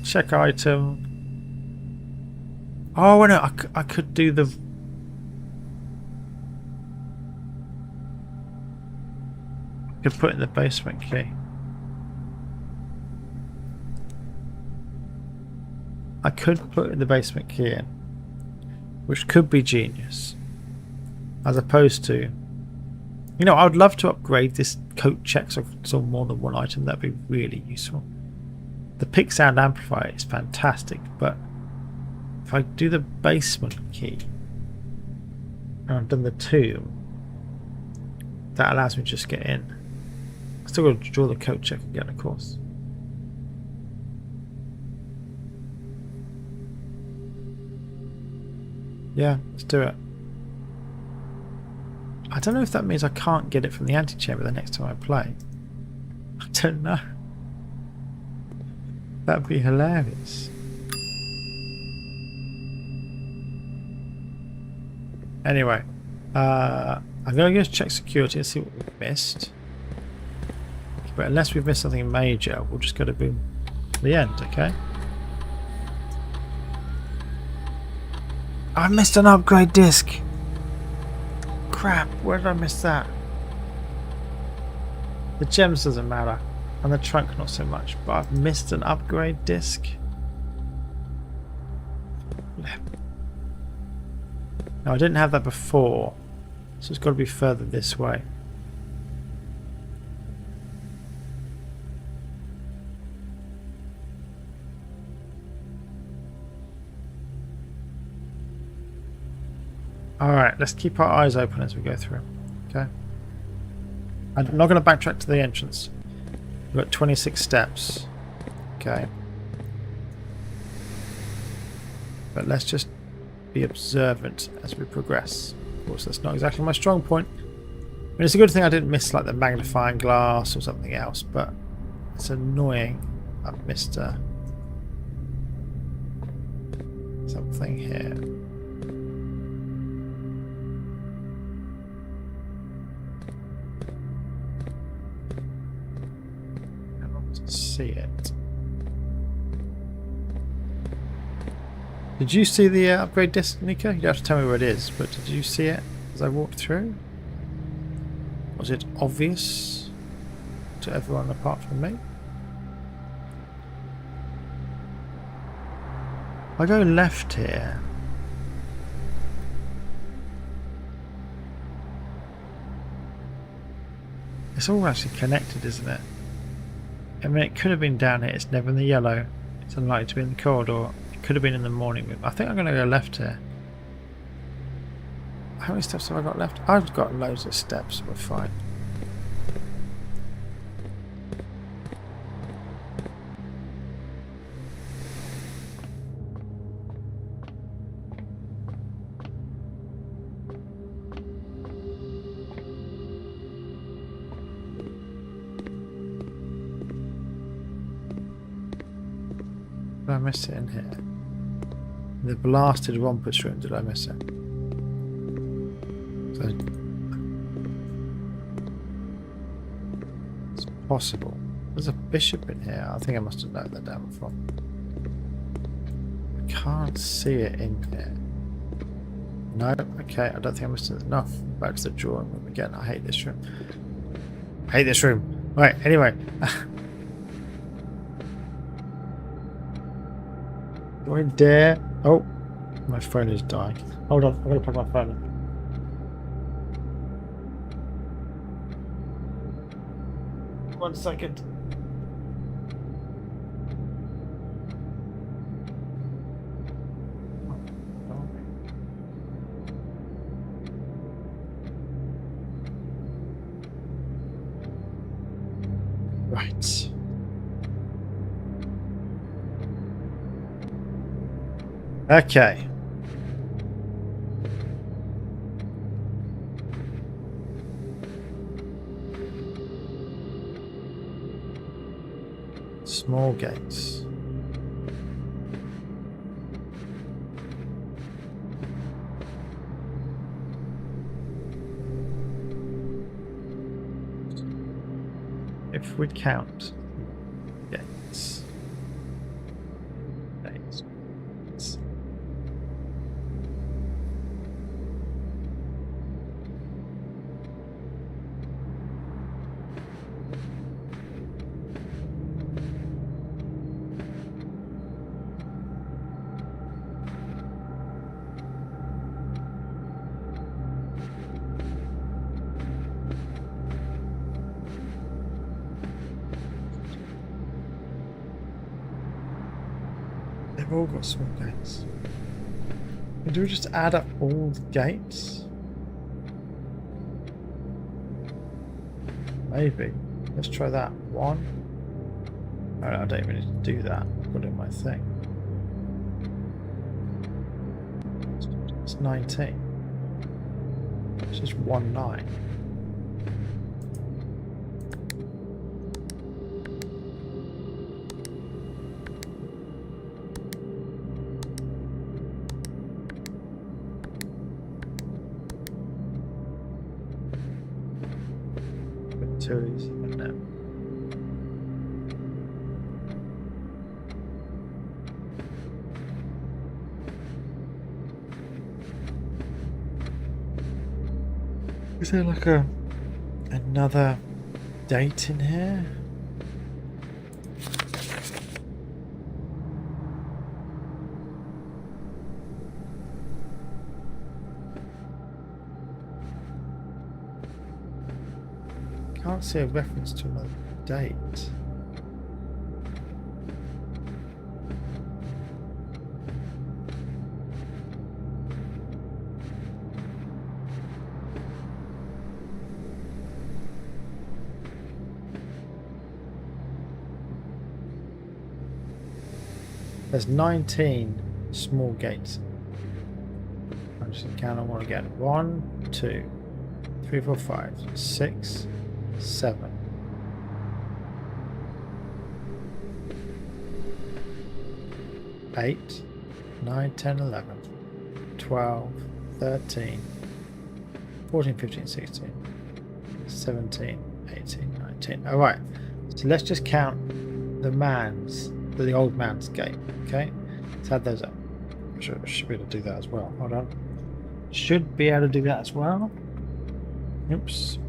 Check item. Oh, no, I could do the... I could put in the basement key. I could put in the basement key in, which could be genius. As opposed to... You know, I would love to upgrade this coat check so more than one item. That'd be really useful. The pick sound amplifier is fantastic, but if I do the basement key and I've done the tomb, that allows me to just get in. I still got to draw the coat check again, of course. Yeah, let's do it. I don't know if that means I can't get it from the antechamber the next time I play. I don't know. That'd be hilarious. Anyway, I'm going to just check security and see what we've missed. But unless we've missed something major, we'll just go to boom the end, okay? I missed an upgrade disc. Crap, where did I miss that? The gems doesn't matter. And the trunk not so much, but I've missed an upgrade disc. No, I didn't have that before, so it's got to be further this way. Alright, let's keep our eyes open as we go through. Okay. I'm not going to backtrack to the entrance. We've got 26 steps. Okay. But let's just be observant as we progress. Of course, that's not exactly my strong point. I mean, it's a good thing I didn't miss like the magnifying glass or something else, but it's annoying I've missed something here. I don't see it. Did you see the upgrade disc, Nika? You don't have to tell me where it is, but did you see it as I walked through? Was it obvious to everyone apart from me? I go left here. It's all actually connected, isn't it? I mean, it could have been down here. It's never in the yellow. It's unlikely to be in the corridor. Could have been in the morning. I think I'm going to go left here. How many steps have I got left? I've got loads of steps. We're fine. Did I miss it in here? The blasted Rompus room, did I miss it? So, it's possible. There's a bishop in here. I think I must have noted that down before. I can't see it in here. No, okay, I don't think I missed it. No, back to the drawing room again. I hate this room. I hate this room. Right, anyway. Do I dare? Oh, my phone is dying. Hold on, I'm going to plug my phone in. One second. Right. Okay. Small gates. If we count gates. Gates. They've all got small gates. And do we just add up all the gates? Maybe. Let's try that. 1. Oh, no, I don't even need to do that. I've got it in my thing. It's 19. It's just 1 9. And then is there like another date in here? can't see a reference to another date. There's 19 small gates. I'm just going to count them all again. 1, 2, 3, 4, 5, 6, 7. 8, 9, 10, 11, 12, 13, 14, 15, 16, 17, 18, 19. Alright, so let's just count the old man's gate. Okay, let's add those up. Should be able to do that as well. Hold on. Should be able to do that as well. Oops.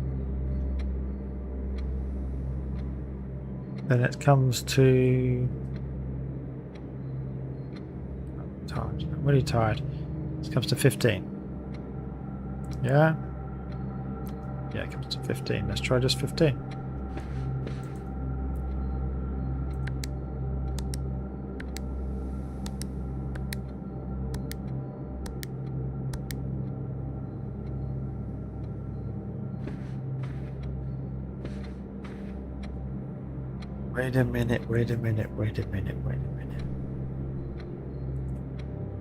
Then it comes to... I'm tired. I'm really tired. It comes to 15. Yeah? Yeah, it comes to 15. Let's try just 15. Wait a minute.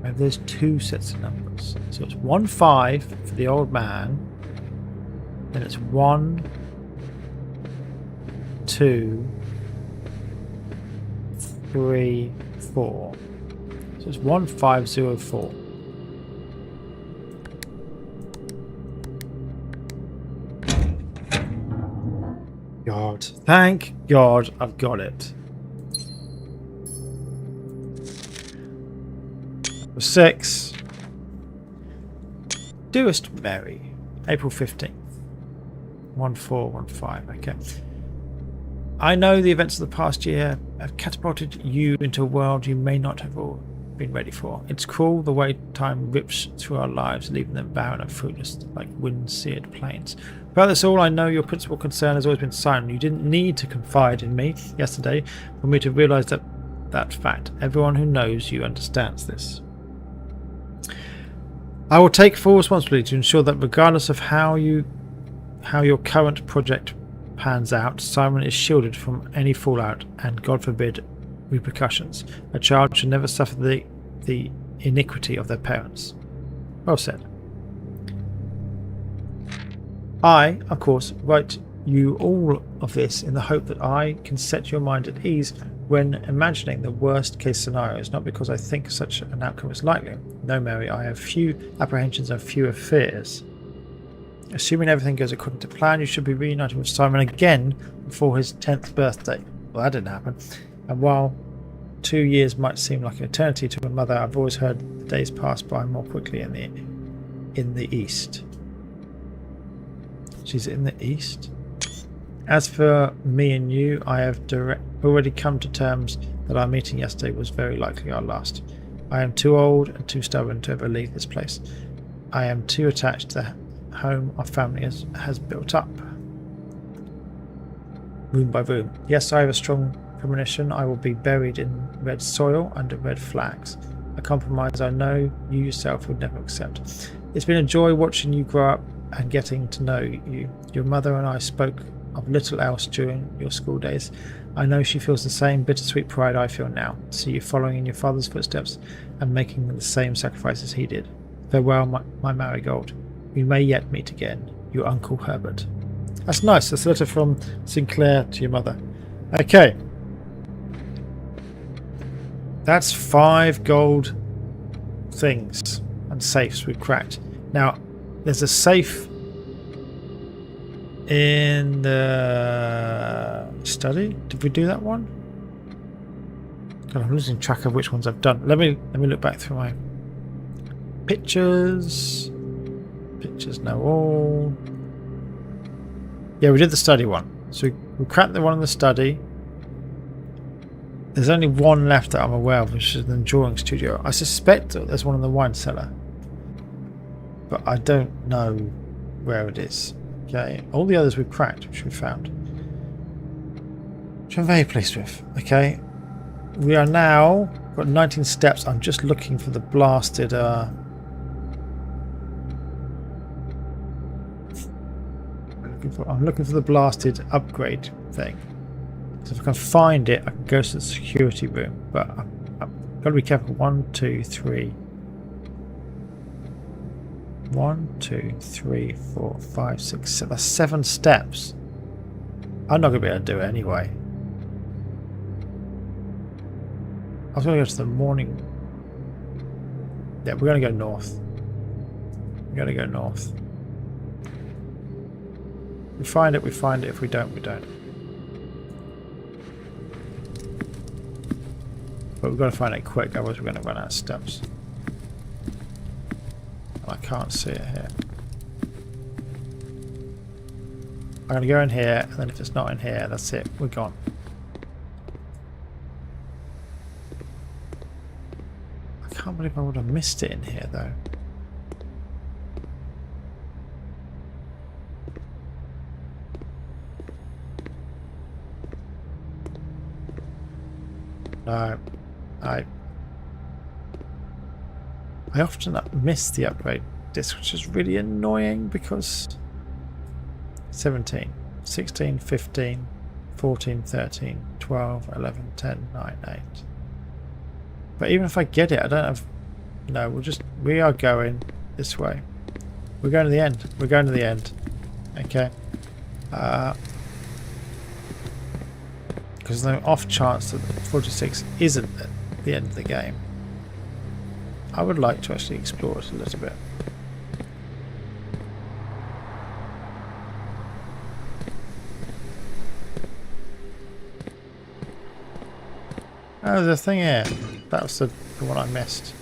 And there's 2 sets of numbers. So it's 1, 5 for the old man. Then it's 1, 2, 3, 4. So it's 1, 5, 0, 4. God. Thank God I've got it. 6. Dearest Mary, April 15th. 1415. Okay. I know the events of the past year have catapulted you into a world you may not have all been ready for. It's cruel the way time rips through our lives, leaving them barren and fruitless like wind-seared plains. About this all, I know your principal concern has always been silent. You didn't need to confide in me yesterday for me to realise that fact. Everyone who knows you understands this. I will take full responsibility to ensure that regardless of how your current project pans out, Simon is shielded from any fallout and, God forbid, repercussions. A child should never suffer the iniquity of their parents. Well said. I, of course, write you all of this in the hope that I can set your mind at ease when imagining the worst case scenarios, not because I think such an outcome is likely. No, Mary, I have few apprehensions and fewer fears. Assuming everything goes according to plan, you should be reunited with Simon again before his 10th birthday. Well, that didn't happen. And while 2 years might seem like an eternity to a mother, I've always heard the days pass by more quickly in the East. She's in the East? As for me and you, I have already come to terms that our meeting yesterday was very likely our last. I am too old and too stubborn to ever leave this place. I am too attached to the home our family has built up. Room by room. Yes, I have a strong premonition I will be buried in red soil under red flags. A compromise I know you yourself would never accept. It's been a joy watching you grow up and getting to know you. Your mother and I spoke of little else during your school days. I know she feels the same bittersweet pride I feel now, to see you following in your father's footsteps and making the same sacrifices he did. Farewell, my marigold. We may yet meet again. Your Uncle Herbert. That's nice. That's a letter from Sinclair to your mother. Okay. That's 5 gold things and safes we've cracked. Now, there's a safe in the study. Did we do that one? God, I'm losing track of which ones I've done. Let me look back through my pictures. Pictures, no all. Yeah, we did the study one. So we cracked the one in the study. There's only one left that I'm aware of, which is the drawing studio. I suspect that there's one in the wine cellar, but I don't know where it is. Okay, all the others we've cracked, which we found. Which I'm very pleased with. Okay, we are now got 19 steps. I'm just looking for the blasted. I'm looking for the blasted upgrade thing. So if I can find it, I can go to the security room. But I've got to be careful. 1, 2, 3. 1, 2, 3, 4, 5, 6, 7. That's 7 steps. I'm not going to be able to do it anyway. I was going to go to the morning. Yeah, we're going to go north. We're going to go north. If we find it, we find it. If we don't, we don't. But we've got to find it quick, otherwise we're going to run out of steps. I can't see it here. I'm going to go in here, and then if it's not in here, that's it. We're gone. I can't believe I would have missed it in here, though. No. I often miss the upgrade disc, which is really annoying because 17, 16, 15, 14, 13, 12, 11, 10, 9, 8. But even if I get it, I don't have... No, we are going this way. We're going to the end. We're going to the end. Okay. Because there's no off chance that 46 isn't at the end of the game. I would like to actually explore it a little bit. Oh, there's a thing here. That was the one I missed.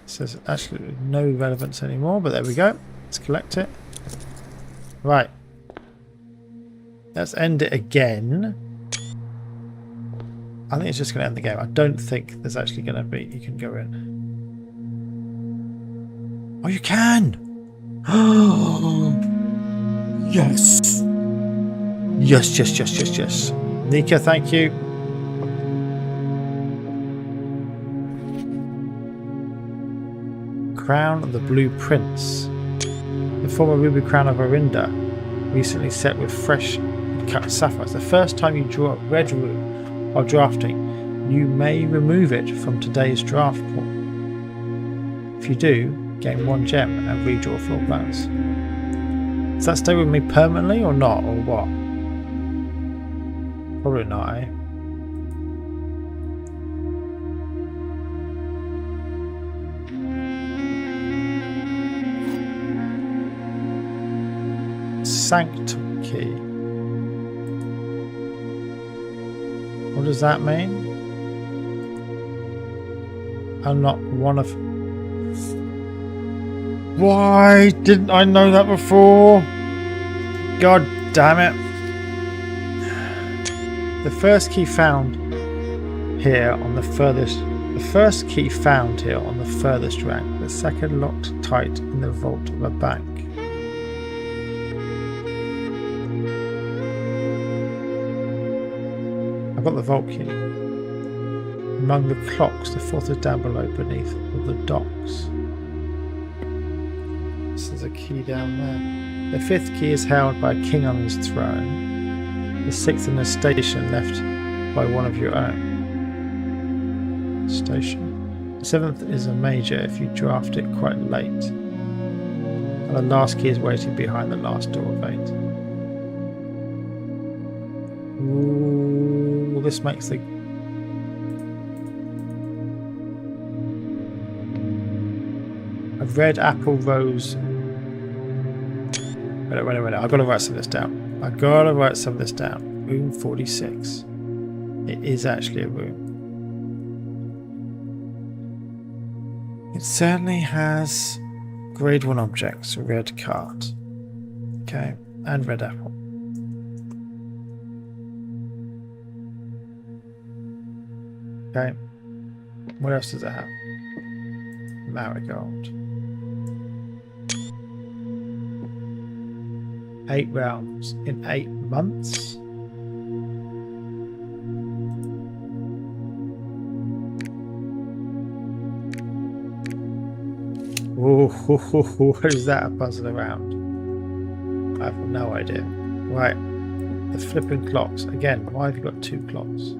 It says actually no relevance anymore, but there we go. Let's collect it. Right. Let's end it again. I think it's just going to end the game. I don't think there's actually going to be... You can go in. Oh, you can! Yes! Yes. Nika, thank you. Crown of the Blue Prince. The former ruby crown of Arinda, recently set with fresh cut sapphires. The first time you draw a red rune while drafting, you may remove it from today's draft pool. If you do, gain 1 gem and redraw floor plans. Does that stay with me permanently or not, or what? Probably not, eh? Sanctum key. What does that mean? Unlock one of... Why didn't I know that before? God damn it. The first key found here on the furthest... The first key found here on the furthest rank. The second locked tight in the vault of a bank. I've got the vault key. Among the clocks, the fourth is down below beneath all the docks. There's a key down there. The fifth key is held by a king on his throne. The sixth in a station left by one of your own. Station. The seventh is a major if you draft it quite late. And the last key is waiting behind the last door of 8. Ooh, this makes the... A red apple rose... Wait, I've got to write some of this down. Room 46. It is actually a room. It certainly has grade 1 objects, a red cart. Okay, and red apple. Okay, what else does it have? Marigold. 8 realms in 8 months. Oh, what is that a puzzle around? I have no idea. Right, the flipping clocks. Again, why have you got 2 clocks?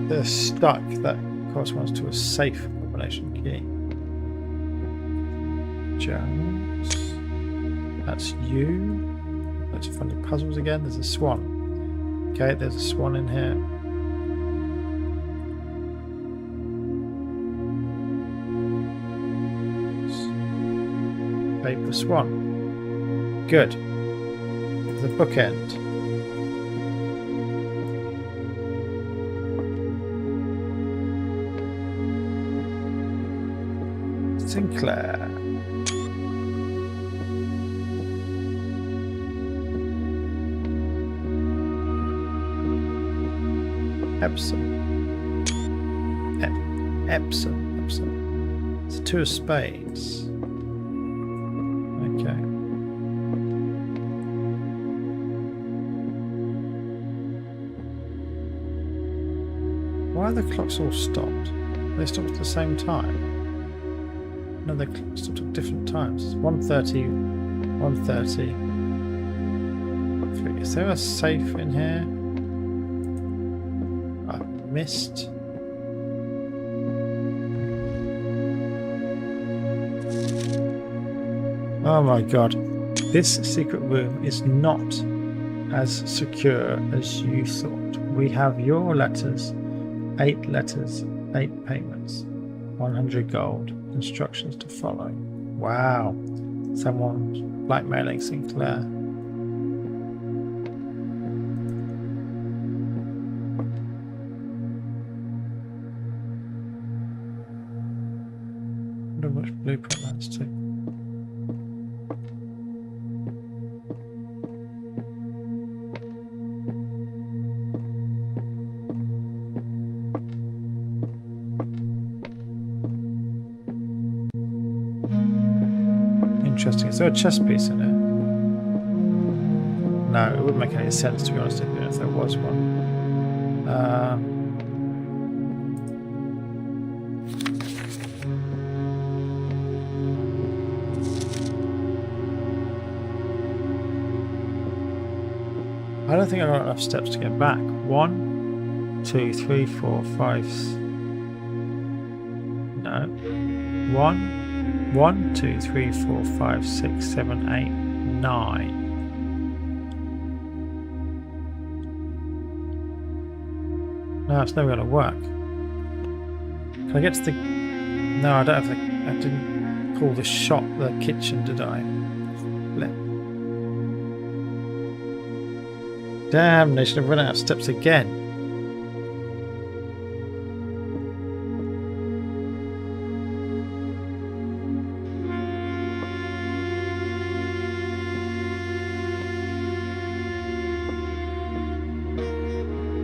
They're stuck. That corresponds to a safe combination key. Jones. That's you. Let's find the puzzles again. There's a swan. Okay, there's a swan in here. Paper swan. Good. The bookend. Sinclair. Epsom. Epsom. It's a 2 of spades. Okay. Why are the clocks all stopped? They stopped at the same time. No, they stopped at different times. It's 1:30, 1:30. Is there a safe in here? I've missed. Oh my god. This secret room is not as secure as you thought. We have your letters. 8 letters, 8 payments, 100 gold, instructions to follow. Wow. Someone's blackmailing Sinclair. I wonder which blueprint that's to. Interesting. Is there a chess piece in it? No, it wouldn't make any sense, to be honest, if there was one. I don't think I've got enough steps to get back. 1, 2, 3, 4, 5. No. 1, 2, 3, 4, 5, 6, 7, 8, 9. No, it's never going to work. Can I get to the... No, I don't have the... I didn't pull the shop, the kitchen, did I? Damn, they should have run out of steps again.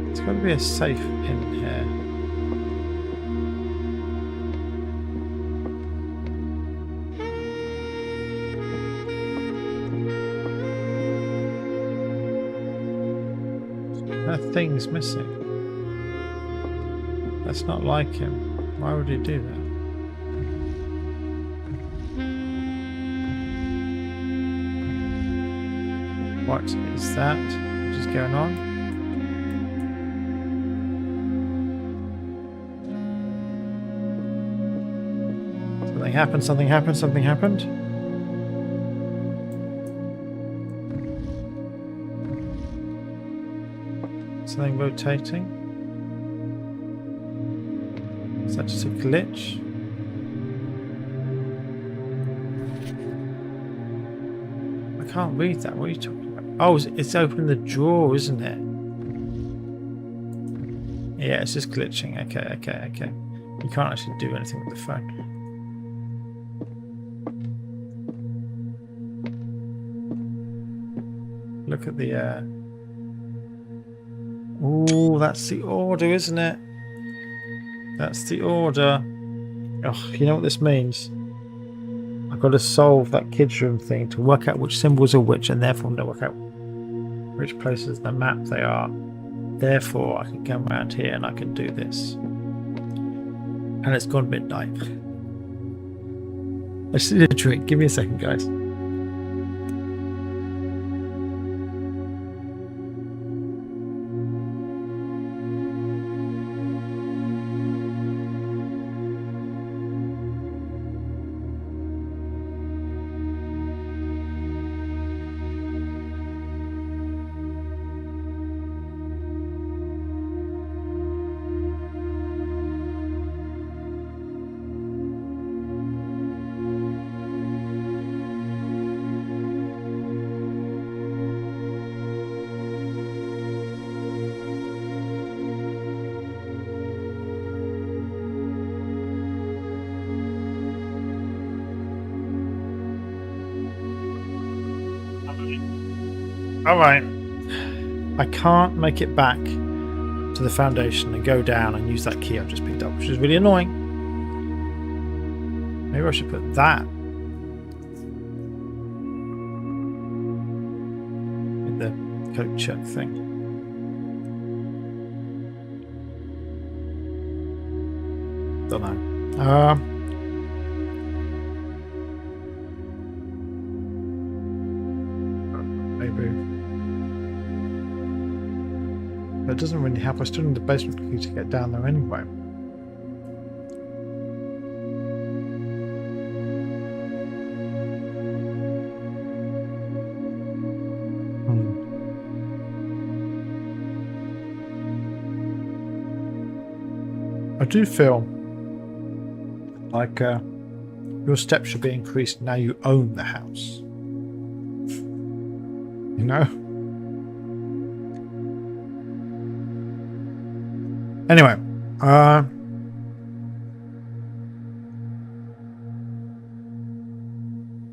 There's got to be a safe in here. That thing's missing. That's not like him. Why would he do that? What is that? What is going on? Something happened, something happened, something happened. Something rotating. Is that just a glitch? I can't read that. What are you talking about? Oh, it's opening the drawer, isn't it? Yeah, it's just glitching. Okay. You can't actually do anything with the phone. Look at the... Oh, that's the order, isn't it? That's the order. Oh, you know what this means? I've got to solve that kids room thing to work out which symbols are which, and therefore to work out which places in the map they are. Therefore, I can come around here and I can do this. And it's gone midnight. I just need a drink. Give me a second, guys. Alright. I can't make it back to the foundation and go down and use that key I've just picked up, which is really annoying. Maybe I should put that in the coat check thing. Don't know. It doesn't really help. I still need the basement key to get down there anyway. I do feel like your steps should be increased now you own the house. You know? Anyway,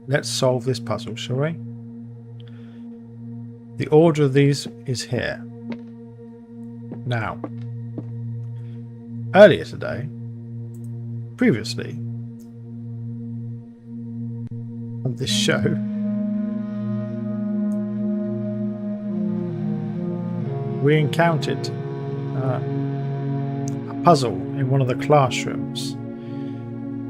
let's solve this puzzle, shall we? The order of these is here. Now, earlier today, previously, on this show, we encountered a puzzle in one of the classrooms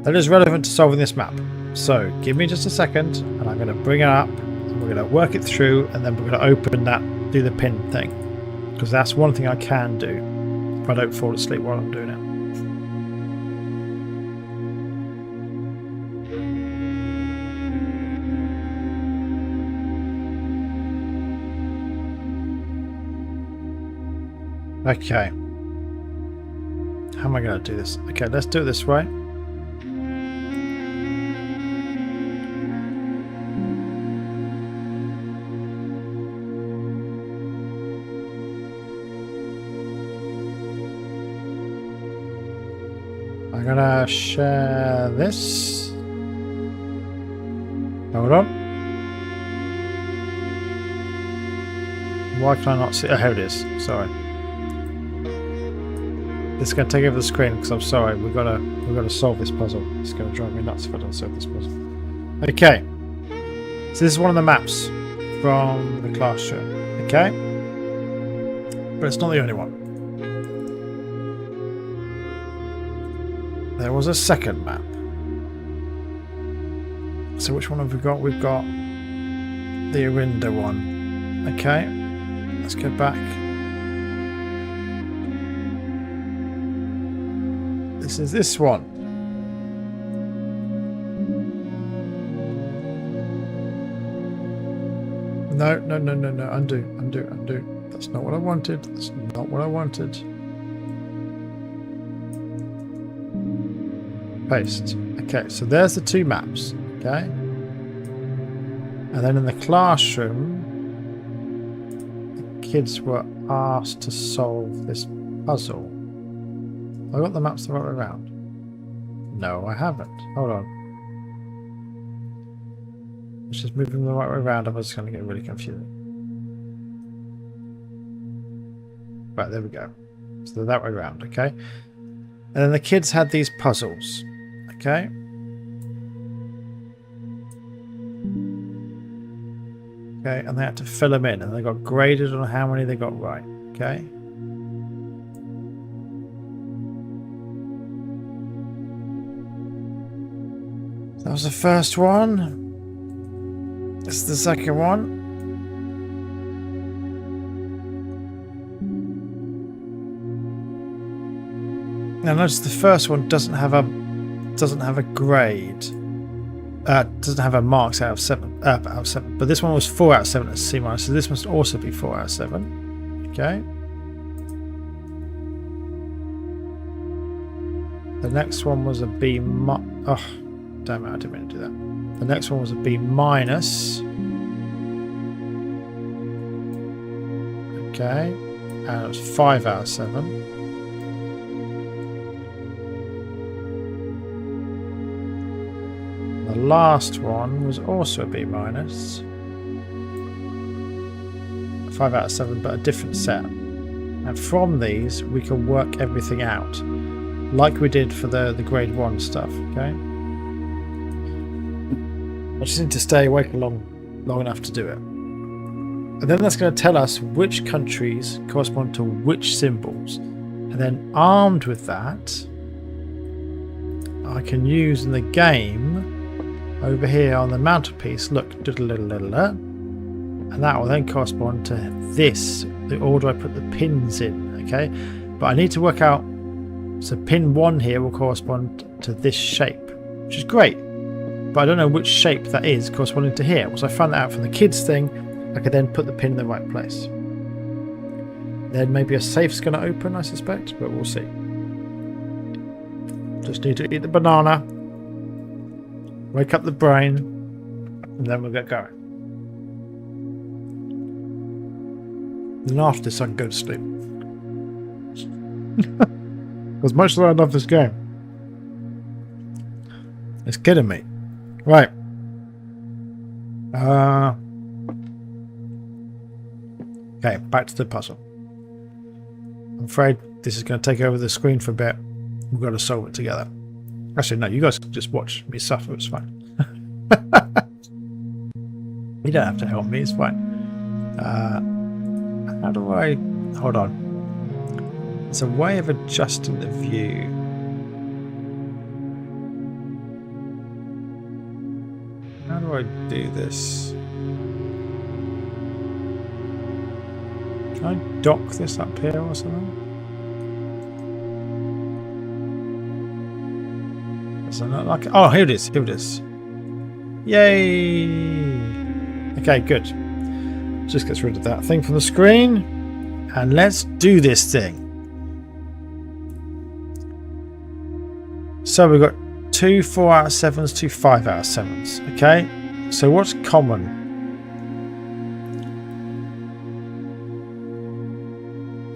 that is relevant to solving this map. So give me just a second and I'm going to bring it up and we're going to work it through, and then we're going to open that, do the pin thing, because that's one thing I can do if I don't fall asleep while I'm doing it. Okay. How am I going to do this? Okay, let's do it this way. I'm going to share this. Hold on. Why can I not see? Oh, here it is. Sorry. It's going to take over the screen because I'm sorry. We've got to solve this puzzle. It's going to drive me nuts if I don't solve this puzzle. Okay. So this is one of the maps from the classroom. Okay. But it's not the only one. There was a second map. So which one have we got? We've got the Arinda one. Okay. Let's go back. This is this one. No. Undo. That's not what I wanted. That's not what I wanted. Paste. Okay, so there's the two maps. Okay. And then in the classroom, the kids were asked to solve this puzzle. I got the maps the right way around. No, I haven't. Hold on. Let's just move them the right way around. I'm just going to get really confusing. Right, there we go. So they're that way around, okay? And then the kids had these puzzles, okay? Okay, and they had to fill them in, and they got graded on how many they got right. Okay. That was the first one. This is the second one. Now notice the first one doesn't have a grade. Doesn't have a marks out of 7. But this one was 4 out of 7 at C minus, so this must also be 4 out of 7. Okay. The next one was a B. Oh, damn it! I didn't mean to do that. The next one was a B minus. Okay, and it was 5 out of 7. The last one was also a B minus. 5 out of 7, but a different set. And from these, we can work everything out, like we did for the grade 1 stuff. Okay. I just need to stay awake long enough to do it. And then that's going to tell us which countries correspond to which symbols. And then armed with that, I can use in the game over here on the mantelpiece, look, and that will then correspond to this, the order I put the pins in, okay? But I need to work out, so pin 1 here will correspond to this shape, which is great. But I don't know which shape that is corresponding to here. Once I found that out from the kids thing, I could then put the pin in the right place. Then maybe a safe's going to open, I suspect, but we'll see. Just need to eat the banana, wake up the brain, and then we'll get going. And after this I can go to sleep. As much as I love this game, it's kidding me. Right. Okay, back to the puzzle. I'm afraid this is going to take over the screen for a bit. We've got to solve it together. Actually, no, you guys can just watch me suffer. It's fine. You don't have to help me. It's fine. How do I... Hold on. It's a way of adjusting the view. How do I do this? Can I dock this up here or something? Does it not like it? Oh, here it is. Here it is. Yay! Okay, good. Just gets rid of that thing from the screen. And let's do this thing. So we've got 2 4 out of 7s, 2 5 out of 7s. Okay, so what's common?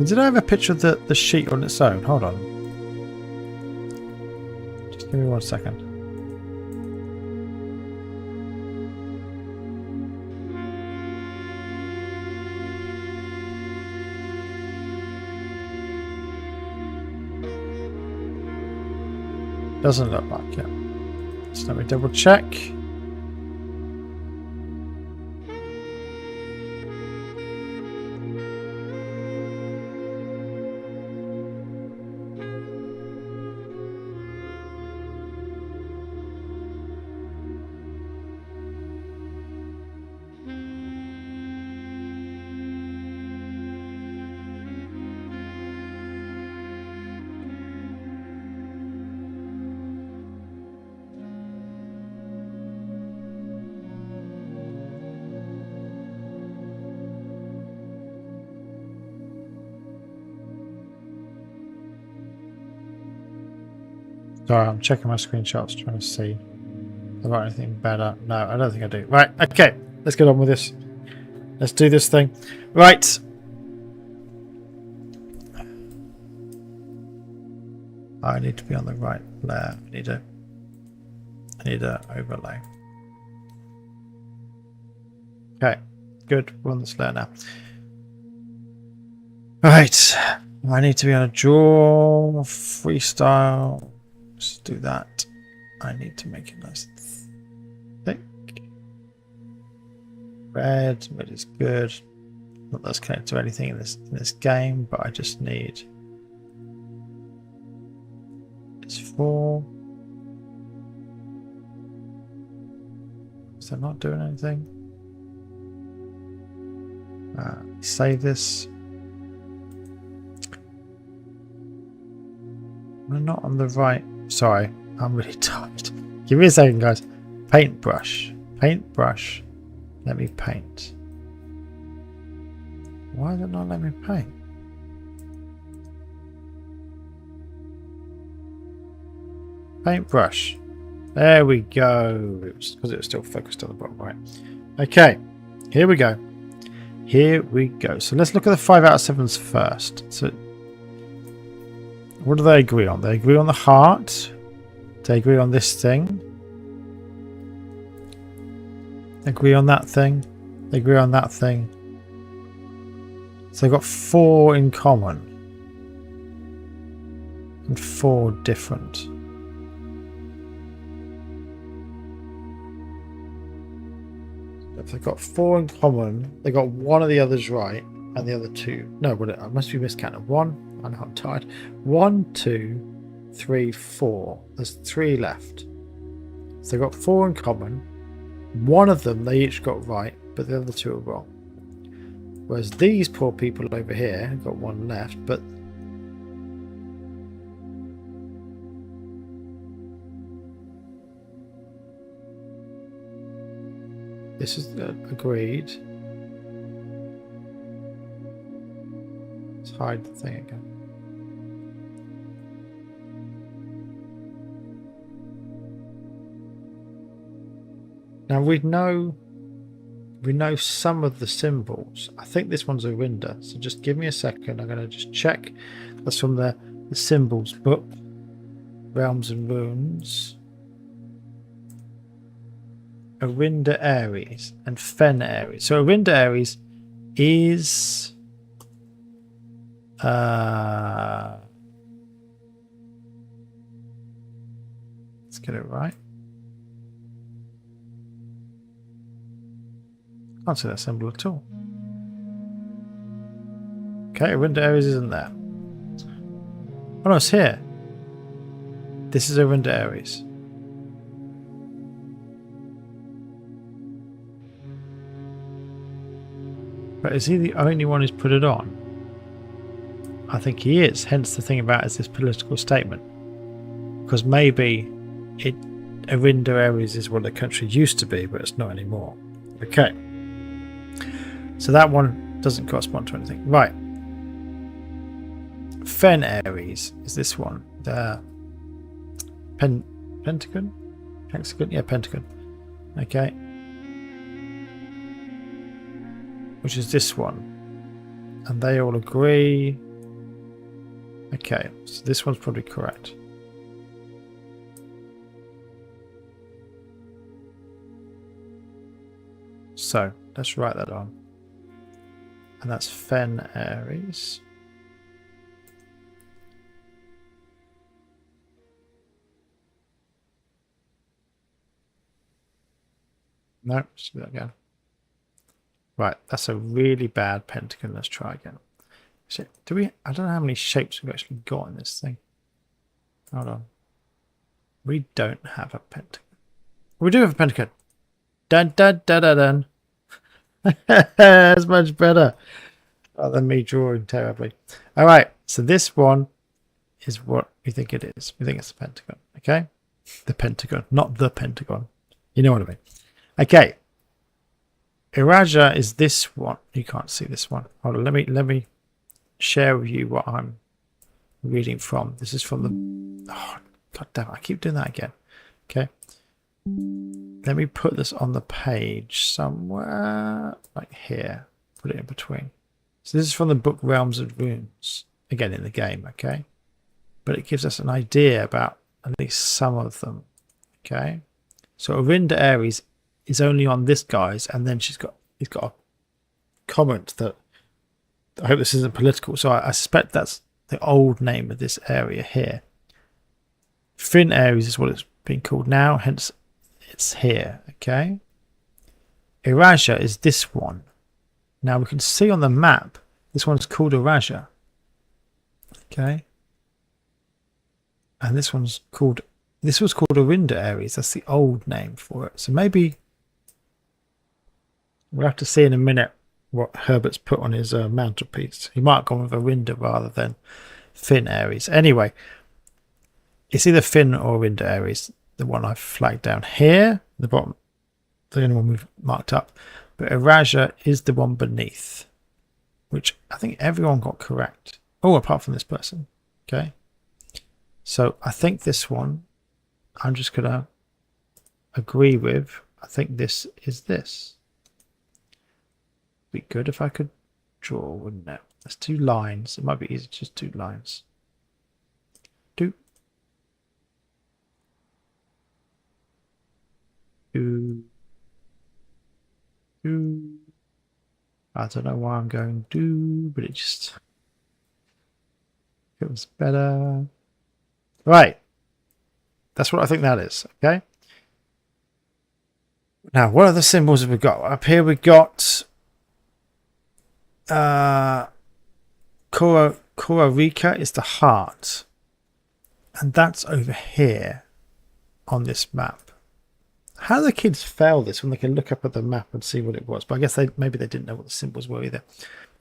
Did I have a picture of the sheet on its own? Hold on. Just give me 1 second. Doesn't look like it. So let me double check. Sorry, I'm checking my screenshots, trying to see if I've got anything better. No, I don't think I do. Right, okay, let's get on with this. Let's do this thing. Right. I need to be on the right layer. I need a overlay. Okay, good. We're on this layer now. Right. I need to be on a draw, freestyle. Let's do that. I need to make it nice and thick. Red is good. Not that's connected to anything in this game, but I just need it's 4. Is that not doing anything? Save this. We're not on the right. Sorry, I'm really tired. Give me a second, guys. Paintbrush. Paintbrush. Let me paint. Why did it not let me paint? Paintbrush. There we go. It was because it was still focused on the bottom right. Okay, here we go. Here we go. So let's look at the 5 out of 7s first. So what do they agree on? They agree on the heart. They agree on this thing. They agree on that thing. They agree on that thing. So they've got 4 in common. And 4 different. If they've got 4 in common, they got one of the others right, and the other 2. No, but I must be miscounted. 1. I know I'm tired. 1, 2, 3, 4. There's 3 left. So they've got 4 in common. One of them they each got right, but the other 2 are wrong. Whereas these poor people over here have got 1 left, but this is agreed. Let's hide the thing again. Now we know some of the symbols. I think this one's Orinda, so just give me a second. I'm going to just check. That's from the symbols book, Realms and Runes. Orinda Aries and Fen Aries. So Orinda Aries is let's get it right. Can't see that symbol at all. Okay, Orinda Aries isn't there. Oh no, it's here. This is Orinda Aries. But is he the only one who's put it on? I think he is. Hence the thing about is this political statement. Because maybe Orinda Aries is what the country used to be, but it's not anymore. Okay. So that one doesn't correspond to anything. Right. Fen Aries is this one. The Pentagon? Hexagon? Yeah, Pentagon. Okay. Which is this one. And they all agree. Okay, so this one's probably correct. So let's write that on. And that's Fen Aries. No, let's do that again. Right, that's a really bad pentagon. Let's try again. So, I don't know how many shapes we've actually got in this thing. Hold on. We don't have a pentagon. We do have a pentagon. Dun dun dun dun dun. That's much better than me drawing terribly. All right, so this one is what we think it is. We think it's the Pentagon. Okay, the Pentagon, not the Pentagon. You know what I mean? Okay, Iraja is this one. You can't see this one. Hold on, let me share with you what I'm reading from. This is from the. Oh, God damn it! I keep doing that again. Okay. Let me put this on the page somewhere, like here. Put it in between. So this is from the book Realms and Runes, again in the game, okay? But it gives us an idea about at least some of them, okay? So Orinda Aries is only on this guy's, and then he's got a comment that I hope this isn't political. So I suspect that's the old name of this area here. Fen Aries is what it's being called now, hence it's here, okay? Erasia is this one. Now we can see on the map, this one's called Erasia. Okay. And this was called Orinda Ares. That's the old name for it. So maybe we'll have to see in a minute what Herbert's put on his mantelpiece. He might have gone with Orinda rather than Finn Ares. Anyway, it's either Finn or Orinda Ares, the one I've flagged down here, the bottom, the only one we've marked up. But Erasia is the one beneath, which I think everyone got correct. Oh, apart from this person. Okay. So I think this one, I'm just going to agree with. I think this is this. Be good if I could draw, wouldn't it? There's 2 lines. It might be easy, just 2 lines. Do. Do. Do. I don't know why I'm going do, but it just feels better. Right. That's what I think that is. Okay. Now, what other symbols have we got? Up here we got Kororika is the heart. And that's over here on this map. How do the kids fail this when they can look up at the map and see what it was? But I guess maybe they didn't know what the symbols were either.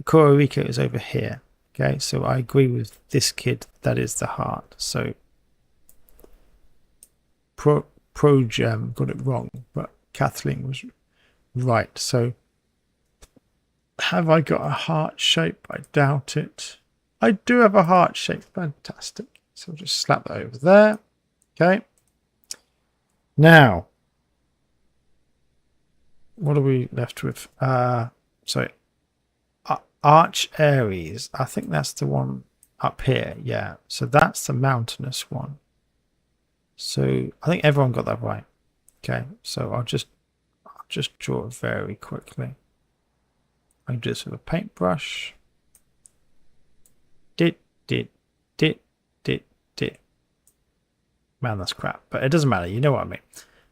Kororika is over here. Okay, so I agree with this kid. That is the heart. So Projam got it wrong, but Kathleen was right. So have I got a heart shape? I doubt it. I do have a heart shape. Fantastic. So I'll just slap that over there. Okay. Now, what are we left with? Sorry. Arch Ares. I think that's the one up here. Yeah. So that's the mountainous one. So I think everyone got that right. Okay. So I'll just draw it very quickly. I can do this with a paintbrush. Dit. Man, that's crap. But it doesn't matter. You know what I mean.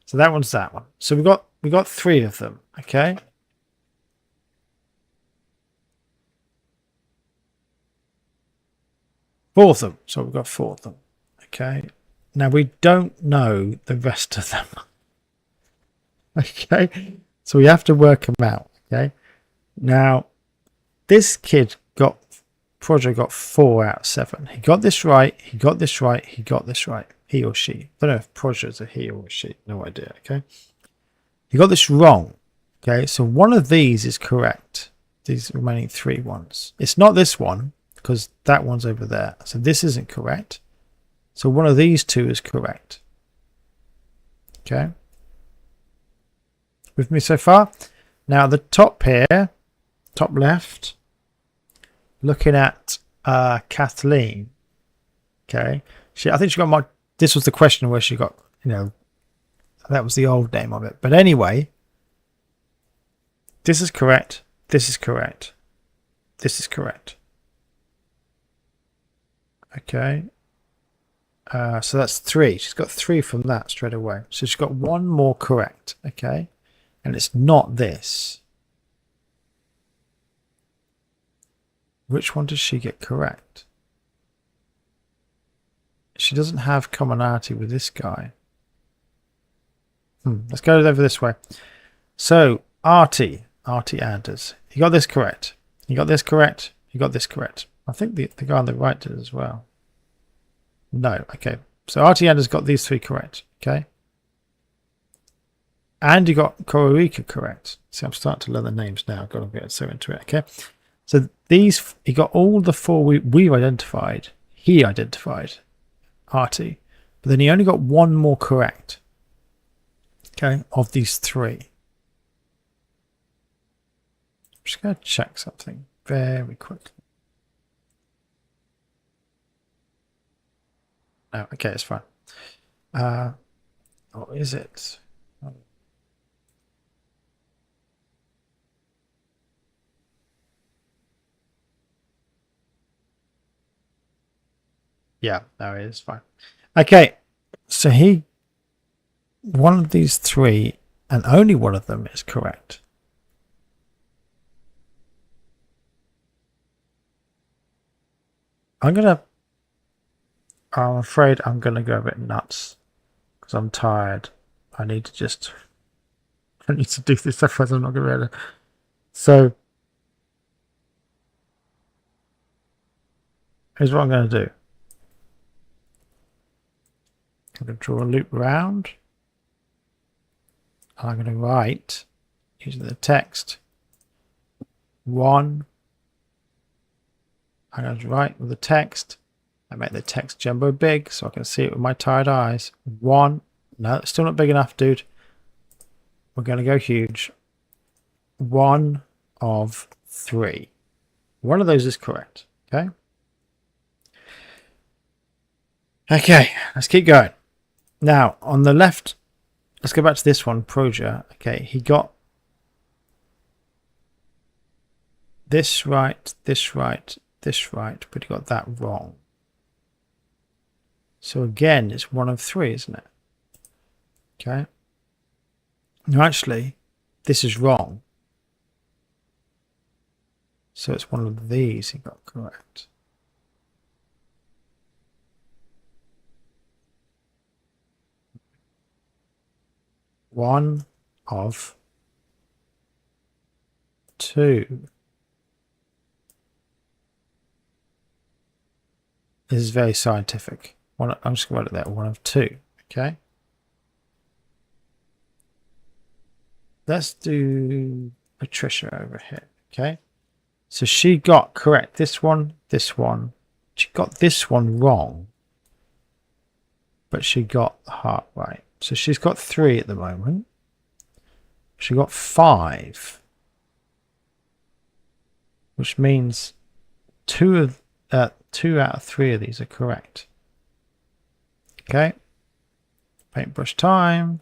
So that one's that one. So we got 3 of them. Okay. Four of them. So we've got 4 of them. Okay. Now we don't know the rest of them. Okay. So we have to work them out. Okay. Now this kid Project got 4 out of 7. He got this right. He got this right. He got this right. He or she. I don't know if Project is a he or a she. No idea. Okay. He got this wrong. Okay. So one of these is correct. These remaining 3 ones. It's not this one because that one's over there. So this isn't correct. So one of these 2 is correct. Okay. With me so far? Now the top here, top left, looking at Kathleen. Okay. I think she got this was the question where she got, that was the old name of it. But anyway, this is correct. This is correct. This is correct. Okay. So that's 3. She's got 3 from that straight away. So she's got 1 more correct. Okay. And it's not this. Which one does she get correct? She doesn't have commonality with this guy. Let's go over this way. So Artie Anders. He got this correct. He got this correct. He got this correct. I think the guy on the right did as well. No. Okay. So Artie Anders got these 3 correct. Okay. And you got Kororika correct. See, I'm starting to learn the names now. I've got to get so into it. Okay. So these, he got all the 4 we've identified. He identified Artie. But then he only got 1 more correct. Okay. Of these 3. I'm just going to check something very quickly. No, okay, it's fine. Or is it? Yeah, no, it is fine. Okay, so one of these 3, and only one of them is correct. I'm afraid I'm gonna go a bit nuts because I'm tired. I need to do this, otherwise I'm not gonna be able to. So here's what I'm gonna do. I'm gonna draw a loop around. And I'm gonna write using the text 1. I'm going to write with the text. I make the text jumbo big so I can see it with my tired eyes. 1. No, it's still not big enough, dude. We're going to go huge. 1 of 3. One of those is correct. Okay. Okay, let's keep going. Now, on the left, let's go back to this one, Proja. Okay, he got this right, this right, this right, but he got that wrong. So again, it's 1 of 3, isn't it? Okay. Now actually, this is wrong. So it's 1 of these he got correct. One of 2. This is very scientific. I'm just going to write it there. 1 of 2. Okay. Let's do Patricia over here. Okay. So she got correct this one, this one. She got this one wrong. But she got the heart right. So she's got 3 at the moment. She got 5. Which means 2 out of 3 of these are correct. Okay. Paintbrush time.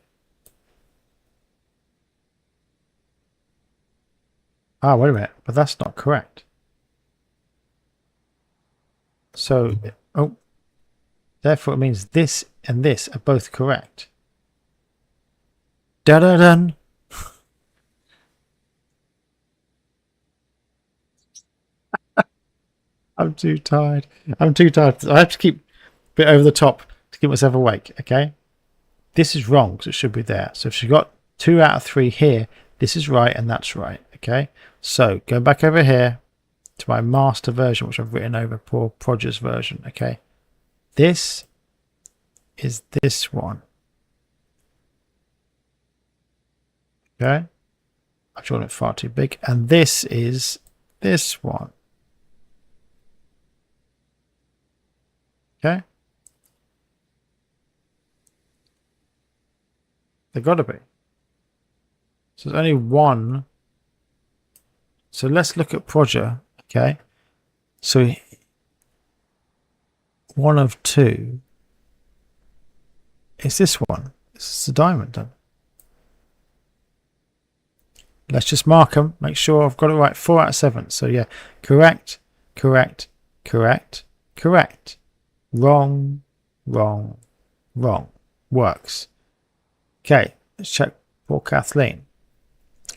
Ah, wait a minute, but that's not correct. So, oh, therefore it means this and this are both correct. Da-da-dun. I'm too tired. I'm too tired. I have to keep a bit over the top to keep myself awake, okay? This is wrong because it should be there. So if she got 2 out of 3 here, this is right and that's right, okay? So go back over here to my master version, which I've written over poor Proja's version, okay? This is this one. Okay? I've drawn it far too big. And this is this one. Okay? They've got to be. So there's only one. So let's look at Proja. Okay? So 1 of 2 is this one. This is the diamond done. Let's just mark them. Make sure I've got it right. 4 out of 7. So yeah, correct, correct, correct, correct. Wrong, wrong, wrong. Works. Okay, let's check for Kathleen.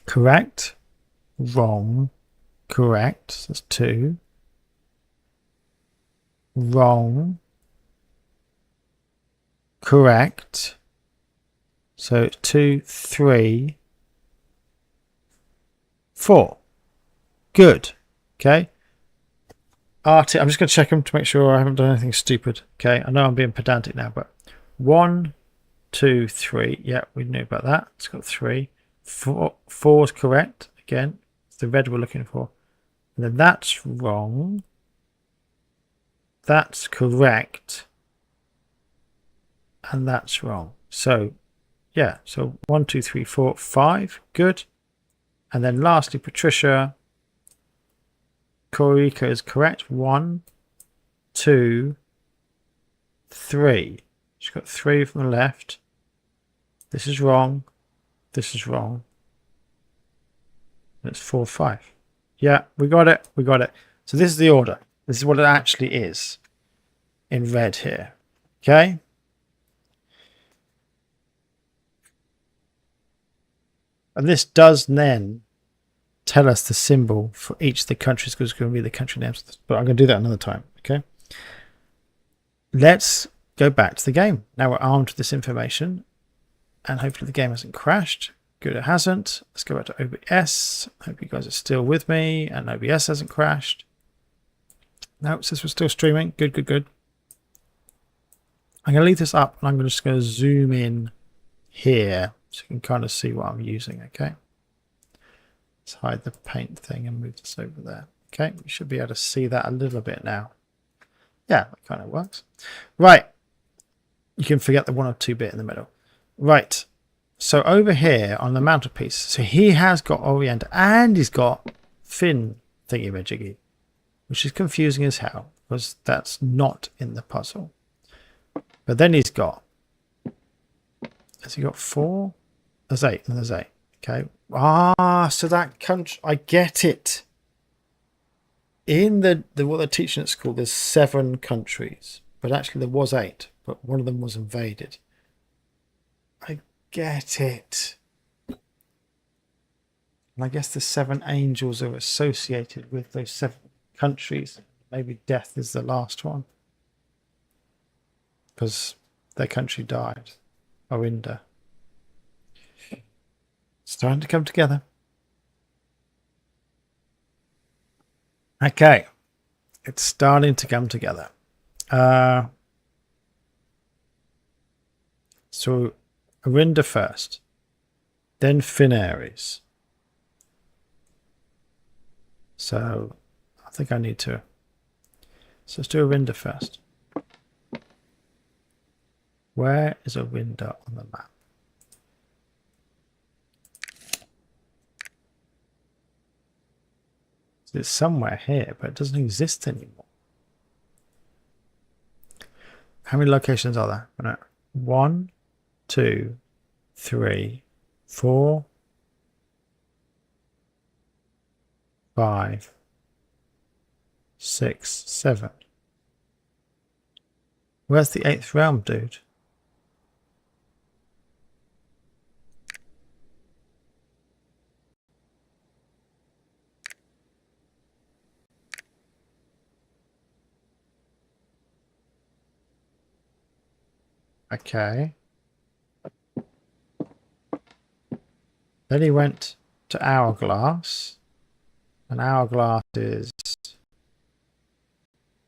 Correct, wrong, correct. So that's 2. Wrong, correct. So 2, 3, 4. Good. Okay. Artie, I'm just going to check them to make sure I haven't done anything stupid. Okay. I know I'm being pedantic now, but 1, 2, 3. Yeah, we knew about that. It's got 3. 4 is correct. Again, it's the red we're looking for. And then that's wrong. That's correct. And that's wrong. So, yeah. So 1, 2, 3, 4, 5. Good. And then lastly, Patricia. Korika is correct. 1, 2, 3. She's got 3 from the left. This is wrong. This is wrong. And it's 4, 5. Yeah, we got it. We got it. So this is the order. This is what it actually is in red here. Okay. And this does then tell us the symbol for each of the countries because it's going to be the country names. But I'm going to do that another time. Okay. Let's go back to the game. Now we're armed with this information, and hopefully the game hasn't crashed. Good, it hasn't. Let's go back to OBS. Hope you guys are still with me, and OBS hasn't crashed. No, it says we're still streaming. Good, good, good. I'm going to leave this up, and I'm just going to zoom in here so you can kind of see what I'm using, okay? Let's hide the paint thing and move this over there. Okay, you should be able to see that a little bit now. Yeah, that kind of works. Right. You can forget the 1 or 2 bit in the middle. Right. So over here on the mantelpiece, so he has got Orienta and he's got Finn thingy-majiggy, which is confusing as hell because that's not in the puzzle. But then he's got, has he got 4? There's 8 and there's 8. Okay. Ah, so that country, I get it. In the what they're teaching at school, there's 7 countries, but actually there was 8, but one of them was invaded. I get it. And I guess the 7 angels are associated with those 7 countries. Maybe death is the last one. Because their country died. Orinda. It's starting to come together. Okay. It's starting to come together. So Orinda first. Then Finaries. So I think I need to. So let's do Orinda first. Where is Orinda on the map? It's somewhere here, but it doesn't exist anymore. How many locations are there? No. 1, 2, 3, 4, 5, 6, 7. Where's the 8th realm, dude? Okay. Then he went to Hourglass. And Hourglass is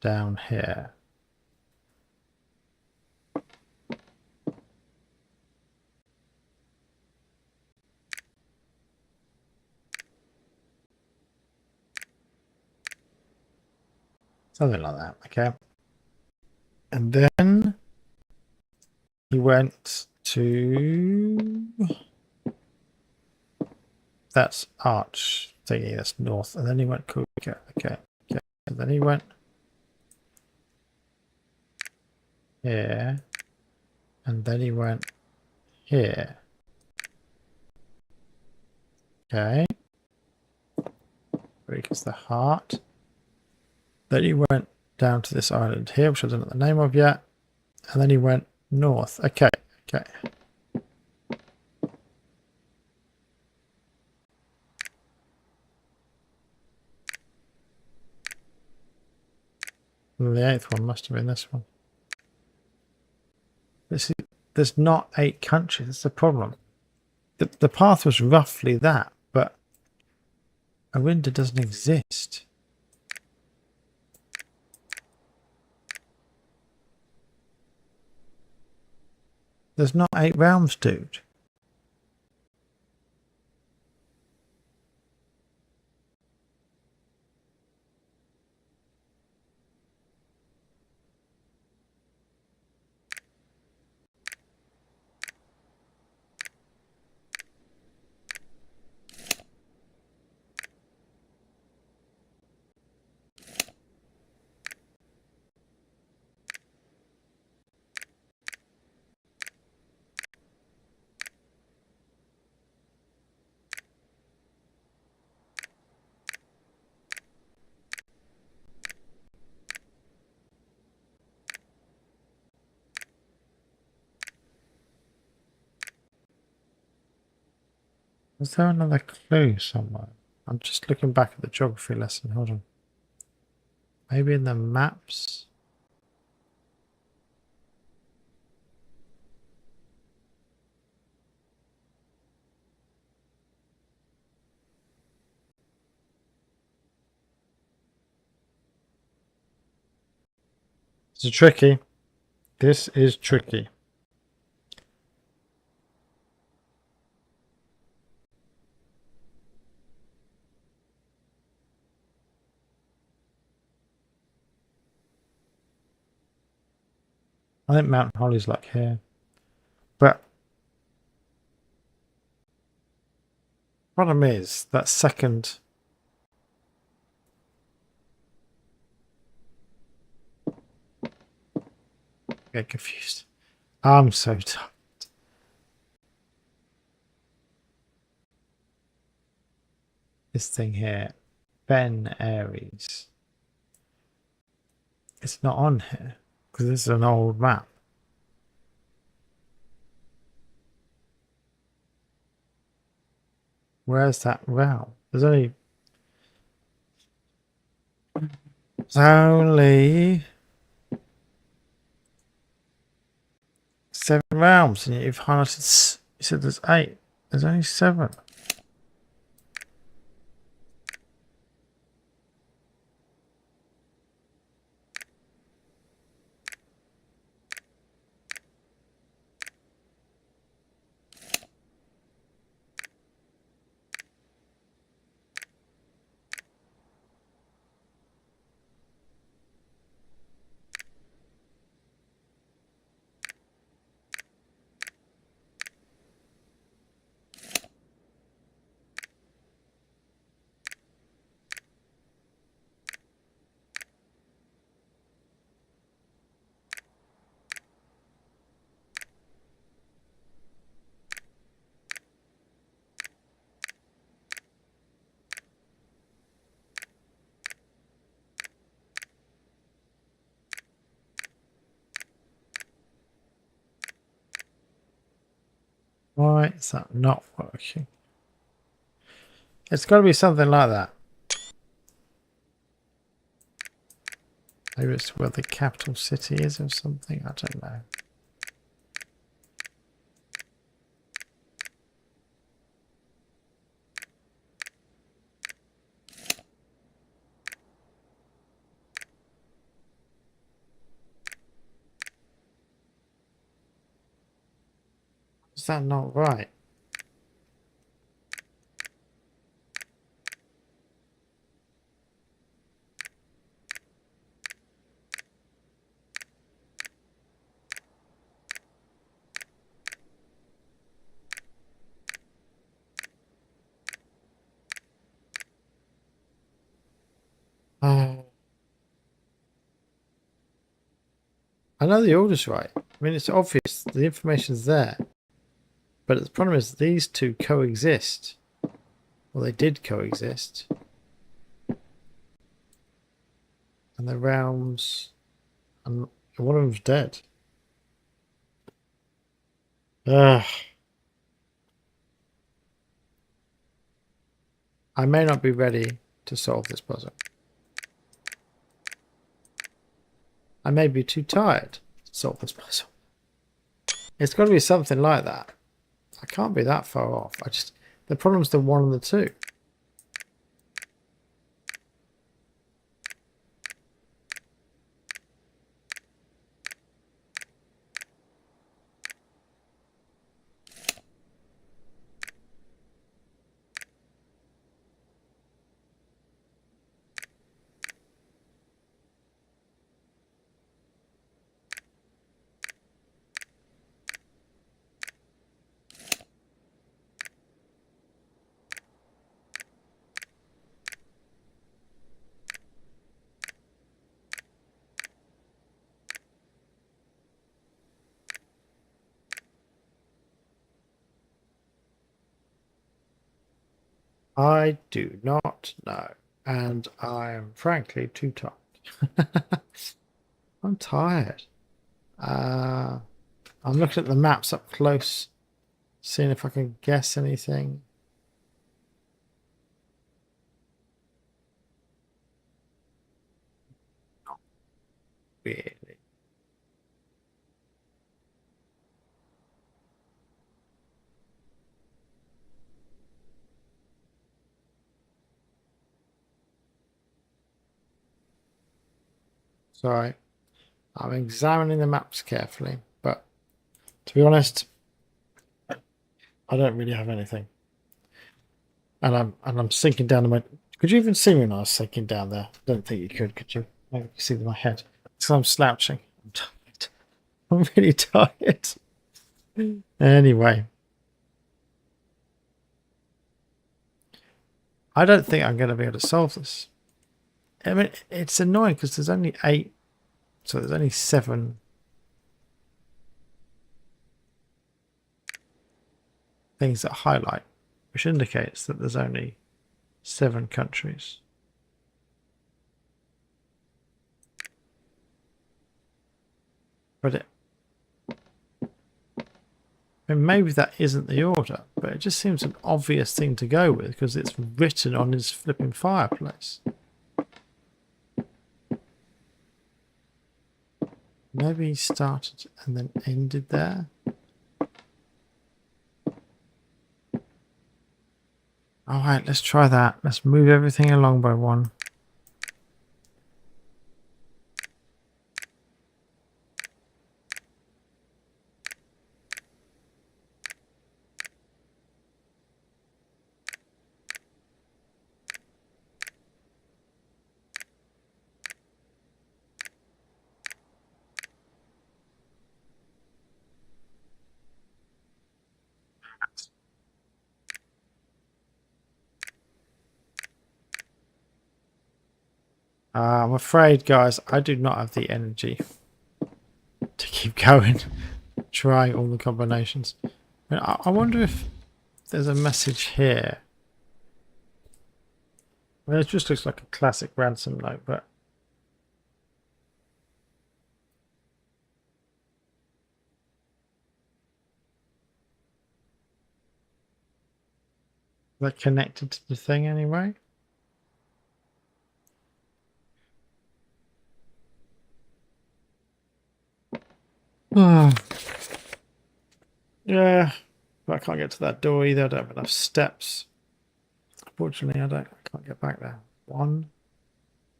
down here. Something like that, okay. And then he went to, that's Arch thingy, that's north. And then he went Kuika, okay. And then he went here. And then he went here. Okay. Kuika's the heart. Then he went down to this island here, which I don't know the name of yet. And then he went north. Okay. Well, the 8th one must have been this one. There's not 8 countries. That's the problem. The path was roughly that, but Orinda doesn't exist. There's not 8 realms, dude. Was there another clue somewhere? I'm just looking back at the geography lesson. Hold on. Maybe in the maps? This is tricky. This is tricky. I think Mount Holly's like here. But problem is that second. Get confused. I'm so tired. This thing here, Ben Aries. It's not on here because this is an old map. Where's that realm? There's only 7 realms, and you've highlighted. You said there's 8. There's only 7. Why is that not working? It's got to be something like that. Maybe it's where the capital city is or something. I don't know. Is that not right? Oh. I know the order's right. I mean, it's obvious. The information's there. But the problem is these two coexist. Well, they did coexist. And the realms... And one of them's dead. Ugh. I may not be ready to solve this puzzle. I may be too tired to solve this puzzle. It's got to be something like that. I can't be that far off. The problem's the 1 and the 2. I do not know. And I am frankly too tired. I'm tired. I'm looking at the maps up close, seeing if I can guess anything. Not really. Sorry. I'm examining the maps carefully, but to be honest, I don't really have anything. And I'm sinking down to my. Could you even see me when I was sinking down there? I don't think you could you? Maybe you can see my head. So I'm slouching. I'm tired. I'm really tired. Anyway. I don't think I'm going to be able to solve this. I mean, it's annoying because there's only 8, so there's only 7 things that highlight, which indicates that there's only 7 countries. But I mean, maybe that isn't the order, but it just seems an obvious thing to go with because it's written on his flipping fireplace. Maybe he started and then ended there. Alright, let's try that. Let's move everything along by 1. I'm afraid, guys, I do not have the energy to keep going, trying all the combinations. I wonder if there's a message here. Well, it just looks like a classic ransom note, but is that connected to the thing anyway? Yeah, but I can't get to that door either. I don't have enough steps. Unfortunately, I can't get back there. 1,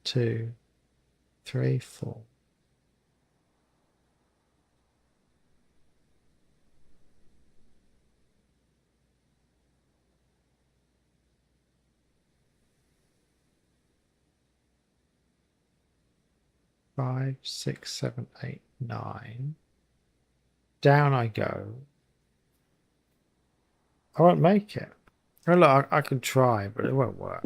2, 3, 4. Five, 6, 7, 8, 9. Down I go. I won't make it. Oh, look, I can try, but it won't work.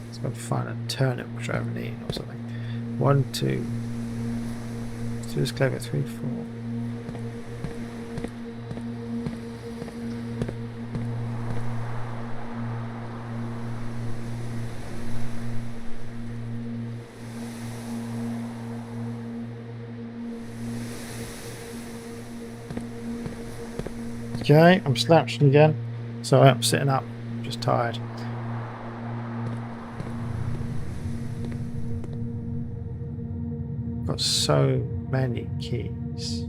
Let's go find a turnip, which I haven't eaten or something. 1, 2. So this clever. 3, 4. Okay, I'm slouching again. Sorry, I'm sitting up. I'm just tired. Got so many keys.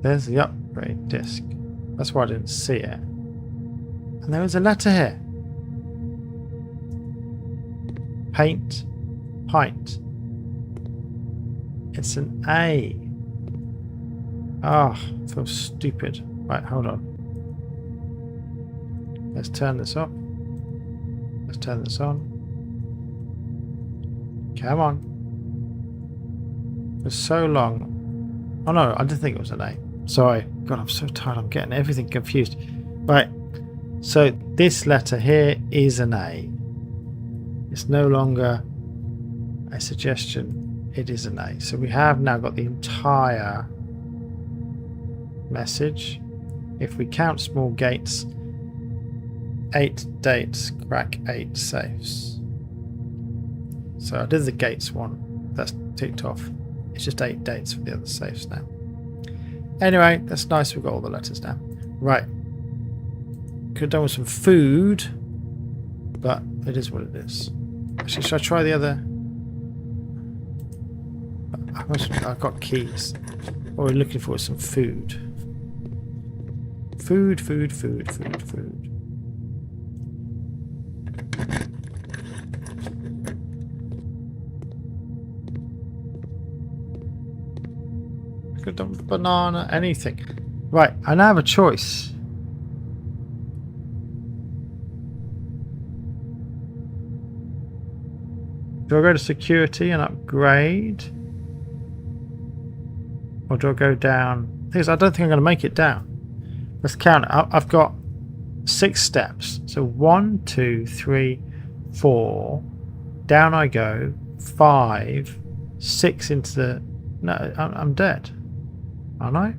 There's the upgrade disc. That's why I didn't see it. And there was a letter here. Paint. Pint. It's an A. Ah, I feel stupid. Right, hold on. Let's turn this off. Let's turn this on. Come on. For so long. Oh no, I didn't think it was an A. Sorry. God, I'm so tired. I'm getting everything confused. Right. So this letter here is an A. It's no longer a suggestion. It is an A. So we have now got the entire message. If we count small gates, 8 dates, crack 8 safes. So I did the gates one. That's ticked off. It's just 8 dates for the other safes now. Anyway, that's nice. We've got all the letters now. Right. Could have done with some food, but it is what it is. Actually, should I try the other? I've got keys. What we're looking for is some food. Food. Could have done with banana, anything. Right, I now have a choice. Do I go to security and upgrade? Or do I go down? The thing is, I don't think I'm going to make it down. Let's count it. I've got 6 steps. So 1, 2, 3, 4. Down I go. 5, 6 into the... No, I'm dead. Aren't I?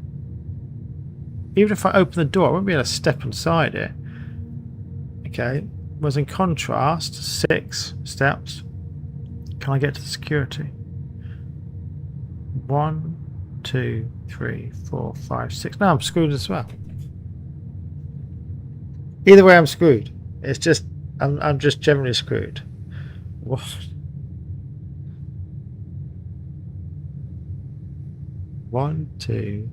Even if I open the door, I won't be able to step inside it. Okay. Whereas in contrast, 6 steps. Can I get to the security? 1, 2, 3, 4, 5, 6. No, I'm screwed as well. Either way, I'm screwed. It's just I'm just generally screwed. What? One, 2,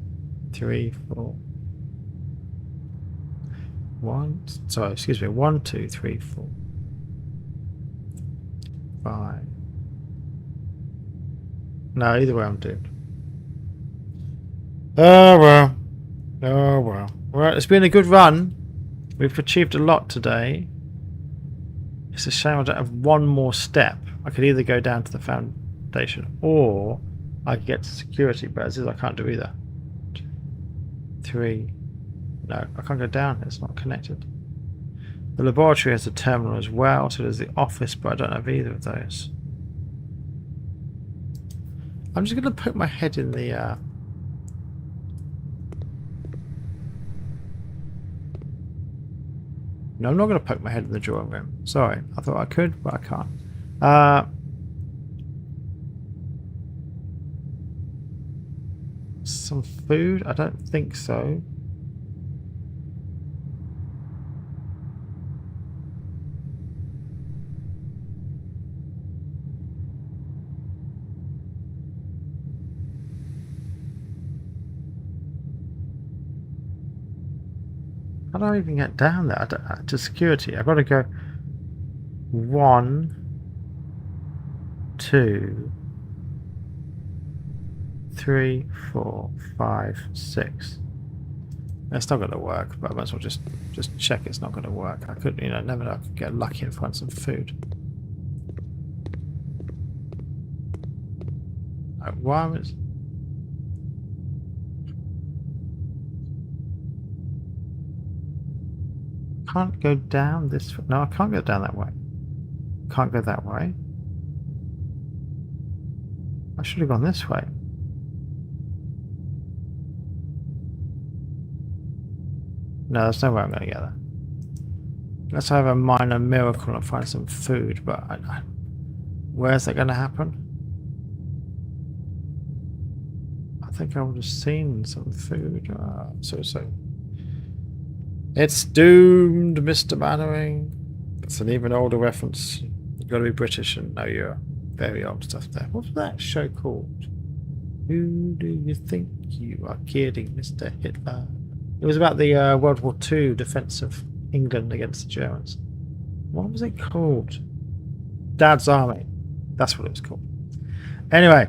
3, 4. 1. Sorry, excuse me. 1, 2, 3, 4, 5. No, either way, I'm doomed. Oh well. Oh well. Well, it's been a good run. We've achieved a lot today. It's a shame I don't have one more step. I could either go down to the foundation or I could get to security, but as is, I can't do either. 3. No, I can't go down. It's not connected. The laboratory has a terminal as well, so there's the office, but I don't have either of those. I'm just going to put my head in the... No, I'm not going to poke my head in the drawing room. Sorry, I thought I could, but I can't. Some food? I don't think so. How do I even get down there? To security. I've got to go 1, 2, 3, 4, 5, 6. It's not going to work, but I might as well just check it's not going to work. I could, you know, never know. I could get lucky and find some food. Why was... Can't go down this... No, I can't go down that way. Can't go that way. I should have gone this way. No, there's no way I'm going to get there. Let's have a minor miracle and find some food, but where's that going to happen? I think I would have seen some food. So. It's doomed, Mr. Mannering. It's an even older reference. You've got to be British and know your very old stuff there. What's that show called? Who do you think you are kidding, Mr. Hitler? It was about the World War II defense of England against the Germans. What was it called? Dad's Army. That's what it was called. Anyway,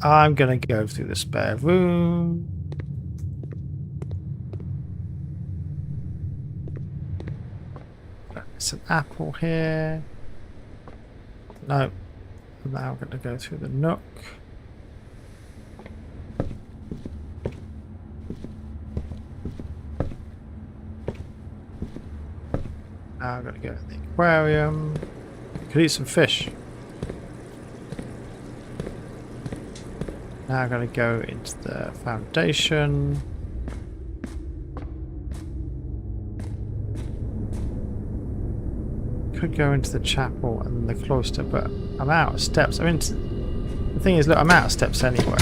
I'm going to go through the spare room. There's an apple here. No. Now I'm going to go through the nook. Now I'm going to go in the aquarium. Could eat some fish. Now I'm going to go into the foundation. Could go into the chapel and the cloister, but I'm out of steps. I mean, the thing is, look, I'm out of steps anyway.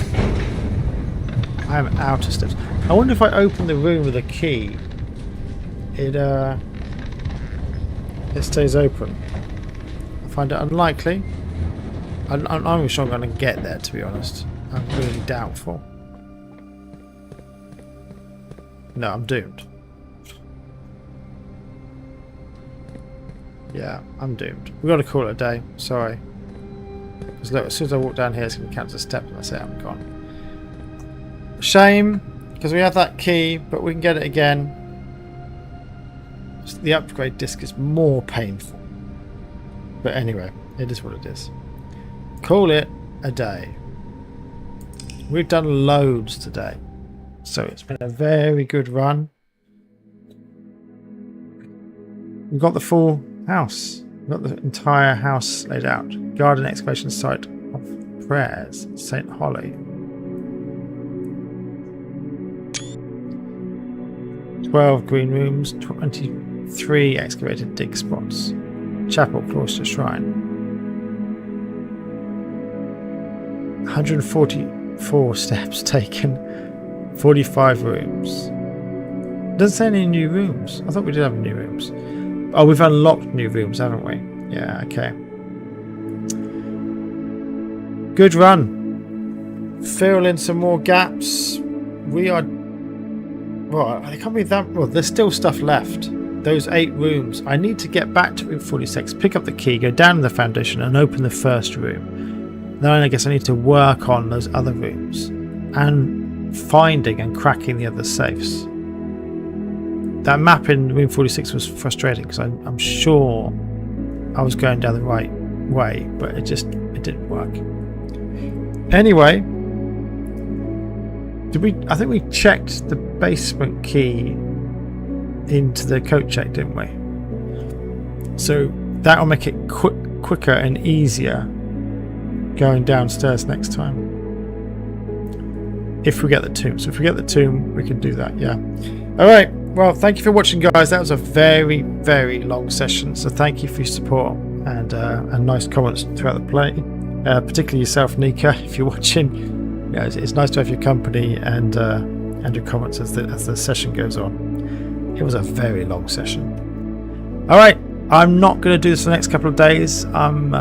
I am out of steps. I wonder if I open the room with a key, it stays open. I find it unlikely. I'm not even sure I'm going to get there, to be honest. I'm really doubtful. No, I'm doomed. Yeah, I'm doomed. We've got to call it a day. Sorry. Because look, as soon as I walk down here, it's going to count as a step, and that's it. I'm gone. Shame, because we have that key, but we can get it again. The upgrade disc is more painful. But anyway, it is what it is. Call it a day. We've done loads today. So it's been a very good run. We've got the full house. We've got the entire house laid out. Garden excavation site of prayers, St. Holly. 12 green rooms, 23 excavated dig spots. Chapel, cloister, shrine. 144 steps taken. 45 rooms. Doesn't say any new rooms. I thought we did have new rooms. Oh, we've unlocked new rooms, haven't we? Yeah, okay. Good run. Fill in some more gaps. We are... Well, there can't be that... Well, there's still stuff left. Those 8 rooms. I need to get back to room 46, pick up the key, go down to the foundation and open the first room. Then I guess I need to work on those other rooms. And finding and cracking the other safes. That map in room 46 was frustrating because I'm sure I was going down the right way, but it didn't work. Anyway, I think we checked the basement key into the coat check, didn't we? So that'll make it quicker and easier going downstairs next time. If we get the tomb. So if we get the tomb, we can do that, yeah. Alright, well, thank you for watching, guys. That was a very, very long session. So thank you for your support and nice comments throughout the play. Particularly yourself, Nika, if you're watching. Yeah, it's nice to have your company and your comments as the session goes on. It was a very long session. Alright, I'm not going to do this for the next couple of days. I'm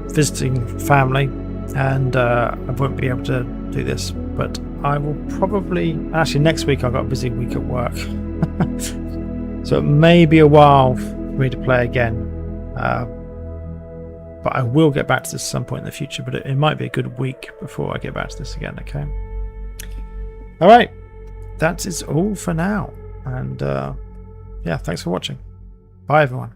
visiting family and I won't be able to do this, but I will probably actually next week I've got a busy week at work. So it may be a while for me to play again, but I will get back to this at some point in the future, but it might be a good week before I get back to this again. Okay, alright, that is all for now, and yeah, thanks for watching. Bye everyone.